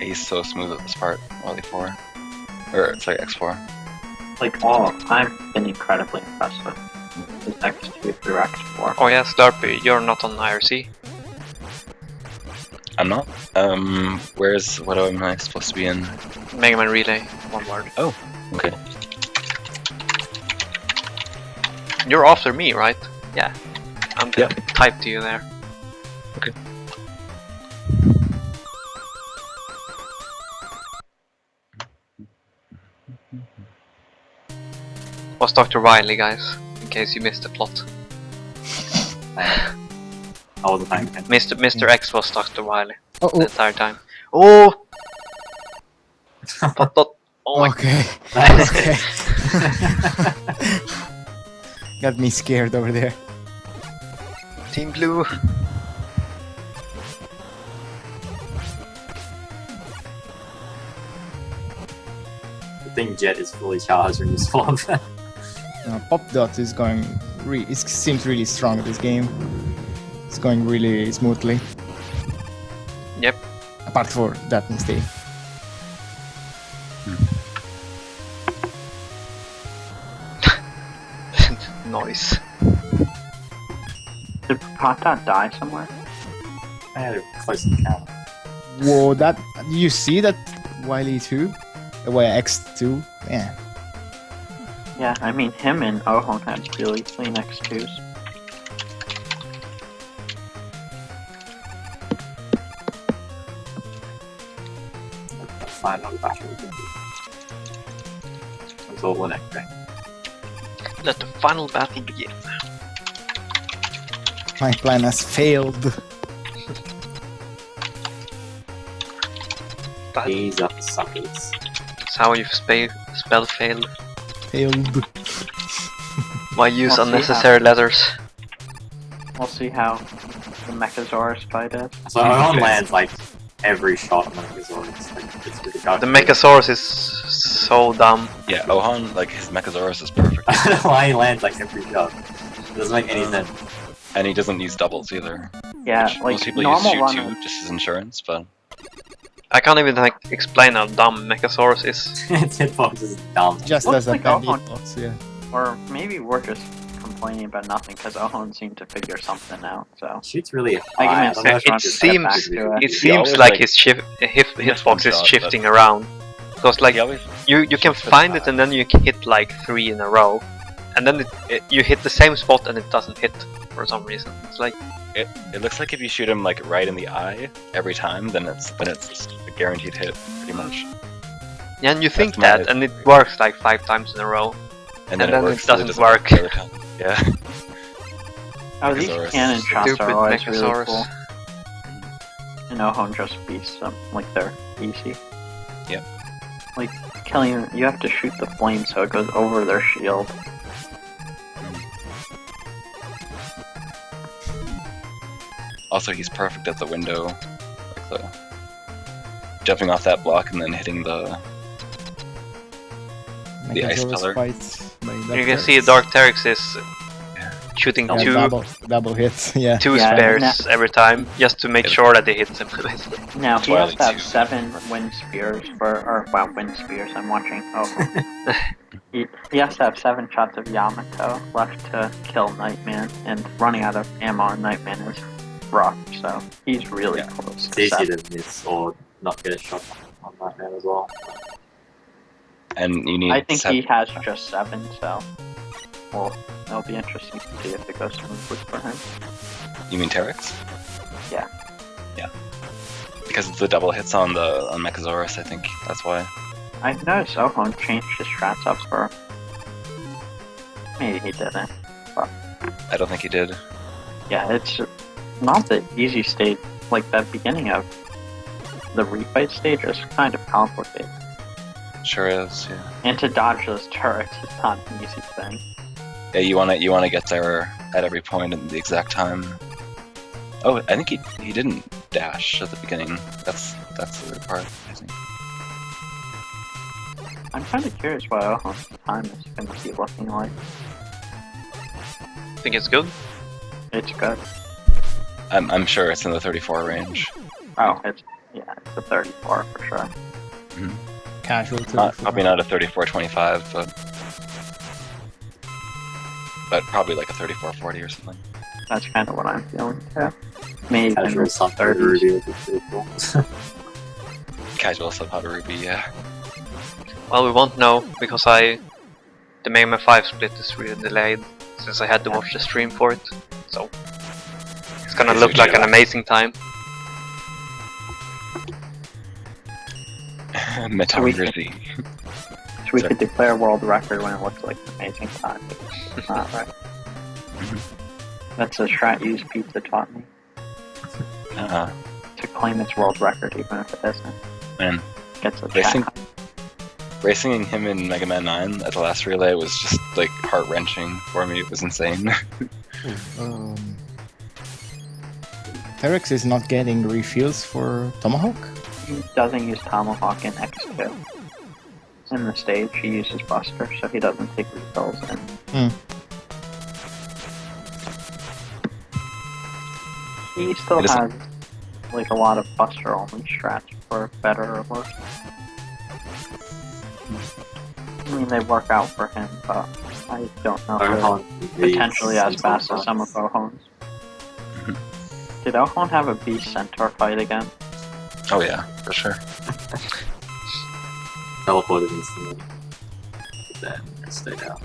Speaker 6: He's so smooth at this part, Wally 4. Or, sorry, X4.
Speaker 8: Like, I've been incredibly impressed with this X2 through X4.
Speaker 2: Oh yes, Darby, you're not on IRC.
Speaker 6: I'm not. What am I supposed to be in?
Speaker 2: Mega Man Relay, one word.
Speaker 6: Oh, okay.
Speaker 2: You're after me, right? Yeah. I'm
Speaker 6: Yeah.
Speaker 2: typed to you there. was Dr. Wily, guys, in case you missed the plot.
Speaker 1: I wasn't paying attention.
Speaker 2: Mr. X was Dr. Wily
Speaker 7: Oh,
Speaker 2: the
Speaker 7: oh.
Speaker 2: entire time. Oh! Oh my
Speaker 7: Okay.
Speaker 1: Okay.
Speaker 7: Got me scared over there.
Speaker 2: Team Blue.
Speaker 1: I think Jet is fully charged in this form.
Speaker 7: Pop Dot is going. It seems really strong at this game. It's going really smoothly.
Speaker 2: Yep.
Speaker 7: Apart for that mistake.
Speaker 2: Noise.
Speaker 8: Did Pop Dot die somewhere?
Speaker 1: I had a close encounter.
Speaker 7: Whoa! That you see that Wily 2, X2. Yeah.
Speaker 8: Yeah, I mean, him and Ohon had really clean X2s.
Speaker 1: Final battle. It's all one right?
Speaker 2: Let the final battle begin.
Speaker 7: My plan has failed.
Speaker 1: These are the suckers.
Speaker 2: That's how you spell fail.
Speaker 7: Failed.
Speaker 2: Why use
Speaker 8: We'll see
Speaker 2: unnecessary letters?
Speaker 8: We'll see how the Mechasaurus fight is.
Speaker 1: So Ohon lands like every shot on the Mechasaurus. Like, it's ridiculous.
Speaker 2: The Mechasaurus is so dumb.
Speaker 6: Yeah, Ohon, like his Mechasaurus is perfect.
Speaker 1: Why he lands like every shot. It doesn't make any sense.
Speaker 6: And he doesn't use doubles either.
Speaker 8: Yeah,
Speaker 6: Which
Speaker 8: like
Speaker 6: most people use
Speaker 8: normal
Speaker 6: shoot
Speaker 8: runners.
Speaker 6: two just as insurance, but
Speaker 2: I can't even like explain how dumb Mechasaurus is.
Speaker 1: Its hitbox is dumb.
Speaker 7: Just
Speaker 8: Looks
Speaker 7: as a
Speaker 8: like
Speaker 7: bandit
Speaker 8: Ohon.
Speaker 7: box, yeah.
Speaker 8: Or maybe we're just complaining about nothing because Ohon seemed to figure something out. So
Speaker 1: Shoots really high.
Speaker 8: I
Speaker 1: I
Speaker 8: mean,
Speaker 1: don't know if
Speaker 2: It
Speaker 1: it's just
Speaker 2: seems
Speaker 8: back to it.
Speaker 2: it
Speaker 6: He
Speaker 2: seems
Speaker 6: always,
Speaker 2: like
Speaker 6: like,
Speaker 2: his hitbox
Speaker 6: one
Speaker 2: is
Speaker 6: shot,
Speaker 2: shifting around. Because like
Speaker 6: he always
Speaker 2: you can
Speaker 6: shoots really
Speaker 2: find it
Speaker 6: high.
Speaker 2: and then you can hit like 3 in a row, and then you hit the same spot and it doesn't hit for some reason. It's like
Speaker 6: It looks like if you shoot him like right in the eye every time, then it's a guaranteed hit, pretty much.
Speaker 2: yeah, and you think
Speaker 6: That's
Speaker 2: that,
Speaker 6: my-
Speaker 2: and it works like 5 times in a row.
Speaker 6: And
Speaker 2: And
Speaker 6: then,
Speaker 2: then
Speaker 6: it
Speaker 2: it
Speaker 6: works, and
Speaker 2: doesn't work.
Speaker 6: every time. Yeah.
Speaker 8: oh, these
Speaker 6: Mechasaurus.
Speaker 8: cannon shots
Speaker 2: Stupid
Speaker 8: are always really
Speaker 2: Mechasaurus.
Speaker 8: cool. And Ohon just beats them like they're easy.
Speaker 6: Yep.
Speaker 8: Like killing, you have to shoot the flame so it goes over their shield.
Speaker 6: Also, he's perfect at the window, like the jumping off that block and then hitting the ice
Speaker 7: Mechasaurus
Speaker 6: pillar.
Speaker 7: fight by
Speaker 2: You can
Speaker 7: Dr.
Speaker 2: see Dark Teryx is shooting
Speaker 7: Yeah, double hits, yeah.
Speaker 2: two
Speaker 8: Yeah,
Speaker 2: spares every time just to make sure that he hits him. Basically.
Speaker 8: Now he
Speaker 6: Twilight
Speaker 8: has to have
Speaker 6: too.
Speaker 8: 7 wind spears wind spears. I'm watching. Oh, he has to have 7 shots of Yamato left to kill Nightman, and running out of ammo on Nightman is rough. So he's really close.
Speaker 1: It's
Speaker 8: To
Speaker 1: easy
Speaker 8: 7.
Speaker 1: to miss or not get a shot on that man as well.
Speaker 6: And you need.
Speaker 8: I think
Speaker 6: seven-
Speaker 8: he has just 7. So, well, it'll be interesting to see if it goes smoothly for him.
Speaker 6: You mean Terex?
Speaker 8: Yeah.
Speaker 6: Yeah. Because it's the double hits on Mechasaurus, I think that's why.
Speaker 8: I've noticed Ohon changed his strats up for. Maybe he didn't.
Speaker 6: I don't think he did.
Speaker 8: Yeah, it's not the easy stage. Like that beginning of the refight stage is kind of complicated.
Speaker 6: Sure is. Yeah.
Speaker 8: And to dodge those turrets is not an easy thing.
Speaker 6: Yeah, you wanna get there at every point at the exact time. Oh, I think he didn't dash at the beginning. That's the weird part, I think.
Speaker 8: I'm kind of curious what Ohon's time is going to be looking like.
Speaker 2: Think it's good.
Speaker 8: It's good.
Speaker 6: I'm sure it's in the 34 range.
Speaker 8: Oh, it's a 34 for sure.
Speaker 7: Casual
Speaker 6: Probably not a 34.25, but probably like a 34.40 or something.
Speaker 8: That's kind of what I'm feeling too. Maybe in
Speaker 1: Casual
Speaker 8: the
Speaker 1: sub
Speaker 8: 30s.
Speaker 1: Ruby would be pretty cool.
Speaker 6: Casual sub how to Ruby, yeah.
Speaker 2: Well, we won't know because the Mega Man 5 split is really delayed since I had to watch the stream for it. So it's gonna
Speaker 6: Okay,
Speaker 2: look
Speaker 6: so
Speaker 2: like an
Speaker 6: yeah.
Speaker 2: amazing time.
Speaker 6: Metal
Speaker 8: we-
Speaker 6: Grizzy.
Speaker 8: So we could declare world record when it looks like an amazing time. It's not right. That's a strat use Pizza taught me. To claim its world record even if it isn't.
Speaker 6: Man,
Speaker 8: Gets a
Speaker 6: racing,
Speaker 8: chat.
Speaker 6: racing him in Mega Man 9 at the last relay was just like heart wrenching for me. It was insane.
Speaker 7: Terex is not getting refills for Tomahawk?
Speaker 8: He doesn't use Tomahawk in X2. In the stage, he uses Buster, so he doesn't take refills. And he still has like a lot of Buster only strats for better or worse. I mean, they work out for him, but I don't know if they're potentially as fast as some of Ohon's. Did Ohon have a Beast Centaur fight again?
Speaker 6: Oh yeah, for sure.
Speaker 1: Teleported instantly. Then stayed out.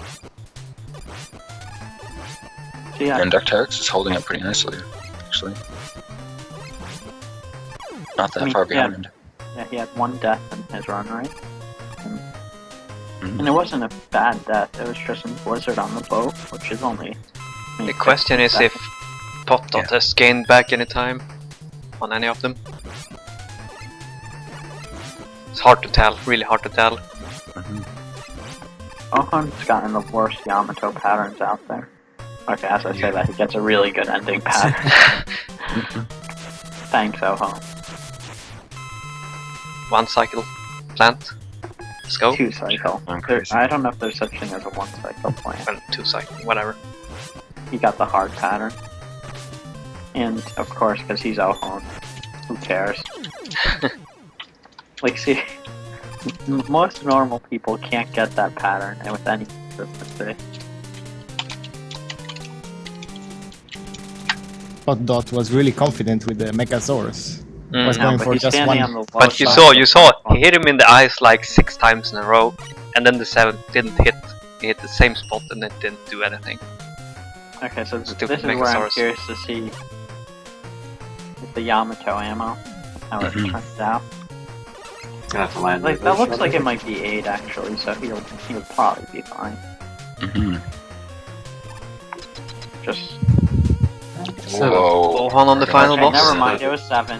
Speaker 8: So yeah,
Speaker 6: And Darkteryx is holding up pretty nicely, actually. Not that far behind.
Speaker 8: Yeah, he had one death in his run, right? And it wasn't a bad death, it was just in Blizzard on the boat, which is only...
Speaker 2: The question is if Pot.dot has gained back any time on any of them. It's hard to tell, really hard to tell.
Speaker 8: Ohon's gotten the worst Yamato patterns out there. Okay, as I say that, he gets a really good ending pattern. Thanks, Ohon.
Speaker 2: 1 cycle, plant, let's go.
Speaker 8: 2 cycle. I don't know if there's such thing as a 1 cycle plant.
Speaker 2: Well, 2 cycle, whatever.
Speaker 8: He got the hard pattern. And, of course, because he's Ohon, who cares? Like, see, most normal people can't get that pattern and with any consistency.
Speaker 7: Pot.dot was really confident with the Megasaurus. Was
Speaker 8: No,
Speaker 7: going
Speaker 8: but
Speaker 7: for
Speaker 8: he's
Speaker 7: just
Speaker 8: standing
Speaker 7: one.
Speaker 8: on the low
Speaker 2: But you
Speaker 8: side.
Speaker 2: saw, he hit him in the eyes like 6 times in a row, and then the 7th didn't hit. He hit the same spot and it didn't do anything.
Speaker 8: Okay, so this
Speaker 2: Stupid
Speaker 8: is where I'm
Speaker 2: Megasaurus.
Speaker 8: curious to see with the Yamato ammo, how it turns out.
Speaker 1: Gonna have to land.
Speaker 8: Like, that looks like it might be 8 actually, so he'll probably be fine. Just...
Speaker 6: Whoa.
Speaker 2: Ohon on the final
Speaker 8: Okay,
Speaker 2: boss.
Speaker 8: never mind, it was 7.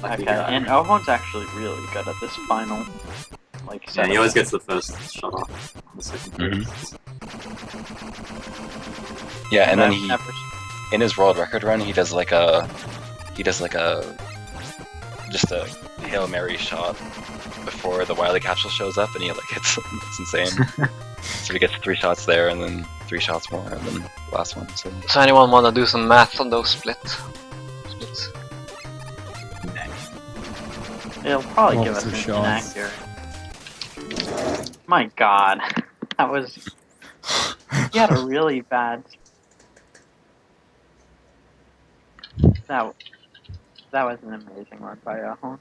Speaker 1: Lucky
Speaker 8: Okay,
Speaker 1: guy.
Speaker 8: and Ohon's actually really good at this final, like,
Speaker 1: Yeah,
Speaker 8: set
Speaker 1: he
Speaker 8: of
Speaker 1: always
Speaker 8: things.
Speaker 1: gets the first shot off on the second phase.
Speaker 6: Yeah, and then
Speaker 8: I've
Speaker 6: he
Speaker 8: never-
Speaker 6: in his world record run he does like a just a Hail Mary shot before the Wily capsule shows up and he like hits him. It's insane. So he gets 3 shots there and then 3 shots more and then the last one. So
Speaker 2: So anyone wanna do some math on those splits?
Speaker 8: It'll probably
Speaker 7: Lots
Speaker 8: give us
Speaker 7: of
Speaker 8: an
Speaker 7: shots.
Speaker 8: inaccurate. My god, that was... He had a really bad... That was an amazing run by Ohon.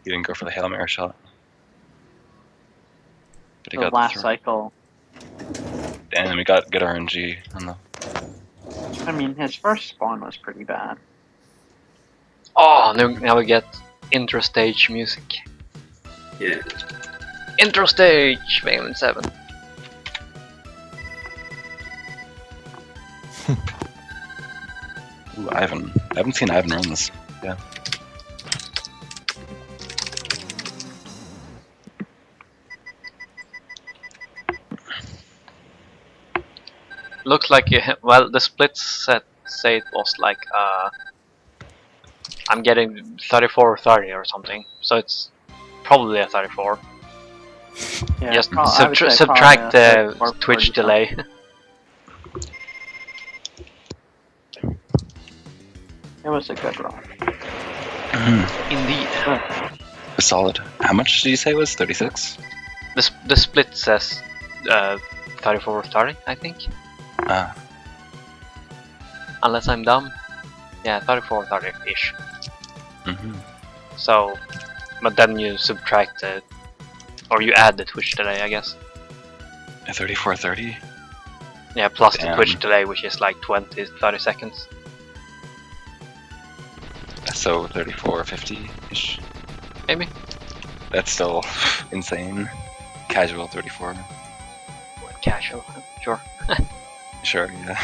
Speaker 6: he didn't go for the Hail Mary shot. But he
Speaker 8: The
Speaker 6: got
Speaker 8: last
Speaker 6: through.
Speaker 8: cycle,
Speaker 6: And we got good RNG on the
Speaker 8: I mean, his first spawn was pretty bad.
Speaker 2: Oh, now we get intro stage music.
Speaker 1: Yeah.
Speaker 2: Intro stage, Mega Man 7.
Speaker 6: Ooh, I haven't seen Ivan run this. Yeah.
Speaker 2: Looks like, well, the splits say it was like, I'm getting 34 or 30 or something, so it's probably a 34.
Speaker 8: Yeah,
Speaker 2: Just
Speaker 8: I would say
Speaker 2: subtract
Speaker 8: probably
Speaker 2: the
Speaker 8: a
Speaker 2: Twitch
Speaker 8: 40
Speaker 2: delay.
Speaker 8: It was a good run.
Speaker 2: Indeed.
Speaker 6: Solid. How much did you say it was? 36?
Speaker 2: The split says 34 or 30, I think. Unless I'm dumb. Yeah, 34 or 30-ish. So, but then you subtract the, or you add the Twitch delay, I guess.
Speaker 6: A 34-30?
Speaker 2: Yeah, plus the
Speaker 6: Damn.
Speaker 2: Twitch delay, which is like 20-30 seconds.
Speaker 6: That's so 34, 50-ish.
Speaker 2: Maybe.
Speaker 6: That's still insane. Casual 34.
Speaker 2: Casual, sure.
Speaker 6: Sure, yeah.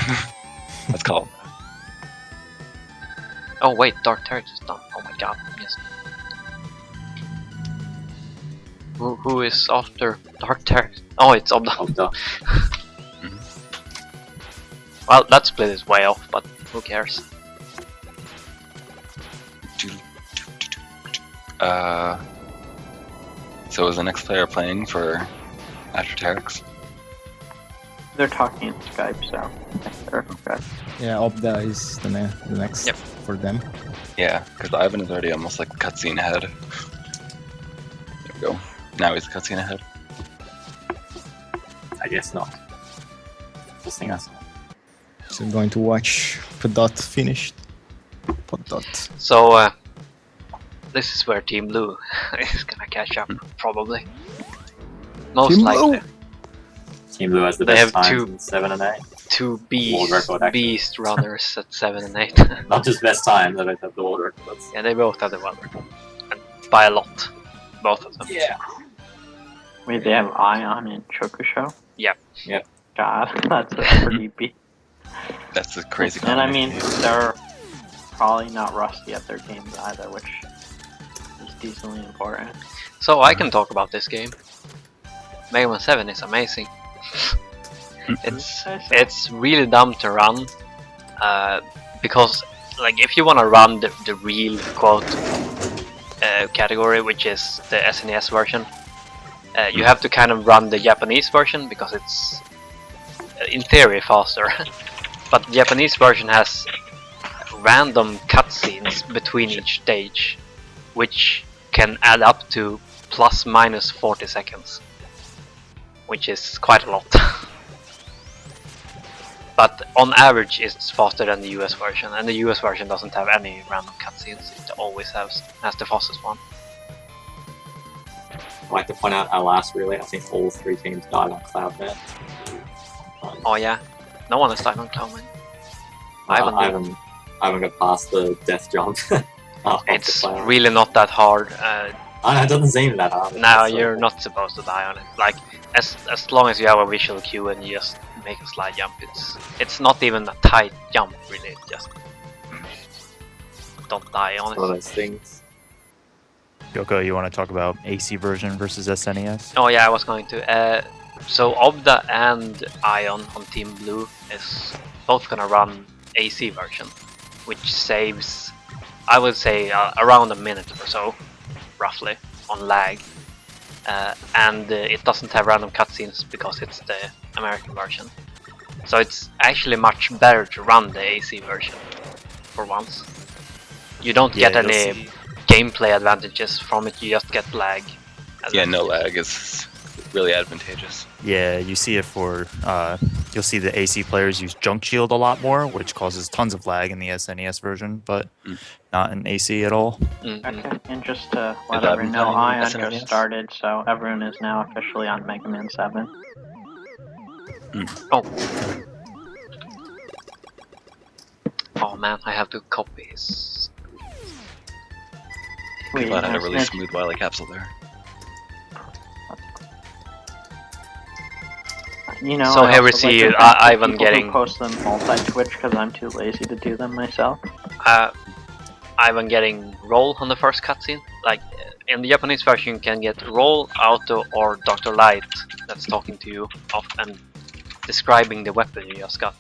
Speaker 6: Let's call it.
Speaker 2: Oh wait, Dark Terrace is done. Oh my god, yes. Who is after Dark Terrace? Oh, it's Obda.
Speaker 1: Obda.
Speaker 2: Well, that split is way off, but who cares?
Speaker 6: So is the next player playing for after Terex?
Speaker 8: They're talking in Skype, so they're okay.
Speaker 7: Yeah, Obda is the next
Speaker 2: Yep.
Speaker 7: for them.
Speaker 6: Yeah, because Ivan is already almost like cutscene ahead. There we go. Now he's cutscene ahead.
Speaker 1: I guess not. Just think us.
Speaker 7: So I'm going to watch Podot finished. Podot.
Speaker 2: So, this is where Team Blue is gonna catch up, probably. Most
Speaker 7: Team
Speaker 2: likely.
Speaker 7: Blue?
Speaker 1: Team Blue has the
Speaker 2: They
Speaker 1: best
Speaker 2: have
Speaker 1: times
Speaker 2: two-
Speaker 1: in 7 and 8.
Speaker 2: Two
Speaker 1: World record, actually.
Speaker 2: beast runners at 7 and 8.
Speaker 1: Not just best time, they both have the world records.
Speaker 2: Yeah, they both have the world record. And by a lot. Both of them.
Speaker 1: Yeah.
Speaker 8: Wait, they have Ion and Chokusho?
Speaker 2: Yep.
Speaker 1: Yep.
Speaker 8: God, that's a pretty beat.
Speaker 6: That's a crazy
Speaker 8: And I mean,
Speaker 6: combination.
Speaker 8: they're probably not rusty at their games either, which is decently important.
Speaker 2: So I can talk about this game. Mega Man 7 is amazing. It's really dumb to run, because like if you want to run the real quote category, which is the SNES version, you have to kind of run the Japanese version because it's in theory faster. But the Japanese version has random cutscenes between each stage, which can add up to plus minus 40 seconds, which is quite a lot. But on average it's faster than the US version, and the US version doesn't have any random cutscenes, it always has the fastest one.
Speaker 1: I'd like to point out our last relay, I think all 3 teams died on CloudNet.
Speaker 2: Oh yeah, no one has died on Cloudman.
Speaker 1: I haven't got past the death jump. off the
Speaker 2: It's
Speaker 1: cloud.
Speaker 2: really not that hard.
Speaker 1: I know, it doesn't seem that hard.
Speaker 2: Now
Speaker 1: So-
Speaker 2: you're not supposed to die on it. Like as long as you have a visual cue and you just make a slide jump, it's not even a tight jump really. It's just don't die on
Speaker 1: One of
Speaker 2: it.
Speaker 1: those things.
Speaker 9: Yoko, you want to talk about AC version versus SNES?
Speaker 2: Oh yeah, I was going to. So Obda and Ion on Team Blue is both gonna run AC version, which saves, I would say, around a minute or so, roughly, on lag. And it doesn't have random cutscenes because it's the American version. So it's actually much better to run the AC version for once. You don't get
Speaker 9: you'll
Speaker 2: any
Speaker 9: see-
Speaker 2: gameplay advantages from it, you just get lag.
Speaker 6: Yeah, no lag is really advantageous.
Speaker 9: Yeah, you see it for, you'll see the AC players use Junk Shield a lot more, which causes tons of lag in the SNES version, but not in AC at all.
Speaker 2: Mhm.
Speaker 8: Okay, and just to let
Speaker 6: that
Speaker 8: everyone know,
Speaker 6: been
Speaker 8: Ion
Speaker 6: SNES?
Speaker 8: just started, so everyone is now officially on Mega Man 7.
Speaker 2: Oh man, I have to copy his.
Speaker 8: Wait,
Speaker 6: Glad I had a really
Speaker 8: Snitch,
Speaker 6: smooth Wily capsule there.
Speaker 8: You know,
Speaker 2: So
Speaker 8: I
Speaker 2: here we
Speaker 8: also like
Speaker 2: see
Speaker 8: to thank
Speaker 2: Ivan
Speaker 8: people who
Speaker 2: getting-
Speaker 8: post them multi-Twitch because I'm too lazy to do them myself.
Speaker 2: Ivan getting roll on the first cutscene. Like in the Japanese version, you can get roll, auto, or Dr. Light that's talking to you and describing the weapon you just got.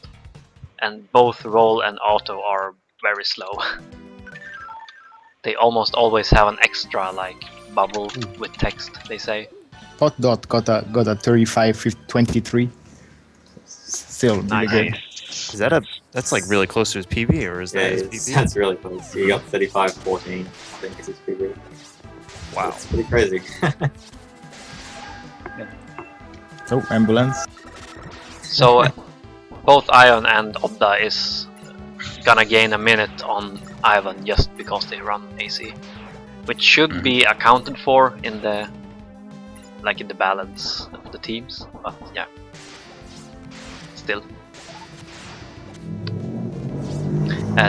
Speaker 2: And both roll and auto are very slow. They almost always have an extra like bubble with text. They say.
Speaker 7: Podot got a 35-23. Still really good.
Speaker 9: Is that that's like really close to his PB, or is
Speaker 1: Yeah,
Speaker 9: that his
Speaker 1: it's,
Speaker 9: PB?
Speaker 1: that's really close. You got 35-14, I think is his PB.
Speaker 9: Wow.
Speaker 1: It's pretty crazy.
Speaker 7: So, ambulance.
Speaker 2: So both Ion and Obda is gonna gain a minute on Ivan just because they run AC, which should be accounted for in the balance of the teams. But yeah, still.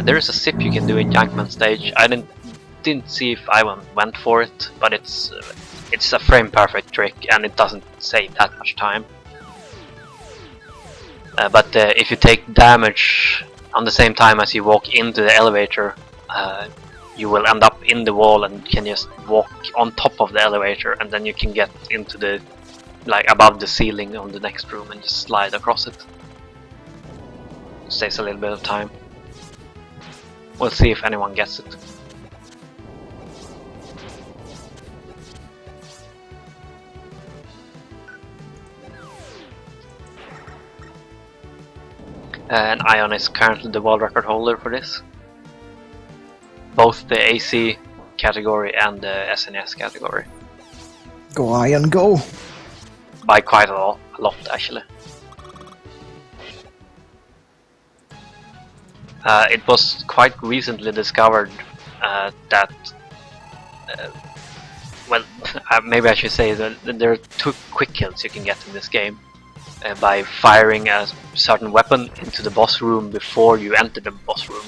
Speaker 2: There is a sip you can do in Jankman stage. I didn't didn't see if Ivan went for it, but it's a frame perfect trick and it doesn't save that much time. But if you take damage on the same time as you walk into the elevator, you will end up in the wall and can just walk on top of the elevator, and then you can get into the above the ceiling on the next room and just slide across it. Saves a little bit of time. We'll see if anyone gets it. And Ion is currently the world record holder for this. Both the AC category and the SNES category.
Speaker 7: Go Ion, go!
Speaker 2: By quite a lot actually. It was quite recently discovered that, well, maybe I should say that there are 2 quick kills you can get in this game by firing a certain weapon into the boss room before you enter the boss room,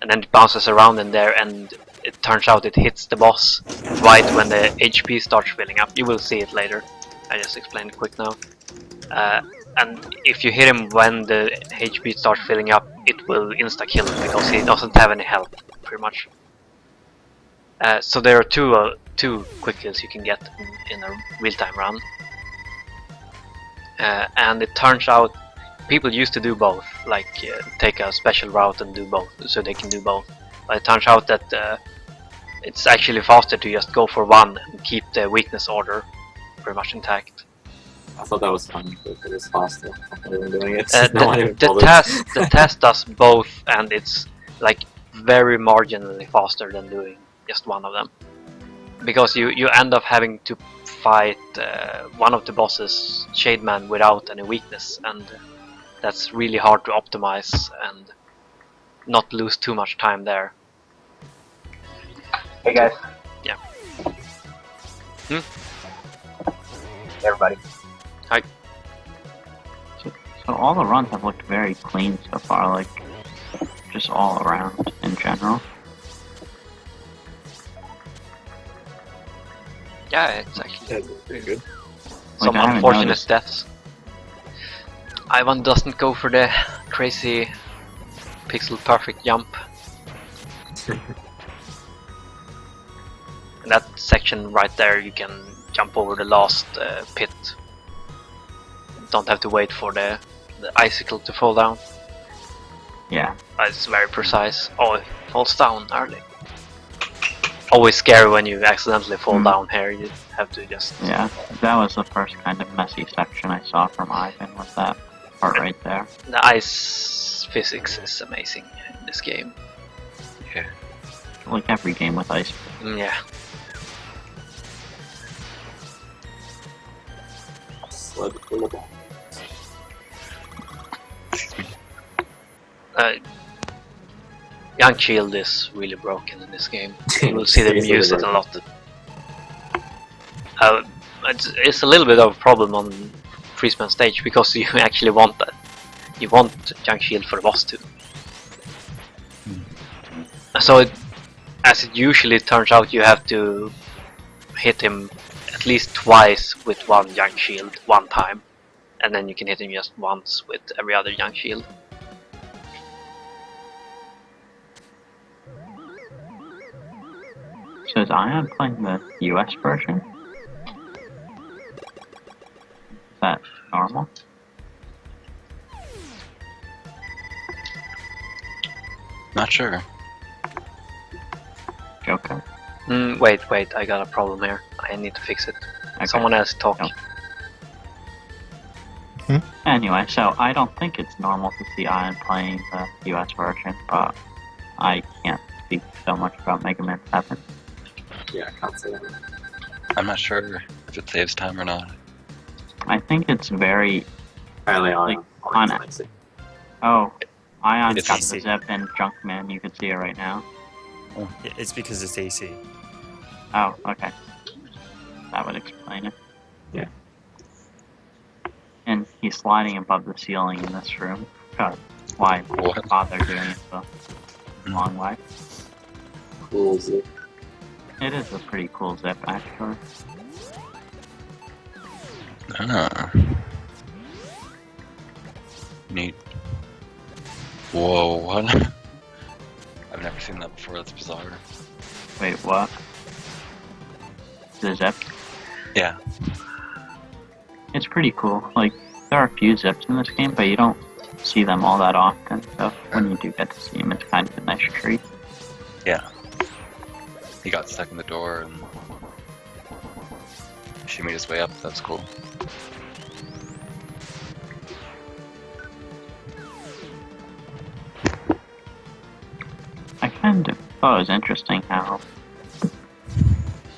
Speaker 2: and then it bounces around in there, and it turns out it hits the boss right when the HP starts filling up. You will see it later. I just explained it quick now. And if you hit him when the HP starts filling up, it will insta-kill him because he doesn't have any health, pretty much. So there are two quick kills you can get in a real-time run. And it turns out people used to do both, like take a special route and do both, so they can do both. But it turns out that it's actually faster to just go for one and keep the weakness order pretty much intact.
Speaker 1: I thought that was fun, but it is faster than doing it.
Speaker 2: The test does both, and it's like very marginally faster than doing just one of them. Because you end up having to fight one of the bosses, Shademan, without any weakness, and that's really hard to optimize and not lose too much time there.
Speaker 8: Hey guys.
Speaker 2: Yeah.
Speaker 8: Hey everybody.
Speaker 2: Hi.
Speaker 8: So all the runs have looked very clean so far, like just all around in general.
Speaker 2: Yeah, it's actually
Speaker 1: pretty good.
Speaker 2: Some
Speaker 8: Like, I haven't
Speaker 2: unfortunate
Speaker 8: noticed.
Speaker 2: deaths. Ivan doesn't go for the crazy pixel perfect jump. That section right there, you can jump over the last pit. Don't have to wait for the icicle to fall down.
Speaker 8: Yeah.
Speaker 2: It's very precise. Oh, it falls down early. Always scary when you accidentally fall down here. You have to just...
Speaker 8: Yeah, that was the first kind of messy section I saw from Ivan, was that part right there.
Speaker 2: The ice physics is amazing in this game.
Speaker 6: Yeah.
Speaker 8: Like every game with ice.
Speaker 2: Yeah.
Speaker 1: Sled full of
Speaker 2: Young Shield is really broken in this game. You will see them
Speaker 1: It's
Speaker 2: use it
Speaker 1: really
Speaker 2: a lot. It's a little bit of a problem on Freezeman stage because you actually want that. You want Young Shield for the boss too. So as it usually turns out, you have to hit him at least twice with one Young Shield one time, and then you can hit him just once with every other Young Shield.
Speaker 8: So is Ion playing the US version? Is that normal?
Speaker 6: Not sure.
Speaker 8: Joker?
Speaker 2: Wait, I got a problem here. I need to fix it.
Speaker 8: Okay.
Speaker 2: Someone else talk.
Speaker 8: No. Anyway, so I don't think it's normal to see Ion playing the US version, but I can't speak so much about Mega Man 7.
Speaker 1: Yeah, I can't say that.
Speaker 6: I'm not sure if it saves time or not.
Speaker 8: I think it's very...
Speaker 1: Apparently
Speaker 8: Like,
Speaker 1: on
Speaker 8: on it. Oh, Ion's
Speaker 9: It's
Speaker 8: got
Speaker 9: easy.
Speaker 8: the zip and Junkman, you can see it right now.
Speaker 9: Yeah, it's because it's AC.
Speaker 8: Oh, okay. That would explain it.
Speaker 1: Yeah.
Speaker 8: And he's sliding above the ceiling in this room. God, why
Speaker 6: What?
Speaker 8: bother doing it the long way?
Speaker 1: Cool zip.
Speaker 8: It is a pretty cool zip, actually.
Speaker 6: Ah. Neat. Whoa, what? I've never seen that before, that's bizarre.
Speaker 8: Wait, what? The zip?
Speaker 6: Yeah.
Speaker 8: It's pretty cool. Like, there are a few zips in this game, but you don't see them all that often, so when you do get to see them, it's kind of a nice treat.
Speaker 6: Yeah. He got stuck in the door and she made his way up, that's cool.
Speaker 8: I kind of thought it was interesting how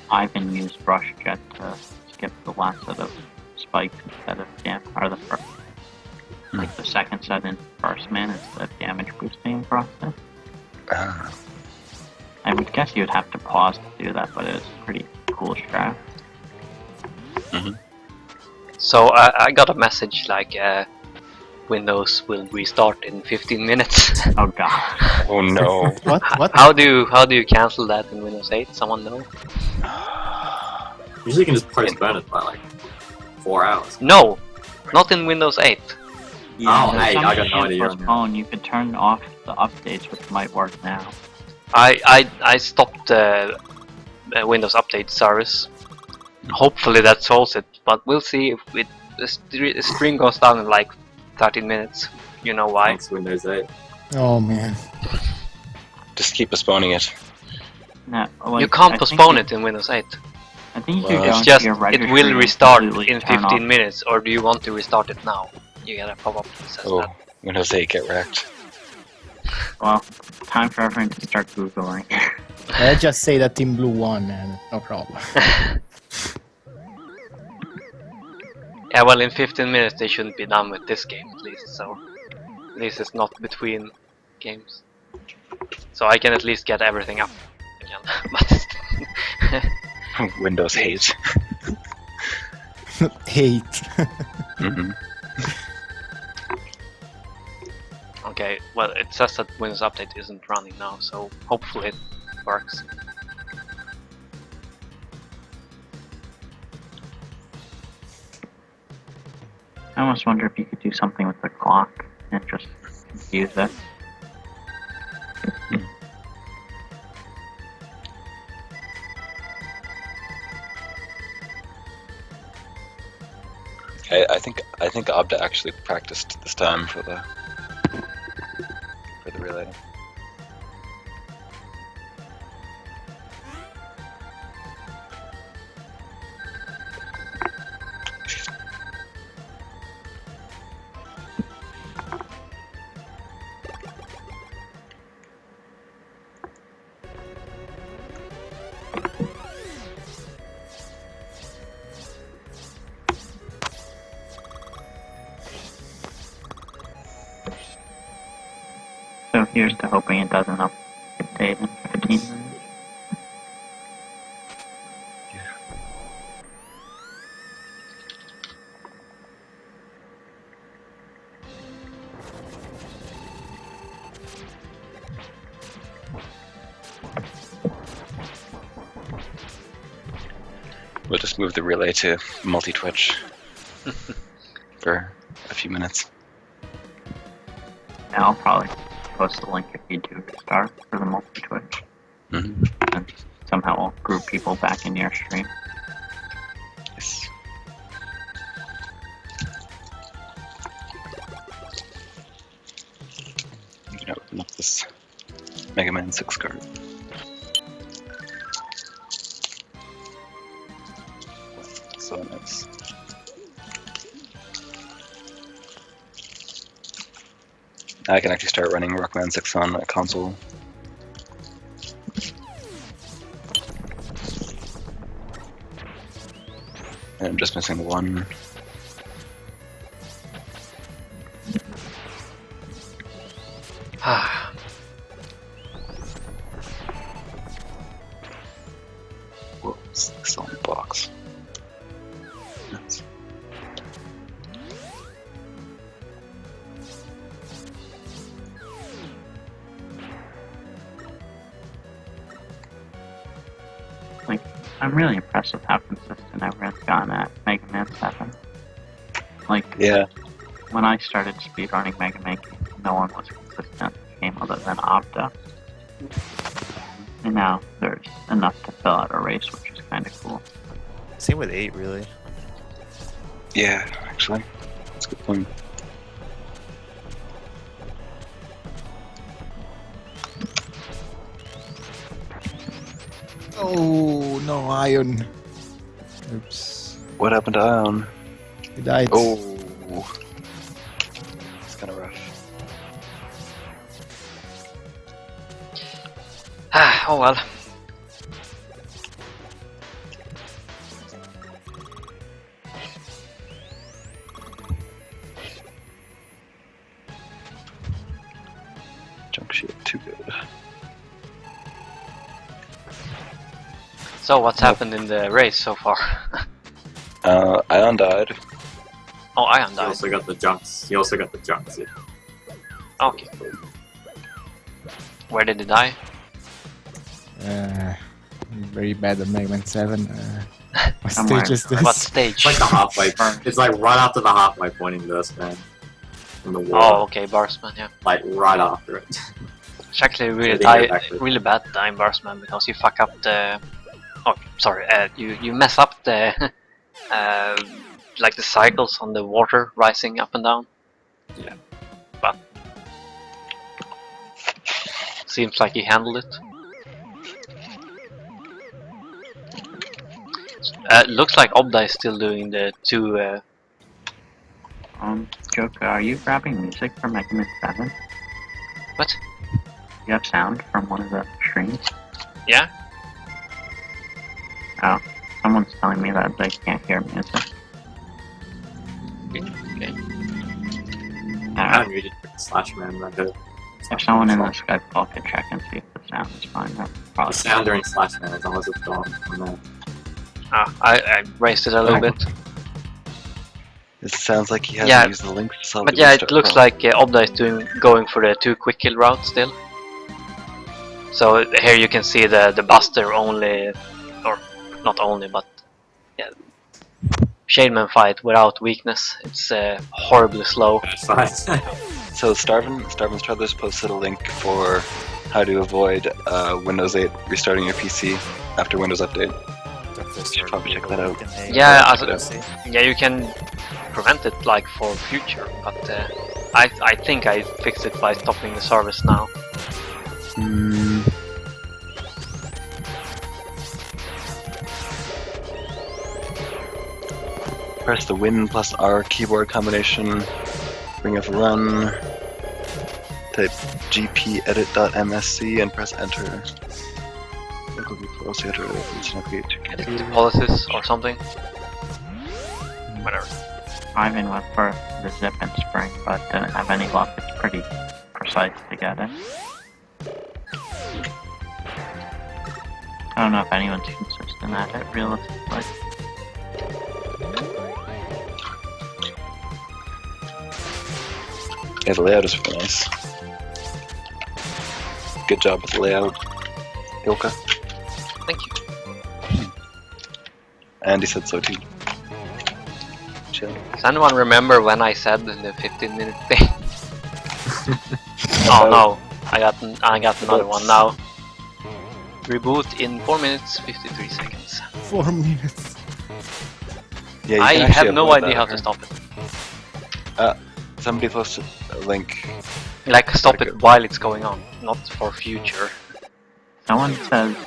Speaker 8: Ivan used Rush Jet to skip the last set of spikes instead of or the first. Like the second set in first man is the damage boosting process.
Speaker 6: Ah.
Speaker 8: I would guess you'd have to pause to do that, but it's a pretty cool strat.
Speaker 2: So I got a message like Windows will restart in 15 minutes.
Speaker 8: Oh god.
Speaker 6: Oh no.
Speaker 7: What?
Speaker 2: How do you cancel that in Windows 8? Someone know?
Speaker 1: Usually you can just postpone it by like 4 hours.
Speaker 2: No, not in Windows 8.
Speaker 1: Oh,
Speaker 8: There's
Speaker 1: hey,
Speaker 8: some
Speaker 1: I got no
Speaker 8: can't
Speaker 1: idea.
Speaker 8: postpone. You could turn off the updates, which might work now.
Speaker 2: I stopped the Windows Update service. Hopefully that solves it, but we'll see if the stream goes down in like 13 minutes. You know why?
Speaker 1: Thanks, Windows 8.
Speaker 7: Oh man.
Speaker 6: Just keep postponing it.
Speaker 8: No, like,
Speaker 2: You can't
Speaker 8: I think
Speaker 2: postpone
Speaker 8: you-
Speaker 2: it in Windows 8.
Speaker 8: I think you
Speaker 6: Well,
Speaker 8: could go
Speaker 2: It's
Speaker 8: into
Speaker 2: just
Speaker 8: your
Speaker 2: it
Speaker 8: registry
Speaker 2: will
Speaker 8: and
Speaker 2: restart
Speaker 8: completely
Speaker 2: in
Speaker 8: turn
Speaker 2: 15
Speaker 8: off-
Speaker 2: minutes, or do you want to restart it now? You get a pop-up that says
Speaker 6: Oh,
Speaker 2: that.
Speaker 6: Windows 8 get wrecked.
Speaker 8: Well, time for everyone to start googling.
Speaker 7: Let's just say that Team Blue won, and no problem.
Speaker 2: Yeah, well, in 15 minutes they shouldn't be done with this game at least, so this is not between games. So I can at least get everything up again. But
Speaker 6: Windows hate.
Speaker 7: Hate.
Speaker 6: hmm
Speaker 2: okay, well, it says that Windows Update isn't running now, so hopefully it works.
Speaker 8: I almost wonder if you could do something with the clock and just use it.
Speaker 6: I think Abda actually practiced this time for the relay.
Speaker 8: So here's to hoping it doesn't update in 15 minutes.
Speaker 6: We'll just move the relay to multi-twitch for a few minutes.
Speaker 8: Now I'll probably post the link if you do restart for the multi-twitch.
Speaker 6: Mm-hmm.
Speaker 8: And somehow we'll group people back in your stream.
Speaker 6: Yes. I'm gonna open up this Mega Man 6 card. So nice. I can actually start running Rockman 6 on a console. And I'm just missing one. Whoops, still in the box. Nice.
Speaker 8: I'm really impressed with how consistent everyone's gotten at Mega Man 7. Like,
Speaker 6: Yeah.
Speaker 8: when I started speedrunning Mega Man, no one was consistent in the game other than Opta. And now there's enough to fill out a race, which is kind of cool.
Speaker 9: Same with 8, really.
Speaker 6: Yeah, actually. That's a good point.
Speaker 7: Oh no, Ion. Oops.
Speaker 6: What happened to Ion?
Speaker 7: He died.
Speaker 6: Oh. It's kind of rough.
Speaker 2: Ah, oh well.
Speaker 6: Junk shit, too good.
Speaker 2: So what's happened in the race so far?
Speaker 6: Ion died.
Speaker 2: Oh, Ion
Speaker 1: He
Speaker 2: died.
Speaker 1: also got the jumps. He also got the jumps. Yeah.
Speaker 2: Okay. Where did he die?
Speaker 7: Very bad at Mega Man 7. What
Speaker 8: Somewhere.
Speaker 7: stage is this?
Speaker 2: What stage?
Speaker 1: It's like the halfway. It's like right after the halfway point in Burst Man. From the
Speaker 2: Oh,
Speaker 1: wall.
Speaker 2: okay, Barsman, yeah.
Speaker 1: Like right after it.
Speaker 2: It's actually really
Speaker 1: Yeah, exactly.
Speaker 2: really bad time, Barsman, because you fuck up the. Oh, sorry. You mess up the like the cycles on the water rising up and down.
Speaker 1: Yeah.
Speaker 2: But seems like he handled it. Looks like Obda is still doing the two.
Speaker 8: Joker, are you grabbing music from Mega Man 7?
Speaker 2: What?
Speaker 8: You have sound from one of the streams?
Speaker 2: Yeah.
Speaker 8: Oh, someone's telling me that they can't hear music.
Speaker 2: Okay.
Speaker 1: I muted Slash Man. Like
Speaker 8: If someone in the Skype call could check and see if the sound is fine, that would
Speaker 1: the
Speaker 8: probably
Speaker 1: sound during Slash Man as long as it's gone from there.
Speaker 2: I raised it a little bit.
Speaker 6: It sounds like he hasn't
Speaker 2: Yeah.
Speaker 6: used the link to solve
Speaker 2: But
Speaker 6: the
Speaker 2: yeah,
Speaker 6: restart
Speaker 2: it looks
Speaker 6: problem.
Speaker 2: like Obda is going for the 2 quick kill route still. So here you can see the Buster only, or not only, but yeah, Shademan fight without weakness. It's horribly slow.
Speaker 6: So Starvin's Travelers posted a link for how to avoid Windows 8 restarting your PC after Windows Update. You should probably check that out.
Speaker 2: Yeah,
Speaker 6: Check it out.
Speaker 2: yeah, you can prevent it like for future, but I think I fixed it by stopping the service now.
Speaker 6: Press the Win plus R keyboard combination. Bring up run. Type gpedit.msc and press enter.
Speaker 2: Edit policies or something. Whatever.
Speaker 8: Ivan went for the zip and spring, but didn't have any luck. It's pretty precise to get it. I don't know if anyone's consistent at it, realistically.
Speaker 6: Yeah, the layout is really nice. Good job with the layout, Ilka.
Speaker 2: Thank you.
Speaker 6: Andy said so too. Chill.
Speaker 2: Does anyone remember when I said the 15-minute thing? Oh no, I got another one now. Reboot in 4 minutes 53 seconds.
Speaker 7: 4 minutes.
Speaker 6: Yeah, you
Speaker 2: I
Speaker 6: can actually
Speaker 2: have no
Speaker 6: avoid
Speaker 2: idea
Speaker 6: that.
Speaker 2: how to stop it.
Speaker 6: Somebody posted a link.
Speaker 2: Like stop it while it's going on, not for future.
Speaker 8: Someone says,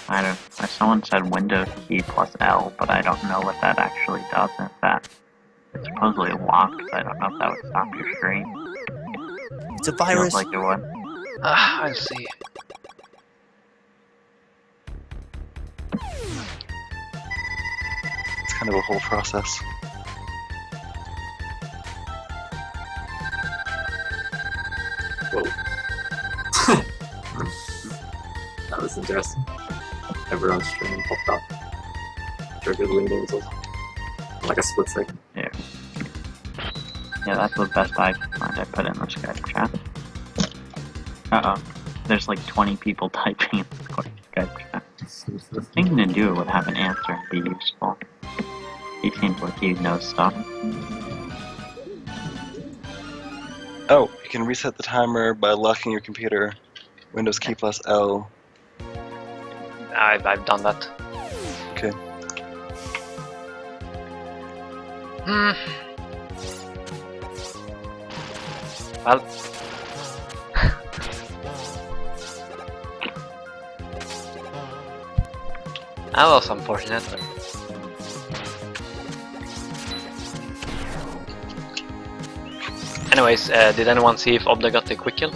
Speaker 8: I don't know, someone said Windows key plus L, but I don't know what that actually does. If that, it's supposedly locked, so I don't know if that would stop your stream.
Speaker 9: It's a
Speaker 8: Feels
Speaker 9: virus.
Speaker 8: like it would.
Speaker 2: I'll see.
Speaker 6: It's kind of a whole process.
Speaker 1: Whoa. That was interesting. Everyone's stream popped up. Triggered windows or something. Like a split second.
Speaker 8: Yeah, that's the best I could find. I put in the Skype chat. Uh-oh. There's like 20 people typing in the Skype chat. Thinking to do it would have an answer and be useful. He seems like he knows stuff.
Speaker 6: Oh, you can reset the timer by locking your computer. Windows key plus L.
Speaker 2: I've done that.
Speaker 6: Okay.
Speaker 2: Well. That was unfortunate. Anyways, did anyone see if Obda got the quick kill?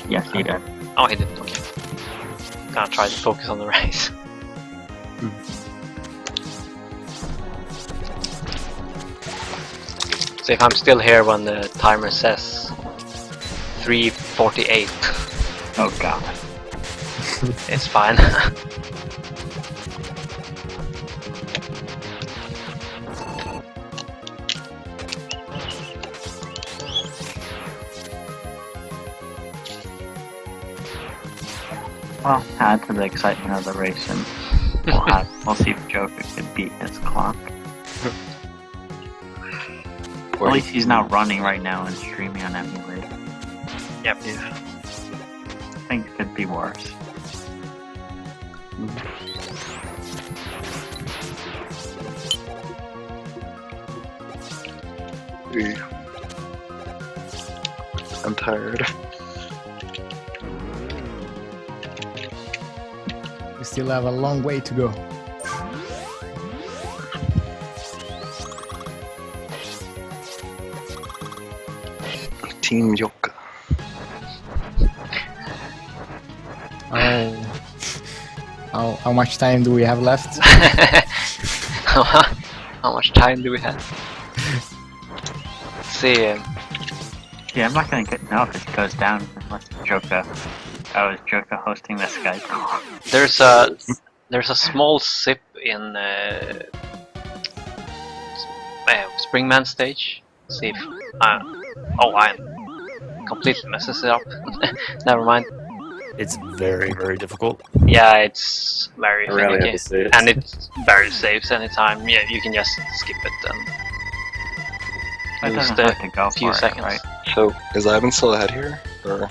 Speaker 8: Yes, he did.
Speaker 2: Oh, he didn't. Okay. Gonna try to focus on the race. So if I'm still here when the timer says 3:48,
Speaker 8: Oh god.
Speaker 2: it's fine.
Speaker 8: Well, add to the excitement of the race, and we'll see if Joker can beat his clock. At least he's not running right now and streaming on emulator.
Speaker 2: Yep.
Speaker 8: Things could be worse.
Speaker 6: I'm tired.
Speaker 7: We still have a long way to go.
Speaker 6: Team Yoka.
Speaker 7: Oh, how much time do we have left?
Speaker 2: How much time do we have? Let's see.
Speaker 8: Yeah, I'm not gonna know if it goes down unless Joker. I was Joker hosting the Skype call.
Speaker 2: There's a small sip in Springman stage. See if oh, I completely messes it up. Never mind.
Speaker 9: It's very, very difficult.
Speaker 2: Yeah, it's very
Speaker 1: I rarely
Speaker 2: finicky,
Speaker 1: ever see it.
Speaker 2: and it very saves anytime. Yeah, you can just skip it and
Speaker 8: That
Speaker 2: lose
Speaker 8: doesn't
Speaker 2: the
Speaker 8: have to go
Speaker 2: few
Speaker 8: for
Speaker 2: seconds.
Speaker 8: it, right?
Speaker 6: So, is Ivan still ahead here? Or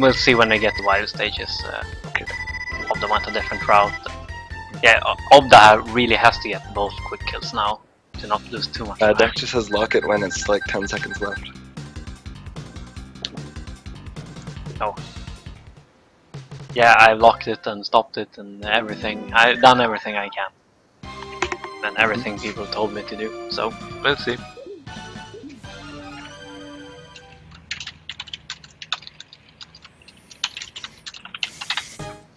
Speaker 2: We'll see when they get the wild stages. Obda went a different route. Yeah, Obda really has to get both quick kills now to not lose too much time.
Speaker 6: Deck just says lock it when it's like 10 seconds left.
Speaker 2: Oh. Yeah, I locked it and stopped it and everything. I've done everything I can. And everything people told me to do. So, we'll see.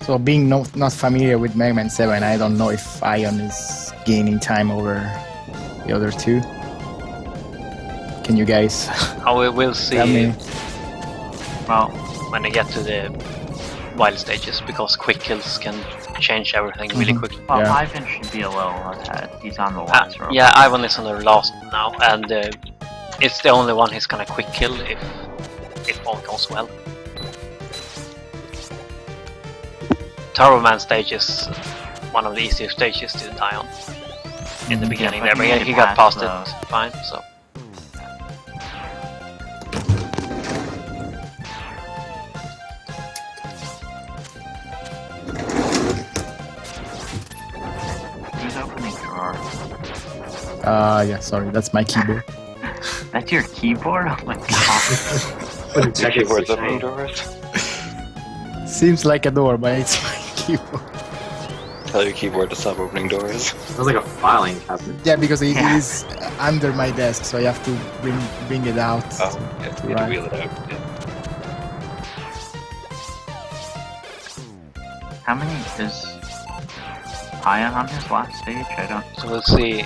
Speaker 7: So being not familiar with Mega Man 7, I don't know if Ion is gaining time over the other two. Can you guys
Speaker 2: Oh, we will see
Speaker 7: tell me?
Speaker 2: well, when they get to the wild stages, because quick kills can change everything really quickly.
Speaker 8: Well,
Speaker 7: Yeah.
Speaker 8: Ivan should be a little ahead. He's on the last row.
Speaker 2: Yeah, Ivan is on the last now, and it's the only one he's gonna quick kill if all goes well. Turbo Man stage is one of the easiest stages to die on in the beginning.
Speaker 8: but
Speaker 2: There,
Speaker 8: you
Speaker 2: but
Speaker 8: made
Speaker 2: he
Speaker 8: it
Speaker 2: got
Speaker 8: past
Speaker 2: past it fine. So
Speaker 8: Who's opening drawer?
Speaker 7: Yeah, sorry, that's my keyboard.
Speaker 8: That's your keyboard? Oh my god.
Speaker 6: Your keyboard's opening doors?
Speaker 7: Seems like a door, but it's my keyboard.
Speaker 6: Tell your keyboard to stop opening doors.
Speaker 1: Sounds like a filing cabinet.
Speaker 7: Yeah, because it
Speaker 8: Yeah.
Speaker 7: is under my desk, so you have to bring it out.
Speaker 6: Oh, yeah, you need to
Speaker 7: Right.
Speaker 6: wheel it out. Yeah.
Speaker 8: How many is Ion on his last stage? I don't.
Speaker 2: so we'll see.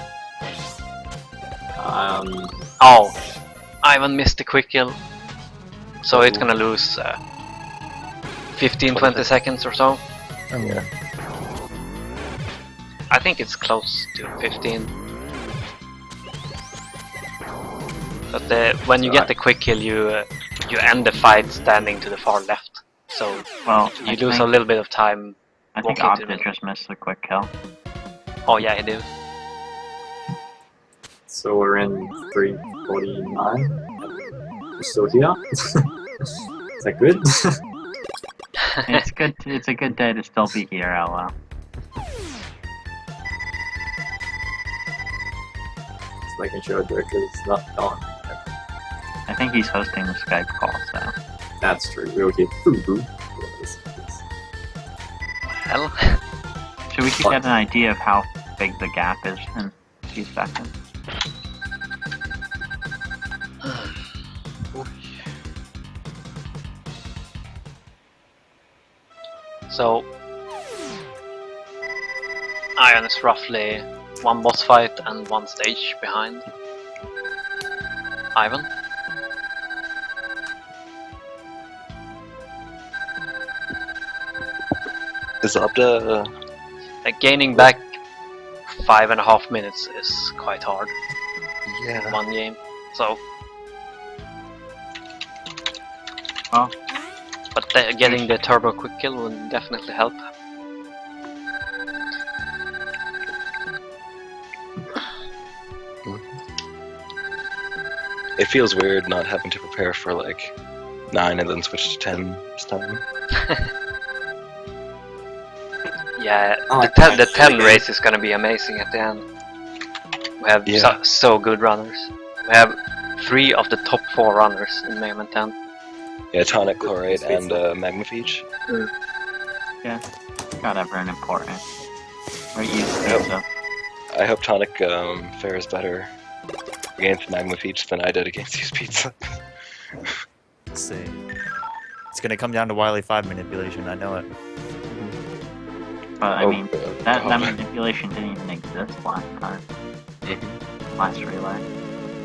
Speaker 1: Um,
Speaker 2: Oh, Ivan missed the quick kill, so it's gonna lose 15-20 seconds or so.
Speaker 7: Oh, yeah.
Speaker 2: I think it's close to 15. But when you get the quick kill, you end the fight standing to the far left. So
Speaker 8: Well,
Speaker 2: you lose a little bit of time.
Speaker 8: I think
Speaker 2: walking to the
Speaker 8: Opta just missed the quick kill.
Speaker 2: Oh yeah, he did.
Speaker 1: So we're in 349. We're still here. Is that good?
Speaker 8: It's good. It's a good day to still be here, LO.
Speaker 1: Just making sure Joker's not gone.
Speaker 8: I think he's hosting the Skype call, so.
Speaker 1: That's true. We'll get Fubu.
Speaker 2: Hell.
Speaker 8: So we could get an idea of how big the gap is in a few seconds.
Speaker 2: So Iron is roughly one boss fight and one stage behind Ivan.
Speaker 6: Is Opta...
Speaker 2: Gaining back 5.5 minutes is quite hard
Speaker 6: Yeah.
Speaker 2: in one game. So,
Speaker 8: Well,
Speaker 2: but getting the turbo quick kill would definitely help.
Speaker 6: It feels weird not having to prepare for like 9 and then switch to 10 this time.
Speaker 2: Yeah,
Speaker 1: Oh,
Speaker 2: the 10 race is gonna be amazing at the end. We have
Speaker 6: Yeah.
Speaker 2: so good runners. We have 3 of the top 4 runners in Mega Man 10.
Speaker 6: Yeah, Tonic, Chlorate, and Magma Peach.
Speaker 8: got everyone important. Right, you
Speaker 6: Yep.
Speaker 8: so.
Speaker 6: I hope Tonic fares better against Magma Peach than I did against Use Pizza.
Speaker 9: Let's see. It's gonna come down to Wily 5 manipulation, I know it.
Speaker 8: But I mean, that
Speaker 6: God.
Speaker 8: manipulation didn't even exist last time. Last relay.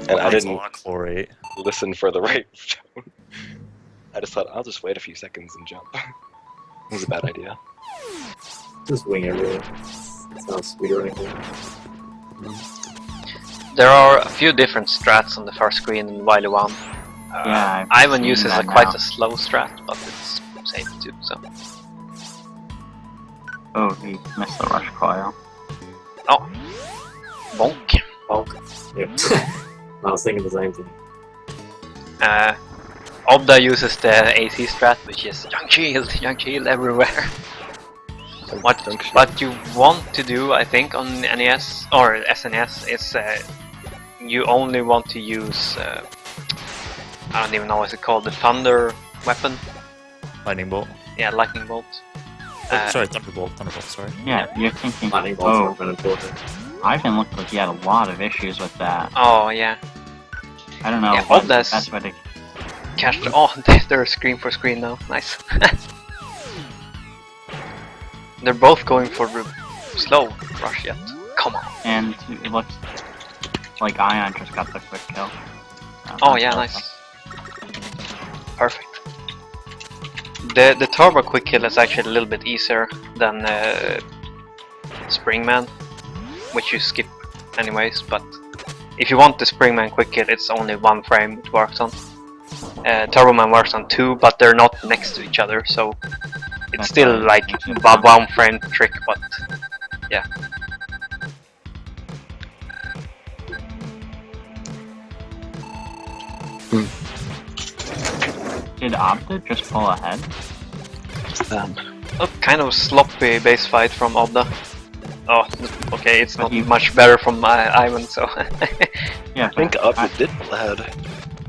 Speaker 6: And I
Speaker 9: Thanks a
Speaker 6: didn't
Speaker 9: lot, Chlorate.
Speaker 6: listen for the right tone. I just thought, I'll just wait a few seconds and jump. It was a bad idea.
Speaker 1: Just wing it, really. That's how speedrunning works.
Speaker 2: There are a few different strats on the first screen in Wily 1.
Speaker 8: Yeah, I've
Speaker 2: Ivan
Speaker 8: seen
Speaker 2: uses
Speaker 8: that
Speaker 2: quite
Speaker 8: now.
Speaker 2: a slow strat, but it's safe too, so.
Speaker 8: Oh, he missed the rush coil.
Speaker 2: Oh. Bonk.
Speaker 1: Oh, yep. I was thinking the same thing.
Speaker 2: Obda uses the AC strat, which is young shield everywhere. What you want to do, I think, on NES or SNES is you only want to use I don't even know what it's called, the thunder weapon.
Speaker 9: Lightning Bolt.
Speaker 2: Yeah, lightning bolt.
Speaker 9: Sorry, Thunderbolt, sorry.
Speaker 8: Yeah, you're thinking.
Speaker 1: Lightning bolts
Speaker 8: Oh,
Speaker 1: are very important.
Speaker 8: Ivan looked like he had a lot of issues with that.
Speaker 2: Oh yeah,
Speaker 8: I don't know.
Speaker 2: Yeah,
Speaker 8: what
Speaker 2: Obda's-
Speaker 8: that's what it.
Speaker 2: catch the oh they're screen for screen now. Nice. They're both going for the slow rush yet. Come on.
Speaker 8: And it looks like Ion just got the quick kill.
Speaker 2: Oh yeah, nice. Perfect. The turbo quick kill is actually a little bit easier than Springman, which you skip anyways, but if you want the Springman quick kill, it's only 1 frame it works on. Turboman works on 2, but they're not next to each other, so it's
Speaker 8: That's
Speaker 2: still
Speaker 8: right.
Speaker 2: like a 1 frame trick, but yeah.
Speaker 8: Did Opta just pull ahead?
Speaker 2: A kind of sloppy base fight from Obda. Oh, okay, it's
Speaker 8: But
Speaker 2: not
Speaker 8: he-
Speaker 2: much better from Ivan, so.
Speaker 8: Yeah,
Speaker 6: I think
Speaker 8: but
Speaker 6: Opta did pull ahead.
Speaker 8: I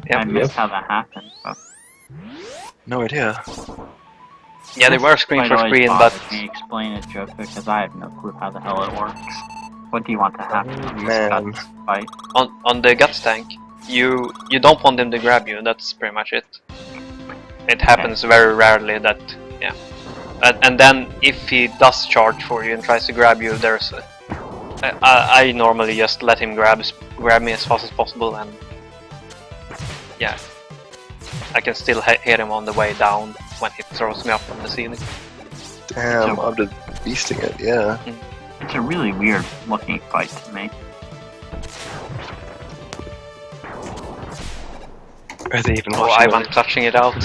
Speaker 2: Yep.
Speaker 8: missed how that happened. But
Speaker 6: No idea.
Speaker 2: Yeah, they were screen
Speaker 8: Quite
Speaker 2: for
Speaker 8: always
Speaker 2: screen, but
Speaker 8: bothers me. Explain it, Joker, because I have no clue how the hell it works. What do you want to happen in this
Speaker 6: Man.
Speaker 8: guts fight?
Speaker 2: on the guts tank, you don't want him to grab you. That's pretty much it. It happens very rarely that yeah, and then if he does charge for you and tries to grab you, there's I normally just let him grab me as fast as possible, and yeah, I can still hit him on the way down when he throws me up from the ceiling.
Speaker 6: Damn, Opta beasting it, yeah.
Speaker 8: It's a really weird looking fight to me.
Speaker 6: Are they even
Speaker 2: Oh,
Speaker 6: watching
Speaker 2: Ivan
Speaker 6: it?
Speaker 2: clutching it out.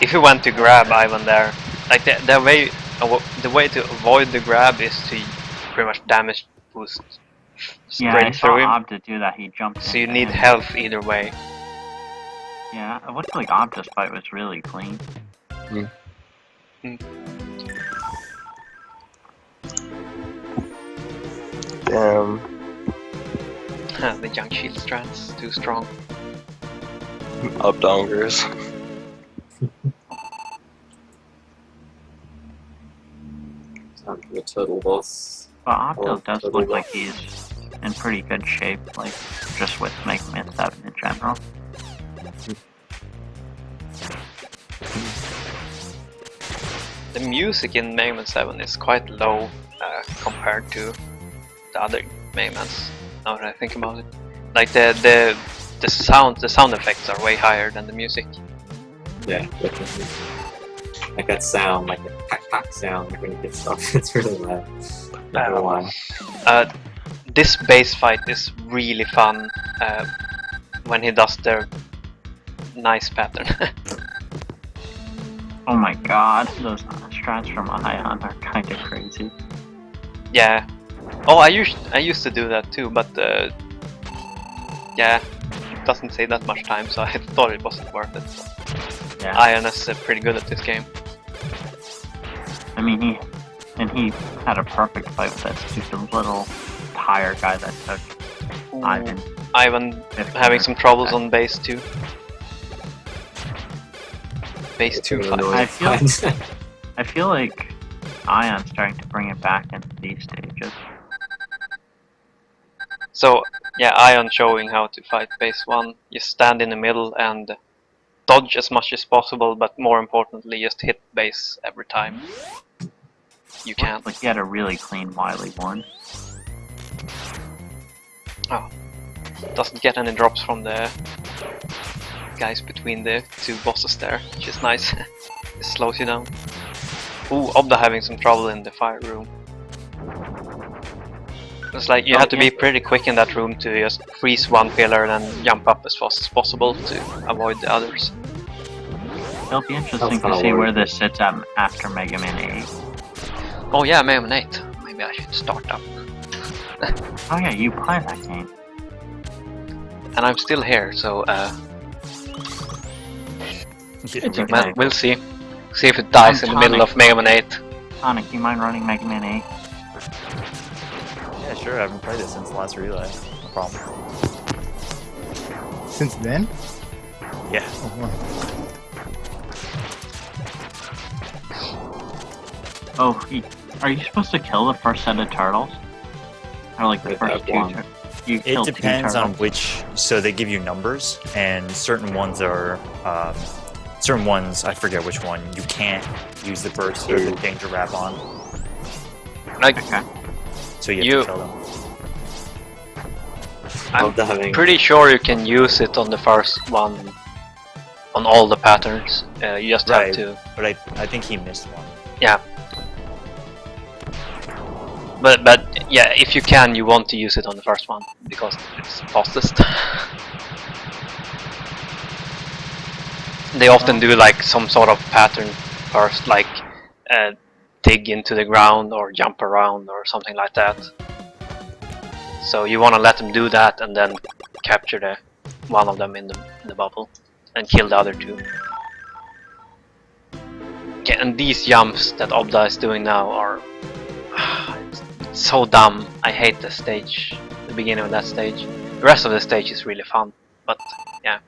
Speaker 2: if you want to grab Ivan there, like the way to avoid the grab is to pretty much damage boost
Speaker 8: Yeah, I
Speaker 2: straight
Speaker 8: saw
Speaker 2: through him.
Speaker 8: Ob do that. He jumped.
Speaker 2: So you
Speaker 8: into
Speaker 2: need
Speaker 8: him.
Speaker 2: health either way.
Speaker 8: Yeah, it looked like Obda's fight was really clean.
Speaker 6: Damn.
Speaker 2: The young shield strats too strong.
Speaker 6: Up dongers.
Speaker 1: Time for the turtle boss.
Speaker 8: But Obda
Speaker 1: Oh,
Speaker 8: does
Speaker 1: totally
Speaker 8: look like he's in pretty good shape, like just with Mega Man 7 in general.
Speaker 2: The music in Mega Man 7 is quite low compared to the other Mega Mans. Now that I think about it, like the sound effects are way higher than the music.
Speaker 1: Yeah, definitely. Like that sound, like the pack sound, like when you get stuff, it's really loud. Not gonna lie.
Speaker 2: This bass fight is really fun when he does the nice pattern.
Speaker 8: Oh my god, those strats from Ion are kind of crazy.
Speaker 2: Yeah. Oh, I used to do that too, but yeah, it doesn't save that much time, so I thought it wasn't worth it.
Speaker 8: Yeah.
Speaker 2: Ion is pretty good at this game.
Speaker 8: I mean, he had a perfect fight with that stupid little tire guy that took Ivan.
Speaker 2: Ivan having some troubles on base 2. Base 2
Speaker 1: It's
Speaker 2: fight.
Speaker 1: annoying.
Speaker 8: I feel like Ion's starting to bring it back into these stages.
Speaker 2: So yeah, Ion showing how to fight base 1. You stand in the middle and dodge as much as possible, but more importantly, just hit base every time you can.
Speaker 8: Like he had a really clean Wily one.
Speaker 2: Doesn't get any drops from the guys between the two bosses there, which is nice. It slows you down. Ooh, Obda having some trouble in the fire room. It's like you have to be pretty quick in that room to just freeze one pillar and then jump up as fast as possible to avoid the others.
Speaker 8: It'll be interesting
Speaker 1: That's
Speaker 8: to
Speaker 1: kinda
Speaker 8: see where
Speaker 1: worried.
Speaker 8: this sits at after Mega Man 8.
Speaker 2: Oh yeah, Mega Man 8. Maybe I should start up.
Speaker 8: Oh yeah, you play that game.
Speaker 2: And I'm still here, so
Speaker 8: It's okay.
Speaker 2: well, we'll see. See if it dies in the middle of Mega Man 8.
Speaker 8: Sonic, you mind running Mega Man 8?
Speaker 9: Yeah, sure. I haven't played it since the last relay. No problem.
Speaker 7: Since then?
Speaker 9: Yeah.
Speaker 8: Are you supposed to kill the first set of turtles? Or like the
Speaker 1: With
Speaker 8: first
Speaker 1: that
Speaker 8: two?
Speaker 1: one.
Speaker 8: You
Speaker 9: It
Speaker 8: killed
Speaker 9: depends
Speaker 8: two
Speaker 9: on
Speaker 8: turtles.
Speaker 9: which. So they give you numbers, and certain ones are. Certain ones, I forget which one. You can't use the burst or the danger wrap on,
Speaker 2: Like,
Speaker 8: Okay.
Speaker 9: so you have
Speaker 2: You-
Speaker 9: to kill them.
Speaker 2: I'm
Speaker 1: Obda having
Speaker 2: pretty sure you can use it on the first one, on all the patterns. You just
Speaker 9: Right.
Speaker 2: have to.
Speaker 9: But I think he missed one.
Speaker 2: But yeah, if you can, you want to use it on the first one because it's fastest. They often do like some sort of pattern first, like dig into the ground or jump around or something like that. So you want to let them do that and then capture the one of them in the bubble and kill the other two. Okay, and these jumps that Obda is doing now are it's so dumb. I hate the stage, the beginning of that stage. The rest of the stage is really fun, but yeah.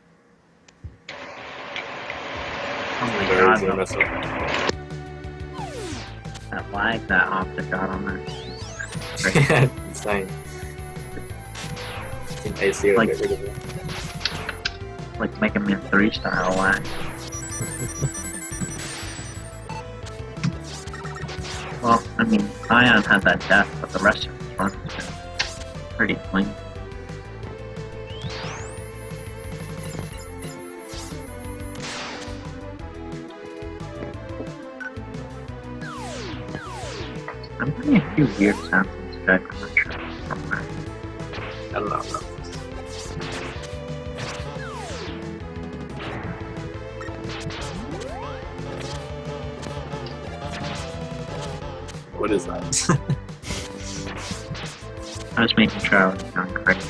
Speaker 8: Oh my
Speaker 1: very
Speaker 8: god,
Speaker 1: easy to mess up.
Speaker 8: that lag that Optic got on that.
Speaker 1: Yeah, insane. I think AC will
Speaker 8: Like-
Speaker 1: get rid of it.
Speaker 8: Like Mega Man 3 style lag. Well, I mean, Ion had that death, but the rest of his run was pretty clean. I'm getting a few weird sounds in this track, I'm not sure from where.
Speaker 1: I don't know. What is that?
Speaker 8: I was making sure I was doing correct.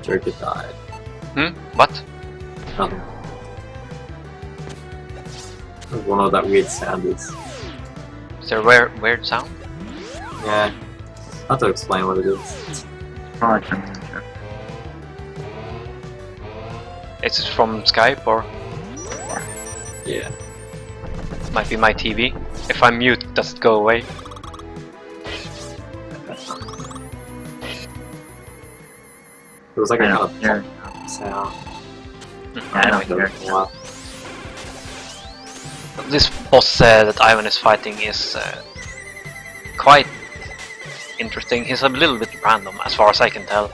Speaker 1: Joker died.
Speaker 2: What?
Speaker 1: Nothing. One of that weird sound is.
Speaker 2: Is there a weird sound?
Speaker 1: Yeah. Hard to explain what it is.
Speaker 8: Probably something.
Speaker 2: Is it from Skype or
Speaker 1: Yeah.
Speaker 2: it might be my TV? If I mute, does it go away?
Speaker 1: It was like
Speaker 8: I
Speaker 1: a
Speaker 8: don't
Speaker 1: kind
Speaker 8: hear.
Speaker 1: of sound.
Speaker 8: I don't hear.
Speaker 1: Wow.
Speaker 2: This boss that Ivan is fighting is quite interesting. He's a little bit random as far as I can tell.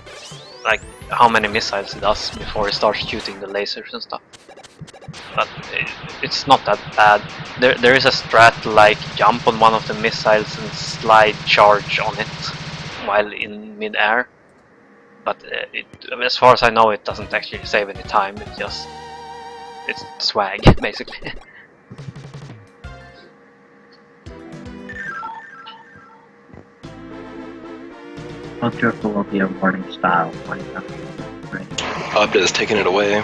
Speaker 2: Like how many missiles he does before he starts shooting the lasers and stuff. But it's not that bad. There is a strat like jump on one of the missiles and slide charge on it while in mid-air. But as far as I know, it doesn't actually save any time. It's swag basically.
Speaker 8: Well, Joker will be a warning style when it comes to right?
Speaker 6: Abda has taken it away.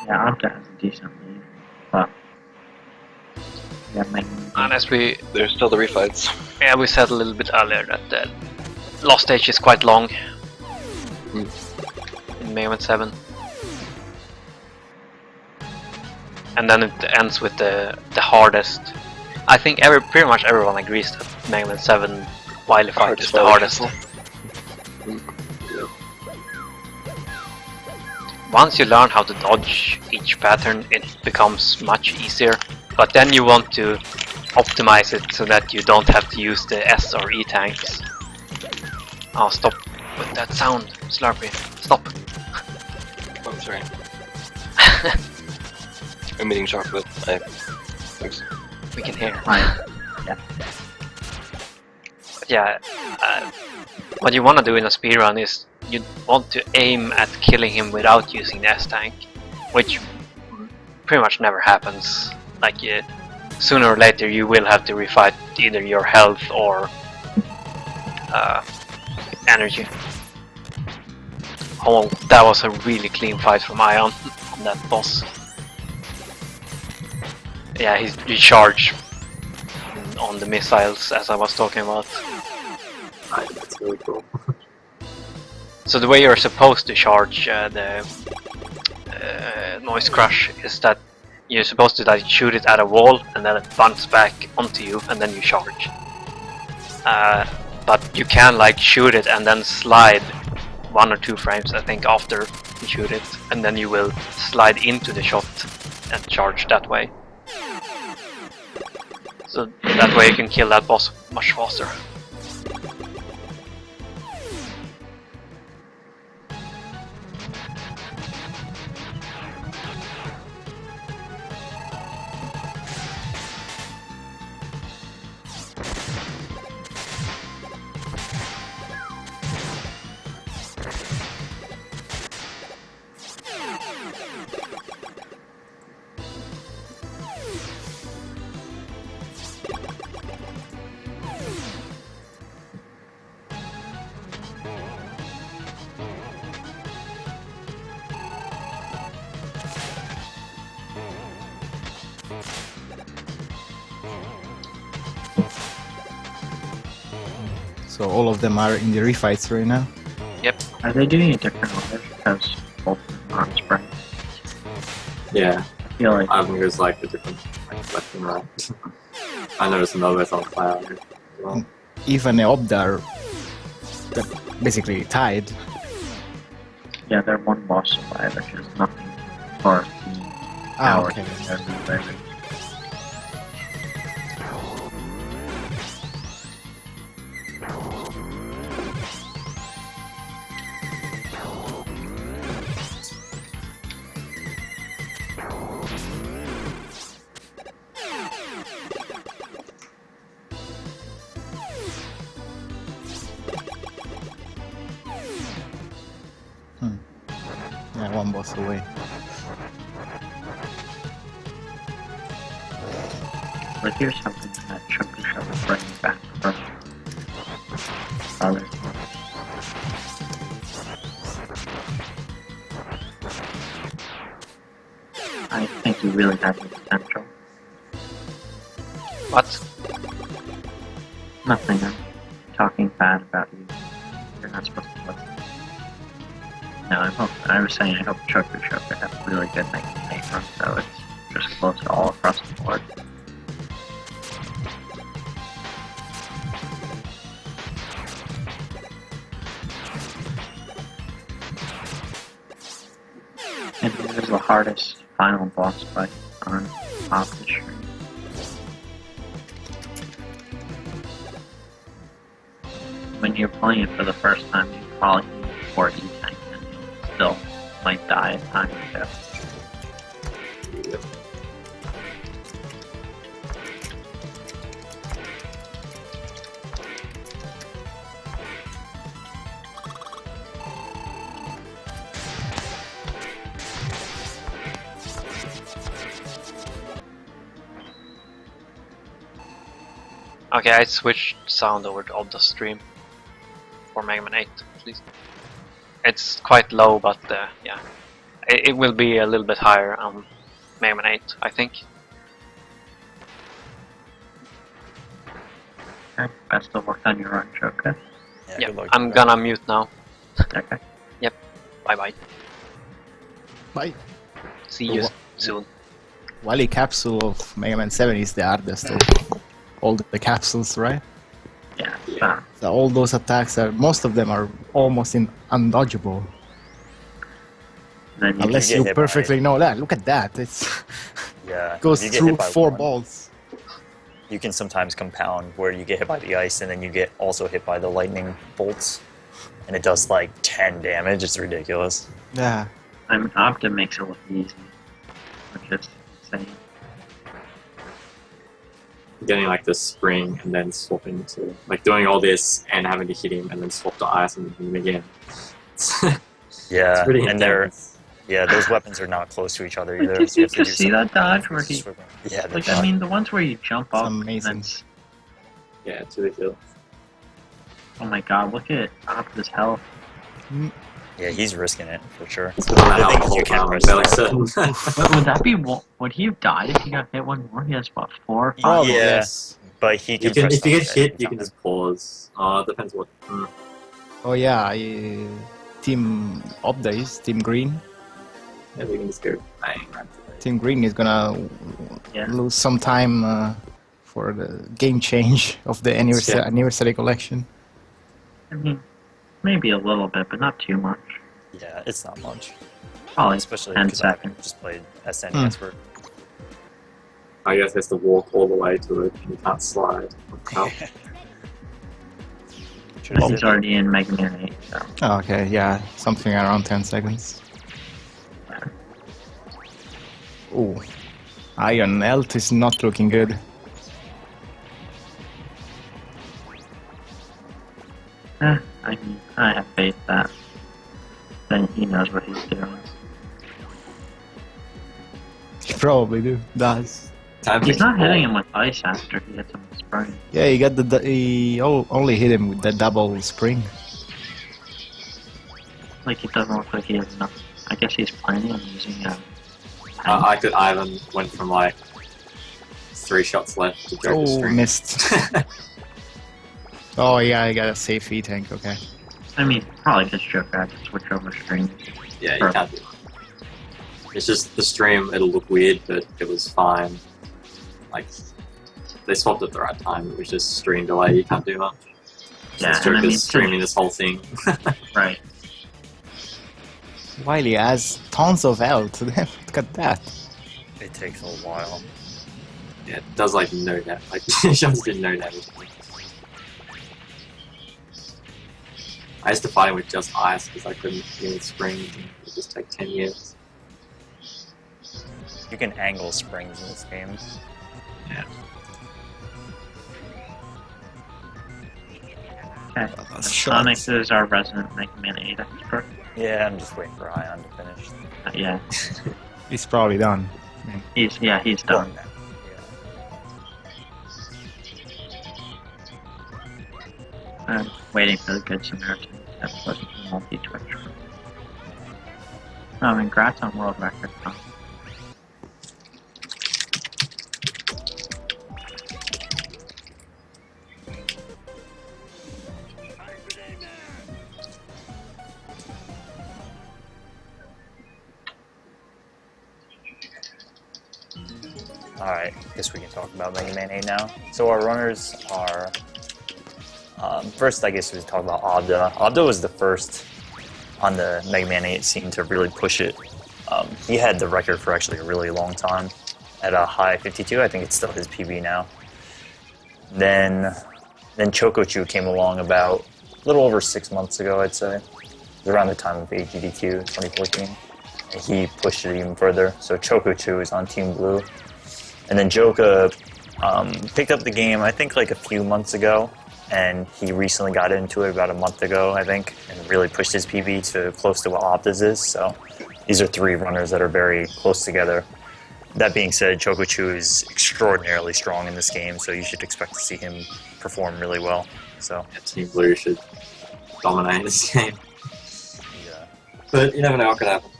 Speaker 8: Yeah, Opta has a decent lead, but yeah,
Speaker 2: And as we
Speaker 6: There's still the refights.
Speaker 2: we said a little bit earlier that the last stage is quite long in Mega Man 7. And then it ends with the hardest. I think pretty much everyone agrees that Mega Man 7 Wily Fight is the hardest. Once you learn how to dodge each pattern, it becomes much easier. But then you want to optimize it so that you don't have to use the S or E tanks. Oh, stop with that sound, Slurpee. Stop.
Speaker 6: Oh, sorry. I'm eating chocolate. Thanks.
Speaker 2: We can hear.
Speaker 8: Yeah.
Speaker 2: But yeah, what you want to do in a speedrun is you want to aim at killing him without using the S-tank, which pretty much never happens. Like, sooner or later you will have to refight either your health or energy. Oh, that was a really clean fight from Ion on that boss. Yeah, he charged on the missiles as I was talking about.
Speaker 1: That's really cool.
Speaker 2: So the way you're supposed to charge the Noise Crush is that you're supposed to like shoot it at a wall and then it bounces back onto you and then you charge. But you can like shoot it and then slide 1 or 2 frames I think after you shoot it, and then you will slide into the shot and charge that way. So that way you can kill that boss much faster.
Speaker 7: So all of them are in the refights right now.
Speaker 8: Are they doing a different order because both are on spring?
Speaker 1: Yeah,
Speaker 8: I feel like
Speaker 1: Ivan goes like a different like left and right. I noticed Nova's on fire as well.
Speaker 7: Even the Obda are basically tied.
Speaker 8: yeah, they're one boss alive, which is nothing for the power.
Speaker 7: Okay. Yeah, one boss away.
Speaker 8: But here's something that Chunky Shell is bringing back from others. I think you really have the potential.
Speaker 2: What?
Speaker 8: Nothing, I'm talking bad about you. You're not supposed to listen. No, I was saying I hope Choker Choker has a really good Mega Man 8 run, so it's just close to all across the board. And here's the hardest final boss fight on top of the stream. When you're playing it for the first time, you probably need 4 E-Tank and you still might die a time or two.
Speaker 2: Okay, I switched sound over of the stream for Mega Man 8, please. It's quite low, but yeah, it will be a little bit higher on Mega Man 8, I think.
Speaker 8: Okay, best of luck on your run, Choker.
Speaker 2: Yeah,
Speaker 9: good luck
Speaker 2: I'm
Speaker 9: with that.
Speaker 2: gonna mute now.
Speaker 8: Okay.
Speaker 2: Bye bye.
Speaker 7: Bye.
Speaker 2: See you
Speaker 7: Wha-
Speaker 2: soon.
Speaker 7: Wily capsule of Mega Man 7 is the hardest of all the capsules, right?
Speaker 8: Yeah,
Speaker 7: So all those attacks are, most of them are almost undodgeable.
Speaker 8: then you
Speaker 7: Unless
Speaker 9: get
Speaker 7: you
Speaker 9: hit by
Speaker 7: perfectly know that. Look at that. It's
Speaker 9: Yeah.
Speaker 7: goes
Speaker 9: if you get
Speaker 7: through
Speaker 9: hit by
Speaker 7: 4
Speaker 9: one,
Speaker 7: balls.
Speaker 9: You can sometimes compound where you get hit by the ice and then you get also hit by the lightning bolts. And it does like 10 damage. It's ridiculous.
Speaker 7: Yeah.
Speaker 8: I mean, Opta makes it look easy, which is insane.
Speaker 1: Getting like the spring and then swapping to like doing all this and having to hit him and then swap to ice and hit him again. It's,
Speaker 9: Yeah.
Speaker 1: it's pretty
Speaker 9: And they're
Speaker 1: intense.
Speaker 9: yeah, those weapons are not close to each other
Speaker 8: But
Speaker 9: either.
Speaker 8: did
Speaker 9: so
Speaker 8: you
Speaker 9: have to do
Speaker 8: just see
Speaker 9: some-
Speaker 8: that dodge where he...
Speaker 9: swimming. Yeah, the
Speaker 8: Like, I
Speaker 9: dodge.
Speaker 8: mean, the ones where you jump up and
Speaker 7: amazing.
Speaker 8: then...
Speaker 1: Yeah, it's ridiculous.
Speaker 8: Oh my god, look at Opta's health.
Speaker 9: Yeah, he's risking it for sure.
Speaker 1: It's one
Speaker 9: The
Speaker 1: out
Speaker 9: thing
Speaker 1: the
Speaker 9: is you
Speaker 1: whole
Speaker 9: can't
Speaker 1: time,
Speaker 9: press
Speaker 1: I'm fairly
Speaker 9: start.
Speaker 1: certain.
Speaker 8: Would that be... Would he have died if he got hit one more? He has, what, 4 or 5?
Speaker 7: Oh,
Speaker 9: Yeah.
Speaker 7: yes.
Speaker 9: But he
Speaker 1: You
Speaker 9: can,
Speaker 1: can,
Speaker 9: press
Speaker 1: if you get
Speaker 9: start at
Speaker 1: hit,
Speaker 9: any
Speaker 1: you can
Speaker 9: time.
Speaker 1: just pause. It depends what.
Speaker 7: Oh yeah, Team Opda Team Green.
Speaker 1: Yeah, we can just go bang right to the
Speaker 7: Team Green is gonna
Speaker 8: Yeah.
Speaker 7: lose some time for the game change of the
Speaker 1: Yeah.
Speaker 7: anniversary collection.
Speaker 8: I mean, maybe a little bit, but not too much.
Speaker 9: Yeah, it's not much.
Speaker 8: Probably
Speaker 9: Especially
Speaker 8: 10
Speaker 9: because I
Speaker 8: seconds.
Speaker 9: just played SNES for
Speaker 1: I guess has to walk all the way to it and you can't slide. Oh,
Speaker 9: Should I
Speaker 8: He's
Speaker 9: do-
Speaker 8: already in Mega Man 8, so...
Speaker 7: Oh, okay, yeah, something around 10 seconds. Oh, Iron Health is not looking good.
Speaker 8: I mean, I have faith that then he knows what he's doing.
Speaker 7: He probably does.
Speaker 1: time
Speaker 8: He's
Speaker 1: takes
Speaker 8: not
Speaker 1: a
Speaker 8: hitting
Speaker 1: while.
Speaker 8: him with ice after he hits him with spring.
Speaker 7: Yeah, he only hit him with the double spring.
Speaker 8: Like, it doesn't look like he has enough. I guess he's planning on using a...
Speaker 1: I could Ivan went from like 3 shots left to break the
Speaker 7: Oh,
Speaker 1: string.
Speaker 7: missed. Oh yeah, I got a safe E-Tank, okay.
Speaker 8: I mean, probably because Joker had to switch over streams.
Speaker 1: Yeah, you can't do that. It's just the stream, it'll look weird, but it was fine. Like, they swapped at the right time, it was just stream delay, you can't do much.
Speaker 8: Yeah,
Speaker 1: Since
Speaker 8: and I
Speaker 1: Joker's
Speaker 8: mean,
Speaker 1: streaming this whole thing.
Speaker 8: Right.
Speaker 7: Wily has tons of health. Look at that.
Speaker 9: It takes a while.
Speaker 1: Yeah, it does like no damage. Like, it just did no damage. I used to fight him with just ice because I couldn't deal with springs, and it would just take 10 years.
Speaker 9: You can angle springs in this game.
Speaker 8: Okay. Sonic is our resident Mega Man 8 expert.
Speaker 9: Yeah, I'm just waiting for Ion to finish.
Speaker 8: Yeah,
Speaker 7: It's probably done.
Speaker 8: he's done.
Speaker 9: Going now.
Speaker 8: I'm waiting for the Good Samaritan to put the multi-twitch. Oh, and congrats on world record, Tom.
Speaker 9: Alright, guess we can talk about Mega Man 8 now. So our runners are... first, I guess we talk about Abda. Abda was the first on the Mega Man 8 scene to really push it. He had the record for actually a really long time at a high 52. I think it's still his PB now. Then Chocochu came along about a little over 6 months ago, I'd say. It was around the time of AGDQ 2014. And he pushed it even further. So Chocochu is on Team Blue. And then Joka picked up the game, I think, like a few months ago. And he recently got into it about a month ago, I think, and really pushed his PB to close to what Opta's is. So these are three runners that are very close together. That being said, Chocochu is extraordinarily strong in this game, so you should expect to see him perform really well. So
Speaker 1: Yeah, Team Blue should dominate this game.
Speaker 9: yeah.
Speaker 1: But you never know what could happen.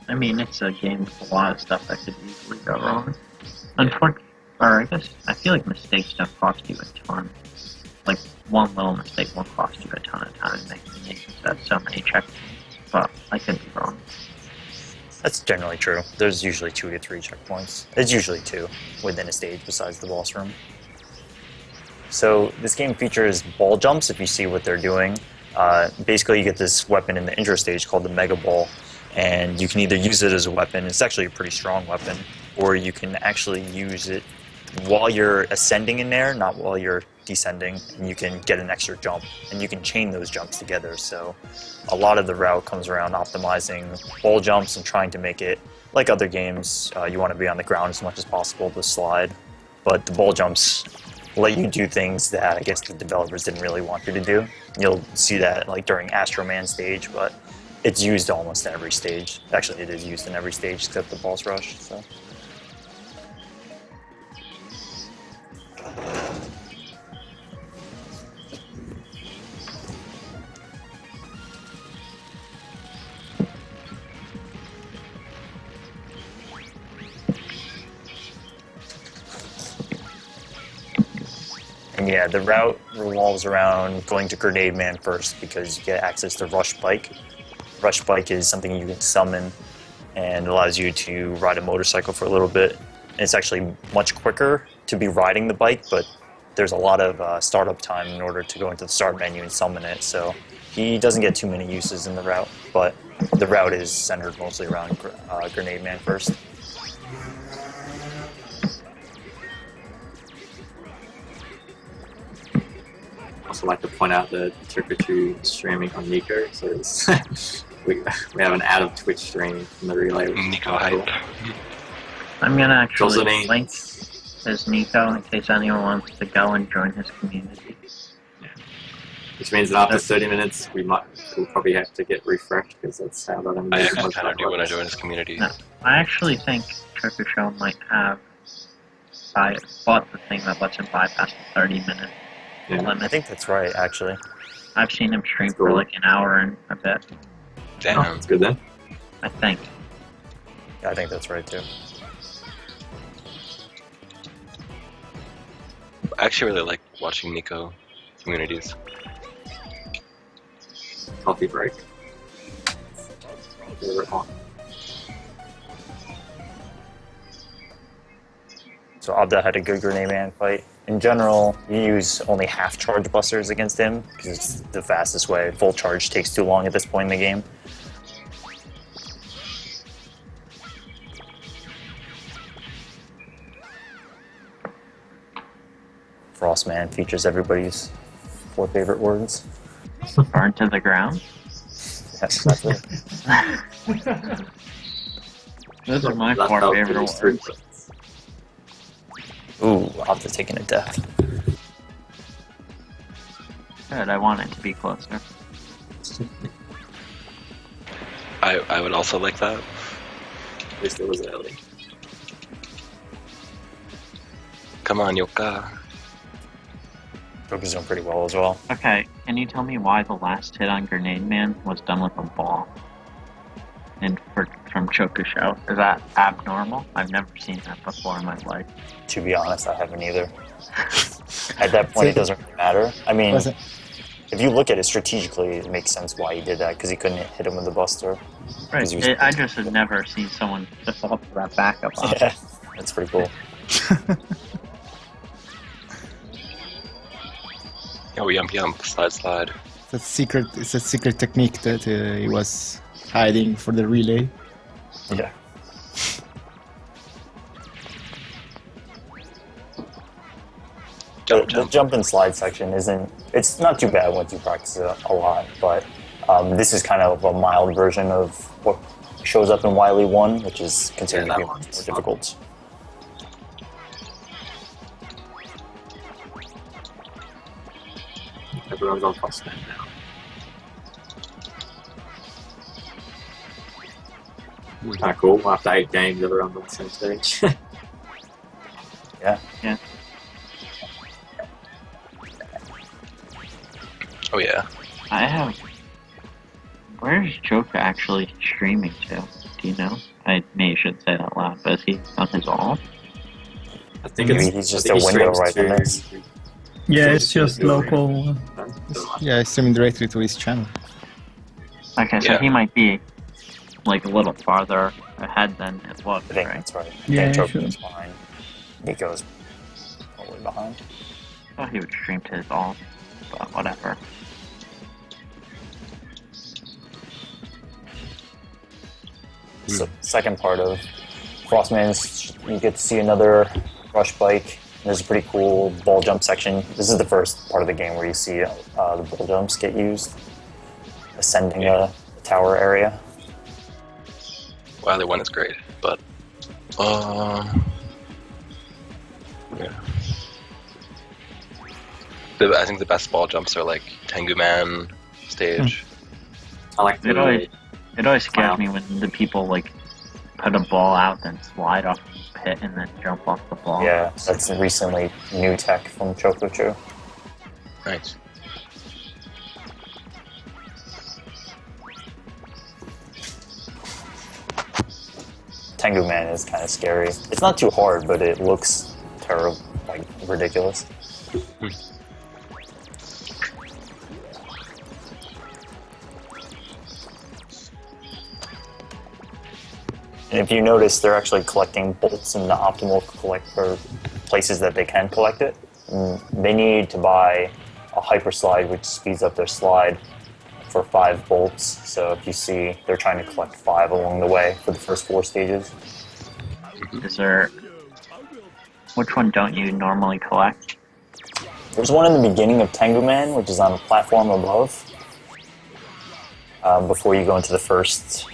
Speaker 8: I mean, it's a game with a lot of stuff that could easily go wrong. Unfortunately, or I guess, I feel like mistakes don't cost you a ton. Like, one little mistake won't cost you a ton of time, making it so many checkpoints. But I could be wrong.
Speaker 9: That's generally true. There's usually 2 to 3 checkpoints. It's usually 2 within a stage besides the boss room. So this game features ball jumps if you see what they're doing. Basically you get this weapon in the intro stage called the Mega Ball, and you can either use it as a weapon, it's actually a pretty strong weapon, or you can actually use it while you're ascending in there, not while you're descending, and you can get an extra jump, and you can chain those jumps together. So a lot of the route comes around optimizing ball jumps and trying to make it like other games. You want to be on the ground as much as possible to slide, but the ball jumps let you do things that I guess the developers didn't really want you to do. You'll see that like during Astro Man stage, but it's used almost every stage. Actually, it is used in every stage except the boss rush. So. And yeah, the route revolves around going to Grenade Man first because you get access to Rush Bike. Rush Bike is something you can summon and allows you to ride a motorcycle for a little bit. And it's actually much quicker to be riding the bike, but there's a lot of startup time in order to go into the start menu and summon it. So he doesn't get too many uses in the route, but the route is centered mostly around Grenade Man first.
Speaker 1: Also like to point out that Chocochu is streaming on Nico, so it's we have an out of Twitch stream from the relay. Which
Speaker 6: Nico
Speaker 1: is
Speaker 6: hype.
Speaker 1: cool.
Speaker 8: I'm gonna actually
Speaker 1: Also means-
Speaker 8: link his Nico in case anyone wants to go and join his community.
Speaker 1: Which means that after 30 minutes, we'll probably have to get refreshed because that's how that
Speaker 6: I
Speaker 1: animation
Speaker 6: actually
Speaker 1: was
Speaker 6: kind of do when I
Speaker 1: works.
Speaker 6: join his community.
Speaker 8: No. I actually think Chococho might have bought the thing that lets him bypass the 30-minute
Speaker 1: Yeah.
Speaker 9: I
Speaker 8: limit.
Speaker 9: think that's right, actually.
Speaker 8: I've seen him stream
Speaker 1: That's
Speaker 8: for
Speaker 1: cool.
Speaker 8: like an hour and a bit,
Speaker 1: Oh,
Speaker 6: Damn.
Speaker 1: that's good then.
Speaker 8: I think.
Speaker 9: Yeah, I think that's right too.
Speaker 6: I actually really like watching Nico communities.
Speaker 1: Coffee break. Favorite one.
Speaker 9: So Abda had a good Grenade Man fight. In general, you use only half charge busters against him because it's the fastest way. Full charge takes too long at this point in the game. Frostman features everybody's 4 favorite words.
Speaker 8: Burn to the ground.
Speaker 9: Yes, that's it.
Speaker 8: Those are my
Speaker 1: Left
Speaker 8: 4
Speaker 1: out
Speaker 8: favorite
Speaker 1: these three
Speaker 8: words.
Speaker 1: buttons.
Speaker 9: Ooh, Abda taking a death.
Speaker 8: Good, I want it to be closer.
Speaker 6: I would also like that.
Speaker 1: At least it was early.
Speaker 6: Come on, Yoka.
Speaker 9: Joker's doing pretty well as well.
Speaker 8: Okay, can you tell me why the last hit on Grenade Man was done with a ball? And from Chokusho, is that abnormal? I've never seen that before in my life.
Speaker 9: To be honest, I haven't either. At that point, it doesn't really matter. I mean,
Speaker 7: Was it?
Speaker 9: if you look at it strategically, it makes sense why he did that, because he couldn't hit him with the Buster.
Speaker 8: Right.
Speaker 9: 'Cause he was-
Speaker 8: I just have never seen someone default to that backup option.
Speaker 9: Yeah, that's pretty cool.
Speaker 6: Oh, yump, slide.
Speaker 7: It's a secret technique that he was hiding for the relay.
Speaker 9: Yeah. The jump and slide section it's not too bad once you practice it a lot, but this is kind of a mild version of what shows up in Wily 1, which is considered to be more difficult.
Speaker 1: Everyone's on Frostman now. Ah, cool. After 8 games, everyone's on the same stage.
Speaker 9: Yeah.
Speaker 8: Yeah.
Speaker 6: Oh yeah.
Speaker 8: I have. Where's Joker actually streaming to? Do you know? I maybe should say that loud, but is he on his own?
Speaker 1: I think
Speaker 9: Maybe
Speaker 1: it's
Speaker 9: he's just
Speaker 1: I
Speaker 9: a
Speaker 1: think he
Speaker 9: window
Speaker 1: streams
Speaker 9: right in
Speaker 1: to-
Speaker 9: this.
Speaker 5: Yeah, it's just local.
Speaker 7: Yeah, I streamed directly to his channel.
Speaker 8: Okay, so
Speaker 6: Yeah.
Speaker 8: he might be like a little farther ahead than it looks,
Speaker 9: I think
Speaker 8: right?
Speaker 9: that's right.
Speaker 5: Yeah,
Speaker 9: Joker
Speaker 5: sure.
Speaker 9: is behind. Nico's probably behind.
Speaker 8: I thought he would stream to his own, but whatever.
Speaker 9: So, second part of Frostman's, you get to see another rush bike. There's a pretty cool ball jump section. This is the first part of the game where you see the ball jumps get used, ascending a tower area.
Speaker 6: Wily 1 is great, but yeah. I think the best ball jumps are like Tengu Man stage.
Speaker 1: I like
Speaker 8: It always
Speaker 1: Wow.
Speaker 8: scares me when the people like put a ball out, then slide off the pit, and then jump off the ball.
Speaker 9: Yeah, that's recently new tech from Chococho.
Speaker 6: Nice.
Speaker 9: Tengu Man is kind of scary. It's not too hard, but it looks terrible, like ridiculous. And if you notice, they're actually collecting bolts in the optimal or places that they can collect it. And they need to buy a hyper slide, which speeds up their slide for 5 bolts. So if you see, they're trying to collect 5 along the way for the first 4 stages.
Speaker 8: Is there? Which one don't you normally collect?
Speaker 9: There's one in the beginning of Tengu Man, which is on a platform above, before you go into the first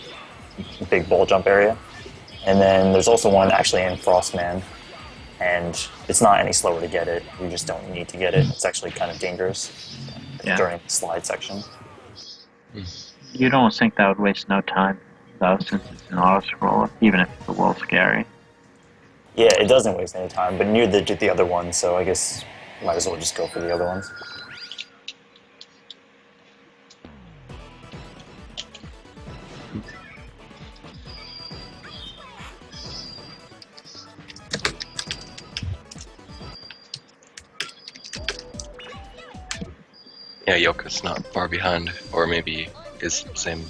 Speaker 9: big ball jump area. And then there's also one actually in Frostman, and it's not any slower to get it. You just don't need to get it. It's actually kind of dangerous during the slide section.
Speaker 8: You don't think that would waste no time, though, since it's an auto scroller, even if it's a little scary.
Speaker 9: Yeah, it doesn't waste any time, but near the other one, so I guess might as well just go for the other ones.
Speaker 6: Yeah, Yoka's not far behind, or maybe is the same.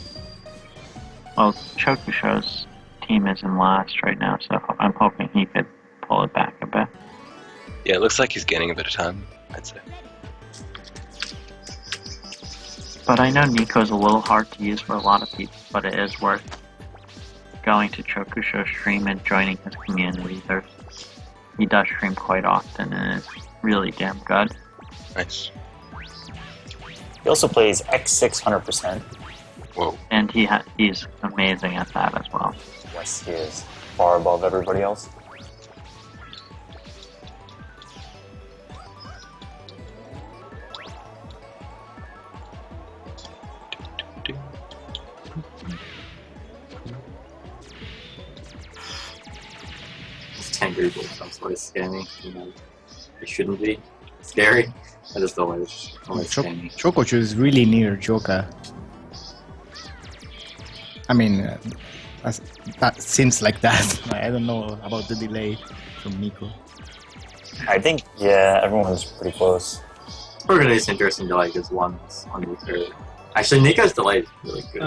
Speaker 8: Well, Chokusho's team is in last right now, so I'm hoping he could pull it back a bit.
Speaker 6: Yeah, it looks like he's gaining a bit of time, I'd say.
Speaker 8: But I know Nico's a little hard to use for a lot of people, but it is worth going to Chokusho's stream and joining his community. He does stream quite often and is really damn good.
Speaker 6: Nice.
Speaker 9: He also plays X6 100%.
Speaker 6: Whoa.
Speaker 8: And he's amazing at that as well.
Speaker 9: Yes, he is far above everybody else.
Speaker 1: Tengu bulldogs always scare me. You know, they shouldn't be scary. I just always scare me.
Speaker 7: Chococho is really near Joka. I mean, that seems like that. I don't know about the delay from Nico.
Speaker 9: I think, yeah, everyone's pretty close.
Speaker 1: We're gonna do some interesting delay because one's on Nico. Actually, Nico's delay is really good.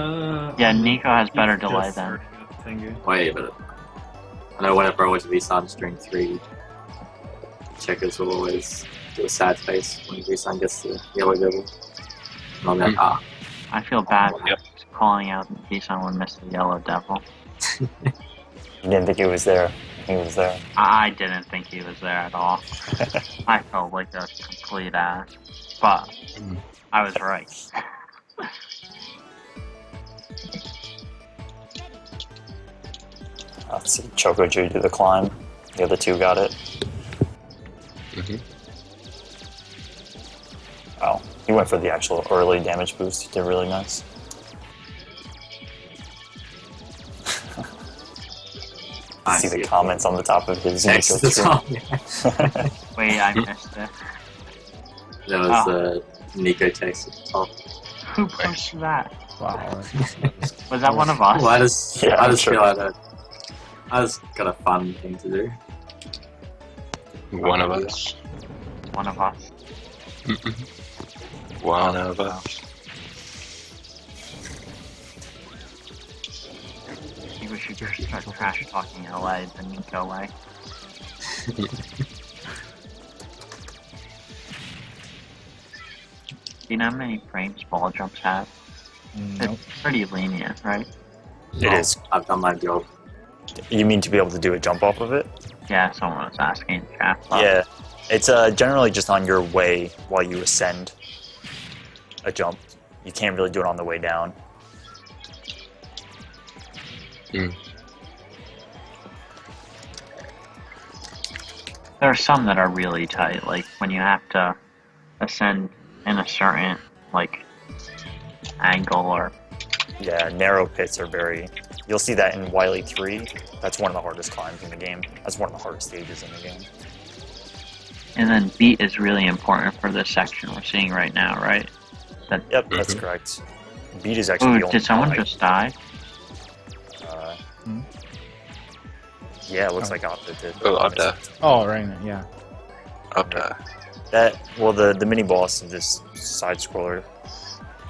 Speaker 8: Yeah, Nico has better
Speaker 4: Just
Speaker 8: delay than.
Speaker 4: Tengu.
Speaker 1: Wait, but I know whenever I went to V-Sun string 3, checkers will always do a sad face when V-Sun gets the yellow devil. And I'll be like, ah.
Speaker 8: I feel bad
Speaker 6: Yep.
Speaker 8: calling out Nissan would miss the yellow devil.
Speaker 9: You didn't think he was there. He was there.
Speaker 8: I didn't think he was there at all. I felt like a complete ass. But I was right.
Speaker 9: Let's see, Chocoju do the climb. The other two got it. Wow, he went for the actual early damage boost. He did really nice.
Speaker 1: I
Speaker 9: See the
Speaker 1: it.
Speaker 9: comments on the top of his
Speaker 1: Text
Speaker 9: Nico
Speaker 1: the
Speaker 9: stream.
Speaker 1: song.
Speaker 8: Wait, I missed it.
Speaker 1: There was the Nico text at the top.
Speaker 8: Who posted that?
Speaker 7: Wow.
Speaker 8: Was that one of us?
Speaker 1: Well, I just
Speaker 9: Yeah, I'm
Speaker 1: feel like that. I just got a fun thing to do.
Speaker 6: One of us.
Speaker 8: One of us.
Speaker 6: One of us.
Speaker 8: I think we should just start trash talking LA the Nico way. Do you know how many frames ball jumps have?
Speaker 7: Nope.
Speaker 8: It's pretty lenient, right?
Speaker 9: It is.
Speaker 1: I've done my job.
Speaker 9: You mean to be able to do a jump off of it?
Speaker 8: Yeah, someone was asking in chat.
Speaker 9: Yeah. It's generally just on your way while you ascend a jump. You can't really do it on the way down.
Speaker 8: There are some that are really tight, like when you have to ascend in a certain like angle or
Speaker 9: Yeah, narrow pits are very... You'll see that in Wily 3. That's one of the hardest climbs in the game. That's one of the hardest stages in the game.
Speaker 8: and then beat is really important for this section we're seeing right now, right?
Speaker 9: Yep, that's correct. Beat is actually the
Speaker 8: Ooh,
Speaker 9: only...
Speaker 8: did someone
Speaker 9: like,
Speaker 8: just die?
Speaker 9: uh, Yeah, it looks like Opta did.
Speaker 6: Oh, Opta.
Speaker 7: Oh, right. Yeah.
Speaker 6: Opta.
Speaker 9: Well, the mini boss of this side scroller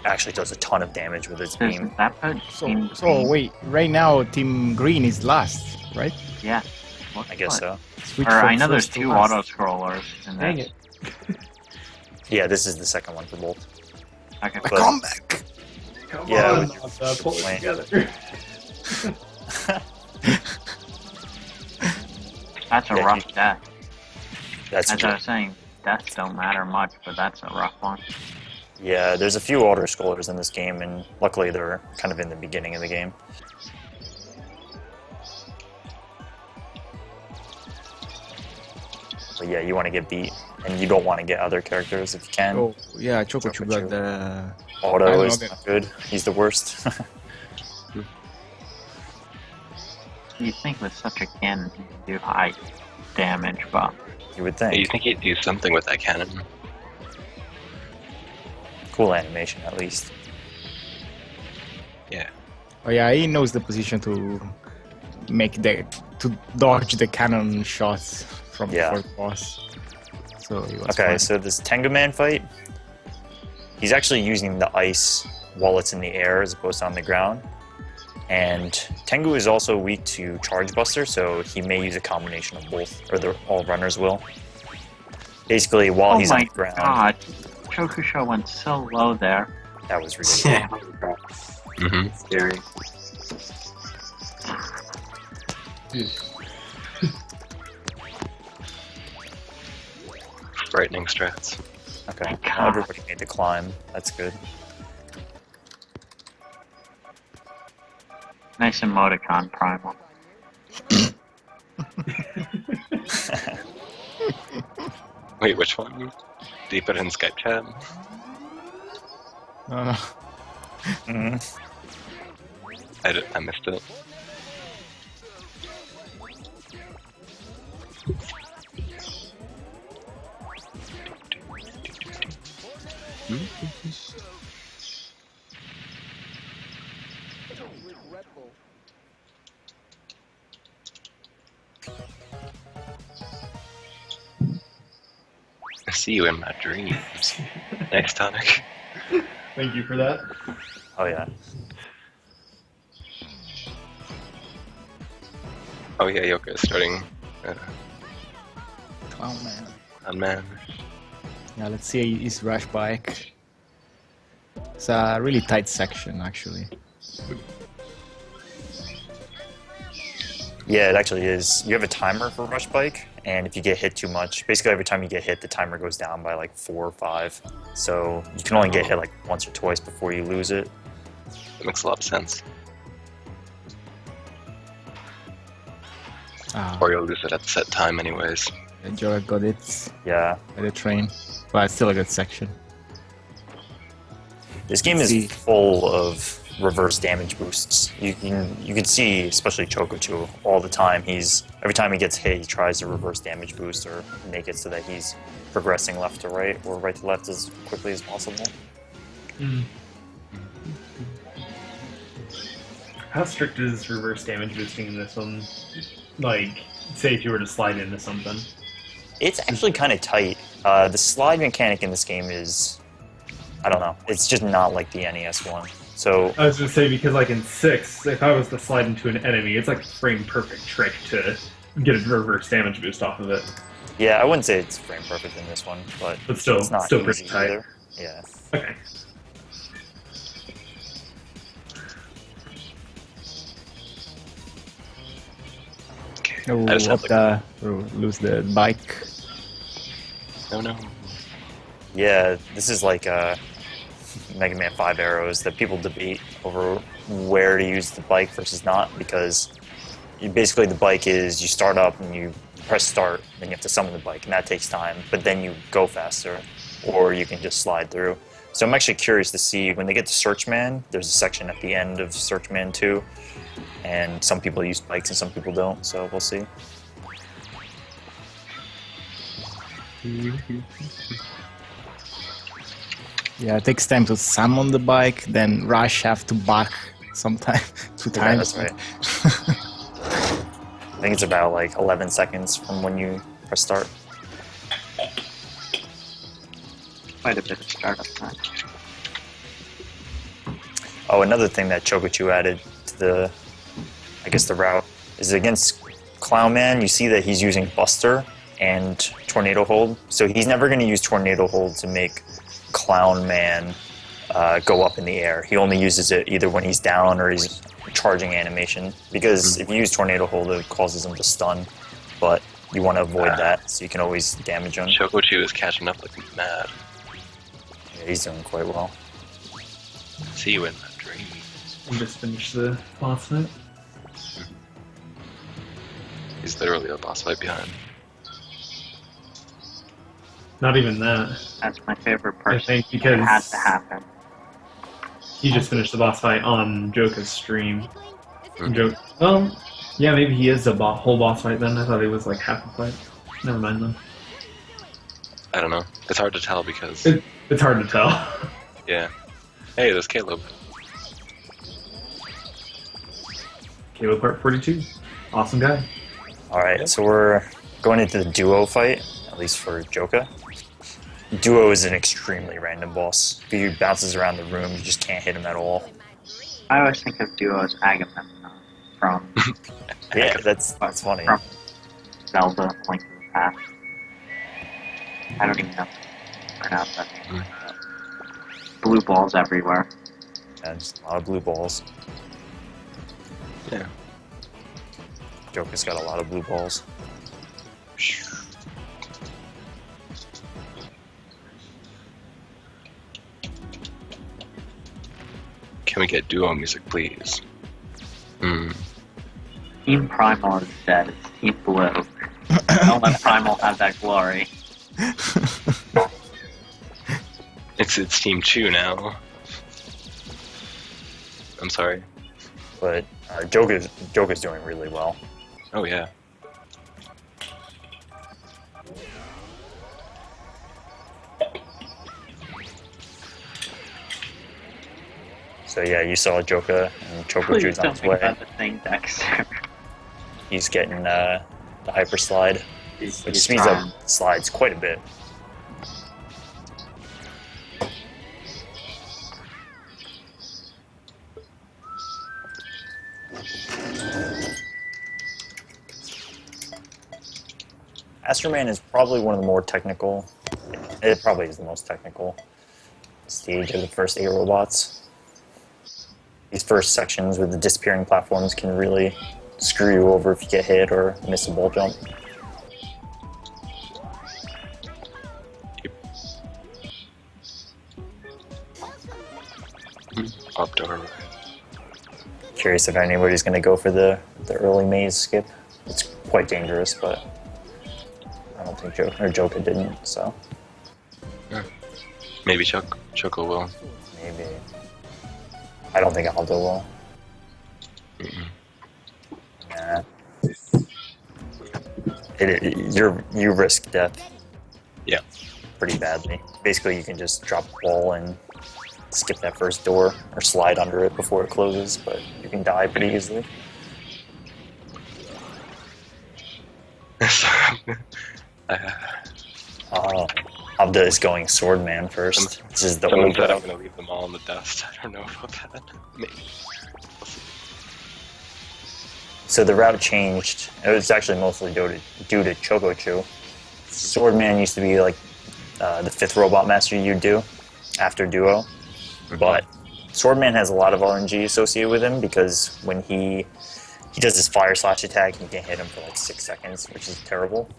Speaker 9: actually does a ton of damage with its
Speaker 8: Does
Speaker 9: beam.
Speaker 8: that put Team
Speaker 7: So
Speaker 8: Green?
Speaker 7: wait, right now Team Green is last, right?
Speaker 8: Yeah. What
Speaker 9: I guess
Speaker 8: the
Speaker 9: so.
Speaker 7: Switch
Speaker 8: Or
Speaker 7: from
Speaker 8: I know there's
Speaker 7: first to
Speaker 8: two
Speaker 7: last.
Speaker 8: auto scrollers in
Speaker 4: Dang
Speaker 8: this.
Speaker 4: it.
Speaker 9: Yeah, this is the second one for both.
Speaker 8: Okay,
Speaker 9: But-
Speaker 7: Come back!
Speaker 4: Come
Speaker 9: Yeah,
Speaker 4: on,
Speaker 9: with your
Speaker 4: pull it
Speaker 9: plan.
Speaker 4: together.
Speaker 8: that's a
Speaker 9: Yeah,
Speaker 8: rough death.
Speaker 9: That's
Speaker 8: As I was saying, deaths don't matter much, but that's a rough one.
Speaker 9: Yeah, there's a few auto scrollers in this game, and luckily they're kind of in the beginning of the game. But yeah, you want to get beat, and you don't want to get other characters if you can.
Speaker 7: Oh, yeah, Chocochu
Speaker 9: Chocochu.
Speaker 7: got the...
Speaker 9: Auto
Speaker 7: I don't
Speaker 9: is
Speaker 7: know
Speaker 9: not good. He's the worst.
Speaker 8: You'd think with such a cannon he could do high damage, but
Speaker 9: You would
Speaker 6: You
Speaker 9: think.
Speaker 6: think he'd do something with that cannon?
Speaker 9: Cool animation, at least.
Speaker 7: Oh yeah, he knows the position to to dodge the cannon shots from
Speaker 9: Yeah.
Speaker 7: the fourth boss. So he was
Speaker 9: Okay,
Speaker 7: fine.
Speaker 9: so this Tengu Man fight, he's actually using the ice while it's in the air as opposed to on the ground. And Tengu is also weak to Charge Buster, so he may use a combination of both, or all runners will. Basically, while
Speaker 8: oh
Speaker 9: he's on
Speaker 8: my
Speaker 9: the ground,
Speaker 8: god, Chokusho went so low there.
Speaker 9: that was ridiculous.
Speaker 1: Yeah, holy crap.
Speaker 6: Mm-hmm.
Speaker 1: Scary.
Speaker 6: Frightening strats.
Speaker 9: Okay,
Speaker 8: Thank
Speaker 9: now
Speaker 8: God.
Speaker 9: everybody made the climb. That's good.
Speaker 8: Nice emoticon primal.
Speaker 6: Wait, which one? Deeper in Skype chat?
Speaker 7: No.
Speaker 9: Mhm.
Speaker 6: I missed it. I see you in my dreams. Next tonic.
Speaker 4: Thank you for that.
Speaker 9: Oh yeah.
Speaker 6: Oh yeah, Yoka is starting
Speaker 7: Oh man.
Speaker 6: on man.
Speaker 7: Yeah, let's see his rush bike. It's a really tight section, actually.
Speaker 9: Yeah, it actually is. You have a timer for rush bike, and if you get hit too much, basically every time you get hit, the timer goes down by like 4 or 5. So you can only get hit like once or twice before you lose it.
Speaker 6: That makes a lot of sense. Or you'll lose it at the set time anyways.
Speaker 7: Joe got it
Speaker 9: Yeah.
Speaker 7: by the train. But it's still a good section.
Speaker 9: This game is full of reverse damage boosts. You can see, especially Chocochu, all the time. Every time he gets hit, he tries to reverse damage boost or make it so that he's progressing left to right or right to left as quickly as possible.
Speaker 4: How strict is reverse damage boosting in this one? Like, say if you were to slide into something.
Speaker 9: It's actually kind of tight. The slide mechanic in this game is, I don't know, it's just not like the NES one. So
Speaker 4: I was gonna say, because like in 6, if I was to slide into an enemy, it's like a frame perfect trick to get a reverse damage boost off of it.
Speaker 9: yeah, I wouldn't say it's frame perfect in this one, but
Speaker 4: still,
Speaker 9: it's not
Speaker 4: still pretty
Speaker 9: easy
Speaker 4: tight.
Speaker 9: either. Yeah.
Speaker 4: Okay.
Speaker 7: Oh,
Speaker 6: I just have,
Speaker 7: lose the bike.
Speaker 6: No, no.
Speaker 9: Yeah, this is like Mega Man 5 arrows that people debate over where to use the bike versus not, because basically the bike is you start up and you press start, then you have to summon the bike, and that takes time, but then you go faster, or you can just slide through. So I'm actually curious to see, when they get to Searchman, there's a section at the end of Searchman 2, and some people use bikes and some people don't, so we'll see.
Speaker 7: Yeah, it takes time to summon the bike, then Rush have to back sometime 2
Speaker 9: Yeah,
Speaker 7: times.
Speaker 9: that's right. I think it's about like 11 seconds from when you press start.
Speaker 8: Quite a bit of startup time.
Speaker 9: Oh, another thing that Chocochu added to the, I guess the route, is against Clownman, you see that he's using Buster and Tornado Hold. So he's never going to use Tornado Hold to make Clownman go up in the air. He only uses it either when he's down or he's charging animation. Because if you use Tornado Hold, it causes him to stun. But you want to avoid that, so you can always damage him.
Speaker 6: Chocochu is catching up like mad.
Speaker 9: Yeah, he's doing quite well.
Speaker 6: See you in my dreams.
Speaker 4: And just finish the boss fight.
Speaker 6: He's literally a boss fight behind.
Speaker 4: Not even that.
Speaker 8: That's my favorite
Speaker 4: I
Speaker 8: person.
Speaker 4: think because
Speaker 8: It had to happen.
Speaker 4: he just finished the boss fight on Joka's stream. Well, yeah, maybe he is a whole boss fight then. I thought he was like half a fight. Never mind then.
Speaker 6: I don't know. It's hard to tell because...
Speaker 4: It's hard to tell.
Speaker 6: Yeah. Hey, there's Caleb.
Speaker 4: Caleb Part 42. Awesome guy.
Speaker 9: Alright, so we're going into the duo fight, at least for Joka. Duo is an extremely random boss. If he bounces around the room, you just can't hit him at all.
Speaker 8: I always think of Duo as Agamemnon from
Speaker 9: Yeah, that's funny.
Speaker 8: From Zelda Link to the Past. I don't even know how to pronounce that name. Blue balls everywhere.
Speaker 9: Yeah, just a lot of blue balls.
Speaker 6: Yeah.
Speaker 9: Joka's got a lot of blue balls.
Speaker 6: Can we get duo music, please?
Speaker 8: Team Primal is dead. It's Team Blue. Don't let Primal have that glory.
Speaker 6: It's Team Chew now. I'm sorry.
Speaker 9: But Joka's doing really well.
Speaker 6: Oh yeah.
Speaker 9: So yeah, you saw Joka and
Speaker 8: Please
Speaker 9: Chocochu's on
Speaker 8: don't
Speaker 9: his
Speaker 8: think
Speaker 9: way.
Speaker 8: about the thing, Dexter.
Speaker 9: He's getting the hyper slide,
Speaker 1: He's
Speaker 9: which speeds
Speaker 1: trying.
Speaker 9: up slides quite a bit. Astroman is probably one of the more technical. It probably is the most technical stage of the first 8 robots. These first sections with the disappearing platforms can really screw you over if you get hit or miss a ball jump.
Speaker 6: Up door.
Speaker 9: Curious if anybody's going to go for the early maze skip. It's quite dangerous, but I don't think Joka didn't, so
Speaker 6: Maybe Choco will.
Speaker 9: maybe. I don't think Aldo will.
Speaker 6: Mm-mm.
Speaker 9: Nah. You risk death.
Speaker 6: Yeah.
Speaker 9: Pretty badly. Basically, you can just drop the ball and skip that first door or slide under it before it closes, but you can die pretty easily. Oh, Abda is going Swordman first. This is the
Speaker 6: Someone
Speaker 9: old
Speaker 6: said I'm
Speaker 9: route.
Speaker 6: gonna leave them all in the dust. I don't know about that. Maybe.
Speaker 9: So the route changed. It was actually mostly due to Chocochu. Swordman used to be like the 5th robot master you'd do after Duo, but Swordman has a lot of RNG associated with him because when he does his fire slash attack, you can hit him for like 6 seconds, which is terrible.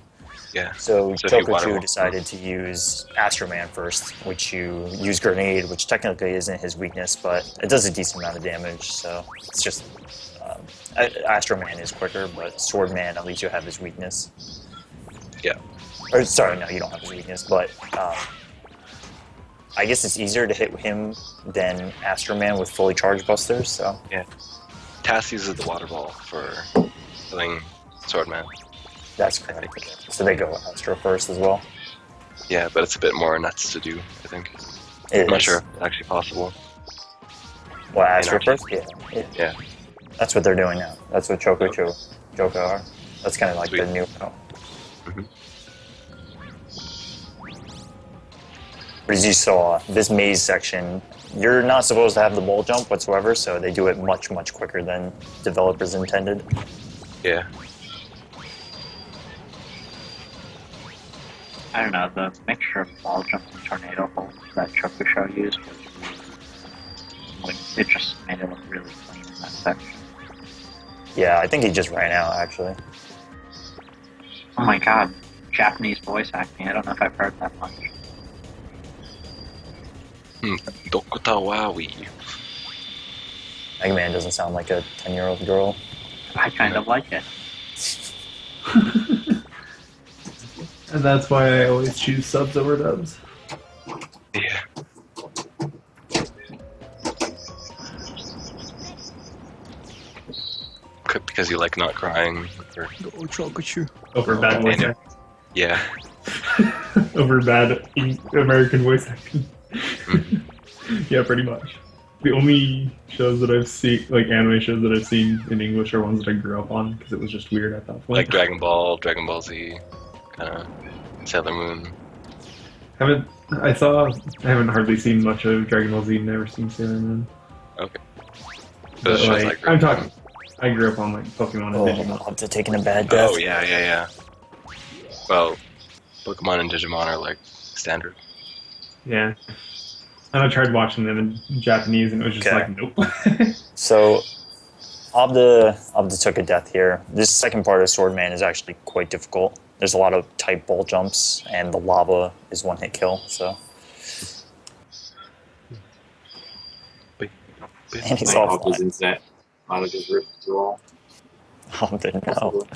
Speaker 6: Yeah.
Speaker 9: So
Speaker 6: So if you water
Speaker 9: Chocochu
Speaker 6: walk-
Speaker 9: decided to use Astroman first, which you use Grenade, which technically isn't his weakness, but it does a decent amount of damage, so it's just... Astroman is quicker, but Swordman, at least you have his weakness.
Speaker 6: Yeah.
Speaker 9: Or, sorry, no, you don't have his weakness, but I guess it's easier to hit him than Astroman with fully charged busters, so...
Speaker 6: Tass uses the water ball for killing Swordman.
Speaker 9: That's correct. So they go Astro first as well.
Speaker 6: Yeah, but it's a bit more nuts to do, I think.
Speaker 9: It
Speaker 6: I'm not
Speaker 9: is.
Speaker 6: sure if it's actually possible.
Speaker 9: What, Astro
Speaker 6: In
Speaker 9: first? Yeah.
Speaker 6: Yeah.
Speaker 9: That's what they're doing now. That's what Chocochu, Joka are. That's kind of like the
Speaker 6: Sweet.
Speaker 9: new... Oh.
Speaker 6: Mhm.
Speaker 9: But as you saw, this maze section, you're not supposed to have the ball jump whatsoever, so they do it much, much quicker than developers intended.
Speaker 6: Yeah.
Speaker 8: I don't know, the mixture of ball jump and tornado holds that Chokusho used was like, it just made it look really clean in that section.
Speaker 9: Yeah, I think he just ran out, actually.
Speaker 8: Oh my god, Japanese voice acting, I don't know if I've heard that much.
Speaker 6: Dokota Wawi.
Speaker 9: Mega Man doesn't sound like a 10-year-old girl.
Speaker 8: I kind of like it.
Speaker 4: And that's why I always choose subs over dubs.
Speaker 6: Yeah. Because you like not crying. Or,
Speaker 4: Over bad voice
Speaker 6: Yeah.
Speaker 4: acting.
Speaker 6: yeah.
Speaker 4: Over bad American voice acting. Yeah, pretty much. The only shows that I've seen, like anime shows that I've seen in English, are ones that I grew up on because it was just weird at that point.
Speaker 6: Like Dragon Ball, Dragon Ball Z, kind of Sailor Moon.
Speaker 4: I haven't hardly seen much of Dragon Ball Z. Never seen Sailor Moon.
Speaker 6: Okay.
Speaker 4: But
Speaker 6: shows
Speaker 4: like,
Speaker 6: I grew
Speaker 4: I'm
Speaker 6: up
Speaker 4: talking. I grew up on like Pokemon
Speaker 9: Oh,
Speaker 4: and Digimon.
Speaker 9: Abda taking a bad death.
Speaker 6: Oh, yeah. Well, Pokemon and Digimon are like standard.
Speaker 4: Yeah. And I tried watching them in Japanese, and it was just
Speaker 9: Okay.
Speaker 4: like, nope.
Speaker 9: So, Abda took a death here. This second part of Swordman is actually quite difficult. There's a lot of tight ball jumps, and the lava is one-hit kill, so... And he's
Speaker 1: My
Speaker 9: all
Speaker 1: Abda's
Speaker 9: fine.
Speaker 1: internet might have just ripped through all.
Speaker 9: Abda, no.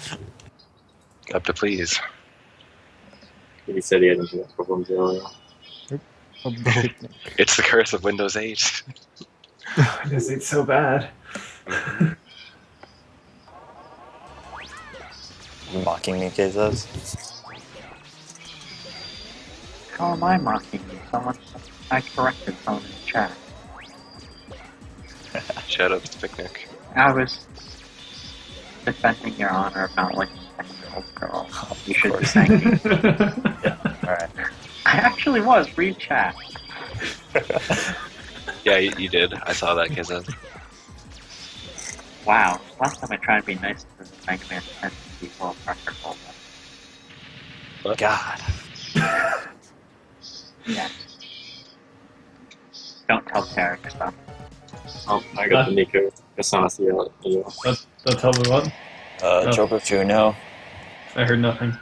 Speaker 6: Up to please.
Speaker 1: He said he had internet problems earlier.
Speaker 6: It's the curse of Windows 8.
Speaker 4: Because it's so bad.
Speaker 9: You mocking me, Kezos?
Speaker 8: How am I mocking you? I corrected someone in the chat.
Speaker 6: Shout out to Picnic.
Speaker 8: I was defending your honor about like a 10-year-old girl. You should be thanking me.
Speaker 9: Alright.
Speaker 8: I actually was. Read chat.
Speaker 6: Yeah, you did. I saw that, Kizza.
Speaker 8: Wow. Last time I tried to be nice to Mega Man 10 people record holder.
Speaker 9: God.
Speaker 8: Yeah. Don't tell Tarek stuff.
Speaker 1: Oh, I got the Nico Kasana here.
Speaker 4: Don't tell me what. Oh.
Speaker 9: Joker 2, no.
Speaker 4: I heard nothing.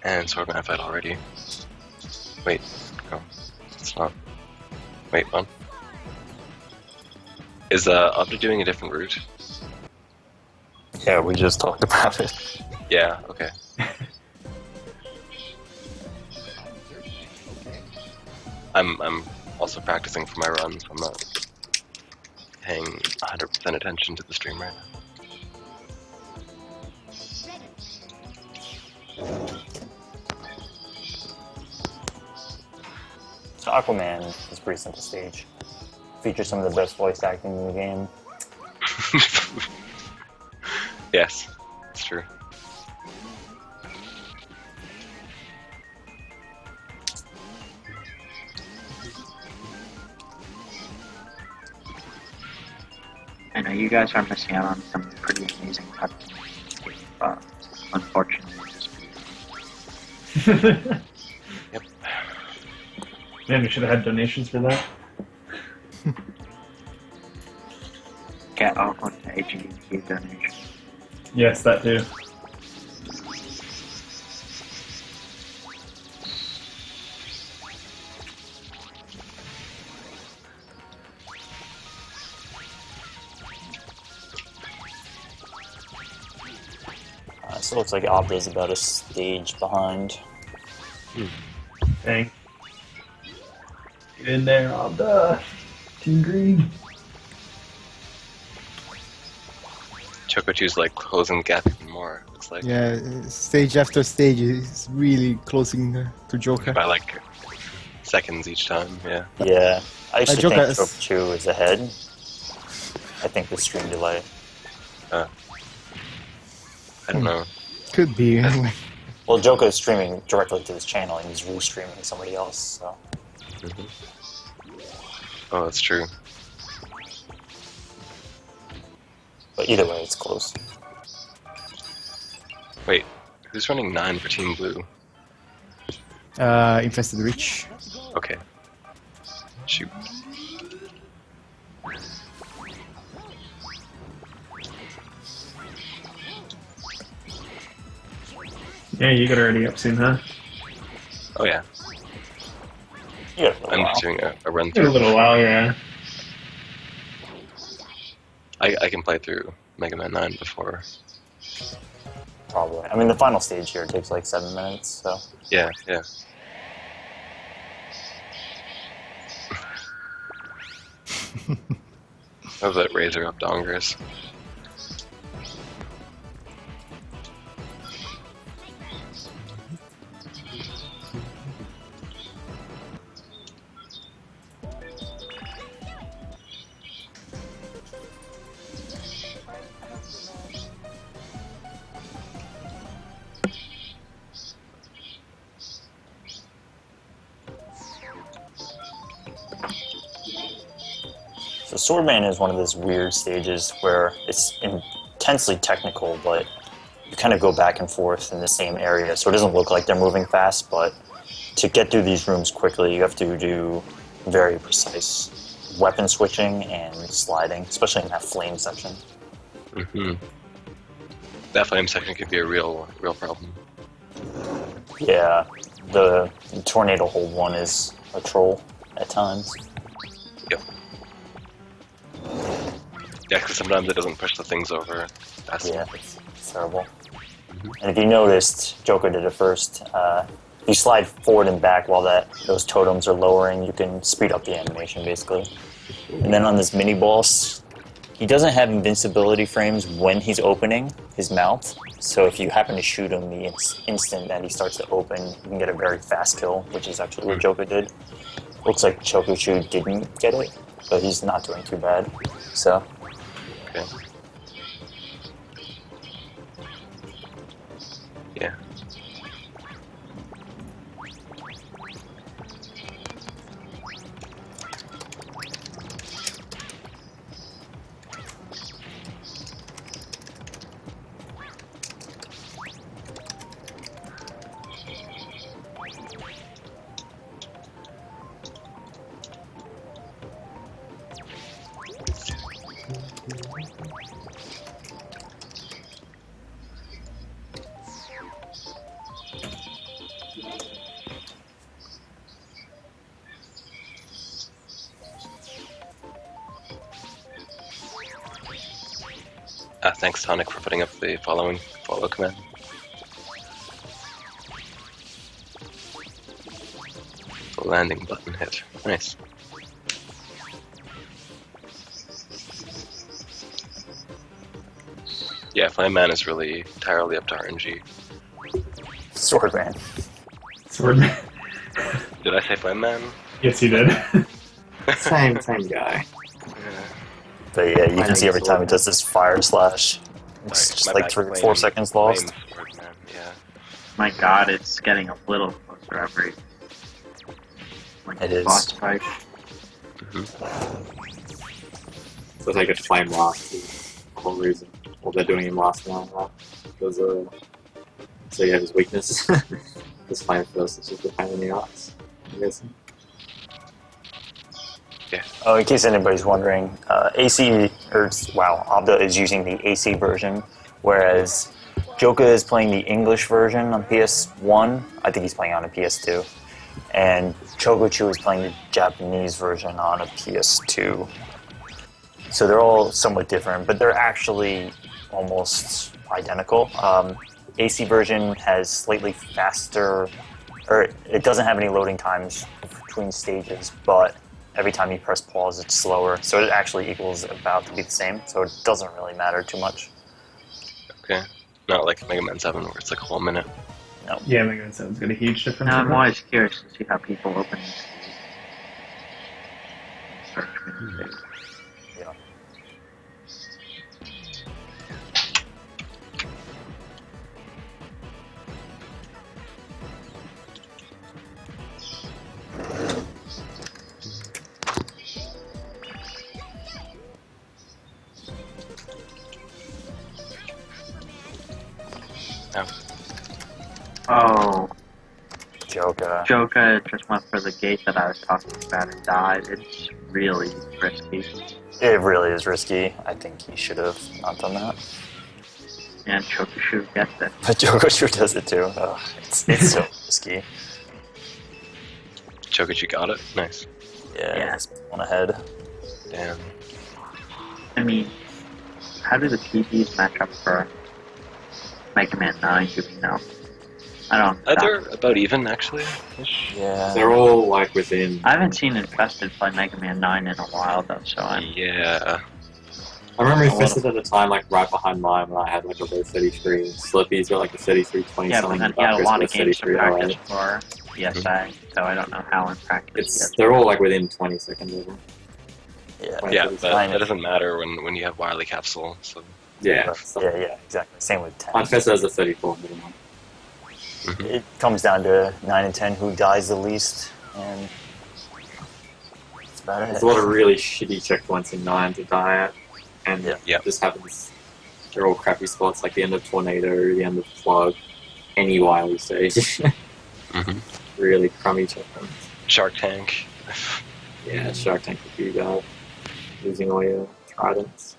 Speaker 6: And Swordman fight already. Wait, no. It's not. Wait, what? Is Opti doing a different route?
Speaker 9: Yeah, we just talked about it.
Speaker 6: Yeah, okay. I'm also practicing for my runs. I'm not paying 100% attention to the stream right now.
Speaker 9: So Aquaman is a pretty simple stage. Features some of the best voice acting in the game.
Speaker 6: Yes, it's true.
Speaker 8: I know you guys are missing out on some pretty amazing cutscenes, but unfortunately,
Speaker 6: Yep.
Speaker 4: Man, we should have had donations for that.
Speaker 8: get off on the AGDQ donation.
Speaker 4: Yes, that too.
Speaker 9: So it looks like Opta's about a stage behind.
Speaker 4: Dang. Get in there, Opta. Team Green.
Speaker 6: Choco 2's like closing the gap even more, it looks like.
Speaker 7: Yeah, stage after stage is really closing to Joker.
Speaker 6: By like seconds each time, yeah.
Speaker 9: Yeah, I actually
Speaker 7: Joker
Speaker 9: think
Speaker 7: is-
Speaker 9: Joker 2 is ahead. I think the stream delay.
Speaker 6: I don't know.
Speaker 7: Could be.
Speaker 9: Well, Joker is streaming directly to his channel and he's restreaming somebody else, so.
Speaker 6: Oh, that's true.
Speaker 9: But either way, it's close.
Speaker 6: Wait, who's running 9 for Team Blue?
Speaker 7: Infested Reach.
Speaker 6: Okay. Shoot.
Speaker 4: Yeah, you got already up soon, huh?
Speaker 6: Oh yeah,
Speaker 9: Yeah,
Speaker 6: I'm just doing a run
Speaker 4: In a
Speaker 6: through.
Speaker 4: little while, yeah.
Speaker 6: I can play through Mega Man 9 before.
Speaker 9: probably. I mean, the final stage here takes like 7 minutes, so.
Speaker 6: Yeah, yeah. Love that Razor up Dongers.
Speaker 9: So Swordman is one of those weird stages where it's intensely technical, but you kind of go back and forth in the same area, so it doesn't look like they're moving fast, but to get through these rooms quickly, you have to do very precise weapon switching and sliding, especially in that flame section.
Speaker 6: Mm-hmm. That flame section could be a real problem.
Speaker 9: Yeah, the tornado hold one is a troll at times.
Speaker 6: Yep. Yeah, because sometimes it doesn't push the things over fast
Speaker 9: Yeah,
Speaker 6: enough.
Speaker 9: it's terrible. And if you noticed, Joker did it first. If you slide forward and back while those totems are lowering, you can speed up the animation, basically. And then on this mini boss, he doesn't have invincibility frames when he's opening his mouth. So if you happen to shoot him the instant that he starts to open, you can get a very fast kill, which is actually what Joker did. Looks like Chokuchu didn't get it, but he's not doing too bad. So
Speaker 6: Okay. Yeah. Thanks, Tonic, for putting up the follow command. The landing button hit. Nice. Yeah, Flame-Man is really entirely up to RNG.
Speaker 9: Swordman.
Speaker 4: Swordman.
Speaker 6: Did I say Flame-Man?
Speaker 4: Yes, you did.
Speaker 1: Same guy.
Speaker 9: But yeah, you can see every time he does this fire slash, it's
Speaker 6: Right,
Speaker 9: just
Speaker 6: my
Speaker 9: like
Speaker 6: bad,
Speaker 9: 3 or
Speaker 6: Flame-
Speaker 9: 4 seconds lost.
Speaker 6: Flame Swordman, yeah.
Speaker 8: My god, it's getting a little closer every like
Speaker 9: It is.
Speaker 8: boss fight.
Speaker 1: So they get flame last is the whole reason. Well, they're doing him last now, right? Because so you have his weakness. This flame first is just a pain in the ass, I'm guessing.
Speaker 9: Oh, in case anybody's wondering, Abda is using the AC version, whereas Joka is playing the English version on PS1. I think he's playing on a PS2. And Chogochu is playing the Japanese version on a PS2. So they're all somewhat different, but they're actually almost identical. AC version has slightly faster, or it doesn't have any loading times between stages, but every time you press pause, it's slower. So it actually equals about to be the same. So it doesn't really matter too much.
Speaker 6: Okay. Not like Mega Man 7 where it's like a whole minute.
Speaker 4: Yeah, Mega Man 7's got a huge difference.
Speaker 8: Now
Speaker 4: in
Speaker 8: I'm
Speaker 4: that.
Speaker 8: always curious to see how people open these. Search menu.
Speaker 9: Yeah.
Speaker 8: Oh,
Speaker 9: Joka.
Speaker 8: Joka just went for the gate that I was talking about and died. It's really risky.
Speaker 9: It really is risky. I think he should have not done that.
Speaker 8: And Chokushu gets it.
Speaker 9: But Chogochu does it too. Ugh, it's so risky.
Speaker 6: Chokuchi got it. Nice.
Speaker 9: Yeah, he's one ahead.
Speaker 6: Damn.
Speaker 8: I mean, how do the PBs match up for Mega Man 9, do we know? I don't
Speaker 6: They're about even, actually.
Speaker 9: Yeah.
Speaker 1: They're all like within.
Speaker 8: I haven't seen Infested play Mega Man 9 in a while though, so I'm
Speaker 6: Yeah.
Speaker 1: I remember
Speaker 8: A
Speaker 1: Infested at the time, like right behind mine, when I had like a low 33. Slurpee's got like a 3320
Speaker 8: yeah, but
Speaker 1: something.
Speaker 8: then he had a lot of games to
Speaker 1: 3308.
Speaker 8: practice for ESA, so I don't know how in practice
Speaker 1: They're all like within 20 seconds of them.
Speaker 9: Yeah.
Speaker 6: Yeah,
Speaker 1: 20,
Speaker 6: but
Speaker 1: 30.
Speaker 6: that doesn't matter when you have Wily Capsule, so...
Speaker 1: Yeah.
Speaker 9: Yeah, exactly. Same with 10.
Speaker 1: Infested has a 34 minimum.
Speaker 9: It comes down to 9 and 10 who dies the least, and that's about it.
Speaker 1: There's a lot of really shitty checkpoints in 9 to die at, and
Speaker 6: Yeah.
Speaker 1: this happens. They're all crappy spots, like the end of Tornado, the end of Plug, any Wily stage.
Speaker 6: Mhm.
Speaker 1: Really crummy checkpoints.
Speaker 6: Shark Tank.
Speaker 1: Yeah, Shark Tank would be bad. Losing all your tridents.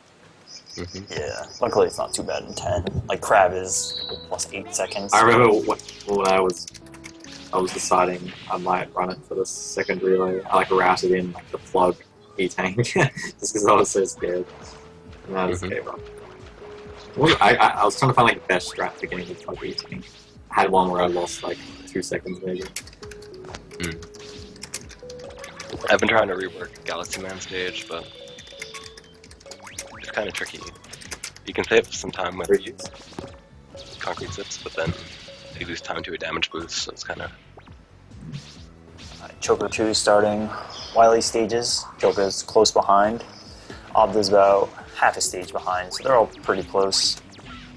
Speaker 9: Yeah, luckily it's not too bad in 10. Like, Crab is plus 8 seconds.
Speaker 1: I remember when I was deciding I might run it for the second relay. I like routed in like the Plug E-Tank just because I was so scared. And I just gave up. I was trying to find like the best strat for getting the Plug E-Tank. I had one where I lost like 2 seconds maybe.
Speaker 6: I've been trying to rework Galaxy Man stage, but it's kind of tricky. You can save some time with these concrete zips, but then you lose time to a damage boost, so it's kind of...
Speaker 9: Choco 2 starting Wily stages. Choco's close behind. Obda's about half a stage behind, so they're all pretty close.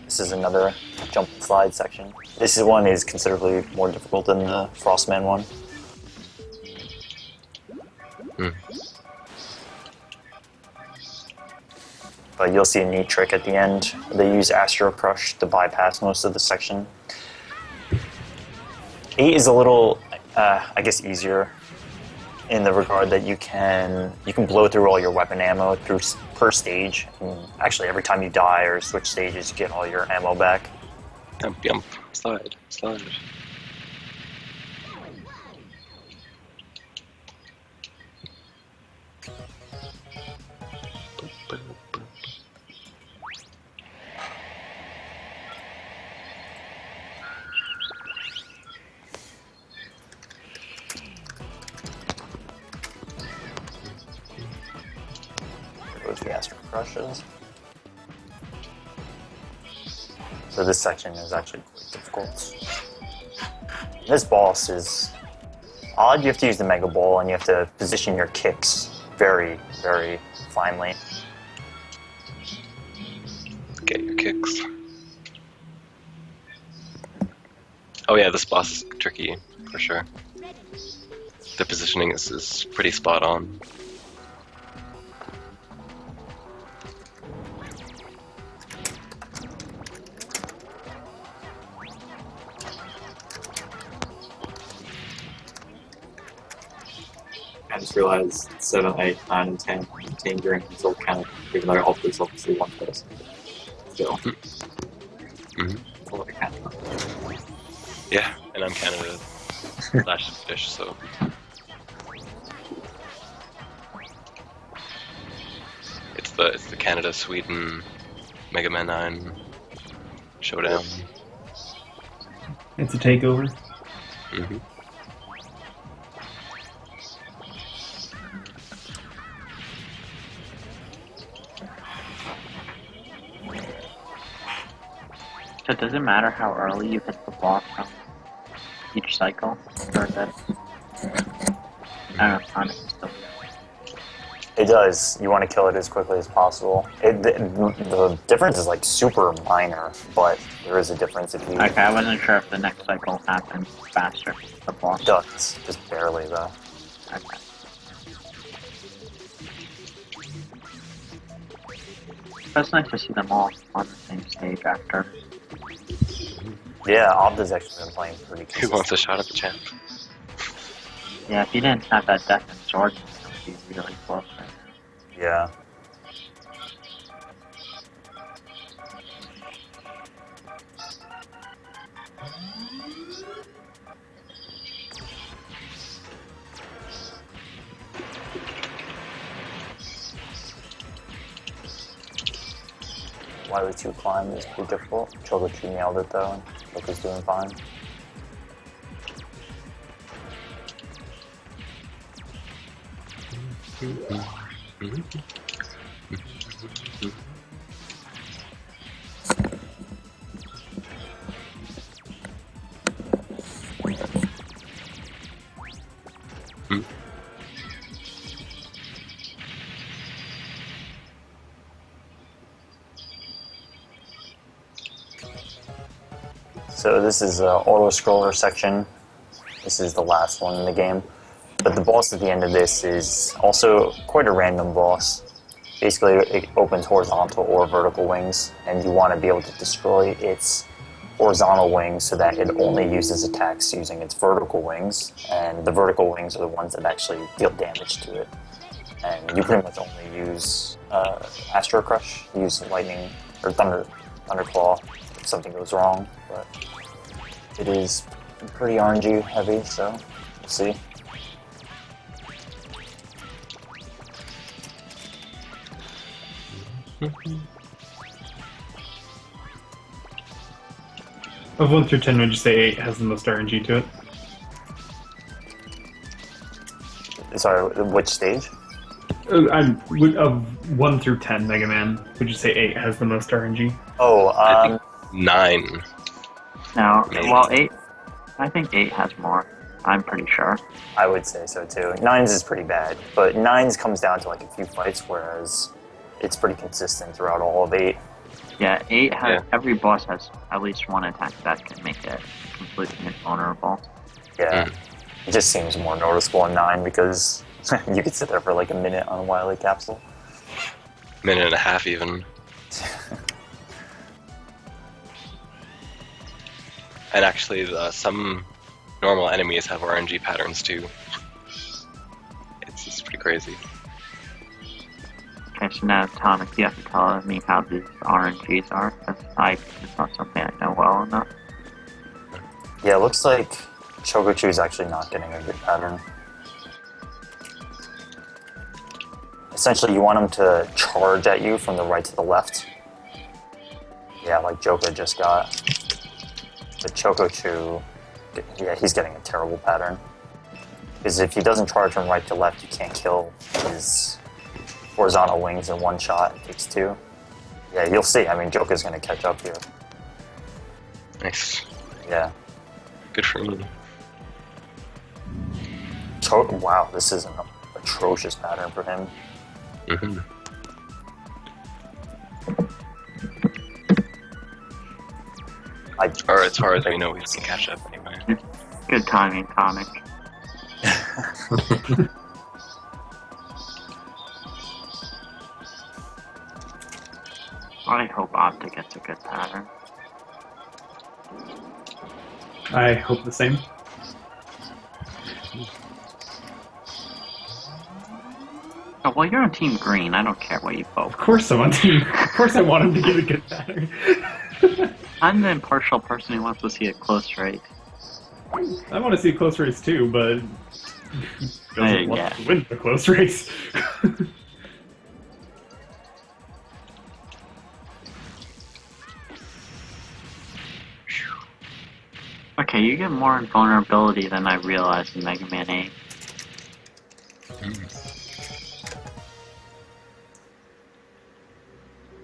Speaker 9: This is another jump and slide section. This one is considerably more difficult than the Frostman one. But you'll see a neat trick at the end. They use Astro Crush to bypass most of the section. 8 is a little, I guess, easier in the regard that you can blow through all your weapon ammo per stage. And actually, every time you die or switch stages, you get all your ammo back.
Speaker 6: Yump. Slide.
Speaker 9: Goes the Astro Crushes. So this section is actually quite difficult. This boss is odd. You have to use the Mega Ball and you have to position your kicks very, very finely.
Speaker 6: Get your kicks. Oh yeah, this boss is tricky, for sure. The positioning is pretty spot on.
Speaker 1: I just realised 7, 8, 9, and 10 team drink is all counted, even though Opta's obviously one person. Still. It's all like a Canada.
Speaker 6: Yeah, and I'm Canada / fish, so. It's the Canada Sweden Mega Man 9 showdown.
Speaker 4: It's a takeover.
Speaker 8: So does it matter how early you hit the boss from each cycle? Or that... I don't know, Sonic is still...
Speaker 9: It does. You want to kill it as quickly as possible. The difference is like super minor, but there is a difference if you...
Speaker 8: Okay, I wasn't sure if the next cycle happens faster. The boss
Speaker 9: It does, just barely though.
Speaker 8: Okay. It's nice to see them all on the same stage after.
Speaker 9: Yeah, Obda's actually been playing pretty
Speaker 6: Who
Speaker 9: consistent.
Speaker 6: wants a shot at the champ?
Speaker 8: Yeah, if you didn't have that deck and sword, it would be really close right now.
Speaker 9: Yeah. Wily 2 climb is pretty difficult. Choco 2 nailed it though, and Choco's doing fine. So this is an auto-scroller section. This is the last one in the game. But the boss at the end of this is also quite a random boss. Basically, it opens horizontal or vertical wings, and you want to be able to destroy its horizontal wings so that it only uses attacks using its vertical wings, and the vertical wings are the ones that actually deal damage to it. And you pretty much only use Astro Crush, use Lightning, or Thunderclaw if something goes wrong, but it is pretty RNG heavy, so we'll see.
Speaker 4: Of 1 through 10, would you say 8 has the most RNG to it?
Speaker 9: Sorry, which stage?
Speaker 4: Of 1 through 10 Mega Man, would you say 8 has the most RNG?
Speaker 9: Oh,
Speaker 6: I think 9.
Speaker 8: No,
Speaker 6: Maybe.
Speaker 8: well, 8... I think 8 has more. I'm pretty sure.
Speaker 9: I would say so too. 9s is pretty bad, but 9s comes down to like a few fights, whereas it's pretty consistent throughout all of 8.
Speaker 8: Yeah, 8 has every boss has at least one attack that can make it completely invulnerable.
Speaker 9: Yeah, it just seems more noticeable in 9 because you could sit there for like a minute on a Wily capsule.
Speaker 6: Minute and a half even. And actually, some normal enemies have RNG patterns too. It's just pretty crazy.
Speaker 8: Okay, so now, Thomas, you have to tell me how these RNGs are, because it's not something I know well enough.
Speaker 9: Yeah, it looks like Chocochu is actually not getting a good pattern. Essentially, you want him to charge at you from the right to the left. Yeah, like Joka just got. But Chocochu, yeah, he's getting a terrible pattern. Because if he doesn't charge from right to left, you can't kill his horizontal wings in one shot. It takes 2. Yeah, you'll see. I mean, Joka's going to catch up here.
Speaker 6: Nice.
Speaker 9: Yeah.
Speaker 6: Good for me.
Speaker 9: Wow, this is an atrocious pattern for him.
Speaker 6: Mm-hmm. Or as far as we know, he can catch up anyway.
Speaker 8: Good timing, comic. I hope Optic gets a good pattern.
Speaker 4: I hope the same.
Speaker 8: Oh, well, you're on Team Green. I don't care what you vote.
Speaker 4: Of course I'm on team. Of course I want him to get a good pattern.
Speaker 8: I'm the impartial person who wants to see a close race.
Speaker 4: I want to see a close race too, but he doesn't want to win the close race.
Speaker 8: Okay, you get more invulnerability than I realized in Mega Man 8.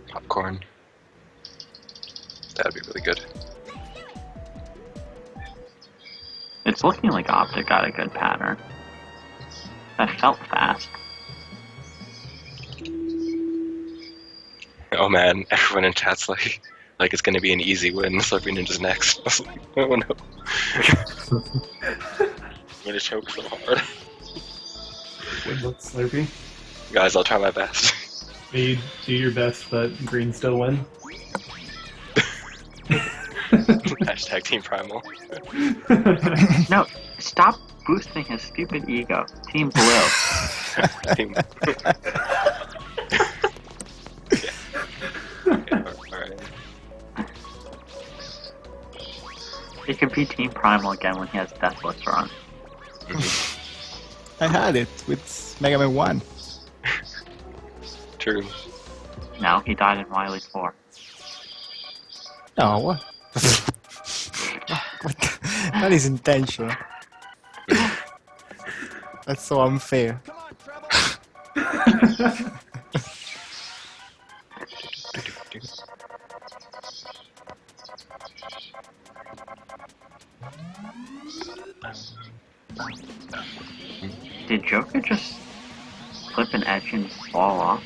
Speaker 6: Popcorn. That'd be really good.
Speaker 8: It's looking like Optic got a good pattern. That felt fast.
Speaker 6: Oh man, everyone in chat's like it's gonna be an easy win. Slurpee Ninja's next. I was like, oh no. I'm gonna choke so hard.
Speaker 4: Good luck, Slurpee.
Speaker 6: Guys, I'll try my best.
Speaker 4: You do your best, but Green still win.
Speaker 6: Hashtag Team Primal.
Speaker 8: No, stop boosting his stupid ego. Team Blue.
Speaker 6: Team. Alright.
Speaker 8: He could be Team Primal again when he has Deathless Run.
Speaker 7: I had it with Mega Man 1.
Speaker 6: True.
Speaker 8: No, he died in Wily 4.
Speaker 7: No, what? That is intentional. That's so unfair.
Speaker 8: Did Joker just flip an edge and fall off?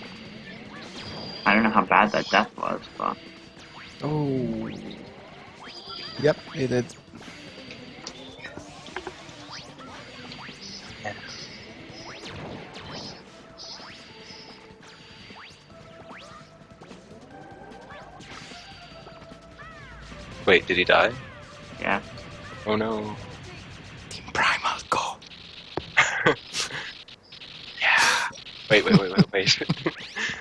Speaker 8: I don't know how bad that death was, but...
Speaker 7: Oh. Yep, it did.
Speaker 6: Wait, did he die?
Speaker 8: Yeah.
Speaker 6: Oh no.
Speaker 7: Team Primal, go!
Speaker 6: Yeah. Wait.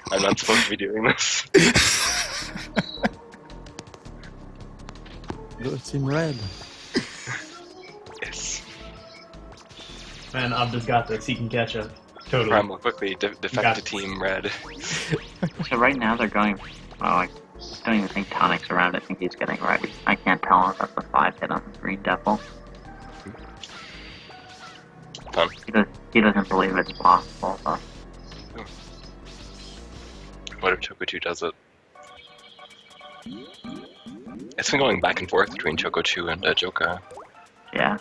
Speaker 6: I'm not supposed to be doing this.
Speaker 7: Go Team Red.
Speaker 6: Yes.
Speaker 4: Man, Abda's got this. He can catch up. Totally.
Speaker 6: Primal, quickly defect
Speaker 4: Got
Speaker 6: to
Speaker 4: it.
Speaker 6: Team Red.
Speaker 8: So right now they're going... Well, I don't even think Tonic's around. I think he's getting ready. I can't tell if that's a 5 hit on the Green Devil.
Speaker 6: Fun.
Speaker 8: He doesn't believe it's possible, but...
Speaker 6: What if Chocochu does it? It's been going back and forth between Chocochu and Joka.
Speaker 8: Yeah.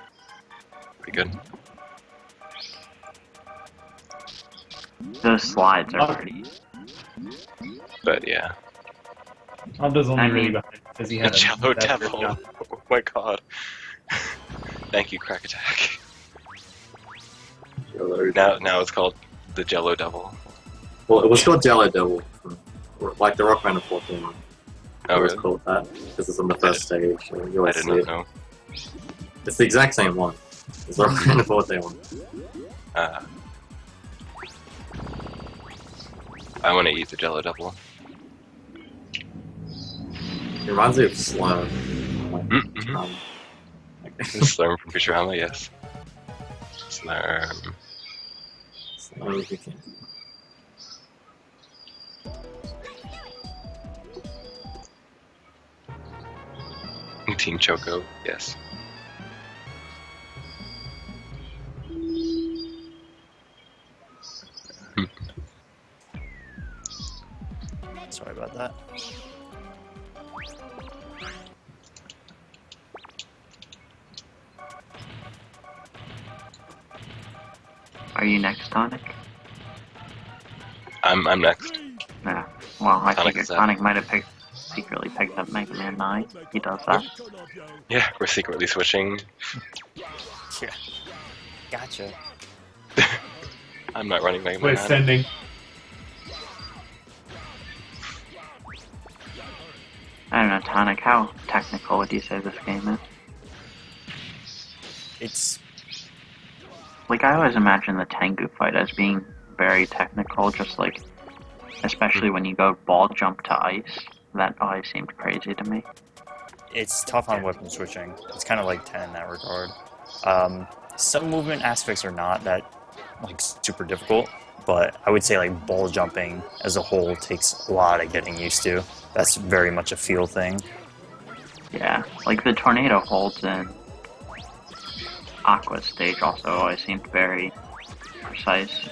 Speaker 6: pretty good.
Speaker 8: Those slides are pretty.
Speaker 6: But yeah.
Speaker 4: Abda's only
Speaker 8: I
Speaker 4: really
Speaker 8: mean-
Speaker 4: behind because he had a
Speaker 6: Jello
Speaker 4: better
Speaker 6: Devil.
Speaker 4: jump.
Speaker 6: Oh my god. Thank you, Crack Attack. Now it's called the Jello Devil.
Speaker 1: Well, it was called Jello Devil, like the Rock Band of 14.
Speaker 6: Oh
Speaker 1: It was
Speaker 6: really?
Speaker 1: called that because it's on the first stage. So you
Speaker 6: I
Speaker 1: always
Speaker 6: did
Speaker 1: see
Speaker 6: not
Speaker 1: it.
Speaker 6: know.
Speaker 1: It's the exact same one. It's the Rock Band of 14 one.
Speaker 6: I want to eat the Jello Devil.
Speaker 1: It reminds me of Slime.
Speaker 6: Mm-hmm. Slurm from Futurama, yes. Slurm.
Speaker 1: Slime if you can.
Speaker 6: Team Choco, yes.
Speaker 9: Sorry about that.
Speaker 8: Are you next, Tonic?
Speaker 6: I'm next.
Speaker 8: Yeah. Well, I
Speaker 6: Tonic
Speaker 8: figured
Speaker 6: is up.
Speaker 8: Tonic might have secretly picked up Mega Man 9. He does that.
Speaker 6: Yeah, we're secretly switching.
Speaker 9: Yeah. Gotcha.
Speaker 6: I'm not running Mega Man.
Speaker 4: Wait, sending.
Speaker 8: I don't know, Tonic, how technical would you say this game is?
Speaker 9: It's
Speaker 8: Like, I always imagine the Tengu fight as being very technical, just like, especially when you go ball jump to ice. That always seemed crazy to me.
Speaker 9: it's tough on weapon switching. It's kind of like 10 in that regard. Some movement aspects are not that like super difficult, but I would say like ball jumping as a whole takes a lot of getting used to. That's very much a feel thing.
Speaker 8: Yeah, like the tornado holds in Aqua's stage also always seemed very precise.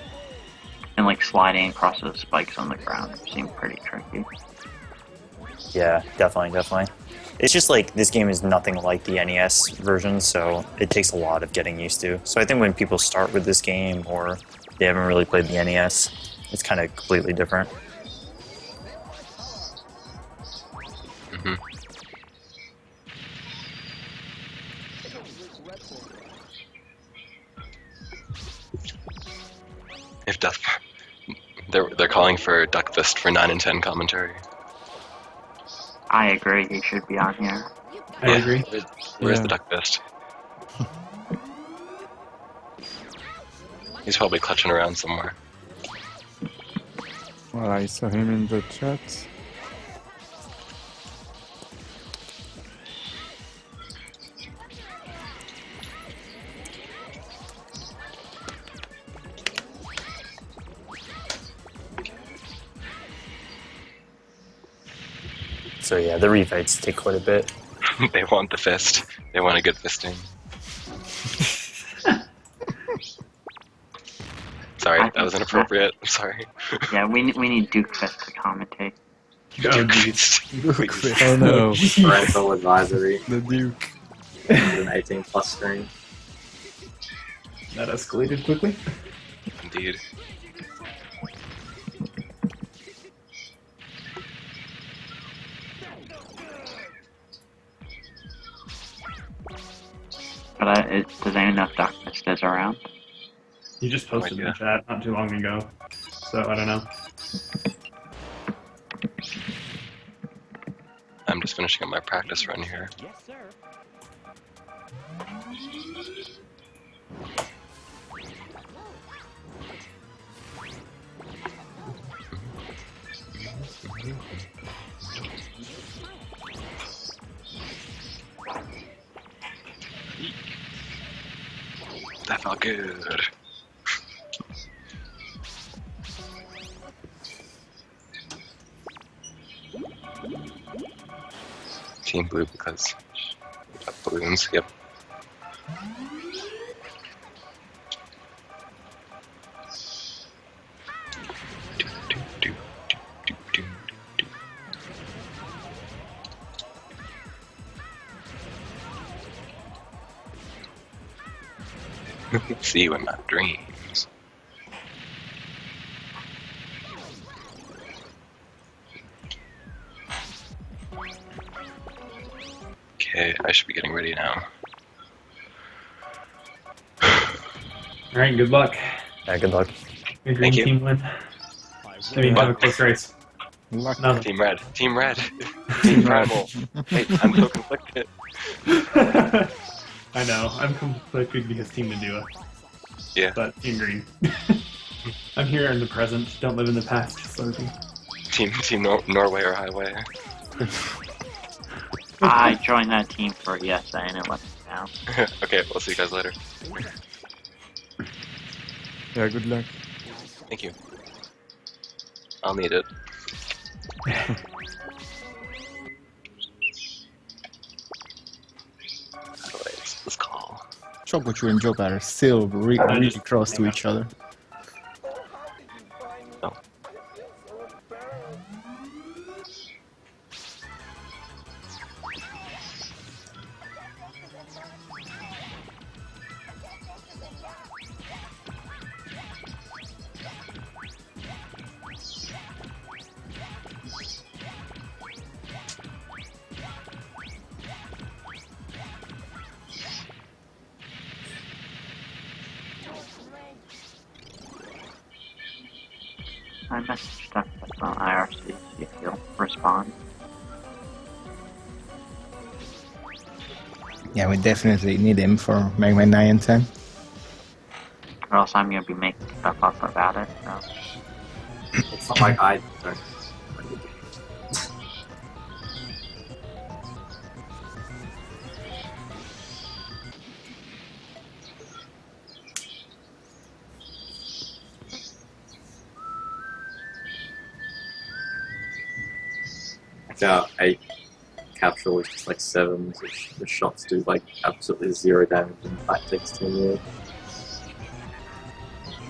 Speaker 8: And like sliding across those spikes on the ground seemed pretty tricky.
Speaker 9: Yeah, definitely. It's just like this game is nothing like the NES version, so it takes a lot of getting used to. So I think when people start with this game or they haven't really played the NES, it's kind of completely different.
Speaker 6: Mm-hmm. If Death, they're calling for Duck Fist for 9 and 10 commentary.
Speaker 8: I agree, he should be on here.
Speaker 4: I agree.
Speaker 6: Where's
Speaker 7: Yeah.
Speaker 6: the Duck Fist? He's probably clutching around somewhere.
Speaker 7: Well, I saw him in the chat.
Speaker 9: So yeah, the refights take quite a bit.
Speaker 6: They want the fist. They want a good fisting. Sorry, that was inappropriate. I'm sorry.
Speaker 8: Yeah, we need Duke Fist to commentate.
Speaker 4: Oh, jeez.
Speaker 7: Oh no,
Speaker 1: Parental advisory.
Speaker 7: the Duke.
Speaker 1: An 18 plus screen.
Speaker 4: That escalated quickly.
Speaker 6: Indeed.
Speaker 8: But does anyone know if Duck Fist is around?
Speaker 4: You just posted in the chat not too long ago, so I don't know.
Speaker 6: I'm just finishing up my practice run here. That felt good. Team Blue because of balloons. Yep. See you in my dreams. Okay, I should be getting ready now.
Speaker 4: Alright, good luck.
Speaker 9: Yeah, good luck.
Speaker 4: Your
Speaker 6: Thank
Speaker 4: green
Speaker 6: you.
Speaker 4: team win. I mean, have a close race.
Speaker 7: Luck.
Speaker 4: Nothing.
Speaker 6: Team Red. Team Red. Team Primal. Wait, I'm so conflicted.
Speaker 4: I know, I'm conflicted because Team Nadua.
Speaker 6: Yeah.
Speaker 4: But Team Green. I'm here in the present, don't live in the past, Slurpee.
Speaker 6: Team Norway or Highway.
Speaker 8: I joined that team for ESA and it let me down.
Speaker 6: Okay, we'll see you guys later.
Speaker 7: Yeah, good luck.
Speaker 6: Thank you. I'll need it. Anyways, let's call.
Speaker 7: Chocochu and Joker are still really close to each other.
Speaker 8: I messaged them on IRC to see if he'll respond.
Speaker 7: Yeah, we definitely need him for Mega Man 9 and 10.
Speaker 8: Or else I'm gonna be making stuff up about it. So.
Speaker 1: It's not like I don't. Our 8 capsule is just like 7, which the shots do like absolutely 0 damage and fight takes 10 years.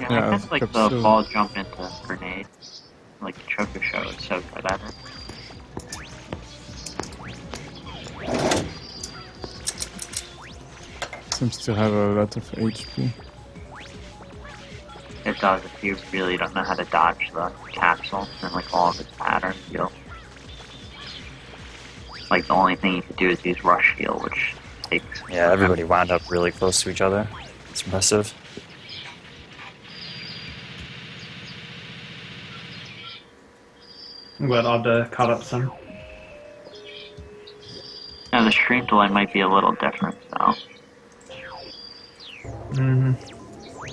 Speaker 8: Yeah,
Speaker 7: Yeah,
Speaker 8: I guess like the
Speaker 7: capsule.
Speaker 8: ball jump into grenade, like Chokusho is so good at it.
Speaker 7: Seems to have a lot of HP.
Speaker 8: It does if you really don't know how to dodge the capsule and like all of its patterns. You'll like the only thing you could do is use rush heal, which takes
Speaker 9: Yeah, everybody wound up really close to each other. It's impressive.
Speaker 4: I'm glad Abda caught up some.
Speaker 8: Now the stream delay might be a little different, so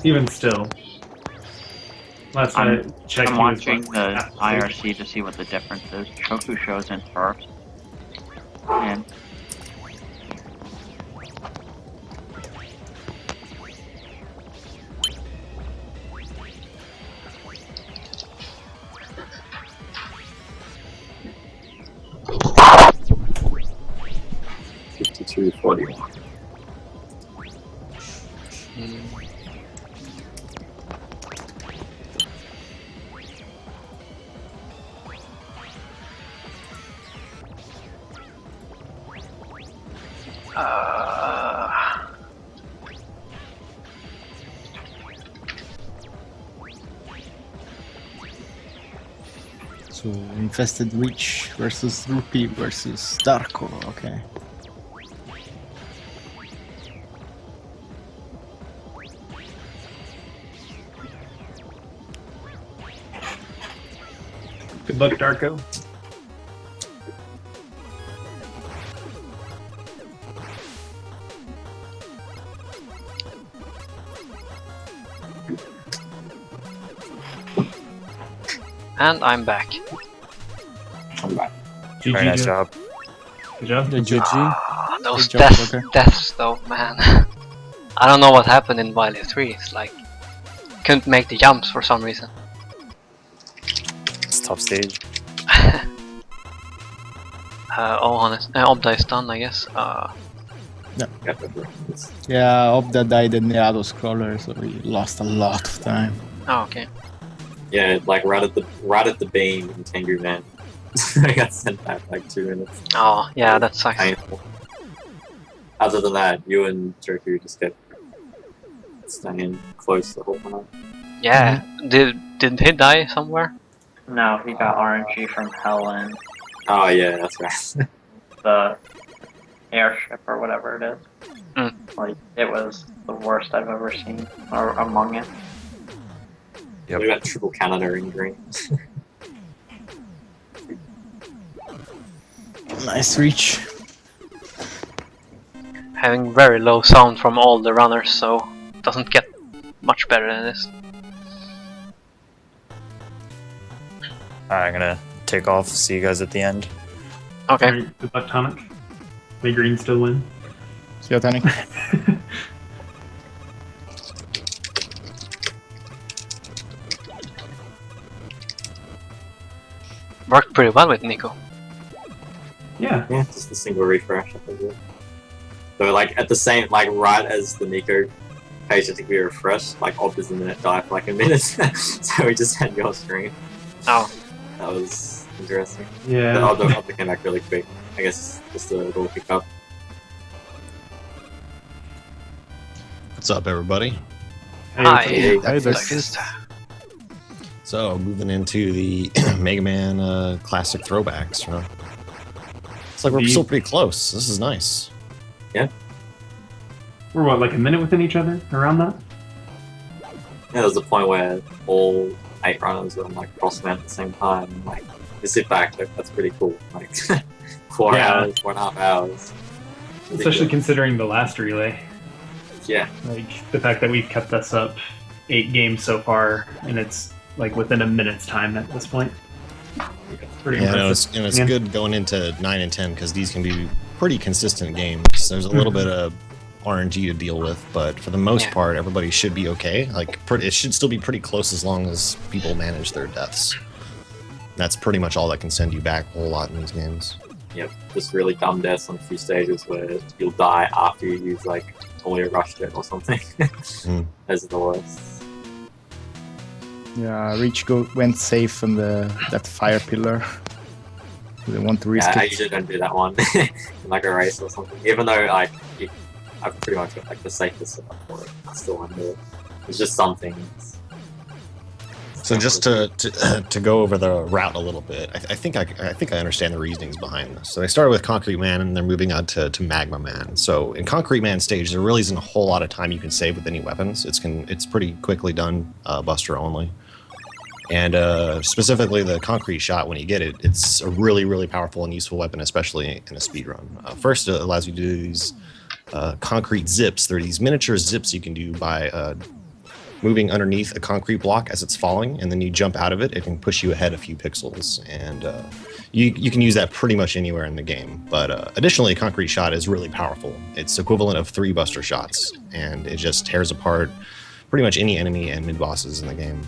Speaker 4: Even still. Last
Speaker 8: I'm-
Speaker 4: I checked,
Speaker 8: I'm
Speaker 4: he was,
Speaker 8: watching
Speaker 4: what,
Speaker 8: the
Speaker 4: half
Speaker 8: IRC to see what the difference is. Chokusho's in first, and
Speaker 1: Fifty-two 41.
Speaker 7: So, Infested Witch versus Rupee versus Darko, okay.
Speaker 4: Good luck, Darko.
Speaker 2: And I'm back.
Speaker 1: I'm back.
Speaker 4: GG,
Speaker 9: Very nice
Speaker 4: Joe.
Speaker 9: job.
Speaker 4: Good job.
Speaker 7: The GG.
Speaker 2: Ah, those
Speaker 7: Good job,
Speaker 2: deaths,
Speaker 7: Joker.
Speaker 2: deaths though, man. I don't know what happened in Wily 3. It's like couldn't make the jumps for some reason.
Speaker 9: It's a tough stage.
Speaker 2: Oh, honest, Obda is done, I guess.
Speaker 7: Yeah, Obda died in the auto scroller, so we lost a lot of time.
Speaker 2: Oh, okay.
Speaker 1: Yeah, like right at the beam in Tengu Man. I got sent back like 2 minutes.
Speaker 2: Oh, yeah, that sucks.
Speaker 1: Painful. Other than that, you and Joku just kept staying close the whole time.
Speaker 2: Yeah. Did he die somewhere?
Speaker 8: No, he got RNG from Helen,
Speaker 1: Oh yeah, that's right.
Speaker 8: the airship or whatever it is.
Speaker 2: Mm.
Speaker 8: Like, it was the worst I've ever seen, or among it.
Speaker 1: We got triple Canada in green.
Speaker 7: Nice reach.
Speaker 2: Having very low sound from all the runners, so doesn't get much better than this.
Speaker 9: Alright, I'm gonna take off. See you guys at the end.
Speaker 2: Okay.
Speaker 4: Alright, good luck, Tonic. May green still win.
Speaker 7: See you, Tonic.
Speaker 2: Worked pretty well with Nico.
Speaker 4: Yeah.
Speaker 1: Yeah, just a single refresh. I think. So like at the same, like right as the Nico page, I think we refreshed, like Optus and then it died for like a minute. So we just had your screen.
Speaker 2: Oh.
Speaker 1: That was interesting.
Speaker 4: Yeah.
Speaker 1: The other came back really quick. I guess just a little pickup.
Speaker 3: What's up, everybody?
Speaker 2: Hi.
Speaker 1: Hey,
Speaker 7: Hey,
Speaker 2: Breakfast.
Speaker 3: So moving into the Mega Man classic throwbacks. You know? It's like we're still pretty close. This is nice.
Speaker 4: We're what, like a minute within each other? Around that?
Speaker 1: Yeah, there was a point where all 8 runners were like crossmen at the same time. And, like, you sit back, like, that's pretty cool. Like 4
Speaker 4: Yeah.
Speaker 1: hours, 4.5 hours.
Speaker 4: Especially considering the last relay.
Speaker 1: Yeah.
Speaker 4: Like, the fact that we've kept this up 8 games so far, and it's like within a minute's time at this point. Pretty
Speaker 3: Yeah, no,
Speaker 4: impressive.
Speaker 3: it's
Speaker 4: Yeah.
Speaker 3: good going into 9 and 10 because these can be pretty consistent games. There's a little bit of RNG to deal with, but for the most
Speaker 2: Yeah.
Speaker 3: part, everybody should be okay. Like, it should still be pretty close as long as people manage their deaths. That's pretty much all that can send you back a whole lot in these games.
Speaker 1: Yep, just really dumb deaths on a few stages where you'll die after you use like all your rush jet or something. Those are the worst.
Speaker 7: Yeah, Reach went safe on that fire pillar. Didn't want to risk
Speaker 1: Yeah, I
Speaker 7: it.
Speaker 1: usually don't do that one in like a race or something. Even though like I've pretty much got like the safest setup for it, I still want to do it. It's just some things.
Speaker 3: So just to go over the route a little bit, I think I understand the reasonings behind this. So they started with Concrete Man and they're moving on to Magma Man. So in Concrete Man stage, there really isn't a whole lot of time you can save with any weapons. It's pretty quickly done, Buster only. And specifically the Concrete Shot, when you get it, it's a really, really powerful and useful weapon, especially in a speed run. First, it allows you to do these concrete zips. There are these miniature zips you can do by moving underneath a concrete block as it's falling, and then you jump out of it. It can push you ahead a few pixels, and you can use that pretty much anywhere in the game. But additionally, Concrete Shot is really powerful. It's equivalent of 3 Buster Shots, and it just tears apart pretty much any enemy and mid-bosses in the game.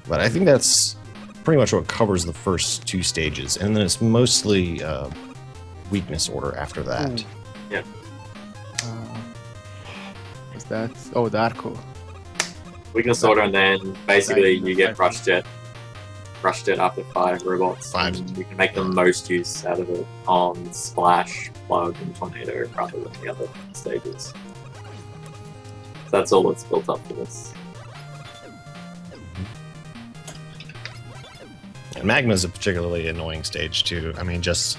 Speaker 3: But I think that's pretty much what covers the first 2 stages, and then it's mostly weakness order after that.
Speaker 7: What's that? Oh, the Arco.
Speaker 1: Weakness order, and then basically you get rush jet after 5 robots.
Speaker 3: 5.
Speaker 1: And you can make the most use out of it on Splash, Plug, and Tornado rather than the other stages. So that's all that's built up for this.
Speaker 3: And Magma is a particularly annoying stage too. I mean, just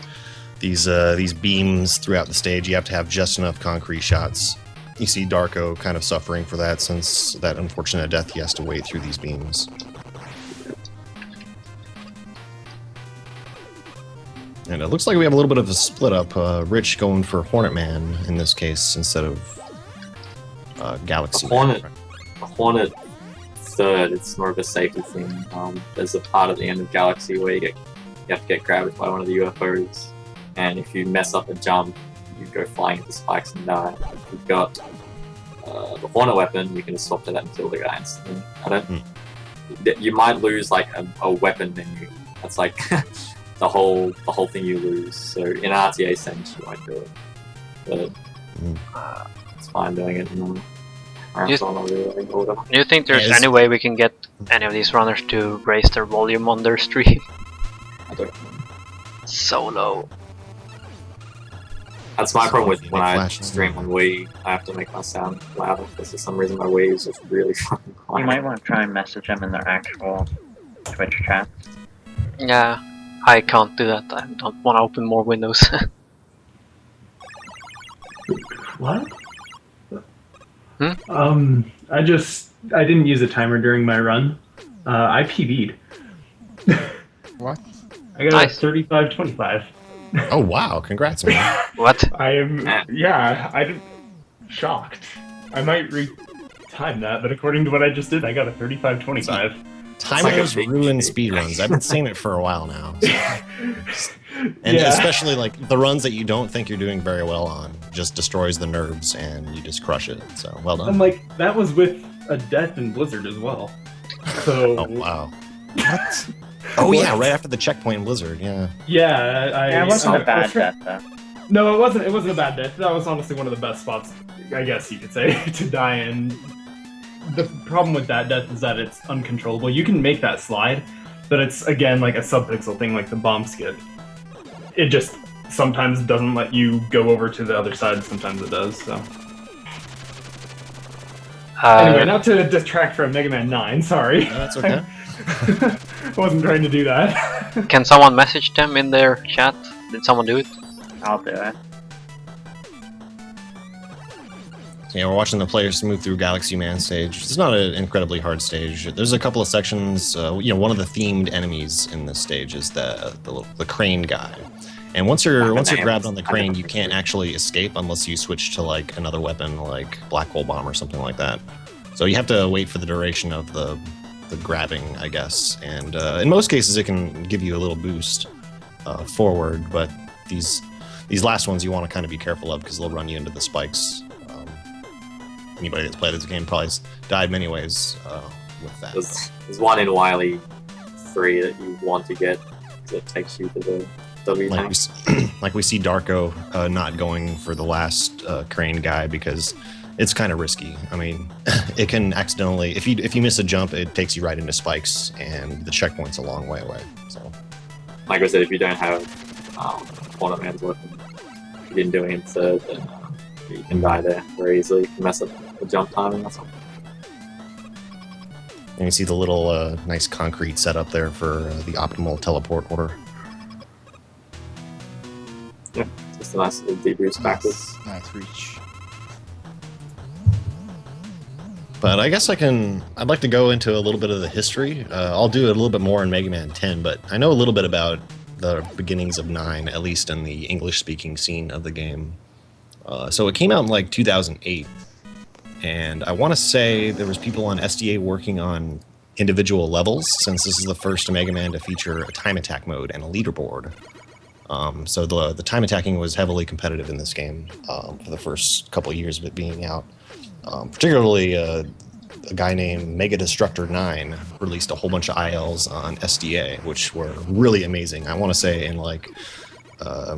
Speaker 3: these beams throughout the stage. You have to have just enough concrete shots. You see Darko kind of suffering for that since that unfortunate death he has to wade through these beams. And it looks like we have a little bit of a split up. Rich going for Hornet Man in this case instead of Galaxy Man.
Speaker 1: A Hornet third, it's more of a safety thing. There's a part at the end of Galaxy where you have to get grabbed by one of the UFOs, and if you mess up a jump, you go flying into spikes and die. If you've got the Hornet weapon, you can just swap to that and kill the guy instantly. You might lose like a weapon menu. That's like the whole thing you lose. So in RTA sense, you might do it, but it's fine doing it in order.
Speaker 2: Do you think there's any way we can get any of these runners to raise their volume on their stream?
Speaker 1: I don't know.
Speaker 2: So low.
Speaker 1: That's my problem with
Speaker 3: Make
Speaker 1: when I
Speaker 3: flash.
Speaker 1: stream on Wii. I have to make my sound louder because for some reason my Wii is just really fucking quiet.
Speaker 8: You might want to try and message them in their actual Twitch chat.
Speaker 2: Yeah, I can't do that. I don't want to open more windows.
Speaker 4: What?
Speaker 2: Hmm?
Speaker 4: I didn't use a timer during my run. I PB'd.
Speaker 7: What?
Speaker 4: I got
Speaker 2: Nice.
Speaker 4: a 35-25.
Speaker 3: Oh wow! Congrats, man.
Speaker 2: What?
Speaker 4: I am, I'm shocked. I might re-time that, but according to what I just did, I got a 35-25.
Speaker 3: Timers
Speaker 1: big
Speaker 3: ruin
Speaker 1: cheat.
Speaker 3: speedruns. I've been saying it for a while now. And
Speaker 4: Yeah.
Speaker 3: especially like the runs that you don't think you're doing very well on just destroys the nerves and you just crush it. So well
Speaker 4: I'm
Speaker 3: done.
Speaker 4: like, that was with a death in Blizzard as well. So,
Speaker 3: Oh wow.
Speaker 7: What?
Speaker 3: Oh yeah, right after the checkpoint in Blizzard. Yeah.
Speaker 4: yeah,
Speaker 8: It wasn't a
Speaker 4: I
Speaker 8: bad
Speaker 4: was try-
Speaker 8: death though.
Speaker 4: No, it wasn't. It wasn't a bad death. That was honestly one of the best spots, I guess you could say, to die in. The problem with that death is that it's uncontrollable. You can make that slide, but it's again like a subpixel thing, like the bomb skip. It just sometimes doesn't let you go over to the other side. Sometimes it does. So anyway, not to detract from Mega Man 9. Sorry,
Speaker 3: No, that's okay.
Speaker 4: I wasn't trying to do that.
Speaker 2: Can someone message them in their chat? Did someone do it?
Speaker 8: I'll do it.
Speaker 3: Yeah, we're watching the players move through Galaxy Man stage. It's not an incredibly hard stage. There's a couple of sections. One of the themed enemies in this stage is the crane guy. And once you're grabbed on the crane, you can't actually escape unless you switch to like another weapon, like Black Hole Bomb or something like that. So you have to wait for the duration of the grabbing, I guess. And in most cases, it can give you a little boost forward, but these last ones you want to kind of be careful of because they'll run you into the spikes. Anybody that's played this game probably has died many ways with that.
Speaker 1: There's one in Wily 3 that you want to get that takes you to the W
Speaker 3: Like
Speaker 1: tank.
Speaker 3: like we see Darko not going for the last crane guy because it's kind of risky. I mean, it can accidentally if you miss a jump, it takes you right into spikes, and the checkpoint's a long way away. So
Speaker 1: Like I said, if you don't have Corner Man's weapon, if you didn't do any third, then you can die there very easily. You can mess up the jump timing or something.
Speaker 3: and you see the little nice concrete setup there for the optimal teleport order.
Speaker 1: Just a nice little debrief backwards.
Speaker 7: Nice reach.
Speaker 3: But I guess I'd like to go into a little bit of the history. I'll do it a little bit more in Mega Man 10, but I know a little bit about the beginnings of 9, at least in the English-speaking scene of the game. So it came out in like 2008, and I want to say there was people on SDA working on individual levels, since this is the first Mega Man to feature a time attack mode and a leaderboard. So the time attacking was heavily competitive in this game for the first couple of years of it being out. Particularly a guy named Mega Destructor 9 released a whole bunch of ILs on SDA, which were really amazing. I want to say in like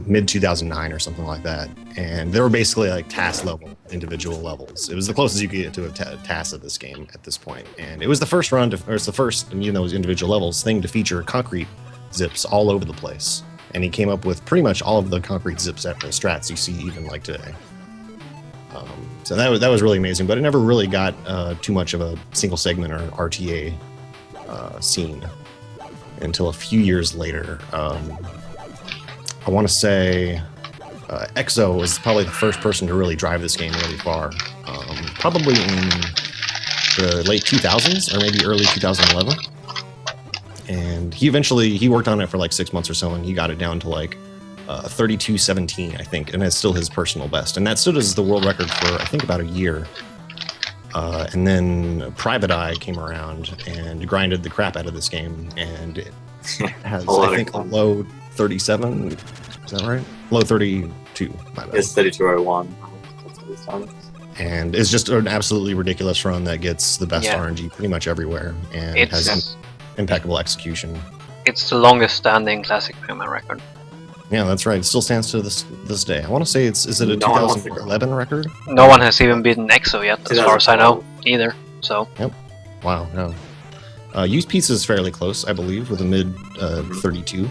Speaker 3: mid 2009 or something like that, and they were basically like task level individual levels. It was the closest you could get to a task of this game at this point, and it was the first run or it's the first, and even though it was individual levels, thing to feature concrete zips all over the place. And he came up with pretty much all of the concrete zip strats you see even like today. So that was really amazing, but it never really got too much of a single segment or RTA scene until a few years later. I want to say Exo was probably the first person to really drive this game really far. Probably in the late 2000s or maybe early 2011. And he worked on it for like 6 months or so, and he got it down to like 32:17, I think, and it's still his personal best. And that stood as the world record for I think about a year. And then Private Eye came around and grinded the crap out of this game, and it has I think a low 37. Is that right? Low 32. My bad.
Speaker 1: It's 3201. That's what it's done.
Speaker 3: And it's just an absolutely ridiculous run that gets the best
Speaker 2: Yeah.
Speaker 3: RNG pretty much everywhere, and has
Speaker 2: It's
Speaker 3: impeccable execution.
Speaker 2: it's the longest standing classic Mega Man record.
Speaker 3: Yeah, that's right. It still stands to this day. I want to say is it a
Speaker 1: No one wants to go.
Speaker 3: 2011 record?
Speaker 2: No one has even beaten Exo yet, as far as I know, either. So
Speaker 3: Wow, no. Use Pizza is fairly close, I believe, with a mid 32.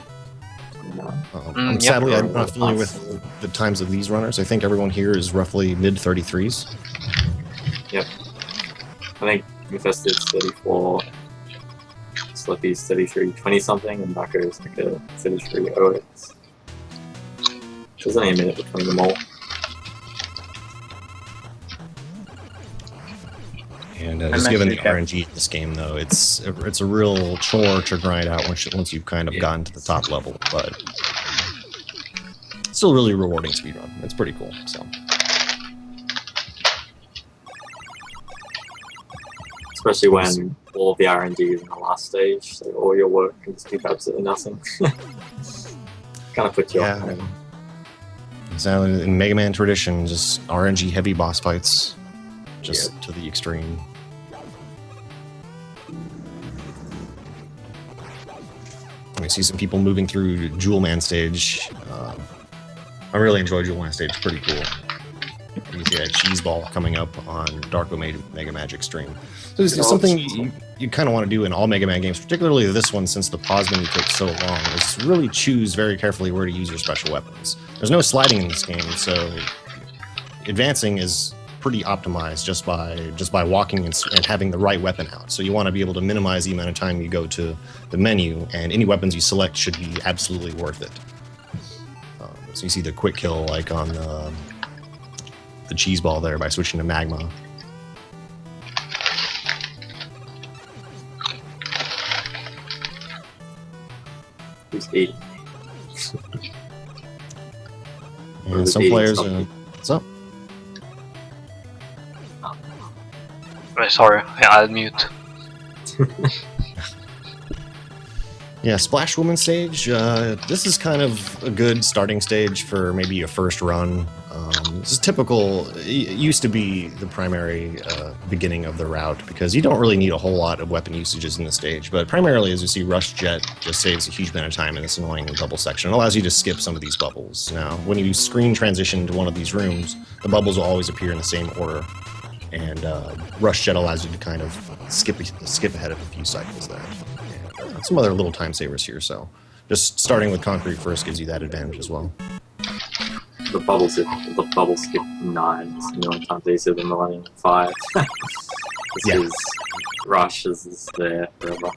Speaker 2: Yep.
Speaker 3: Sadly, I'm not familiar with the times of these runners. I think everyone here is roughly mid 33s.
Speaker 1: Yep. I think Infested's 34, Slippy's 33, 20 something, and Bucko's like a 33 OX. There's only a minute between them all.
Speaker 3: And just given the RNG in this game, though, it's a real chore to grind out once you've kind of gotten to the top level, but still really rewarding speedrun. It's pretty cool. So,
Speaker 1: especially when all of the RNG is in the last stage, so all your work can just do absolutely nothing. Kind of puts you off.
Speaker 3: Exactly. In Mega Man tradition, just RNG heavy boss fights, just to the extreme. We see some people moving through Jewel Man stage. I really enjoy Jewel Man stage. Pretty cool. You see that cheese ball coming up on Darko Mega Magic stream. So it's something you kind of want to do in all Mega Man games, particularly this one, since the pause menu takes so long, is really choose very carefully where to use your special weapons. There's no sliding in this game, so advancing is pretty optimized just by walking and having the right weapon out. So you want to be able to minimize the amount of time you go to the menu, and any weapons you select should be absolutely worth it. So you see the quick kill like on the cheese ball there by switching to magma.
Speaker 1: Who's eating?
Speaker 3: And some players what's up?
Speaker 2: Sorry, I'll mute.
Speaker 3: Yeah, Splash Woman stage. This is kind of a good starting stage for maybe a first run. This is typical. It used to be the primary beginning of the route because you don't really need a whole lot of weapon usages in the stage. But primarily, as you see, Rush Jet just saves a huge amount of time in this annoying bubble section. It allows you to skip some of these bubbles. Now, when you screen transition to one of these rooms, the bubbles will always appear in the same order. And Rush Jet allows you to kind of skip ahead of a few cycles there. And some other little time savers here, so just starting with Concrete first gives you that advantage as well.
Speaker 1: The bubble skip 9 is a million times easier than the running 5. Because Rush is there forever.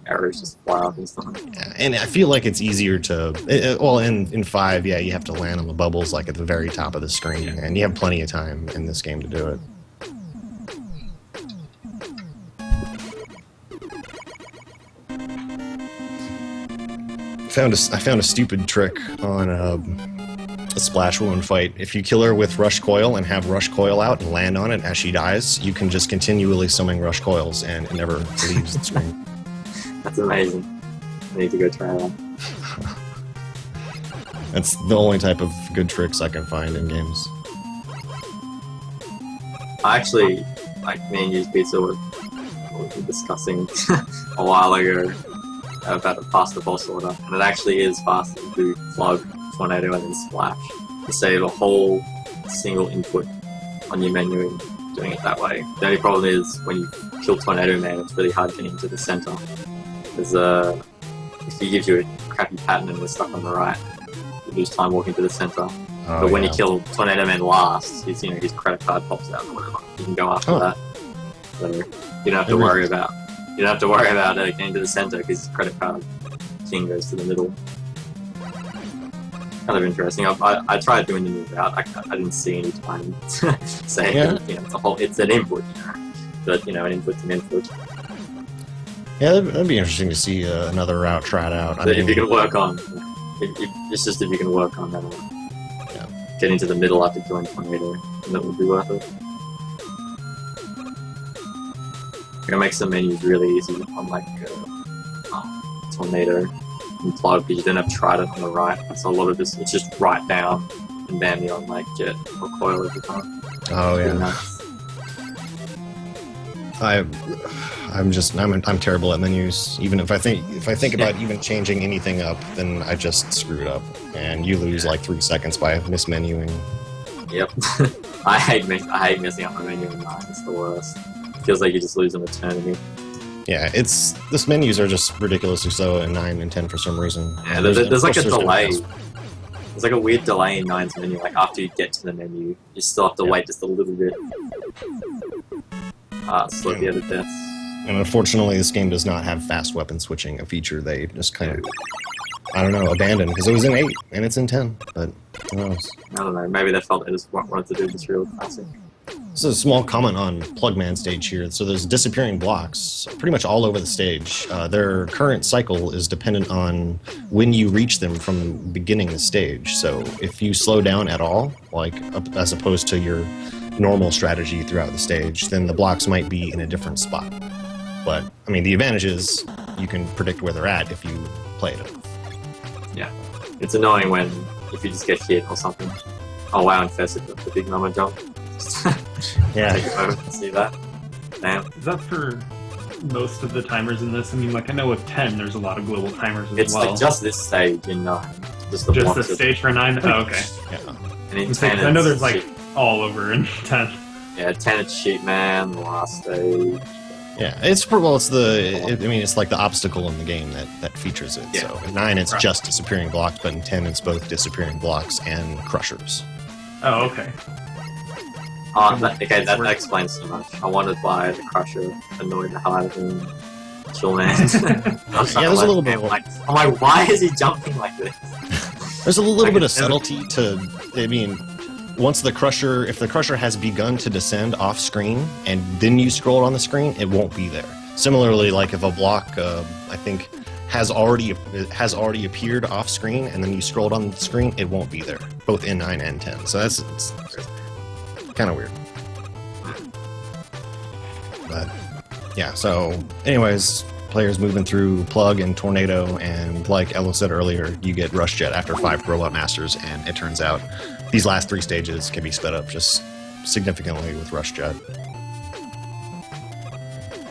Speaker 1: Arrows just fly up and stuff.
Speaker 3: Yeah, and I feel like it's easier to... well, in 5, yeah, you have to land on the bubbles like at the very top of the screen, and you have plenty of time in this game to do it. I found a stupid trick on a Splash Woman fight. If you kill her with Rush Coil and have Rush Coil out and land on it as she dies, you can just continually summon Rush Coils and it never leaves the screen.
Speaker 1: That's amazing. I need to go try that.
Speaker 3: That's the only type of good tricks I can find in games.
Speaker 1: I actually, like me and Use Pizza were discussing a while ago about the faster boss order, and it actually is faster to do Plug, Tornado, and then Splash. To save a whole single input on your menu and doing it that way. The only problem is when you kill Tornado Man, it's really hard getting to the center. Because if he gives you a crappy pattern and we're stuck on the right, you lose time walking to the center. But when you kill Tornado Man last, his credit card pops out or whatever. You can go after that. So you don't have to worry about getting to the center because his credit card thing goes to the middle. Kind of interesting. I tried doing the move out. I didn't see any time saying it's an input, but an input's an input.
Speaker 3: Yeah, that'd be interesting to see another route tried out.
Speaker 1: So if you can work on, it's just if you can work on that, getting to the middle after killing Tornado, and that would be worth it. It makes the menus really easy on like Tornado and Plug because you don't have to try it on the right. So a lot of this, it's just right down and bammy on like Jet or Coil every time.
Speaker 3: Oh yeah.
Speaker 1: Nice.
Speaker 3: I'm terrible at menus. Even if I think about even changing anything up, then I just screw it up, and you lose like 3 seconds by mismenuing.
Speaker 1: Yep. I hate messing up my menu in 9. It's the worst. It feels like you just lose an eternity.
Speaker 3: Yeah, this menus are just ridiculously slow in 9 and 10 for some reason.
Speaker 1: Yeah,
Speaker 3: And
Speaker 1: there's like a
Speaker 3: of course
Speaker 1: delay.
Speaker 3: there's
Speaker 1: There's like a weird delay in 9's menu. Like after you get to the menu, you still have to wait just a little bit. Slow the other deaths.
Speaker 3: And unfortunately, this game does not have fast weapon switching, a feature they just kind of, I don't know, abandoned because it was in 8 and it's in 10. But who knows?
Speaker 1: I don't know. Maybe they felt they just wanted to do this real classic.
Speaker 3: This is a small comment on Plugman stage here. So there's disappearing blocks pretty much all over the stage. Their current cycle is dependent on when you reach them from beginning the stage. So if you slow down at all, like as opposed to your normal strategy throughout the stage, then the blocks might be in a different spot. But I mean, the advantage is you can predict where they're at if you play it enough.
Speaker 1: Yeah, it's annoying when if you just get hit or something. Oh wow, Infested with the big mama jump.
Speaker 3: Yeah.
Speaker 1: Take a moment to see that. Damn.
Speaker 4: Is that for most of the timers in this? I mean, like I know with 10, there's a lot of global timers as
Speaker 1: It's
Speaker 4: well.
Speaker 1: like just this stage in 9. Just the
Speaker 4: Just
Speaker 1: blocks
Speaker 4: the
Speaker 1: of-
Speaker 4: stage for 9? Oh, okay.
Speaker 3: Yeah.
Speaker 1: And in
Speaker 4: Because
Speaker 1: 10,
Speaker 4: I know
Speaker 1: it's
Speaker 4: there's like
Speaker 1: shit.
Speaker 4: all over in 10.
Speaker 1: Yeah, 10 it's Sheep Man, the last stage.
Speaker 3: Yeah, it's like the obstacle in the game that features it.
Speaker 1: Yeah.
Speaker 3: So in 9, it's
Speaker 4: Right.
Speaker 3: just disappearing blocks, but in 10, it's both disappearing blocks and crushers.
Speaker 4: Oh, okay.
Speaker 1: Okay, that explains so much. I wanted why the Crusher annoyed the hell out of him. Chill Man.
Speaker 3: Yeah, there's a little bit.
Speaker 1: I'm like, why is he jumping like this?
Speaker 3: There's a little
Speaker 1: Like
Speaker 3: bit of
Speaker 1: it's never-
Speaker 3: subtlety to. I mean, if the crusher has begun to descend off screen and then you scroll on the screen, it won't be there. Similarly, like if a block, I think, has already appeared off screen and then you scrolled on the screen, it won't be there, both in 9 and 10. So it's kind of weird. But yeah, so anyways, players moving through Plug and Tornado, and like Elo said earlier, you get Rush Jet after 5 Robot Masters, and it turns out these last 3 stages can be sped up just significantly with Rush Jet.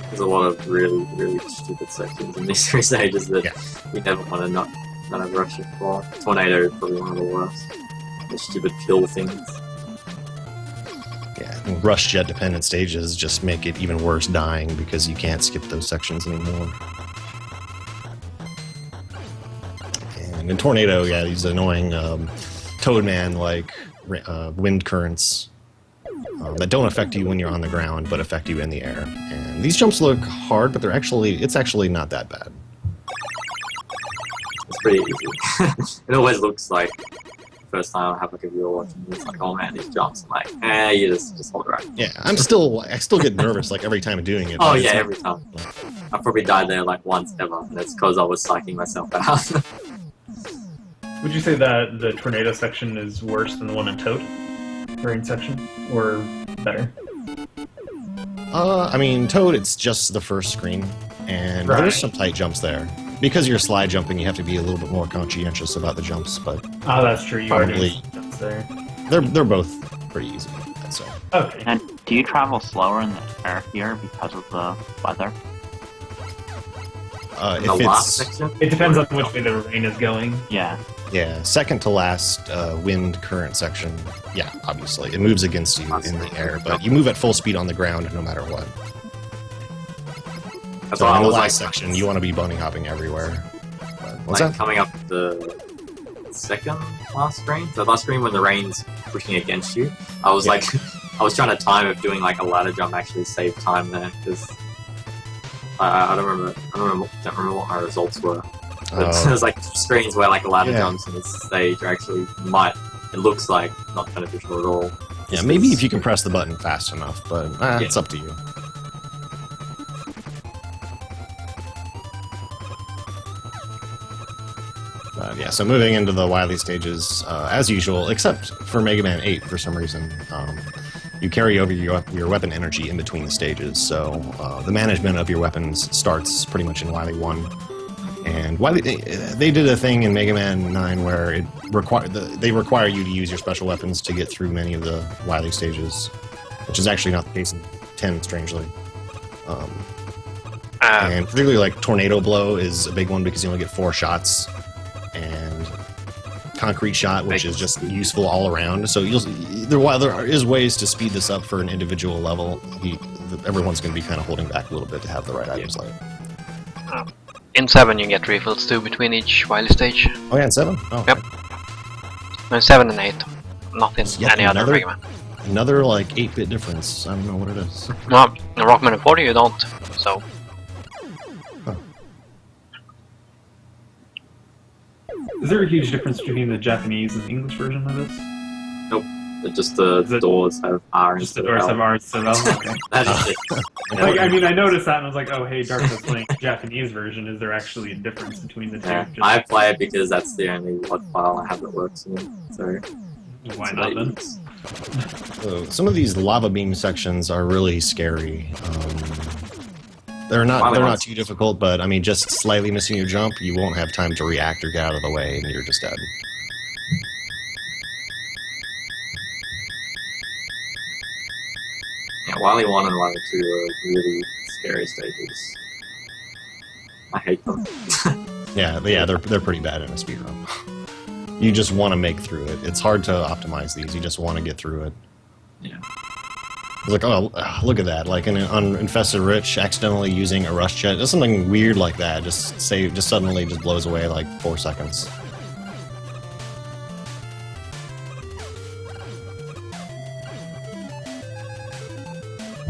Speaker 1: There's a lot of really, really stupid sections in these 3 stages that you never want to not have Rush Jet for. Tornado is probably one of the worst. The stupid kill things.
Speaker 3: Yeah, and Rush Jet dependent stages just make it even worse dying because you can't skip those sections anymore. And in Tornado, yeah, these annoying Toadman like wind currents that don't affect you when you're on the ground, but affect you in the air. And these jumps look hard, but it's actually not that bad.
Speaker 1: It's pretty easy. It always looks like first time I have like a viewer watching, it's like, oh man, these jumps. I'm like, you just hold it right.
Speaker 3: Yeah, I still get nervous like every time I'm doing it.
Speaker 1: Oh
Speaker 3: but it's
Speaker 1: yeah,
Speaker 3: not-
Speaker 1: every time. I probably died there like once ever, and it's because I was psyching myself out.
Speaker 4: Would you say that the tornado section is worse than the one in Toad? Rain section? Or better?
Speaker 3: I mean, Toad, it's just the first screen, and
Speaker 4: Right.
Speaker 3: there's some tight jumps there. Because you're slide jumping, you have to be a little bit more conscientious about the jumps, but
Speaker 4: Oh, that's true. You are
Speaker 3: Probably.
Speaker 4: doing some jumps there.
Speaker 3: they're both pretty easy, I'd say.
Speaker 4: Okay.
Speaker 8: And do you travel slower in the air here because of the weather?
Speaker 1: the
Speaker 3: If
Speaker 1: last
Speaker 3: it's
Speaker 1: section?
Speaker 4: It depends on which way the rain is going.
Speaker 8: Yeah.
Speaker 3: second to last wind current section, yeah, obviously it moves against you in the air, but you move at full speed on the ground no matter what.
Speaker 1: That's
Speaker 3: So
Speaker 1: why I
Speaker 3: in the
Speaker 1: was like,
Speaker 3: last section, you want to be bunny hopping everywhere. But what's
Speaker 1: like
Speaker 3: that?
Speaker 1: coming up the second last screen, the last screen when the rain's pushing against you. I was like, I was trying to time if doing like a ladder jump actually saved time there because I don't remember what my results were. But
Speaker 3: Oh.
Speaker 1: there's like screens where like a ladder
Speaker 3: Yeah.
Speaker 1: jumps in this stage are actually it looks like not beneficial at all.
Speaker 3: Yeah,
Speaker 1: Just
Speaker 3: maybe
Speaker 1: 'cause-
Speaker 3: if you can press the button fast enough, but it's up to you. Yeah, so moving into the Wily stages, as usual, except for Mega Man 8 for some reason, you carry over your weapon energy in between the stages. So the management of your weapons starts pretty much in Wily 1. And Wily, they did a thing in Mega Man 9 where they require you to use your special weapons to get through many of the Wily stages, which is actually not the case in 10, strangely. And particularly like Tornado Blow is a big one because you only get 4 shots, and Concrete Shot, which is just useful all around. So while there is ways to speed this up for an individual level, everyone's going to be kind of holding back a little bit to have the right items like.
Speaker 2: In 7 you get refills too between each Wily stage.
Speaker 3: Oh yeah, in 7. Oh,
Speaker 2: Yep. No, in 7 and 8. Not in
Speaker 3: Yet
Speaker 2: any other
Speaker 3: another-
Speaker 2: Mega Man.
Speaker 3: Another like 8-bit difference. I don't know what it is.
Speaker 2: No, in Rockman and 40 you don't. So
Speaker 4: Is there a huge difference between the Japanese and the English version of this?
Speaker 1: But just the
Speaker 4: Is it-
Speaker 1: doors have R
Speaker 4: Just the
Speaker 1: instead of
Speaker 4: doors
Speaker 1: L.
Speaker 4: have R's instead of L? Okay.
Speaker 1: That's just it.
Speaker 4: Like, I mean, I noticed that and I was like, oh, hey, Darko's playing the Japanese version. Is there actually a difference between the two?
Speaker 1: Yeah,
Speaker 4: Just-
Speaker 1: I play it because that's the only WOD file I have that works with it. So
Speaker 4: Why
Speaker 1: it's
Speaker 4: not then?
Speaker 1: use.
Speaker 3: So some of these lava beam sections are really scary. They're not too difficult, but I mean, just slightly missing your jump, you won't have time to react or get out of the way, and you're just dead.
Speaker 1: Yeah, Wily 1 and Wily 2 are really scary stages. I hate them.
Speaker 3: Yeah, they're pretty bad in a speedrun. You just want to make through it. It's hard to optimize these. You just want to get through it.
Speaker 1: Yeah.
Speaker 3: It's like, oh, look at that! Like on Infested Rich, accidentally using a rush jet, just something weird like that. Just suddenly just blows away like 4 seconds.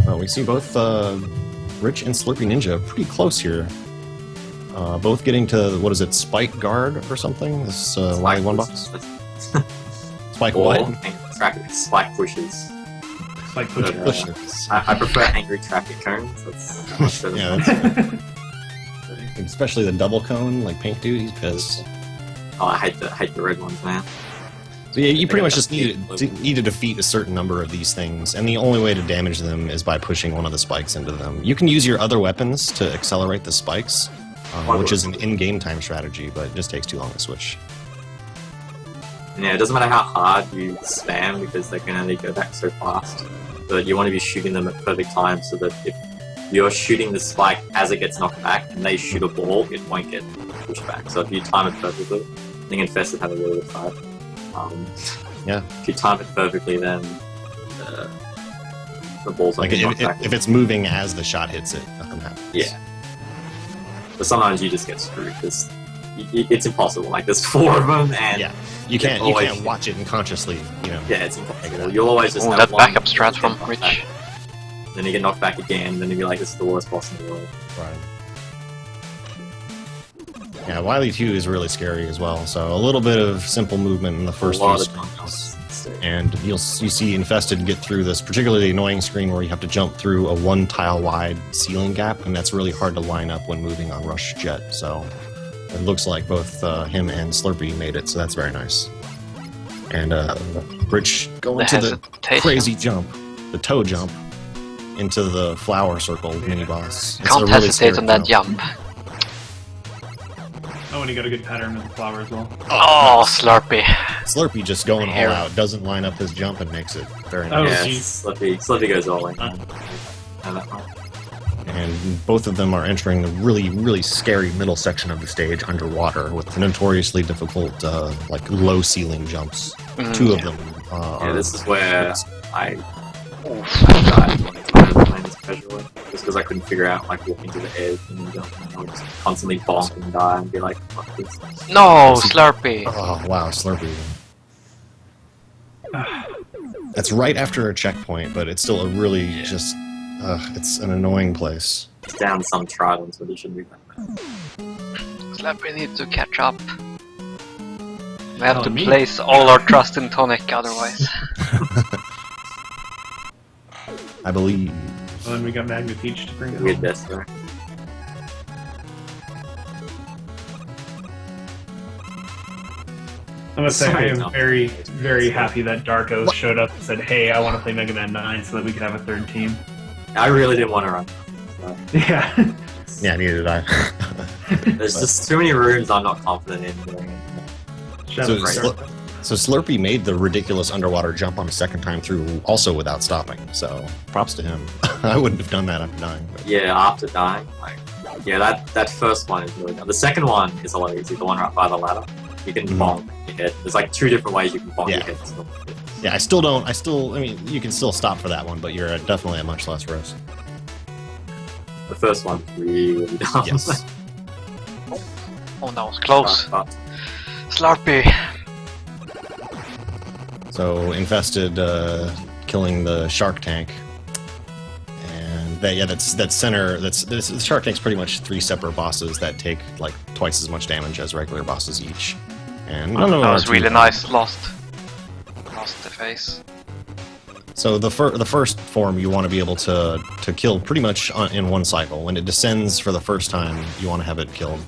Speaker 3: Well, we see both Rich and Slurpy Ninja pretty close here. Both getting to, what is it, Spike Guard or something? This Wily 1 box? Spike what?
Speaker 1: Spike pushes.
Speaker 4: Like,
Speaker 1: But,
Speaker 3: Pushes.
Speaker 1: I prefer angry traffic cones. That's much better.
Speaker 3: Yeah, that's, especially the double cone, like Pink Dude, he's pissed.
Speaker 1: Oh, I hate the red ones, man.
Speaker 3: So yeah, you pretty much just need to defeat a certain number of these things, and the only way to damage them is by pushing one of the spikes into them. You can use your other weapons to accelerate the spikes, which is an in-game time strategy, but it just takes too long to switch.
Speaker 1: Yeah, it doesn't matter how hard you spam because they can only go back so fast. But you want to be shooting them at perfect time so that if you're shooting the spike as it gets knocked back and they shoot a ball, it won't get pushed back. So if you time it perfectly, I think Infested have a really good fight.
Speaker 3: Yeah.
Speaker 1: If you time it perfectly, then the ball's
Speaker 3: Like
Speaker 1: not knocked back.
Speaker 3: if it's moving as the shot hits it, nothing happens.
Speaker 1: Yeah. But sometimes you just get screwed because it's impossible. Like there's 4 of them, and
Speaker 3: Yeah. You can't watch it and consciously,
Speaker 1: yeah, it's impossible. You'll always just
Speaker 2: oh,
Speaker 1: have
Speaker 2: that
Speaker 1: one
Speaker 2: backup strat
Speaker 1: get
Speaker 2: from
Speaker 1: knocked
Speaker 2: Rich.
Speaker 1: back. Then you get knocked back again, then you'll be like, this is the worst boss in the world.
Speaker 3: Right. Yeah, Wily 2 is really scary as well. So a little bit of simple movement in the first
Speaker 1: A lot
Speaker 3: few
Speaker 1: of
Speaker 3: screens,
Speaker 1: times.
Speaker 3: and you see Infested get through this particularly annoying screen where you have to jump through a 1 tile wide ceiling gap, and that's really hard to line up when moving on Rush Jet. So it looks like both him and Slurpee made it, so that's very nice. And Rich going to the
Speaker 2: hesitation.
Speaker 3: crazy jump, the toe jump, into the flower circle mini boss. It's
Speaker 2: Can't
Speaker 3: a really
Speaker 2: hesitate
Speaker 3: scary
Speaker 2: on that jump.
Speaker 4: Oh, and you got a good pattern with the flower as well.
Speaker 2: Oh, Slurpee.
Speaker 3: Slurpee just going all
Speaker 2: Hair.
Speaker 3: out, doesn't line up his jump and makes it very
Speaker 4: Oh,
Speaker 3: nice.
Speaker 1: Yeah,
Speaker 4: geez.
Speaker 1: Slippy goes all in.
Speaker 3: And both of them are entering the really, really scary middle section of the stage underwater with notoriously difficult, like low ceiling jumps. 2 of them
Speaker 1: Yeah,
Speaker 3: are.
Speaker 1: this is where I died when I was playing this casually. Just because I couldn't figure out like walking to the edge and jumping. I would just constantly bonk and die and be like, fuck this.
Speaker 2: No, Slurpee.
Speaker 3: Oh wow, Slurpee. That's right after a checkpoint, but it's still a really just. It's an annoying place.
Speaker 1: It's down some tridents, but it shouldn't be that bad.
Speaker 2: Slurpee needs to catch up. We have to
Speaker 4: me?
Speaker 2: place all our trust in Tonic otherwise.
Speaker 3: I believe.
Speaker 4: Well, then we got Magma Peach to bring it
Speaker 1: Weird
Speaker 4: home.
Speaker 1: death there.
Speaker 4: I must say, I
Speaker 1: Sorry,
Speaker 4: am
Speaker 1: no.
Speaker 4: very, very happy that Darko showed up and said, hey, I want to play Mega Man 9 so that we could have a 3rd team.
Speaker 1: I really didn't want to run. So.
Speaker 4: Yeah.
Speaker 3: Yeah, neither did I.
Speaker 1: There's just too many rooms I'm not confident in doing it.
Speaker 4: Shadow
Speaker 3: So,
Speaker 4: Fighter.
Speaker 3: So Slurpee made the ridiculous underwater jump on a second time through, also without stopping. So props to him. I wouldn't have done that after dying. But.
Speaker 1: Yeah, after dying, like, yeah, that first one is really good. The second one is a lot easier. The one right by the ladder, you can bonk your head. There's like 2 different ways you can bonk
Speaker 3: Yeah.
Speaker 1: your head. So,
Speaker 3: Yeah, I mean, you can still stop for that one, but you're definitely at much less risk.
Speaker 1: The first one really dumb.
Speaker 3: Yes.
Speaker 2: Oh, that was close.
Speaker 1: But
Speaker 2: Slarpy.
Speaker 3: So Infested killing the Shark Tank. And that's center. The Shark Tank's pretty much 3 separate bosses that take like twice as much damage as regular bosses each. And none of them
Speaker 2: That
Speaker 3: are
Speaker 2: was
Speaker 3: too
Speaker 2: really
Speaker 3: bad.
Speaker 2: nice. Lost the face.
Speaker 3: So the first form you want to be able to kill pretty much in one cycle. When it descends for the first time, you want to have it killed.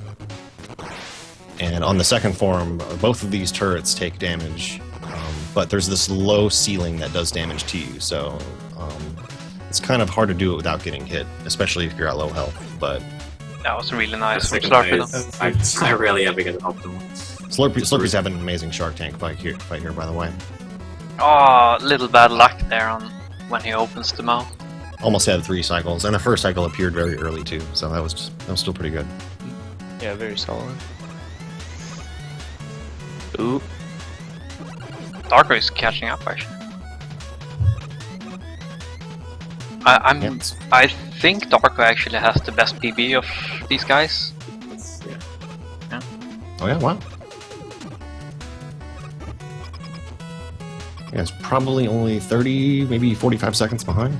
Speaker 3: And on the second form, both of these turrets take damage, but there's this low ceiling that does damage to you. So it's kind of hard to do it without getting hit, especially if you're at low health. But
Speaker 2: That was really
Speaker 1: the
Speaker 2: nice from
Speaker 1: second
Speaker 2: Slarpy.
Speaker 1: phase, I rarely ever get an optimal.
Speaker 3: Slurpee's having an amazing Shark Tank fight here, by the way.
Speaker 2: Oh, little bad luck there on when he opens the mouth.
Speaker 3: Almost had 3 cycles, and the first cycle appeared very early too, so that was still pretty good.
Speaker 10: Yeah, very solid. Ooh.
Speaker 2: Darko is catching up actually. I think Darko actually has the best PB of these guys.
Speaker 1: Yeah.
Speaker 3: Oh yeah, wow. Yeah, it's probably only 30, maybe 45 seconds behind.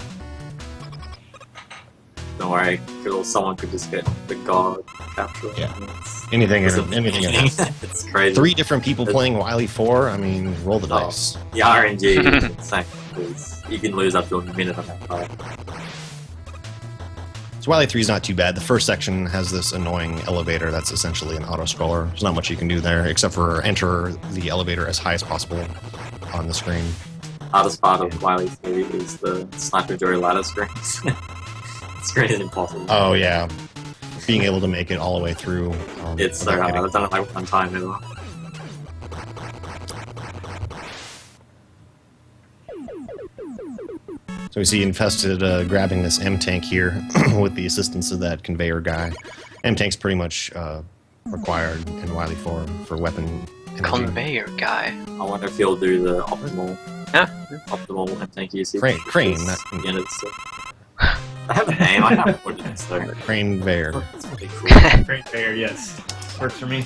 Speaker 1: Don't worry, someone could just get the god capture.
Speaker 3: Yeah. Anything in
Speaker 1: It's
Speaker 3: anything in
Speaker 1: amazing. It's crazy.
Speaker 3: 3 different people playing Wily 4. I mean, roll the dice.
Speaker 1: The RNG is insane because you can lose up to a minute on that fight.
Speaker 3: So Wily 3 is not too bad. The first section has this annoying elevator that's essentially an auto scroller. There's not much you can do there except for enter the elevator as high as possible on the screen.
Speaker 1: Hardest part of Wily 3 is the Sniper Joy ladder screens. Screen is impossible.
Speaker 3: Oh yeah, being able to make it all the way through.
Speaker 1: It's so
Speaker 3: without
Speaker 1: hard. I've done it like one time ever.
Speaker 3: So we see Infested grabbing this M-Tank here with the assistance of that conveyor guy. M-Tank's pretty much required in Wily 4 for weapon energy.
Speaker 2: Conveyor guy.
Speaker 1: I wonder if he'll do the optimal M-Tank usage.
Speaker 3: Crane.
Speaker 1: Yeah, it's, I have a name. I can't put it in so.
Speaker 3: Crane Veyor.
Speaker 1: It's pretty cool.
Speaker 4: Great bear, yes. Works for me.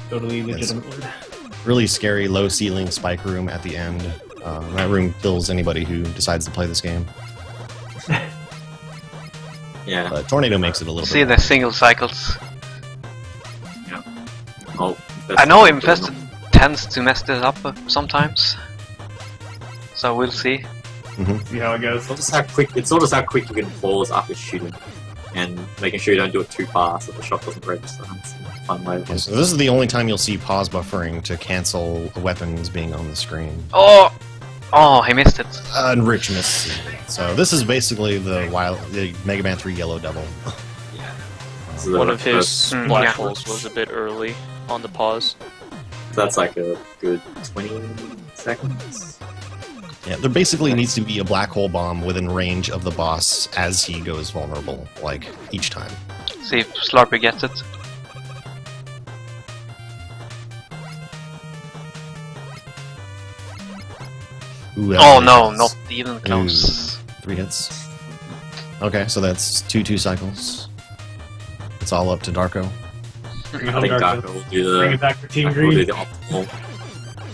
Speaker 4: Totally legitimate word.
Speaker 3: Really scary low ceiling spike room at the end. That room kills anybody who decides to play this game.
Speaker 1: Yeah.
Speaker 3: But Tornado makes it a little
Speaker 2: See
Speaker 3: bit.
Speaker 2: the single cycles.
Speaker 1: Oh,
Speaker 2: I know Infested tends to mess this up sometimes. So we'll see.
Speaker 4: See how it goes.
Speaker 1: It's all just how quick you can pause after shooting, and making sure you don't do it too fast so the shot doesn't register. It's a fun way.
Speaker 3: Yeah, so this is the only time you'll see pause buffering to cancel weapons being on the screen.
Speaker 2: Oh! Oh, he missed it.
Speaker 3: And Rich missed. So this is basically the Mega Man 3 Yellow Devil.
Speaker 1: This is the
Speaker 10: One of his
Speaker 1: first-
Speaker 10: black
Speaker 2: yeah.
Speaker 10: holes was a bit early on the pause.
Speaker 1: That's like a good 20 seconds.
Speaker 3: Yeah, there basically needs to be a black hole bomb within range of the boss as he goes vulnerable, like each time.
Speaker 2: See if Slarpy gets it.
Speaker 3: Ooh,
Speaker 2: Oh
Speaker 3: that
Speaker 2: no,
Speaker 3: is
Speaker 2: not even close.
Speaker 3: 3 hits. Okay, so that's 2 cycles. It's all up to Darko.
Speaker 4: Bring it
Speaker 1: I
Speaker 4: home,
Speaker 1: think
Speaker 4: Darko.
Speaker 1: Darko will do
Speaker 4: Bring it back for Team
Speaker 1: will
Speaker 4: Green.
Speaker 1: do the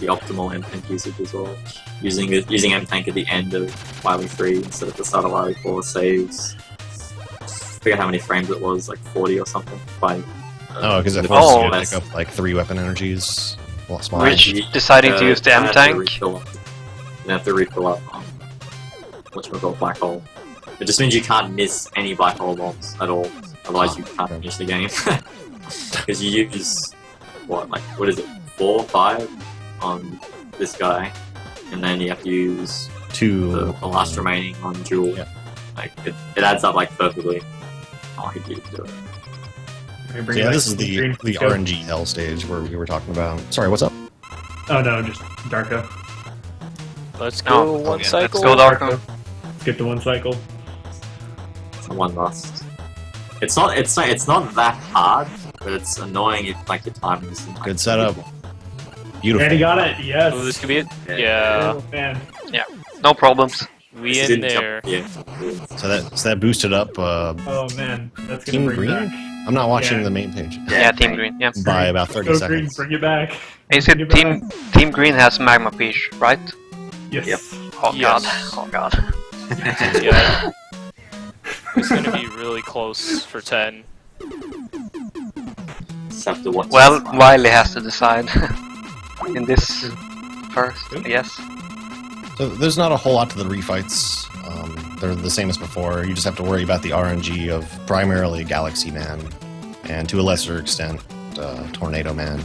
Speaker 1: optimal M-Tank usage as well. Using M-Tank at the end of Wily 3 instead of the start of Wily 4 saves. I forget how many frames it was, like 40 or something. By
Speaker 3: Oh, because it
Speaker 1: the
Speaker 3: forces you to
Speaker 1: best.
Speaker 3: pick up like 3 weapon energies. A lot smaller.
Speaker 2: Rich deciding to use the
Speaker 1: you have to
Speaker 2: M-Tank.
Speaker 1: refill up- You have to refill up whatchamacallit, black hole. It just means you can't miss any black hole bombs at all. Otherwise you can't finish the game. Because you use what is it, 4 or 5 on this guy, and then you have to use
Speaker 3: 2.
Speaker 1: the last remaining on Jewel.
Speaker 3: Yeah.
Speaker 1: Like it adds up like perfectly. Oh, he did do it.
Speaker 4: Bring it
Speaker 3: Yeah,
Speaker 4: back
Speaker 3: this
Speaker 4: to
Speaker 3: is
Speaker 4: Team
Speaker 3: the
Speaker 4: Green.
Speaker 3: the
Speaker 4: Let's go.
Speaker 3: RNG hell stage where we were talking about. Sorry, what's up?
Speaker 4: Oh no, just Darko.
Speaker 10: Let's
Speaker 2: Oh,
Speaker 10: go one
Speaker 2: okay,
Speaker 10: cycle.
Speaker 2: let's go Darko.
Speaker 4: Skip to one cycle.
Speaker 1: Someone must. It's not that hard, but it's annoying if like your timing is like,
Speaker 3: Good setup. Beautiful.
Speaker 4: And he got it. Yes.
Speaker 10: Oh, this could be it.
Speaker 1: Yeah.
Speaker 10: Yeah.
Speaker 4: Oh, man.
Speaker 2: No problems.
Speaker 10: We
Speaker 1: This
Speaker 10: in
Speaker 1: didn't jump-
Speaker 10: there.
Speaker 1: Yeah.
Speaker 3: So that boosted up
Speaker 4: Oh man, that's gonna
Speaker 3: Team
Speaker 4: bring
Speaker 3: Green?
Speaker 4: back.
Speaker 3: I'm not watching
Speaker 4: Yeah.
Speaker 3: the main page.
Speaker 2: Yeah, Team Green. Yeah.
Speaker 3: By about 30
Speaker 4: Go
Speaker 3: seconds.
Speaker 4: Green, bring it back.
Speaker 2: Is
Speaker 4: Bring
Speaker 2: it
Speaker 4: it
Speaker 2: Team Green has Magma Peach, right?
Speaker 4: Yes.
Speaker 1: Yep.
Speaker 2: Oh
Speaker 10: Yes.
Speaker 2: god. Oh god.
Speaker 10: Yeah. It's gonna be really close for 10.
Speaker 1: Just have to watch
Speaker 2: Well,
Speaker 1: this.
Speaker 2: Wiley has to decide in this first, I guess.
Speaker 3: So there's not a whole lot to the refights. They're the same as before. You just have to worry about the RNG of primarily Galaxy Man, and to a lesser extent, Tornado Man.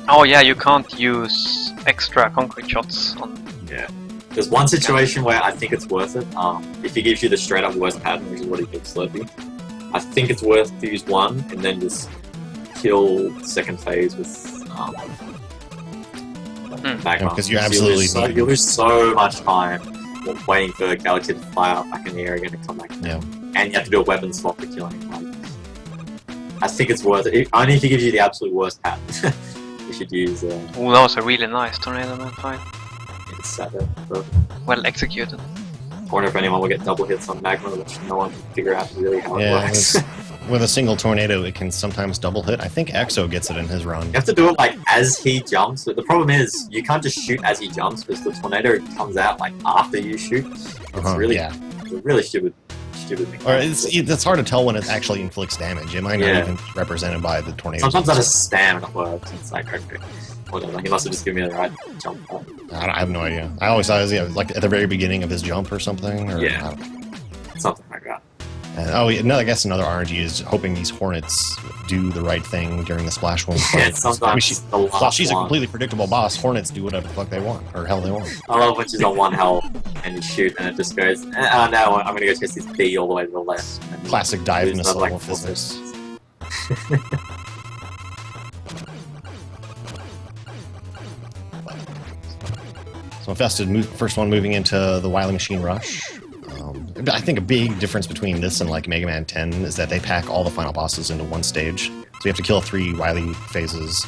Speaker 2: Oh yeah, you can't use extra concrete shots on.
Speaker 1: Yeah. There's one situation where I think it's worth it. If he gives you the straight up worst pattern, which is what he gives Slurpee, I think it's worth to use one and then just kill second phase with Magma.
Speaker 3: Because you absolutely need-
Speaker 1: you lose so much time waiting for Galaxy to fly up back in the air again and come back.
Speaker 3: Yeah.
Speaker 1: And you have to do a weapon swap for killing him. Like, I think it's worth it. Only if he gives you the absolute worst pattern. You should use
Speaker 2: Oh, that was a really nice Tornado Man fight.
Speaker 1: but
Speaker 2: Well executed.
Speaker 1: I wonder if anyone will get double hits on Magma, which no one can figure out really how it
Speaker 3: Yeah,
Speaker 1: works.
Speaker 3: with a single tornado, it can sometimes double hit. I think Exo gets it in his run.
Speaker 1: You have to do it like as he jumps, but the problem is you can't just shoot as he jumps because the tornado comes out like after you shoot. It's really
Speaker 3: yeah.
Speaker 1: it's a really stupid mechanic.
Speaker 3: Or it's hard to tell when it actually inflicts damage. It might not
Speaker 1: Yeah.
Speaker 3: even be represented by the tornado.
Speaker 1: Sometimes that is spam and it works. It's like okay, whatever. He must have just given me the right jump.
Speaker 3: I have no idea. I always thought it was like at the very beginning of his jump or something. Or,
Speaker 1: Yeah.
Speaker 3: I don't know.
Speaker 1: Something like that.
Speaker 3: And, I guess another RNG is hoping these Hornets do the right thing during the Splash One.
Speaker 1: Yeah, sometimes the last
Speaker 3: while she's a
Speaker 1: one.
Speaker 3: completely predictable boss, Hornets do whatever the fuck they want, or hell they want.
Speaker 1: I love when she's on one health and you shoot and it just goes, no, I'm gonna go chase this B all the way to the left. And then
Speaker 3: Classic dive
Speaker 1: lose
Speaker 3: missile
Speaker 1: another, like, full
Speaker 3: physics. So Infested, first one moving into the Wily Machine Rush. I think a big difference between this and like Mega Man 10 is that they pack all the final bosses into one stage. So you have to kill 3 Wily phases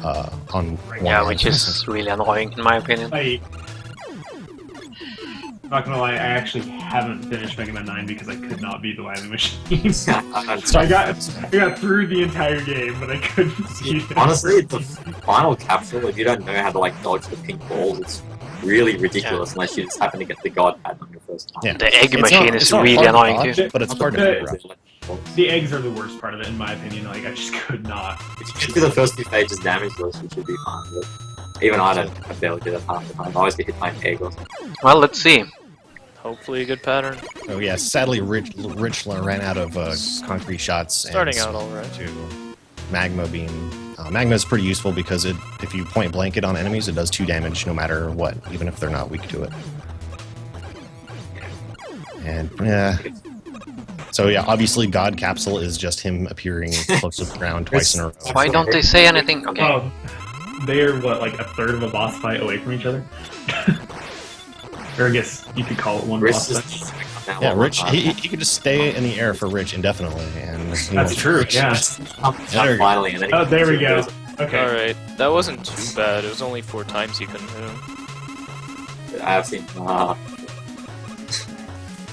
Speaker 3: on one
Speaker 2: Yeah,
Speaker 3: run.
Speaker 2: which is really annoying in my opinion.
Speaker 4: Not gonna lie, I actually haven't finished Mega Man 9 because I could not beat the Wily Machine. so I got through the entire game, but I couldn't beat it.
Speaker 1: Honestly, it's a final capsule. If you don't know how to like dodge the pink balls, it's really ridiculous unless you just happen to get the god pad on your first time.
Speaker 3: Yeah.
Speaker 2: The egg
Speaker 3: It's
Speaker 2: machine
Speaker 3: not-
Speaker 2: is
Speaker 3: it's not
Speaker 2: really
Speaker 3: hard to
Speaker 2: annoying
Speaker 3: dodge,
Speaker 2: too.
Speaker 3: but it's hard to figure out.
Speaker 4: The eggs are the worst part of it, in my opinion. Like, I just could not.
Speaker 1: If you do the first 2 phages damageless, you should be fine. But even I barely get it half the time. I always get hit by an egg or something.
Speaker 2: Well, let's see.
Speaker 10: Hopefully a good pattern.
Speaker 3: Oh yeah, sadly Rich ran out of concrete shots.
Speaker 10: Starting
Speaker 3: and
Speaker 10: out alright.
Speaker 3: To Magma Beam. Magma is pretty useful because if you point blank it on enemies, it does 2 damage no matter what, even if they're not weak to it. And yeah. So yeah, obviously God Capsule is just him appearing close to the ground twice in a row.
Speaker 2: Why don't they say anything? Okay.
Speaker 4: Well, they're what, like a third of a boss fight away from each other? Or I guess you could call it one
Speaker 1: Rich
Speaker 4: boss
Speaker 1: just
Speaker 4: fight.
Speaker 1: needs to come down
Speaker 3: Yeah,
Speaker 1: one
Speaker 3: Rich,
Speaker 1: more time.
Speaker 3: he could just stay in the air for Rich indefinitely, and he
Speaker 4: That's
Speaker 3: won't-
Speaker 4: true, yeah.
Speaker 3: There you go.
Speaker 1: Finally, and then he
Speaker 4: Oh, there we go.
Speaker 1: goes-
Speaker 4: Okay.
Speaker 10: Alright, that wasn't too bad. It was only 4 times you couldn't hit him.
Speaker 1: I have seen.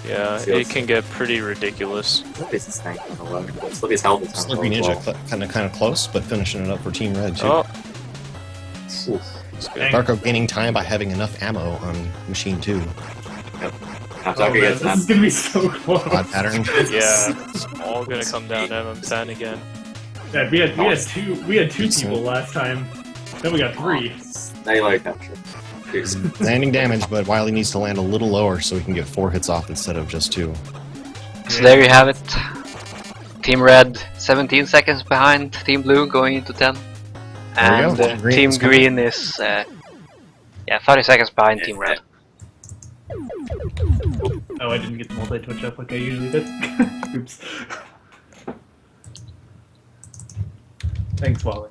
Speaker 10: Yeah, it can get pretty ridiculous.
Speaker 1: Slippery's is tank on the low. Slippery's health is
Speaker 3: Slippery Ninja kind of close, but finishing it up for Team Red too.
Speaker 10: Oh,
Speaker 3: Darko gaining time by having enough ammo on Machine 2.
Speaker 1: Now
Speaker 4: Oh,
Speaker 1: Darko
Speaker 4: man,
Speaker 1: gets
Speaker 4: this is gonna be so close.
Speaker 3: Odd pattern.
Speaker 10: yeah, it's all gonna come down to MM10 again.
Speaker 4: Yeah, we had two people last time. Then we got 3.
Speaker 1: They low capture.
Speaker 3: Landing damage, but Wily needs to land a little lower so he can get 4 hits off instead of just 2.
Speaker 2: So there you have it. Team Red 17 seconds behind Team Blue going into 10.
Speaker 3: There we
Speaker 2: And
Speaker 3: go. Team Green
Speaker 2: Team
Speaker 3: is coming.
Speaker 2: Green is 30 seconds behind Team Red.
Speaker 4: Oh, I didn't get the multi-twitch up like I usually did. Oops. Thanks, Wally.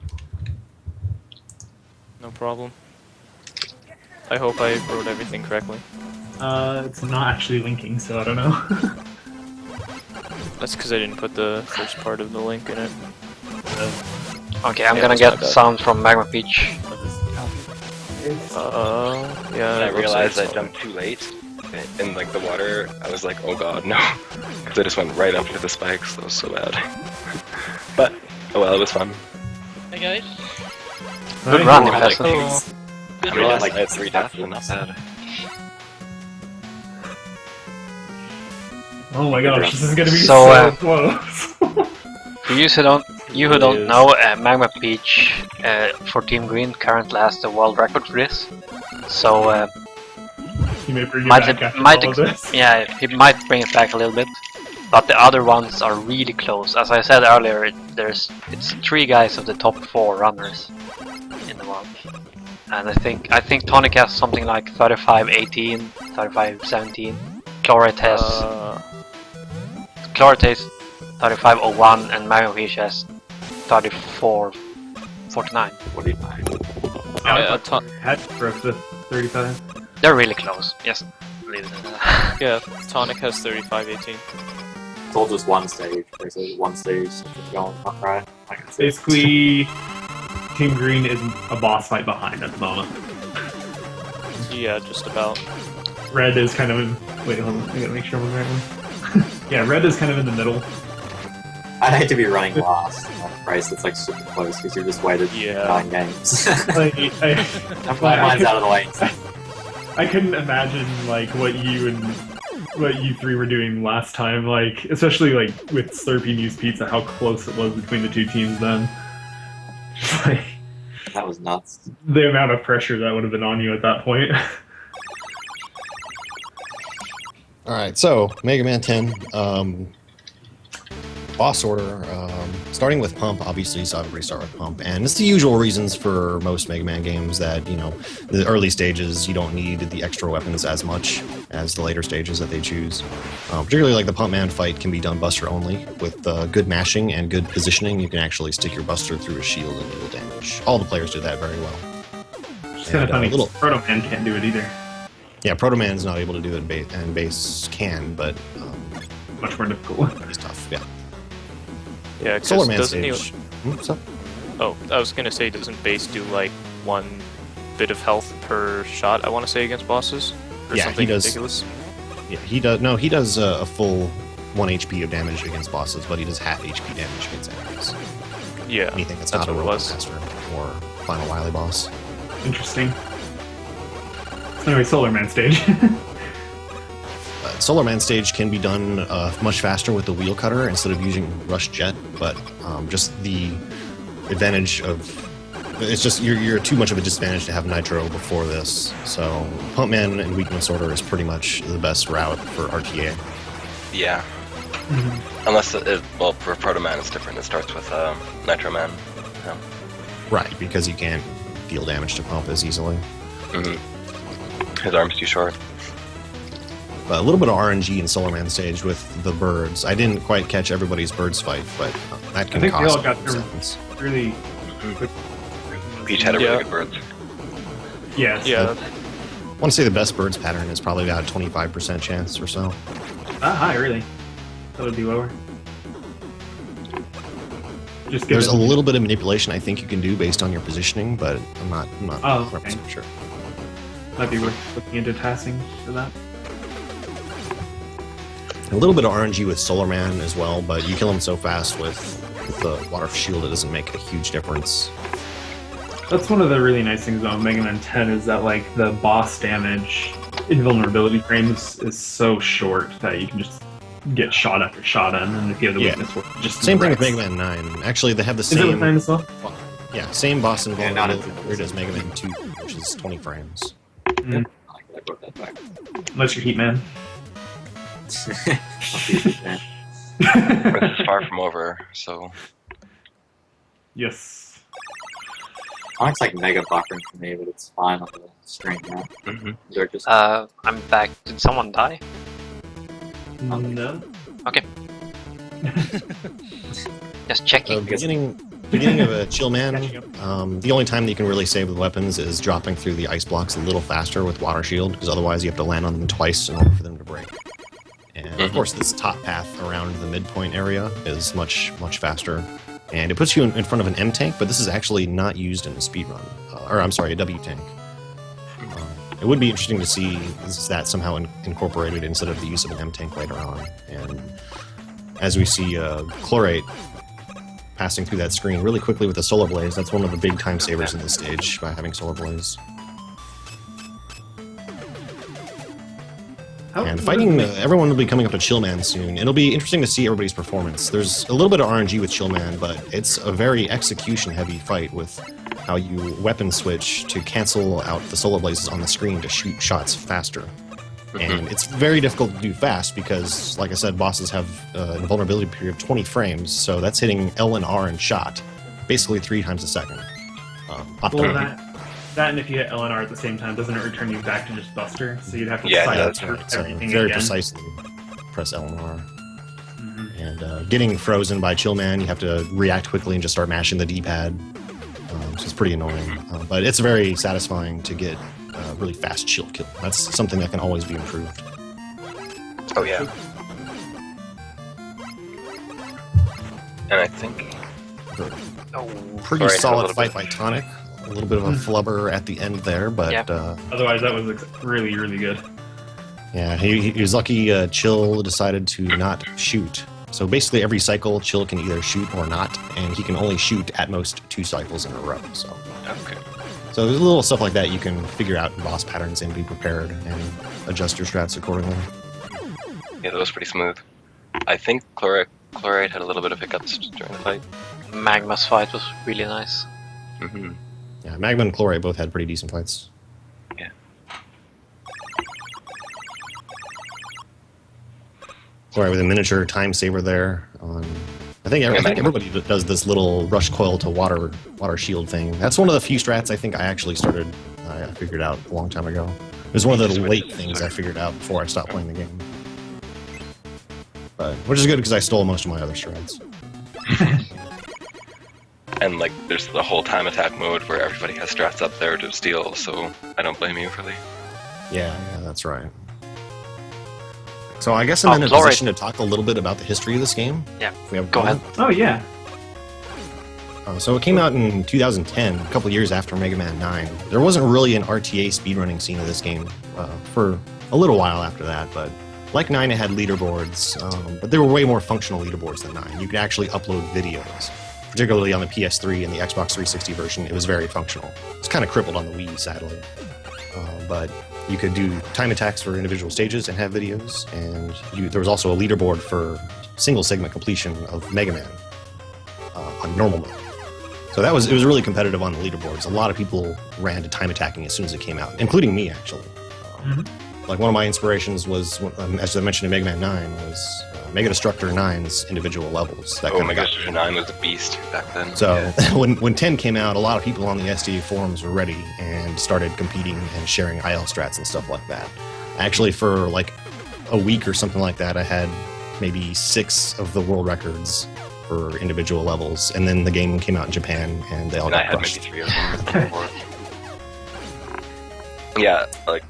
Speaker 10: No problem. I hope I wrote everything correctly.
Speaker 4: It's not actually linking, so I don't know.
Speaker 10: That's because I didn't put the first part of the link in it.
Speaker 2: Okay, I'm
Speaker 10: Yeah,
Speaker 2: gonna
Speaker 10: that's my
Speaker 2: get
Speaker 10: bad.
Speaker 2: sound from Magma Peach.
Speaker 10: Yeah.
Speaker 11: I
Speaker 10: it looks
Speaker 11: realized I
Speaker 10: like so.
Speaker 11: jumped too late.
Speaker 6: in like the water, I was like, oh god, no, because I just went right up to the spikes. That was so bad. But oh well, it was fun.
Speaker 11: Hey guys.
Speaker 2: Good
Speaker 4: Nice.
Speaker 2: run,
Speaker 6: Like,
Speaker 2: Impressive.
Speaker 11: Good
Speaker 6: I mean,
Speaker 11: run.
Speaker 6: I had 3 deaths, and not bad.
Speaker 4: Oh my gosh, this is gonna be
Speaker 2: So,
Speaker 4: so close.
Speaker 2: For you who don't know, Magma Peach for Team Green currently has the world record for this. So
Speaker 4: You may bring it
Speaker 2: might
Speaker 4: back after
Speaker 2: might
Speaker 4: all of this.
Speaker 2: yeah, he might bring it back a little bit. But the other ones are really close. As I said earlier, it's 3 guys of the top 4 runners in the world. And I think Tonic has something like 35-18, 35-17. Chloret has 35-01, and Magma Peach has 34-49.
Speaker 1: 49.
Speaker 4: Had broke the 35.
Speaker 2: They're really close. Yes.
Speaker 10: Yeah, Tonic has 35-18.
Speaker 1: It's all just one stage. There's a one stage going up right. I can see.
Speaker 4: Basically, Team Green is a boss fight behind at the moment.
Speaker 10: Yeah, just about.
Speaker 4: Red is kind of in. Wait, hold on. I gotta make sure I'm on the right one. Yeah, Red is kind of in the middle.
Speaker 1: I'd hate to be running last in a race that's like super close because you've just waited 9 games. Mine's out of the way.
Speaker 4: I couldn't imagine like what you 3 were doing last time, like especially like with Slurpee News Pizza, how close it was between the 2 teams then. Like,
Speaker 1: That was nuts.
Speaker 4: the amount of pressure that would have been on you at that point.
Speaker 3: All right, so Mega Man 10, boss order, starting with Pump. Obviously, you saw everybody start with Pump, and it's the usual reasons for most Mega Man games that, you know, the early stages you don't need the extra weapons as much as the later stages that they choose. Particularly like the Pump Man fight can be done Buster only. With good mashing and good positioning, you can actually stick your Buster through a shield and deal damage. All the players do that very well.
Speaker 4: It's kind of funny. Proto Man can't do it either.
Speaker 3: Yeah, Proto Man's not able to do it, and Base can, but
Speaker 4: Much more difficult.
Speaker 3: it's tough. Yeah.
Speaker 10: Yeah, 'cause
Speaker 3: Solar Man
Speaker 10: doesn't
Speaker 3: stage. So,
Speaker 10: Oh, I was gonna say, doesn't Base do like 1 bit of health per shot, I want to say, against bosses? Or
Speaker 3: Yeah,
Speaker 10: something
Speaker 3: he does.
Speaker 10: ridiculous?
Speaker 3: yeah, he does. No, he does a full 1 HP of damage against bosses, but he does half HP damage against enemies.
Speaker 10: Yeah,
Speaker 3: Anything that's
Speaker 10: that's
Speaker 3: not a
Speaker 10: what it
Speaker 3: Robot
Speaker 10: was.
Speaker 3: Master or Final Wily boss.
Speaker 4: Interesting. So anyway, Solar Man stage.
Speaker 3: Solar Man stage can be done much faster with the wheel cutter instead of using Rush Jet, but just the advantage of it's just you're too much of a disadvantage to have Nitro before this. So Pump Man and Weakness Order is pretty much the best route for RTA.
Speaker 6: Yeah. Unless well, for Proto Man it's different. It starts with Nitro Man. Yeah.
Speaker 3: Right, because you can't deal damage to Pump as easily.
Speaker 6: His arm's too short.
Speaker 3: But a little bit of RNG in Solar Man stage with the birds. I didn't quite catch everybody's birds fight, but that can
Speaker 4: I think they
Speaker 3: cost
Speaker 4: all got their
Speaker 3: seconds.
Speaker 4: really good.
Speaker 6: Peach had a
Speaker 10: Yeah.
Speaker 6: really good bird.
Speaker 4: Yes.
Speaker 10: Yeah,
Speaker 3: I want to say the best birds pattern is probably about a 25% chance or so.
Speaker 4: That high, really. That would be lower. Just
Speaker 3: There's a
Speaker 4: given-
Speaker 3: little bit of manipulation I think you can do based on your positioning, but I'm not
Speaker 4: Oh,
Speaker 3: 100%
Speaker 4: okay.
Speaker 3: sure.
Speaker 4: Might be worth looking into tassing for that.
Speaker 3: A little bit of RNG with Solar Man as well, but you kill him so fast with the water shield, it doesn't make a huge difference.
Speaker 4: That's one of the really nice things about Mega Man 10 is that like the boss damage invulnerability frames is so short that you can just get shot after shot in, and if you have the
Speaker 3: Yeah.
Speaker 4: weakness, just
Speaker 3: Same thing with
Speaker 4: wrecks.
Speaker 3: Mega Man 9. Actually, they have the
Speaker 4: Is it
Speaker 3: same.
Speaker 4: with 9 as well?
Speaker 3: Yeah, same boss
Speaker 1: not
Speaker 3: invulnerability
Speaker 1: as-
Speaker 3: period as Mega Man 2, which is 20 frames.
Speaker 1: I brought that back.
Speaker 4: Unless you're Heat Man.
Speaker 6: This is far from over, so
Speaker 4: Yes.
Speaker 1: Sonic's like mega buffering for me, but it's fine on the stream now. They're just
Speaker 2: I'm back. Did someone die?
Speaker 4: No.
Speaker 2: Okay. Just checking.
Speaker 3: Beginning of a Chill Man, the only time that you can really save with weapons is dropping through the ice blocks a little faster with Water Shield, because otherwise you have to land on them twice in order for them to break. And of course, this top path around the midpoint area is much faster, and it puts you in front of an M tank, but this is actually not used in a speedrun, or I'm sorry, a W tank. it would be interesting to see that somehow incorporated instead of the use of an M-Tank later on. And as we see Chlorate passing through that screen really quickly with the Solar Blaze, that's one of the big time savers in this stage by having Solar Blaze. And fighting, everyone will be coming up to Chillman soon. It'll be interesting to see everybody's performance. There's a little bit of RNG with Chillman, but it's a very execution-heavy fight with how you weapon switch to cancel out the Solar Blazes on the screen to shoot shots faster. And it's very difficult to do fast because, like I said, bosses have an invulnerability period of 20 frames, so that's hitting L and R in shot, basically 3 times a second.
Speaker 4: That and if you hit L and R at the same time, doesn't it return you back to just Buster? So you'd have to
Speaker 3: that's right. So very precisely press L and R. And getting frozen by Chillman, you have to react quickly and just start mashing the D-pad. So it's pretty annoying. But it's very satisfying to get really fast chill kill. That's something that can always be improved.
Speaker 6: Oh yeah. And I think
Speaker 3: pretty solid fight by Tonic. A little bit of a flubber at the end there, but
Speaker 4: otherwise that was really, really good.
Speaker 3: Yeah, he was lucky. Chill decided to not shoot. So basically, every cycle, Chill can either shoot or not, and he can only shoot at most 2 cycles in a row. So so there's little stuff like that you can figure out in boss patterns and be prepared and adjust your strats accordingly.
Speaker 6: Yeah, that was pretty smooth. I think Chlorate had a little bit of hiccups during the fight.
Speaker 2: Magma's fight was really nice.
Speaker 3: Yeah, Magma and Chlorate both had pretty decent fights.
Speaker 6: Yeah.
Speaker 3: Chlorate with a miniature time saver there. I think everybody does this little rush coil to water shield thing. That's one of the few strats I think I actually started. I figured out a long time ago. It was one of the late things I figured out before I stopped playing the game. But which is good because I stole most of my other strats.
Speaker 6: And like, there's the whole time attack mode where everybody has strats up there to steal, so I don't blame you, really.
Speaker 3: Yeah, that's right. So I guess I'm in a position to talk a little bit about the history of this game.
Speaker 2: Yeah,
Speaker 3: if we have
Speaker 2: go ahead.
Speaker 4: Oh, yeah.
Speaker 3: So it came out in 2010, a couple years after Mega Man 9. There wasn't really an RTA speedrunning scene of this game for a little while after that, but like 9, it had leaderboards, but they were way more functional leaderboards than 9. You could actually upload videos. Particularly on the PS3 and the Xbox 360 version, it was very functional. It's kind of crippled on the Wii, sadly. But you could do time attacks for individual stages and have videos, and there was also a leaderboard for single segment completion of Mega Man on normal mode. So it was really competitive on the leaderboards. A lot of people ran to time attacking as soon as it came out, including me, actually. Like one of my inspirations was, as I mentioned in Mega Man 9, was Mega Destructor 9's individual levels.
Speaker 6: Mega Destructor 9 was a beast back then.
Speaker 3: So when 10 came out, a lot of people on the SDA forums were ready and started competing and sharing IL strats and stuff like that. Actually, for like a week or something like that, I had maybe 6 of the world records for individual levels, and then the game came out in Japan, and they all got crushed.
Speaker 6: I had maybe 3 of them. Yeah, like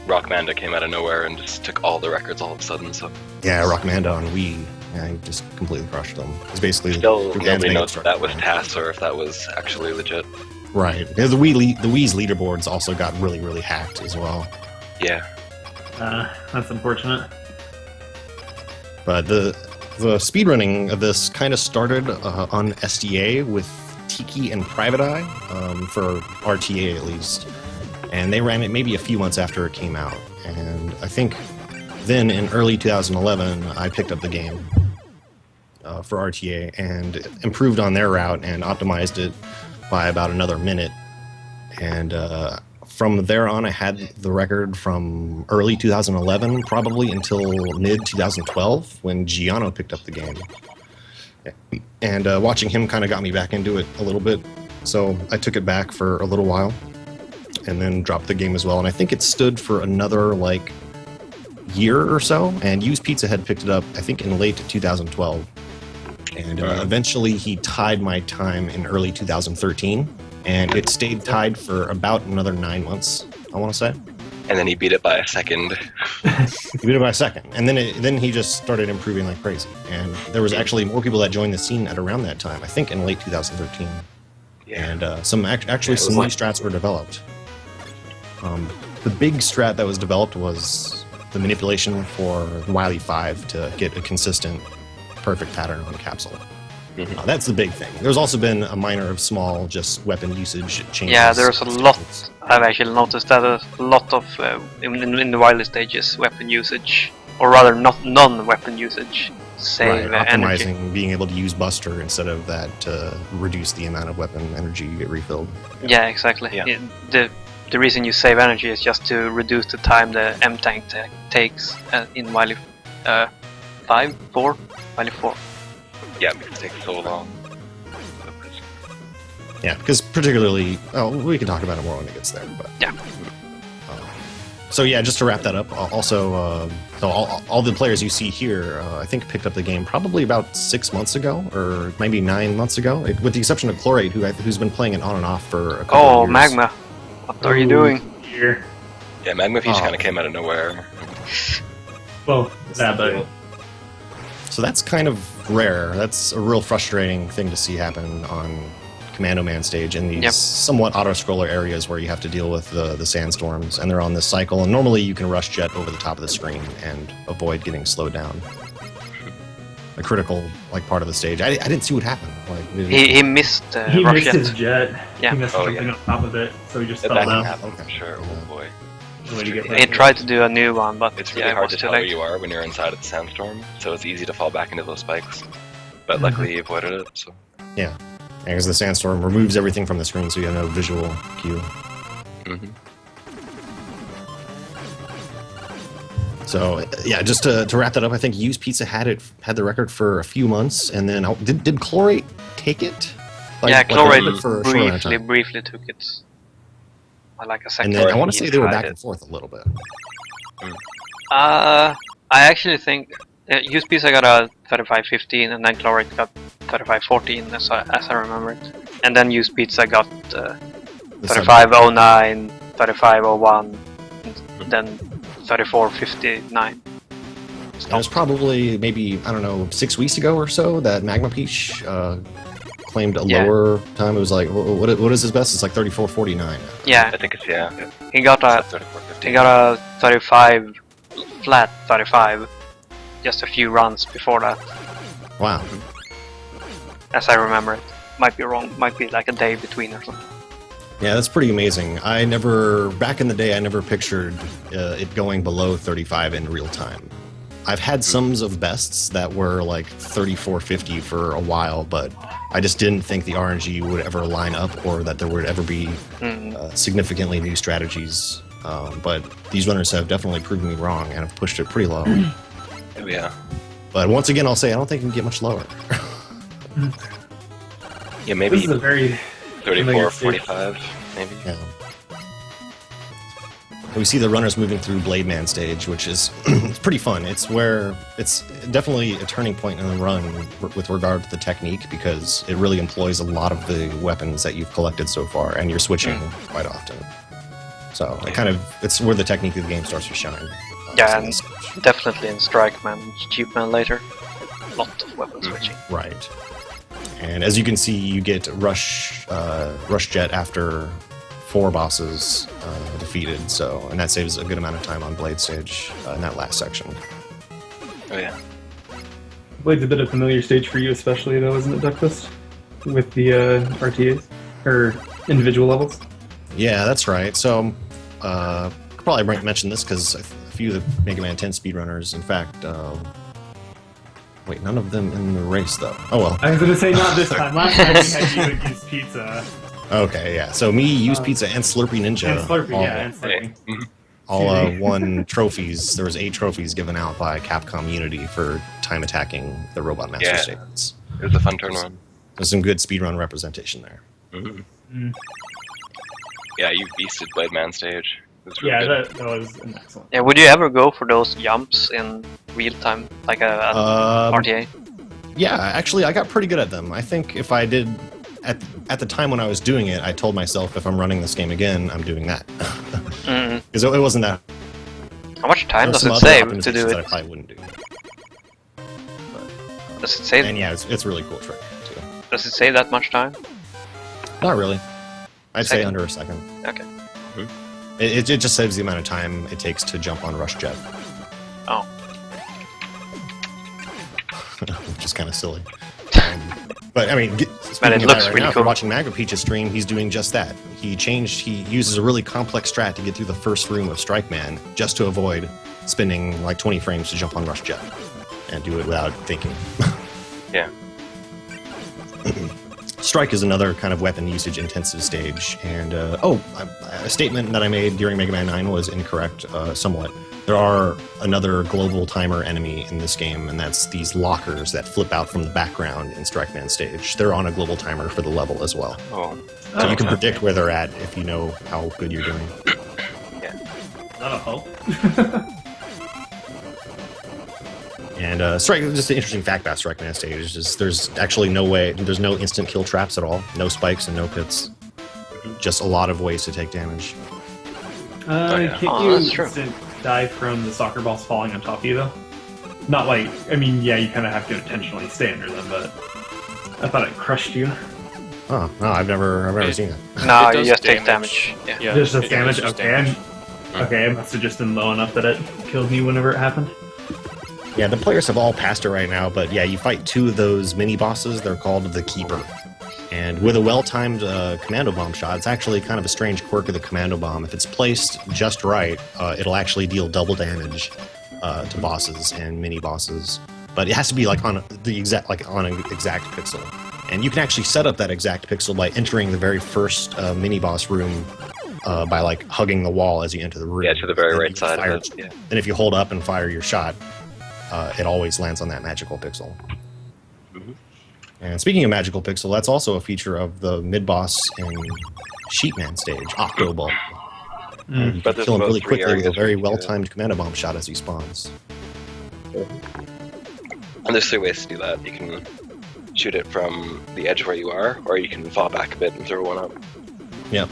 Speaker 6: Rockmanda came out of nowhere and just took all the records all of a sudden. So
Speaker 3: yeah, Rockmanda on Wii, he just completely crushed them. It's basically
Speaker 6: still nobody knows if that was TAS or if that was actually legit.
Speaker 3: Right, because the Wii's leaderboards also got really, really hacked as well.
Speaker 6: Yeah,
Speaker 4: that's unfortunate.
Speaker 3: But the speedrunning of this kind of started on SDA with Tiki and Private Eye, for RTA at least. And they ran it maybe a few months after it came out. And I think then in early 2011, I picked up the game for RTA and improved on their route and optimized it by about another minute. And from there on, I had the record from early 2011, probably until mid-2012, when Giano picked up the game. And watching him kind of got me back into it a little bit. So I took it back for a little while, and then dropped the game as well. And I think it stood for another, like, year or so, and Used Pizza had picked it up, I think, in late 2012. And eventually he tied my time in early 2013, and it stayed tied for about another 9 months, I want to say.
Speaker 6: And then he beat it by a second.
Speaker 3: He beat it by a second. And then he just started improving like crazy. And there was actually more people that joined the scene at around that time, I think in late 2013. Yeah. And some new strats were developed. the big strat that was developed was the manipulation for Wily 5 to get a consistent, perfect pattern on capsule. That's the big thing. There's also been a minor of small, just weapon usage changes.
Speaker 2: Yeah, there's a lot. I've actually noticed that a lot of in the Wily stages, weapon usage, or rather, not non-weapon usage, save
Speaker 3: Right,
Speaker 2: energy.
Speaker 3: optimizing, being able to use Buster instead of that to reduce the amount of weapon energy you get refilled.
Speaker 2: Yeah, exactly.
Speaker 6: Yeah.
Speaker 2: The reason you save energy is just to reduce the time the M tank takes in Wily 4.
Speaker 6: Yeah, because it takes so long.
Speaker 3: Yeah, because particularly, we can talk about it more when it gets there. But
Speaker 2: Yeah.
Speaker 3: So yeah, just to wrap that up. Also, so all the players you see here, I think picked up the game probably about 6 months ago, or maybe 9 months ago, with the exception of Chlorate, who's been playing it on and off for a couple of years.
Speaker 2: Magma, what are you doing?
Speaker 4: Here.
Speaker 6: Yeah, Magma Peach
Speaker 3: Oh.
Speaker 6: kind of came out of nowhere.
Speaker 4: Well, that, but
Speaker 3: So that's kind of rare. That's a real frustrating thing to see happen on Commando Man stage in these
Speaker 2: Yep.
Speaker 3: somewhat auto-scroller areas where you have to deal with the sandstorms, and they're on this cycle, and normally you can rush jet over the top of the screen and avoid getting slowed down. A critical part of the stage. I didn't see what happened.
Speaker 2: He missed
Speaker 4: he
Speaker 2: Rush
Speaker 4: missed
Speaker 2: Jet.
Speaker 4: his jet.
Speaker 2: Yeah.
Speaker 4: He missed
Speaker 6: Oh,
Speaker 4: jumping
Speaker 6: yeah.
Speaker 4: on top of it, so he just
Speaker 6: That
Speaker 4: fell
Speaker 6: can
Speaker 4: down.
Speaker 6: happen,
Speaker 3: Okay.
Speaker 6: I'm sure. Oh boy.
Speaker 4: The way to get
Speaker 2: He
Speaker 4: back
Speaker 2: tried to do a new one, but
Speaker 6: It's really
Speaker 2: yeah, it
Speaker 6: hard
Speaker 2: was
Speaker 6: to
Speaker 2: too
Speaker 6: tell where
Speaker 2: late.
Speaker 6: you are when you're inside of the sandstorm, so it's easy to fall back into those spikes. But luckily he avoided it, so...
Speaker 3: Because the sandstorm removes everything from the screen, so you have no visual cue.
Speaker 6: Mhm.
Speaker 3: So yeah, just to wrap that up, I think Used Pizza had the record for a few months, and then did Chlorate take it?
Speaker 2: Chlorate
Speaker 3: for a short amount of time.
Speaker 2: briefly took it. Like a second.
Speaker 3: And then I want to
Speaker 2: he
Speaker 3: say they were
Speaker 2: tried
Speaker 3: back
Speaker 2: it.
Speaker 3: and forth a little bit.
Speaker 2: I actually think Used Pizza got a 3515 and then Chlorate got 3514 as I remember it. And then Used Pizza got
Speaker 3: The
Speaker 2: 3509, 3501, and then 3459.
Speaker 3: It was probably maybe, I don't know, 6 weeks ago or so that Magma Peach claimed a
Speaker 2: Yeah.
Speaker 3: lower time. It was like, what is his best? It's like 34:49.
Speaker 2: Yeah,
Speaker 6: I think it's, yeah.
Speaker 2: he got a 35 flat 35 just a few runs before that,
Speaker 3: Wow.
Speaker 2: as I remember it. Might be wrong, might be like a day between or something.
Speaker 3: Yeah, that's pretty amazing. Back in the day, I never pictured it going below 35 in real time. I've had sums of bests that were like 3450 for a while, but I just didn't think the RNG would ever line up or that there would ever be significantly new strategies. But these runners have definitely proven me wrong and have pushed it pretty low.
Speaker 6: Oh, yeah.
Speaker 3: But once again, I'll say I don't think it can get much lower.
Speaker 6: Yeah, maybe
Speaker 4: This is a very
Speaker 6: 34, 45, maybe.
Speaker 3: Yeah. We see the runners moving through Blade Man stage, which is it's pretty fun. It's definitely a turning point in the run with regard to the technique, because it really employs a lot of the weapons that you've collected so far, and you're switching quite often. So it's where the technique of the game starts to shine.
Speaker 2: Yeah, and definitely in Strike Man, Cheap Man later. Lot of weapon switching.
Speaker 3: Right. And as you can see, you get Rush Jet after 4 bosses defeated, and that saves a good amount of time on Blade stage in that last section.
Speaker 6: Oh, yeah.
Speaker 4: Blade's a bit of a familiar stage for you, especially though, isn't it, Duckfist? With the RTAs or individual levels.
Speaker 3: Yeah, that's right. So, could probably mention this because a few of the Mega Man 10 speedrunners, in fact, wait, none of them in the race though. Oh well.
Speaker 4: I was going to say not this time. Last time we had you against Pizza.
Speaker 3: Okay, yeah. So me, Used Pizza, and Slurpee Ninja
Speaker 4: And Slurpee,
Speaker 3: all,
Speaker 4: yeah, and Slurpee.
Speaker 3: all won trophies. There was 8 trophies given out by Capcom Unity for time attacking the Robot Master
Speaker 6: Yeah.
Speaker 3: stations.
Speaker 6: It was a fun turn run.
Speaker 3: There's some good speedrun representation there.
Speaker 6: Yeah, you beasted Blade Man stage. It was really
Speaker 4: Yeah,
Speaker 6: good.
Speaker 4: that was an excellent.
Speaker 2: Yeah, would you ever go for those jumps in real time, like a RTA?
Speaker 3: Yeah, actually, I got pretty good at them. I think if I did at the time when I was doing it, I told myself if I'm running this game again, I'm doing that because it wasn't that.
Speaker 2: How much time
Speaker 3: there were
Speaker 2: does
Speaker 3: some
Speaker 2: it
Speaker 3: other
Speaker 2: save to
Speaker 3: optimizations
Speaker 2: do
Speaker 3: that I
Speaker 2: it?
Speaker 3: probably wouldn't do.
Speaker 2: Does it save?
Speaker 3: And yeah, it's a really cool trick too.
Speaker 2: Does it save that much time?
Speaker 3: Not really. I'd say
Speaker 2: Second.
Speaker 3: under a second.
Speaker 2: Okay.
Speaker 3: It just saves the amount of time it takes to jump on Rush Jet.
Speaker 2: Oh.
Speaker 3: Which is kind of silly. But I mean,
Speaker 2: But it
Speaker 3: speaking of
Speaker 2: looks
Speaker 3: that right
Speaker 2: really
Speaker 3: now, if
Speaker 2: cool.
Speaker 3: you're watching Magma Peach's stream, he's doing just that. He uses a really complex strat to get through the first room of Strike Man just to avoid spending like 20 frames to jump on Rush Jet and do it without thinking.
Speaker 6: Yeah.
Speaker 3: Strike is another kind of weapon usage intensive stage, and a statement that I made during Mega Man 9 was incorrect somewhat. There are another global timer enemy in this game, and that's these lockers that flip out from the background in Strike Man stage. They're on a global timer for the level as well.
Speaker 6: Oh.
Speaker 3: So you can predict where they're at if you know how good you're doing.
Speaker 4: That'll help.
Speaker 3: And Strike, just an interesting fact about Strike Man stage is there's actually there's no instant kill traps at all, no spikes and no pits. Just a lot of ways to take damage.
Speaker 4: Can't
Speaker 2: Oh,
Speaker 4: you
Speaker 2: that's true.
Speaker 4: instant die from the soccer balls falling on top of you though? Not like, I mean, yeah, you kind of have to intentionally stay under them, but I thought it crushed you.
Speaker 3: Oh, no, I've never seen that.
Speaker 2: No,
Speaker 10: It
Speaker 2: you
Speaker 10: does
Speaker 2: just take damage. Yeah.
Speaker 10: Yeah,
Speaker 4: Just does
Speaker 10: it
Speaker 4: damage.
Speaker 10: does
Speaker 4: Okay,
Speaker 10: damage.
Speaker 4: okay, it must have just been low enough that it killed me whenever it happened.
Speaker 3: Yeah, the players have all passed it right now, but yeah, you fight two of those mini bosses. They're called the Keeper. And with a well-timed commando bomb shot, it's actually kind of a strange quirk of the commando bomb. If it's placed just right, it'll actually deal double damage to bosses and mini bosses. But it has to be like on an exact pixel. And you can actually set up that exact pixel by entering the very first mini boss room by like hugging the wall as you enter the room.
Speaker 6: Yeah, to the very
Speaker 3: And
Speaker 6: right
Speaker 3: you
Speaker 6: side
Speaker 3: fire-
Speaker 6: of it. Yeah.
Speaker 3: And if you hold up and fire your shot, it always lands on that magical pixel.
Speaker 6: Mhm.
Speaker 3: And speaking of magical pixel, that's also a feature of the mid-boss in Sheepman stage, Octoball. You can
Speaker 6: But there's
Speaker 3: kill him
Speaker 6: about
Speaker 3: really
Speaker 6: 3
Speaker 3: quickly with a
Speaker 6: areas
Speaker 3: very
Speaker 6: where you can do
Speaker 3: well-timed commando bomb shot as he spawns.
Speaker 6: And there's 3 ways to do that. You can shoot it from the edge where you are, or you can fall back a bit and throw one up.
Speaker 3: Yep.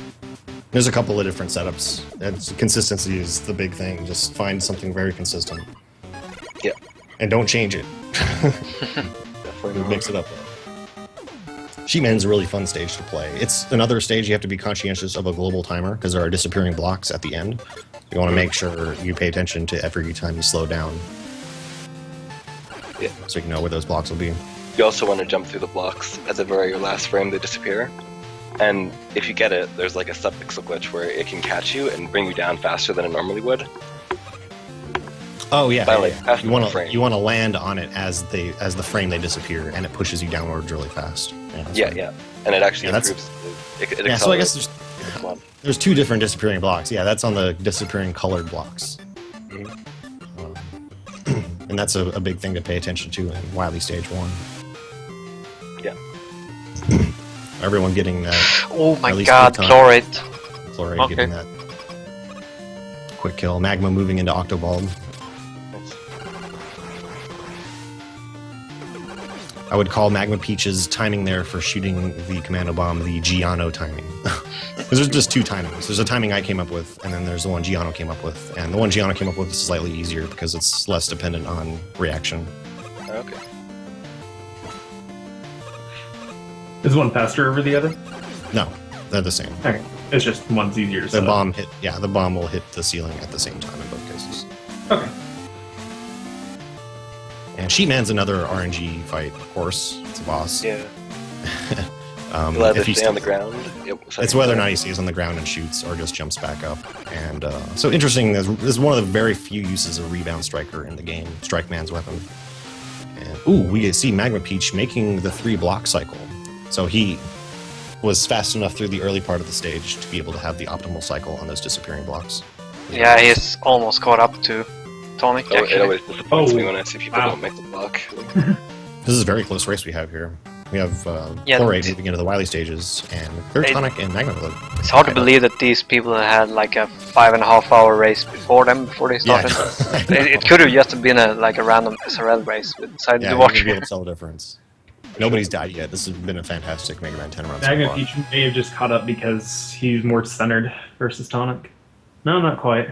Speaker 3: There's a couple of different setups. Consistency is the big thing. Just find something very consistent.
Speaker 6: Yeah.
Speaker 3: And don't change it.
Speaker 6: Definitely not.
Speaker 3: Mix it up. Sheepman's a really fun stage to play. It's another stage you have to be conscientious of a global timer because there are disappearing blocks at the end. You want to make sure you pay attention to every time you slow down.
Speaker 6: Yeah.
Speaker 3: So you can know where those blocks will be.
Speaker 6: You also want to jump through the blocks at the very last frame they disappear. And if you get it, there's like a subpixel glitch where it can catch you and bring you down faster than it normally would.
Speaker 3: Oh yeah,
Speaker 6: By,
Speaker 3: yeah,
Speaker 6: like,
Speaker 3: yeah.
Speaker 6: half
Speaker 3: You
Speaker 6: the
Speaker 3: want to
Speaker 6: frame.
Speaker 3: land on it as the frame they disappear, and it pushes you downwards really fast. That's
Speaker 6: Yeah,
Speaker 3: right.
Speaker 6: yeah. And it actually
Speaker 3: Yeah, that's-
Speaker 6: improves. It
Speaker 3: Yeah, so I guess
Speaker 6: accelerates the one.
Speaker 3: there's two different disappearing blocks. Yeah, that's on the disappearing colored blocks.
Speaker 6: Mhm.
Speaker 3: And that's a big thing to pay attention to in Wily Stage 1.
Speaker 6: Yeah.
Speaker 3: Everyone getting that
Speaker 2: Oh my
Speaker 3: At least
Speaker 2: god,
Speaker 3: good time.
Speaker 2: chlorate.
Speaker 3: Chlorate,
Speaker 2: Okay.
Speaker 3: getting that quick kill. Magma moving into Octoball. I would call Magma Peach's timing there for shooting the commando bomb the Giano timing. Because there's just two timings. There's a timing I came up with, and then there's the one Giano came up with. And the one Giano came up with is slightly easier because it's less dependent on reaction.
Speaker 6: Okay.
Speaker 4: Is one faster over the other?
Speaker 3: No, they're the same.
Speaker 4: Okay. It's just one's easier to
Speaker 3: The
Speaker 4: set up.
Speaker 3: bomb hit, yeah, the bomb will hit the ceiling at the same time in both cases.
Speaker 4: Okay.
Speaker 3: And Sheepman's another RNG fight, of course. It's a boss.
Speaker 6: Yeah. You'll either
Speaker 3: if you
Speaker 6: stay on the
Speaker 3: st-
Speaker 6: ground. Yep,
Speaker 3: It's whether or not he stays on the ground and shoots or just jumps back up. And so interesting, this is one of the very few uses of Rebound Striker in the game, Strike Man's weapon. And, ooh, we see Magma Peach making the 3-block cycle. So he was fast enough through the early part of the stage to be able to have the optimal cycle on those disappearing blocks.
Speaker 2: Yeah, he's almost caught up to Tonic,
Speaker 6: It
Speaker 2: actually.
Speaker 6: always disappoints
Speaker 4: Oh,
Speaker 6: me when I see people
Speaker 4: wow.
Speaker 6: don't make the block.
Speaker 3: This is a very close race we have here. We have
Speaker 2: Yeah,
Speaker 3: Chlorate moving into the Wily stages, and third
Speaker 2: It-
Speaker 3: Tonic and Magma.
Speaker 2: It's hard to believe that these people had like a 5.5-hour race before they
Speaker 3: Yeah,
Speaker 2: started. It could have just been a random SRL race we decided
Speaker 3: yeah,
Speaker 2: to
Speaker 3: you
Speaker 2: watch.
Speaker 3: would be able to tell the difference. Nobody's died yet. This has been a fantastic Mega Man 10 run so
Speaker 4: Magma
Speaker 3: far.
Speaker 4: Peach may have just caught up because he's more centered versus Tonic. No, not quite.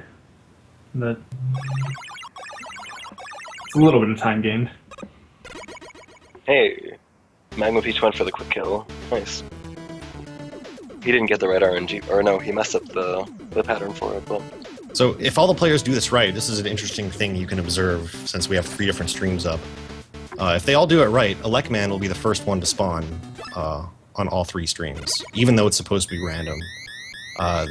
Speaker 4: But it's a little bit of time gained.
Speaker 6: Hey, Magma Peach went for the quick kill. Nice. He didn't get the right RNG, or no, he messed up the the pattern for it, but
Speaker 3: So if all the players do this right, this is an interesting thing you can observe since we have 3 different streams up. If they all do it right, Elecman will be the first one to spawn on all 3 streams, even though it's supposed to be random.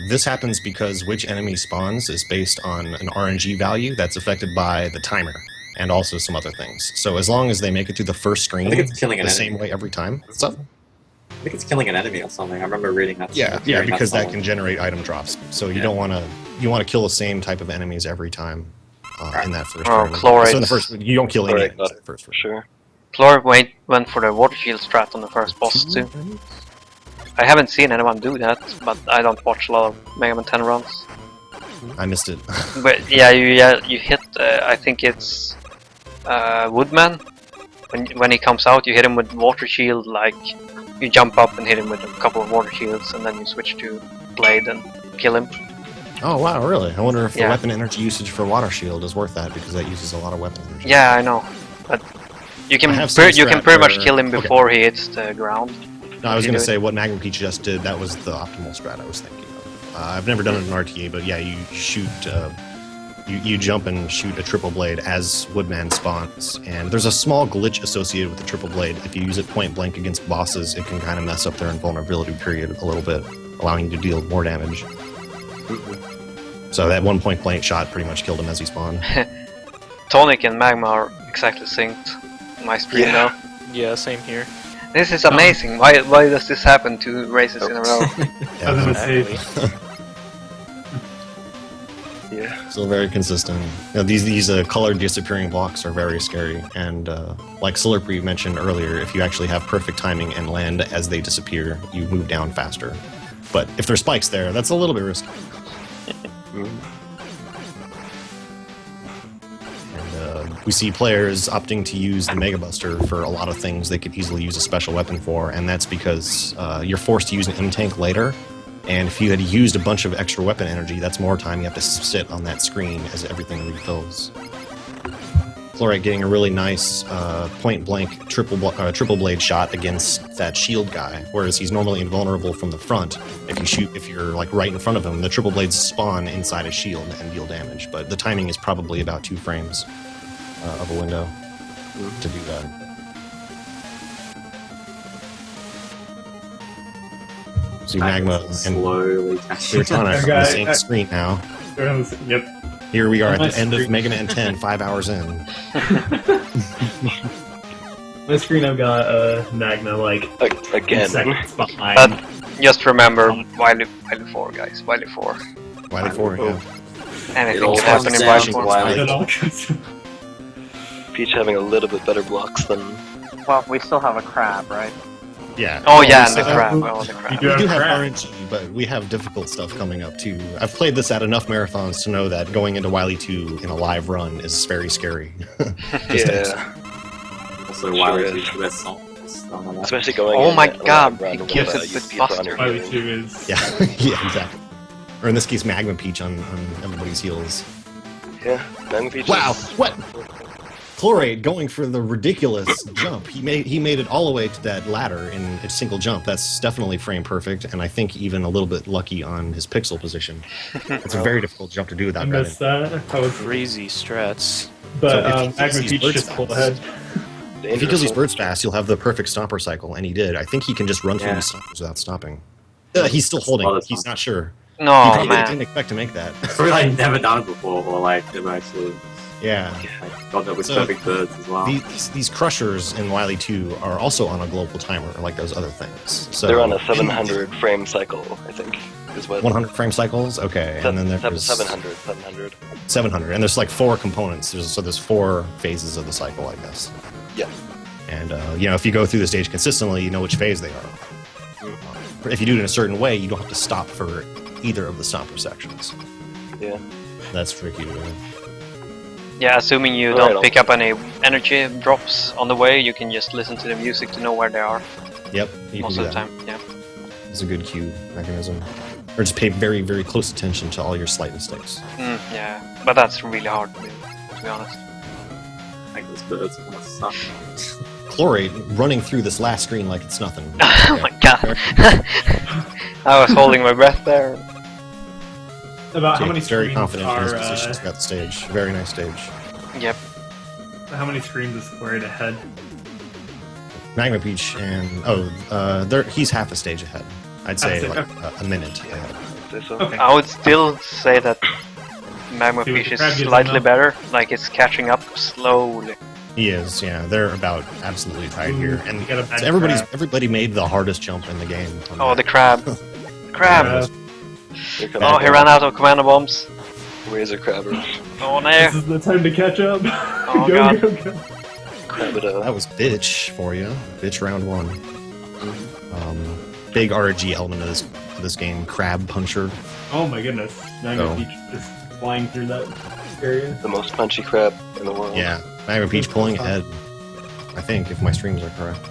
Speaker 3: This happens because which enemy spawns is based on an RNG value that's affected by the timer and also some other things. So as long as they make it through the first screen
Speaker 1: I think it's killing
Speaker 3: the
Speaker 1: an
Speaker 3: same
Speaker 1: enemy.
Speaker 3: way every time. What's up?
Speaker 1: I think it's killing an enemy or something. I remember reading that.
Speaker 3: Yeah,
Speaker 1: hearing
Speaker 3: because that
Speaker 1: somewhere.
Speaker 3: can generate item drops. So you don't want to kill the same type of enemies every time in that first
Speaker 2: Oh,
Speaker 3: round.
Speaker 2: Chlorate.
Speaker 3: So in the first, you don't kill any
Speaker 6: Chlorate,
Speaker 3: enemies
Speaker 6: got
Speaker 3: in the first
Speaker 6: for
Speaker 3: round.
Speaker 6: sure.
Speaker 2: Chlor went for the water shield strat on the first boss too. I haven't seen anyone do that, but I don't watch a lot of Mega Man 10 runs.
Speaker 3: I missed it.
Speaker 2: But yeah, you hit. I think it's Woodman. When he comes out, you hit him with water shield. Like you jump up and hit him with a couple of water shields, and then you switch to Blade and kill him.
Speaker 3: Oh wow, really? I wonder if the
Speaker 2: Yeah.
Speaker 3: weapon energy usage for Water Shield is worth that because that uses a lot of weapon energy.
Speaker 2: Yeah, I know, but you can
Speaker 3: I have seen
Speaker 2: you can
Speaker 3: strat
Speaker 2: pretty much
Speaker 3: where-
Speaker 2: kill him
Speaker 3: okay.
Speaker 2: before he hits the ground.
Speaker 3: No, I was
Speaker 2: You
Speaker 3: going to
Speaker 2: do
Speaker 3: say what Magnum Peach just did. That was the optimal strat I was thinking of. I've never done it in RTA, but yeah, you shoot, you jump and shoot a triple blade as Woodman spawns, and there's a small glitch associated with the triple blade. If you use it point blank against bosses, it can kind of mess up their invulnerability period a little bit, allowing you to deal more damage. So that one point blank shot pretty much killed him as he spawned.
Speaker 2: Tonic and Magma are exactly synced on my stream
Speaker 6: Yeah.
Speaker 2: now.
Speaker 10: Yeah, same here.
Speaker 2: This is amazing. Why does this happen 2 races in a row?
Speaker 4: I was gonna say,
Speaker 6: Yeah.
Speaker 3: Still very consistent. You know, these colored disappearing blocks are very scary, and like Slurpy mentioned earlier, if you actually have perfect timing and land as they disappear, you move down faster. But if there's spikes there, that's a little bit risky. And we see players opting to use the Mega Buster for a lot of things they could easily use a special weapon for, and that's because you're forced to use an M-Tank later. And if you had used a bunch of extra weapon energy, that's more time you have to sit on that screen as everything refills. Chlorite getting a really nice point-blank triple blade shot against that shield guy, whereas he's normally invulnerable from the front. If you're like right in front of him, the triple blades spawn inside his shield and deal damage. But the timing is probably about 2 frames of a window to do that. See Magma and
Speaker 1: slowly catching.
Speaker 3: Sirtana on the same screen now.
Speaker 4: yep.
Speaker 3: Here we are at
Speaker 4: My
Speaker 3: the end of
Speaker 4: screen.
Speaker 3: Mega Man 10, 5 hours in.
Speaker 4: My screen, I've got Magna like
Speaker 6: Again.
Speaker 4: seconds behind.
Speaker 2: But just remember, Wily 4, guys. Wily 4.
Speaker 3: Wily 4, yeah.
Speaker 2: Anything
Speaker 1: all
Speaker 2: can happen in
Speaker 1: comes
Speaker 2: Wily
Speaker 1: down to
Speaker 2: 4.
Speaker 1: Wily.
Speaker 4: It all goes-
Speaker 6: Peach having a little bit better blocks than.
Speaker 8: Well, we still have a crab, right?
Speaker 3: Yeah.
Speaker 2: Oh yeah, and
Speaker 3: we
Speaker 2: the
Speaker 3: still have-
Speaker 2: crab. Oh, the
Speaker 4: You
Speaker 2: crab.
Speaker 4: do
Speaker 3: We do have
Speaker 4: crap.
Speaker 3: RNG, but we have difficult stuff coming up too. I've played this at enough marathons to know that going into Wily 2 in a live run is very scary.
Speaker 6: Yeah.
Speaker 1: Also,
Speaker 6: Sure
Speaker 1: Wily
Speaker 6: is.
Speaker 1: 2 best songs on the map.
Speaker 6: Especially going.
Speaker 2: Oh
Speaker 6: in
Speaker 2: my
Speaker 6: a live
Speaker 2: god,
Speaker 6: run
Speaker 2: he
Speaker 6: with,
Speaker 2: gives it
Speaker 6: you
Speaker 2: with
Speaker 6: keep on
Speaker 2: Buster.
Speaker 6: your
Speaker 4: Wily
Speaker 6: healing.
Speaker 4: 2 is
Speaker 3: Yeah, yeah, exactly. Or in this case, Magma Peach on everybody's heels.
Speaker 6: Yeah. Magma Peach.
Speaker 3: Wow,
Speaker 6: is-
Speaker 3: what? Chlorate going for the ridiculous jump. He made it all the way to that ladder in a single jump. That's definitely frame perfect, and I think even a little bit lucky on his pixel position. It's a very difficult jump to do
Speaker 4: I
Speaker 3: without
Speaker 4: missed
Speaker 3: gravity.
Speaker 4: that. I was,
Speaker 10: Crazy strats.
Speaker 4: but
Speaker 3: So if he
Speaker 4: Magma
Speaker 3: kills these
Speaker 4: Peach
Speaker 3: birds
Speaker 4: just pulled
Speaker 3: fast-
Speaker 4: ahead.
Speaker 3: If he
Speaker 6: dangerous
Speaker 3: kills these
Speaker 6: one.
Speaker 3: birds fast, he'll have the perfect stomper cycle, and he did. I think he can just run through
Speaker 1: Yeah.
Speaker 3: these stompers without stopping. He's still
Speaker 1: That's
Speaker 3: holding.
Speaker 1: a lot of
Speaker 3: He's
Speaker 1: time.
Speaker 3: not sure. He
Speaker 2: No,
Speaker 3: probably
Speaker 2: man.
Speaker 3: didn't expect to make that.
Speaker 1: Probably like never done it before, or like never actually
Speaker 3: Yeah.
Speaker 1: like, got that with
Speaker 3: So,
Speaker 1: perfect birds as well.
Speaker 3: These crushers in Wily 2 are also on a global timer, like those other things. So
Speaker 6: They're on a 700 frame cycle, I think. Is what.
Speaker 3: 100 frame cycles. Okay, and then there's
Speaker 6: 700.
Speaker 3: 700, and there's like 4 components. There's 4 phases of the cycle, I guess.
Speaker 6: Yeah.
Speaker 3: And if you go through the stage consistently, you know which phase they are. If you do it in a certain way, you don't have to stop for either of the stomper sections.
Speaker 6: Yeah.
Speaker 3: That's tricky to do.
Speaker 2: Yeah, assuming you
Speaker 6: Alright,
Speaker 2: don't pick up any energy drops on the way, you can just listen to the music to know where they are
Speaker 3: Yep, you
Speaker 2: most
Speaker 3: can
Speaker 2: of
Speaker 3: do
Speaker 2: the
Speaker 3: that.
Speaker 2: time. Yeah.
Speaker 3: It's a good cue mechanism. Or just pay very, very close attention to all your slight mistakes.
Speaker 2: Yeah, but that's really hard to do, to be honest.
Speaker 1: Like those birds kind of suck.
Speaker 3: Chlorate running through this last screen like it's nothing.
Speaker 2: Oh my god! I was holding my breath there.
Speaker 4: About how
Speaker 3: Jake
Speaker 4: many
Speaker 3: is very
Speaker 4: screens
Speaker 3: confident in his
Speaker 4: are
Speaker 3: positions about the stage. Very nice stage.
Speaker 2: Yep.
Speaker 4: how many screens is Chlorate ahead?
Speaker 3: Magma Peach and he's half a stage ahead. I'd say like a minute ahead.
Speaker 4: Okay.
Speaker 2: I would still say that Magma
Speaker 4: See what
Speaker 2: Peach
Speaker 4: the
Speaker 2: is
Speaker 4: crab gives
Speaker 2: slightly
Speaker 4: them,
Speaker 2: better. Like it's catching up slowly.
Speaker 3: He is, yeah. They're about absolutely tied here, and
Speaker 4: You got a bad
Speaker 3: so
Speaker 4: crab.
Speaker 3: everybody made the hardest jump in the game.
Speaker 2: Oh, the crab. Crab.
Speaker 6: Here comes
Speaker 2: Oh, he ran out of commando bombs.
Speaker 6: Razor Crabber.
Speaker 2: Oh
Speaker 4: This
Speaker 2: no.
Speaker 4: is the time to catch up.
Speaker 2: Oh,
Speaker 4: go,
Speaker 2: God.
Speaker 4: go, go.
Speaker 6: Crabado.
Speaker 3: That was bitch for you. Bitch round one. Big RNG element of this game. Crab puncher.
Speaker 4: Oh my goodness. Magma
Speaker 3: Oh.
Speaker 4: Peach is flying through that area.
Speaker 6: The most punchy crab in the world.
Speaker 3: Yeah, Magma Peach pulling ahead. I think if my streams are correct.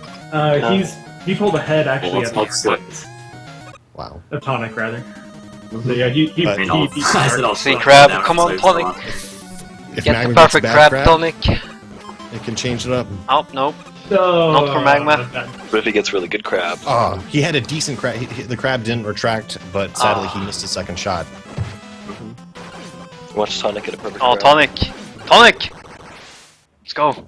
Speaker 4: He pulled ahead actually
Speaker 1: Well,
Speaker 4: at the
Speaker 1: it's not
Speaker 4: end.
Speaker 3: Wow.
Speaker 4: Tonic rather. So yeah, he
Speaker 3: But-
Speaker 1: I said I'll
Speaker 2: See
Speaker 1: slow
Speaker 2: crab,
Speaker 1: down
Speaker 2: come on,
Speaker 1: episodes a
Speaker 2: Tonic.
Speaker 1: lot.
Speaker 3: If
Speaker 2: Get
Speaker 3: Magma
Speaker 2: the
Speaker 3: gets
Speaker 2: perfect
Speaker 3: bad
Speaker 2: crab, Tonic.
Speaker 3: it can change it up.
Speaker 2: Oh, no.
Speaker 4: No,
Speaker 2: Not for Magma.
Speaker 6: But if he gets really good crab,
Speaker 3: Oh, he had a decent crab. The crab didn't retract, but sadly he
Speaker 2: Ah.
Speaker 3: missed his second shot.
Speaker 6: watch Tonic get a perfect
Speaker 2: Oh,
Speaker 6: crab.
Speaker 2: Tonic. Tonic! Let's go.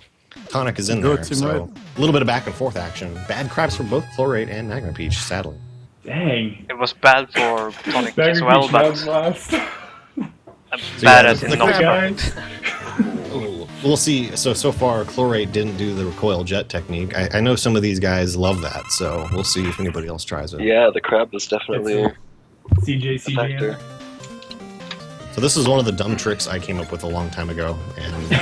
Speaker 3: Tonic is in
Speaker 7: Go
Speaker 3: there,
Speaker 7: to
Speaker 3: so a little bit of back and forth action. Bad crabs for both Chlorate and Magma Peach, sadly.
Speaker 4: Dang.
Speaker 2: It was bad for Tonic
Speaker 4: Magma
Speaker 2: as well,
Speaker 4: Peach
Speaker 2: but
Speaker 4: round last.
Speaker 2: bad
Speaker 3: yeah,
Speaker 2: as
Speaker 3: the
Speaker 2: in not
Speaker 3: crab-
Speaker 2: perfect.
Speaker 3: We'll see. So far, Chlorate didn't do the recoil jet technique. I know some of these guys love that, so we'll see if anybody else tries it.
Speaker 6: Yeah, the crab was definitely
Speaker 4: CJ,
Speaker 6: a factor.
Speaker 3: So this is one of the dumb tricks I came up with a long time ago, and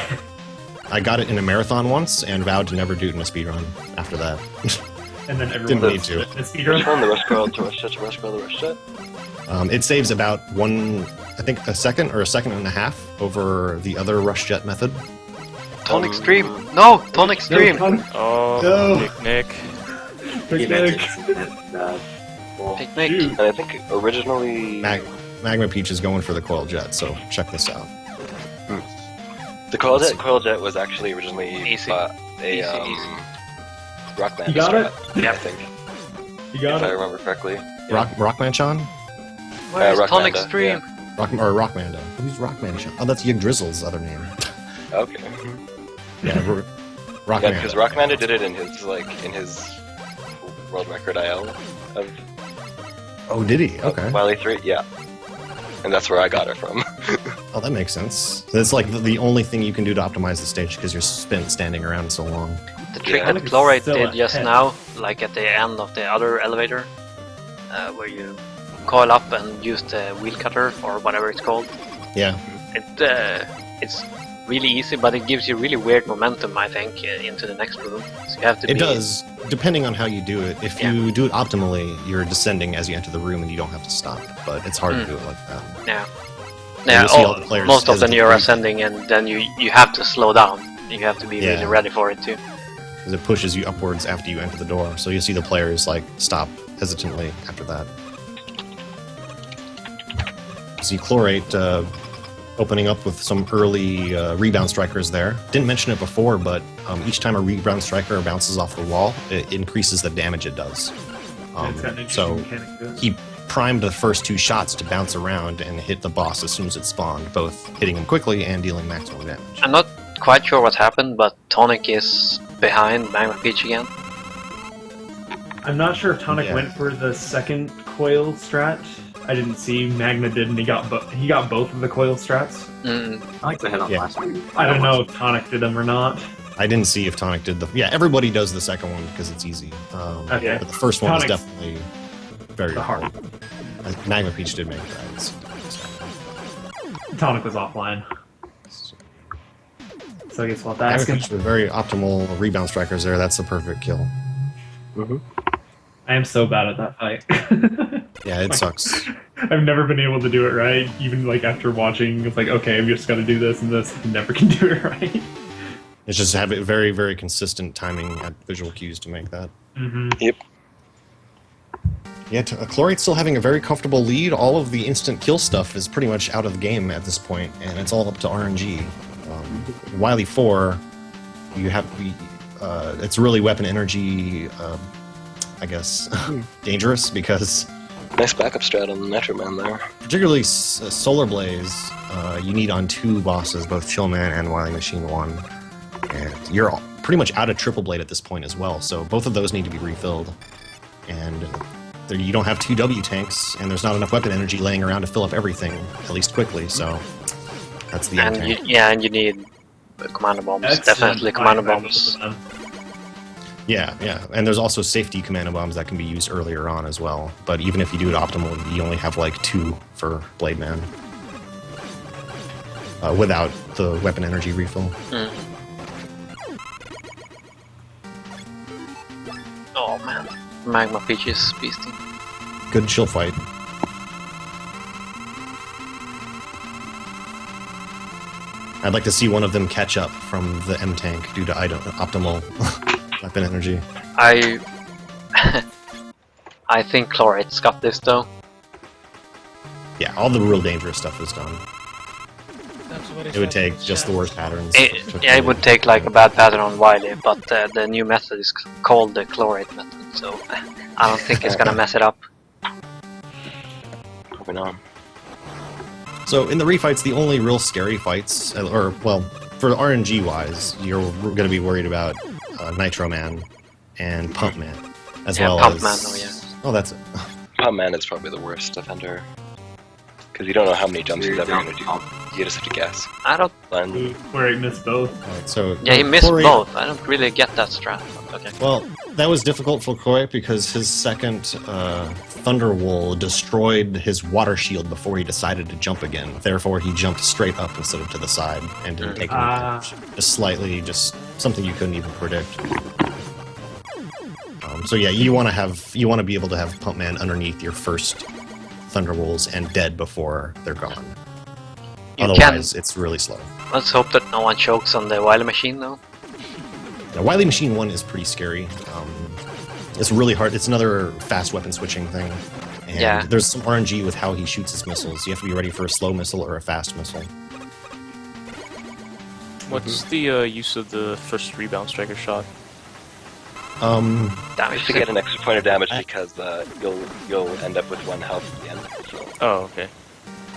Speaker 3: I got it in a marathon once and vowed to never do it in a speedrun after that.
Speaker 4: And then everyone
Speaker 3: Didn't need
Speaker 4: does
Speaker 3: to.
Speaker 4: it. The
Speaker 6: Which
Speaker 4: speedrun.
Speaker 6: one? The rush barrel to rush jet to rush barrel to rush jet?
Speaker 3: It saves about a second or a second and a half over the other rush jet method.
Speaker 2: Tonic Stream. No, Tonic Stream.
Speaker 10: Oh,
Speaker 4: No.
Speaker 10: picnic.
Speaker 1: He meant
Speaker 4: Picnic.
Speaker 1: it. Well,
Speaker 2: Picnic.
Speaker 4: Shoot.
Speaker 6: And I think originally
Speaker 3: Magma Peach is going for the coil jet, so check this out.
Speaker 6: the coil jet was actually originally
Speaker 2: Easy.
Speaker 6: a
Speaker 2: Easy.
Speaker 6: Rockman.
Speaker 4: You got it?
Speaker 6: I think,
Speaker 4: You got
Speaker 6: if I
Speaker 4: it.
Speaker 6: remember correctly.
Speaker 3: Rockmanchan?
Speaker 2: Where's
Speaker 6: Rock
Speaker 2: Tonic
Speaker 6: Manda,
Speaker 2: Stream?
Speaker 3: Rockmando. Who's Rockmanchan? Oh, that's Yig Drizzle's other name.
Speaker 6: Okay.
Speaker 3: Yeah,
Speaker 6: Yeah,
Speaker 3: Rockmando.
Speaker 6: because Rockmanda did it in his world record IL of
Speaker 3: Oh, did he? Okay.
Speaker 6: Wily 3. Yeah, and that's where I got it from.
Speaker 3: Oh, that makes sense. That's like the only thing you can do to optimize the stage because you're spent standing around so long.
Speaker 2: The trick
Speaker 6: Yeah.
Speaker 2: that Chlorate
Speaker 4: Still
Speaker 2: did just
Speaker 4: ahead.
Speaker 2: now, like at the end of the other elevator, where you coil up and use the wheel cutter or whatever it's called.
Speaker 3: Yeah.
Speaker 2: It's really easy, but it gives you really weird momentum, I think, into the next room. So you have to
Speaker 3: It
Speaker 2: be...
Speaker 3: does, depending on how you do it. If you do it optimally, you're descending as you enter the room and you don't have to stop. But it's hard to do it like that.
Speaker 2: Yeah.
Speaker 3: And
Speaker 2: Yeah,
Speaker 3: you'll see all the players
Speaker 2: most of them
Speaker 3: hesitate.
Speaker 2: you're ascending and then you have to slow down. You have to be really
Speaker 3: Yeah.
Speaker 2: ready for it too.
Speaker 3: Because it pushes you upwards after you enter the door. So you see the players like stop hesitantly after that. See Chlorate opening up with some early rebound strikers there. Didn't mention it before, but each time a rebound striker bounces off the wall, it increases the damage it does.
Speaker 4: It's got an
Speaker 3: So
Speaker 4: interesting mechanic to it.
Speaker 3: he primed the first two shots to bounce around and hit the boss as soon as it spawned, both hitting him quickly and dealing maximum damage.
Speaker 2: I'm not quite sure what happened, but Tonic is behind Magma Peach again.
Speaker 4: I'm not sure if Tonic
Speaker 3: Yeah.
Speaker 4: went for the second coil strat. I didn't see. Magna did, and he got both of the coil strats.
Speaker 2: Mm.
Speaker 1: I like to hit on
Speaker 3: Yeah.
Speaker 1: last week.
Speaker 4: I don't know if Tonic did them or not.
Speaker 3: I didn't see if Tonic did the... Yeah, everybody does the second one because it's easy.
Speaker 4: Okay.
Speaker 3: But the first one is
Speaker 4: Tonic's
Speaker 3: definitely very
Speaker 4: the hard.
Speaker 3: Magma Peach did make that.
Speaker 4: Tonic was offline. So I guess we'll have to
Speaker 3: Magma
Speaker 4: ask him.
Speaker 3: Peach with very optimal rebound strikers there. That's the perfect kill.
Speaker 4: I am so bad at that fight.
Speaker 3: Yeah, it sucks.
Speaker 4: I've never been able to do it right, even like after watching. It's like, okay, I've just got to do this and this. I never can do it right.
Speaker 3: It's just have it very, very consistent timing at visual cues to make that.
Speaker 4: Mm-hmm.
Speaker 6: Yep.
Speaker 3: Yeah, Chlorate's still having a very comfortable lead. All of the instant kill stuff is pretty much out of the game at this point, and it's all up to RNG. Wily 4, you have it's really weapon energy, I guess, dangerous because
Speaker 6: Nice backup strat on the Nitro Man there.
Speaker 3: Particularly Solar Blaze, you need on 2 bosses, both Chillman and Wily Machine 1. And you're pretty much out of Triple Blade at this point as well, so both of those need to be refilled. And you don't have 2 W tanks, and there's not enough weapon energy laying around to fill up everything, at least quickly, so that's the end tank.
Speaker 2: And you need commando bombs. Definitely commando bombs.
Speaker 3: Yeah, and there's also safety commando bombs that can be used earlier on as well. But even if you do it optimally, you only have like 2 for Blade Man. Without the weapon energy refill.
Speaker 2: Oh man, Magma Peach is beasting.
Speaker 3: Good chill fight. I'd like to see one of them catch up from the M tank due to optimal weapon energy.
Speaker 2: I think Chlorate's got this though.
Speaker 3: Yeah, all the real dangerous stuff is done. It would take just the worst patterns.
Speaker 2: It would take like a bad pattern on Wily, but the new method is called the Chlorate method, so I don't think it's gonna mess it up.
Speaker 6: Hoping on.
Speaker 3: So in the refights, the only real scary fights, or well, for RNG wise, you're going to be worried about Nitro Man and Pump Man, as well
Speaker 2: Pump
Speaker 3: as.
Speaker 2: Man, oh yeah.
Speaker 3: Oh, that's it.
Speaker 6: Pump Man is probably the worst defender. Because you don't know how many jumps he's ever going to do. You just have to guess.
Speaker 2: I don't.
Speaker 4: Where he missed both.
Speaker 3: Alright, so
Speaker 2: Yeah, he missed
Speaker 3: Chlorate-
Speaker 2: both. I don't really get that strat. But okay.
Speaker 3: Well, that was difficult for Chlorate because his second Thunderwool destroyed his water shield before he decided to jump again. Therefore, he jumped straight up instead of to the side and didn't take any damage. Just slightly, just something you couldn't even predict. So yeah, you want to be able to have Pump Man underneath your first Thunderwolves and dead before they're gone. Otherwise, it's really slow.
Speaker 2: Let's hope that no one chokes on the Wily Machine though.
Speaker 3: Now, Wily Machine 1 is pretty scary. It's really hard. It's another fast weapon switching thing. And there's some RNG with how he shoots his missiles. You have to be ready for a slow missile or a fast missile.
Speaker 10: What's the use of the first rebound striker shot?
Speaker 2: Damage
Speaker 6: To get an extra point of damage because you'll end up with 1 health at the end. So.
Speaker 10: Oh, okay.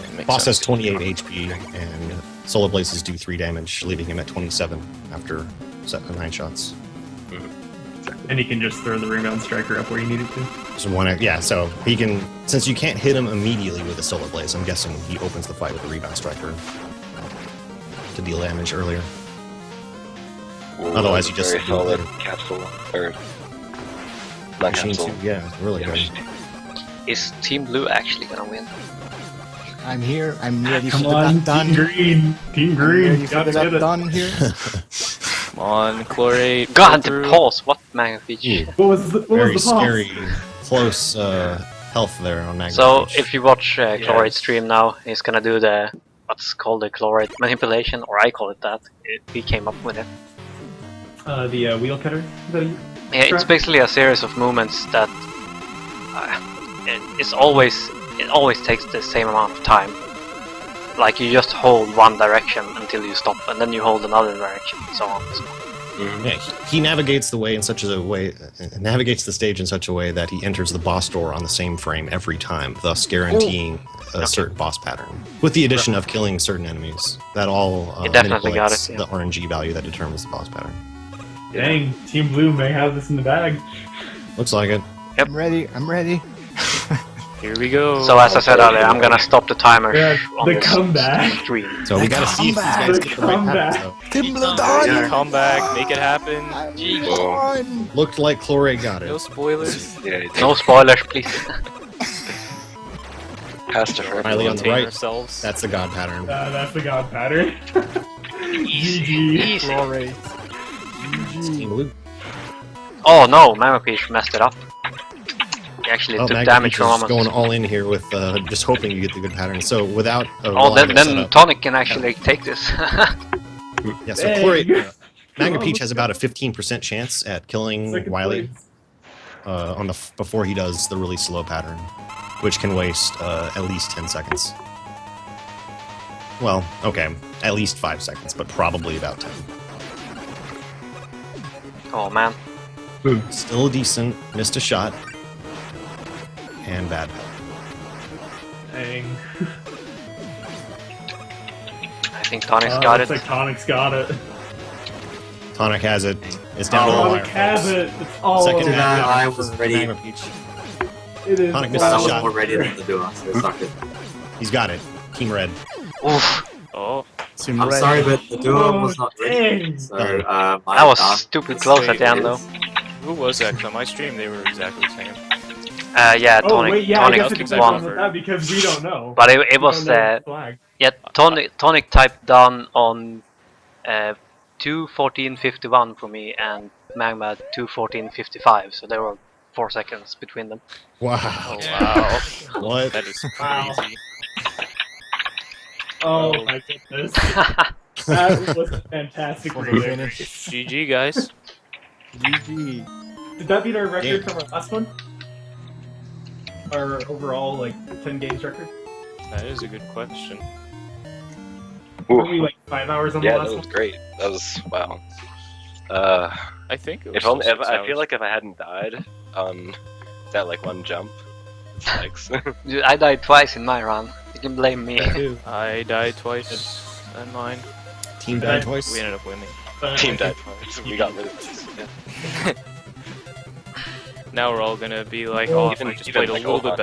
Speaker 10: That makes
Speaker 3: Boss has
Speaker 10: sense.
Speaker 3: 28 HP, and Solar Blazes do 3 damage, leaving him at 27 after 9 shots.
Speaker 4: And he can just throw the rebound striker up where you need it to.
Speaker 3: So so he can, since you can't hit him immediately with a Solar Blaze, I'm guessing he opens the fight with a Rebound Striker to deal damage earlier. Otherwise, you just
Speaker 6: very solid capsule or not
Speaker 3: Machine
Speaker 6: capsule.
Speaker 3: Suit, yeah, really good.
Speaker 2: Is Team Blue actually gonna win?
Speaker 7: I'm here. I'm ready
Speaker 4: Come
Speaker 7: for the
Speaker 4: on,
Speaker 7: done.
Speaker 4: Team Green. Team
Speaker 7: I'm
Speaker 4: Green.
Speaker 7: ready for
Speaker 4: Gotta
Speaker 7: the
Speaker 4: get it.
Speaker 7: done here.
Speaker 10: Come on, Chlorate.
Speaker 2: God,
Speaker 10: pull
Speaker 2: the
Speaker 10: through.
Speaker 2: pulse! What Magma Peach?
Speaker 4: What was the
Speaker 3: Very
Speaker 4: pulse?
Speaker 3: scary, close health there on Magma
Speaker 2: So
Speaker 3: Peach.
Speaker 2: if you watch Chlorate stream now, he's gonna do the what's called the Chlorate manipulation, or I call it that. He came up with it.
Speaker 4: The wheel cutter.
Speaker 2: Yeah, it's basically a series of movements that it always takes the same amount of time. Like you just hold one direction until you stop, and then you hold another direction, and so on. So.
Speaker 3: Yeah, he navigates the stage in such a way that he enters the boss door on the same frame every time, thus guaranteeing a certain boss pattern. With the addition of killing certain enemies, that all
Speaker 2: It definitely got
Speaker 3: manipulates
Speaker 2: it, yeah.
Speaker 3: the RNG value that determines the boss pattern.
Speaker 4: Dang, Team Blue may have this in the bag.
Speaker 3: Looks like it.
Speaker 7: I'm ready. I'm ready.
Speaker 10: Here we go.
Speaker 2: So as I said earlier, I'm gonna stop the timer
Speaker 4: Yeah,
Speaker 2: on
Speaker 4: the
Speaker 2: this
Speaker 4: comeback.
Speaker 2: stream.
Speaker 3: So we gotta see if these guys
Speaker 4: The
Speaker 3: get the right
Speaker 4: comeback.
Speaker 3: pattern. So
Speaker 7: Team Blue done.
Speaker 10: Come back, make it happen.
Speaker 7: I'm
Speaker 6: Whoa.
Speaker 7: done.
Speaker 3: looked like Chlorate got
Speaker 10: No
Speaker 3: it.
Speaker 10: spoilers.
Speaker 6: Yeah,
Speaker 2: No spoilers, please.
Speaker 6: has to hurt.
Speaker 3: Riley on the
Speaker 10: Contain
Speaker 3: right.
Speaker 10: ourselves.
Speaker 3: That's the god pattern.
Speaker 4: That's the god pattern. GG.
Speaker 7: Chlorate.
Speaker 3: Team Blue.
Speaker 2: Oh no, Magma Peach messed it up. He actually took
Speaker 3: Magma
Speaker 2: damage
Speaker 3: Peach
Speaker 2: from
Speaker 3: is
Speaker 2: almost.
Speaker 3: going all in here with just hoping you get the good pattern. So without a
Speaker 2: Oh,
Speaker 3: reliable
Speaker 2: then
Speaker 3: setup-
Speaker 2: Tonic can actually take this.
Speaker 3: Yeah, so
Speaker 4: Dang.
Speaker 3: Chlorate, Magma Peach has about a 15% chance at killing
Speaker 4: Second
Speaker 3: Wily
Speaker 4: place.
Speaker 3: before he does the really slow pattern, which can waste at least 10 seconds. Well, okay, at least 5 seconds, but probably about 10.
Speaker 2: Oh man.
Speaker 3: Still decent, missed a shot, and bad.
Speaker 4: Dang.
Speaker 2: I think Tonic's got it.
Speaker 4: Looks like Tonic's got it.
Speaker 3: Tonic has it. It's down to the
Speaker 4: Tonic
Speaker 3: wire.
Speaker 4: has it. It's all
Speaker 3: Second
Speaker 4: over.
Speaker 3: magnet
Speaker 1: I
Speaker 3: for
Speaker 1: was ready.
Speaker 3: Magma Peach.
Speaker 4: It is.
Speaker 3: Tonic missed
Speaker 1: I
Speaker 3: the
Speaker 1: was
Speaker 3: shot.
Speaker 1: more ready than the duo, so suck it.
Speaker 3: He's got it. Team Red.
Speaker 2: Oof,
Speaker 10: Oh,
Speaker 7: Team
Speaker 1: I'm
Speaker 7: Red.
Speaker 1: sorry, but the duo was
Speaker 4: Oh,
Speaker 1: not ready.
Speaker 4: dang.
Speaker 1: So,
Speaker 2: that
Speaker 1: my
Speaker 2: was
Speaker 1: done.
Speaker 2: stupid close at the end though.
Speaker 10: who was that? 'Cause on my stream, they were exactly the same.
Speaker 2: Yeah,
Speaker 4: Oh
Speaker 2: Tonic.
Speaker 4: wait, yeah, I
Speaker 2: Tonic
Speaker 4: guess it depends
Speaker 2: won.
Speaker 4: on that because we don't know.
Speaker 2: But it
Speaker 4: We
Speaker 2: was
Speaker 4: don't know the flag.
Speaker 2: yeah, Tonic typed down on 2:14:51 for me and Magma 2:14:55, so there were 4 seconds between them.
Speaker 3: Wow.
Speaker 10: Oh wow,
Speaker 3: What?
Speaker 10: that is
Speaker 4: Wow.
Speaker 10: crazy.
Speaker 4: Oh my goodness. That was a fantastic
Speaker 7: For the
Speaker 4: delivery.
Speaker 7: finish.
Speaker 10: GG guys.
Speaker 7: GG.
Speaker 4: Did that beat our record
Speaker 3: Yeah.
Speaker 4: from our last one? Our overall, like, 10 games record?
Speaker 10: That is a good question.
Speaker 4: Were we like 5 hours on
Speaker 6: Yeah,
Speaker 4: the
Speaker 6: that
Speaker 4: last
Speaker 6: was
Speaker 4: one?
Speaker 6: great. That was wow.
Speaker 10: I think it was
Speaker 6: If only,
Speaker 10: still
Speaker 6: if,
Speaker 10: 6
Speaker 6: I
Speaker 10: hours.
Speaker 6: feel like if I hadn't died on that like one jump, it's like
Speaker 2: Dude, I died twice in my run. You can blame me.
Speaker 10: I died twice on mine.
Speaker 3: Team died twice.
Speaker 10: We ended up winning.
Speaker 6: team died twice. We got rid of this. Yeah.
Speaker 10: Now we're all gonna be like,
Speaker 4: Oh,
Speaker 10: oh, if I just
Speaker 6: even
Speaker 10: played a
Speaker 6: like
Speaker 10: little bit
Speaker 6: Oha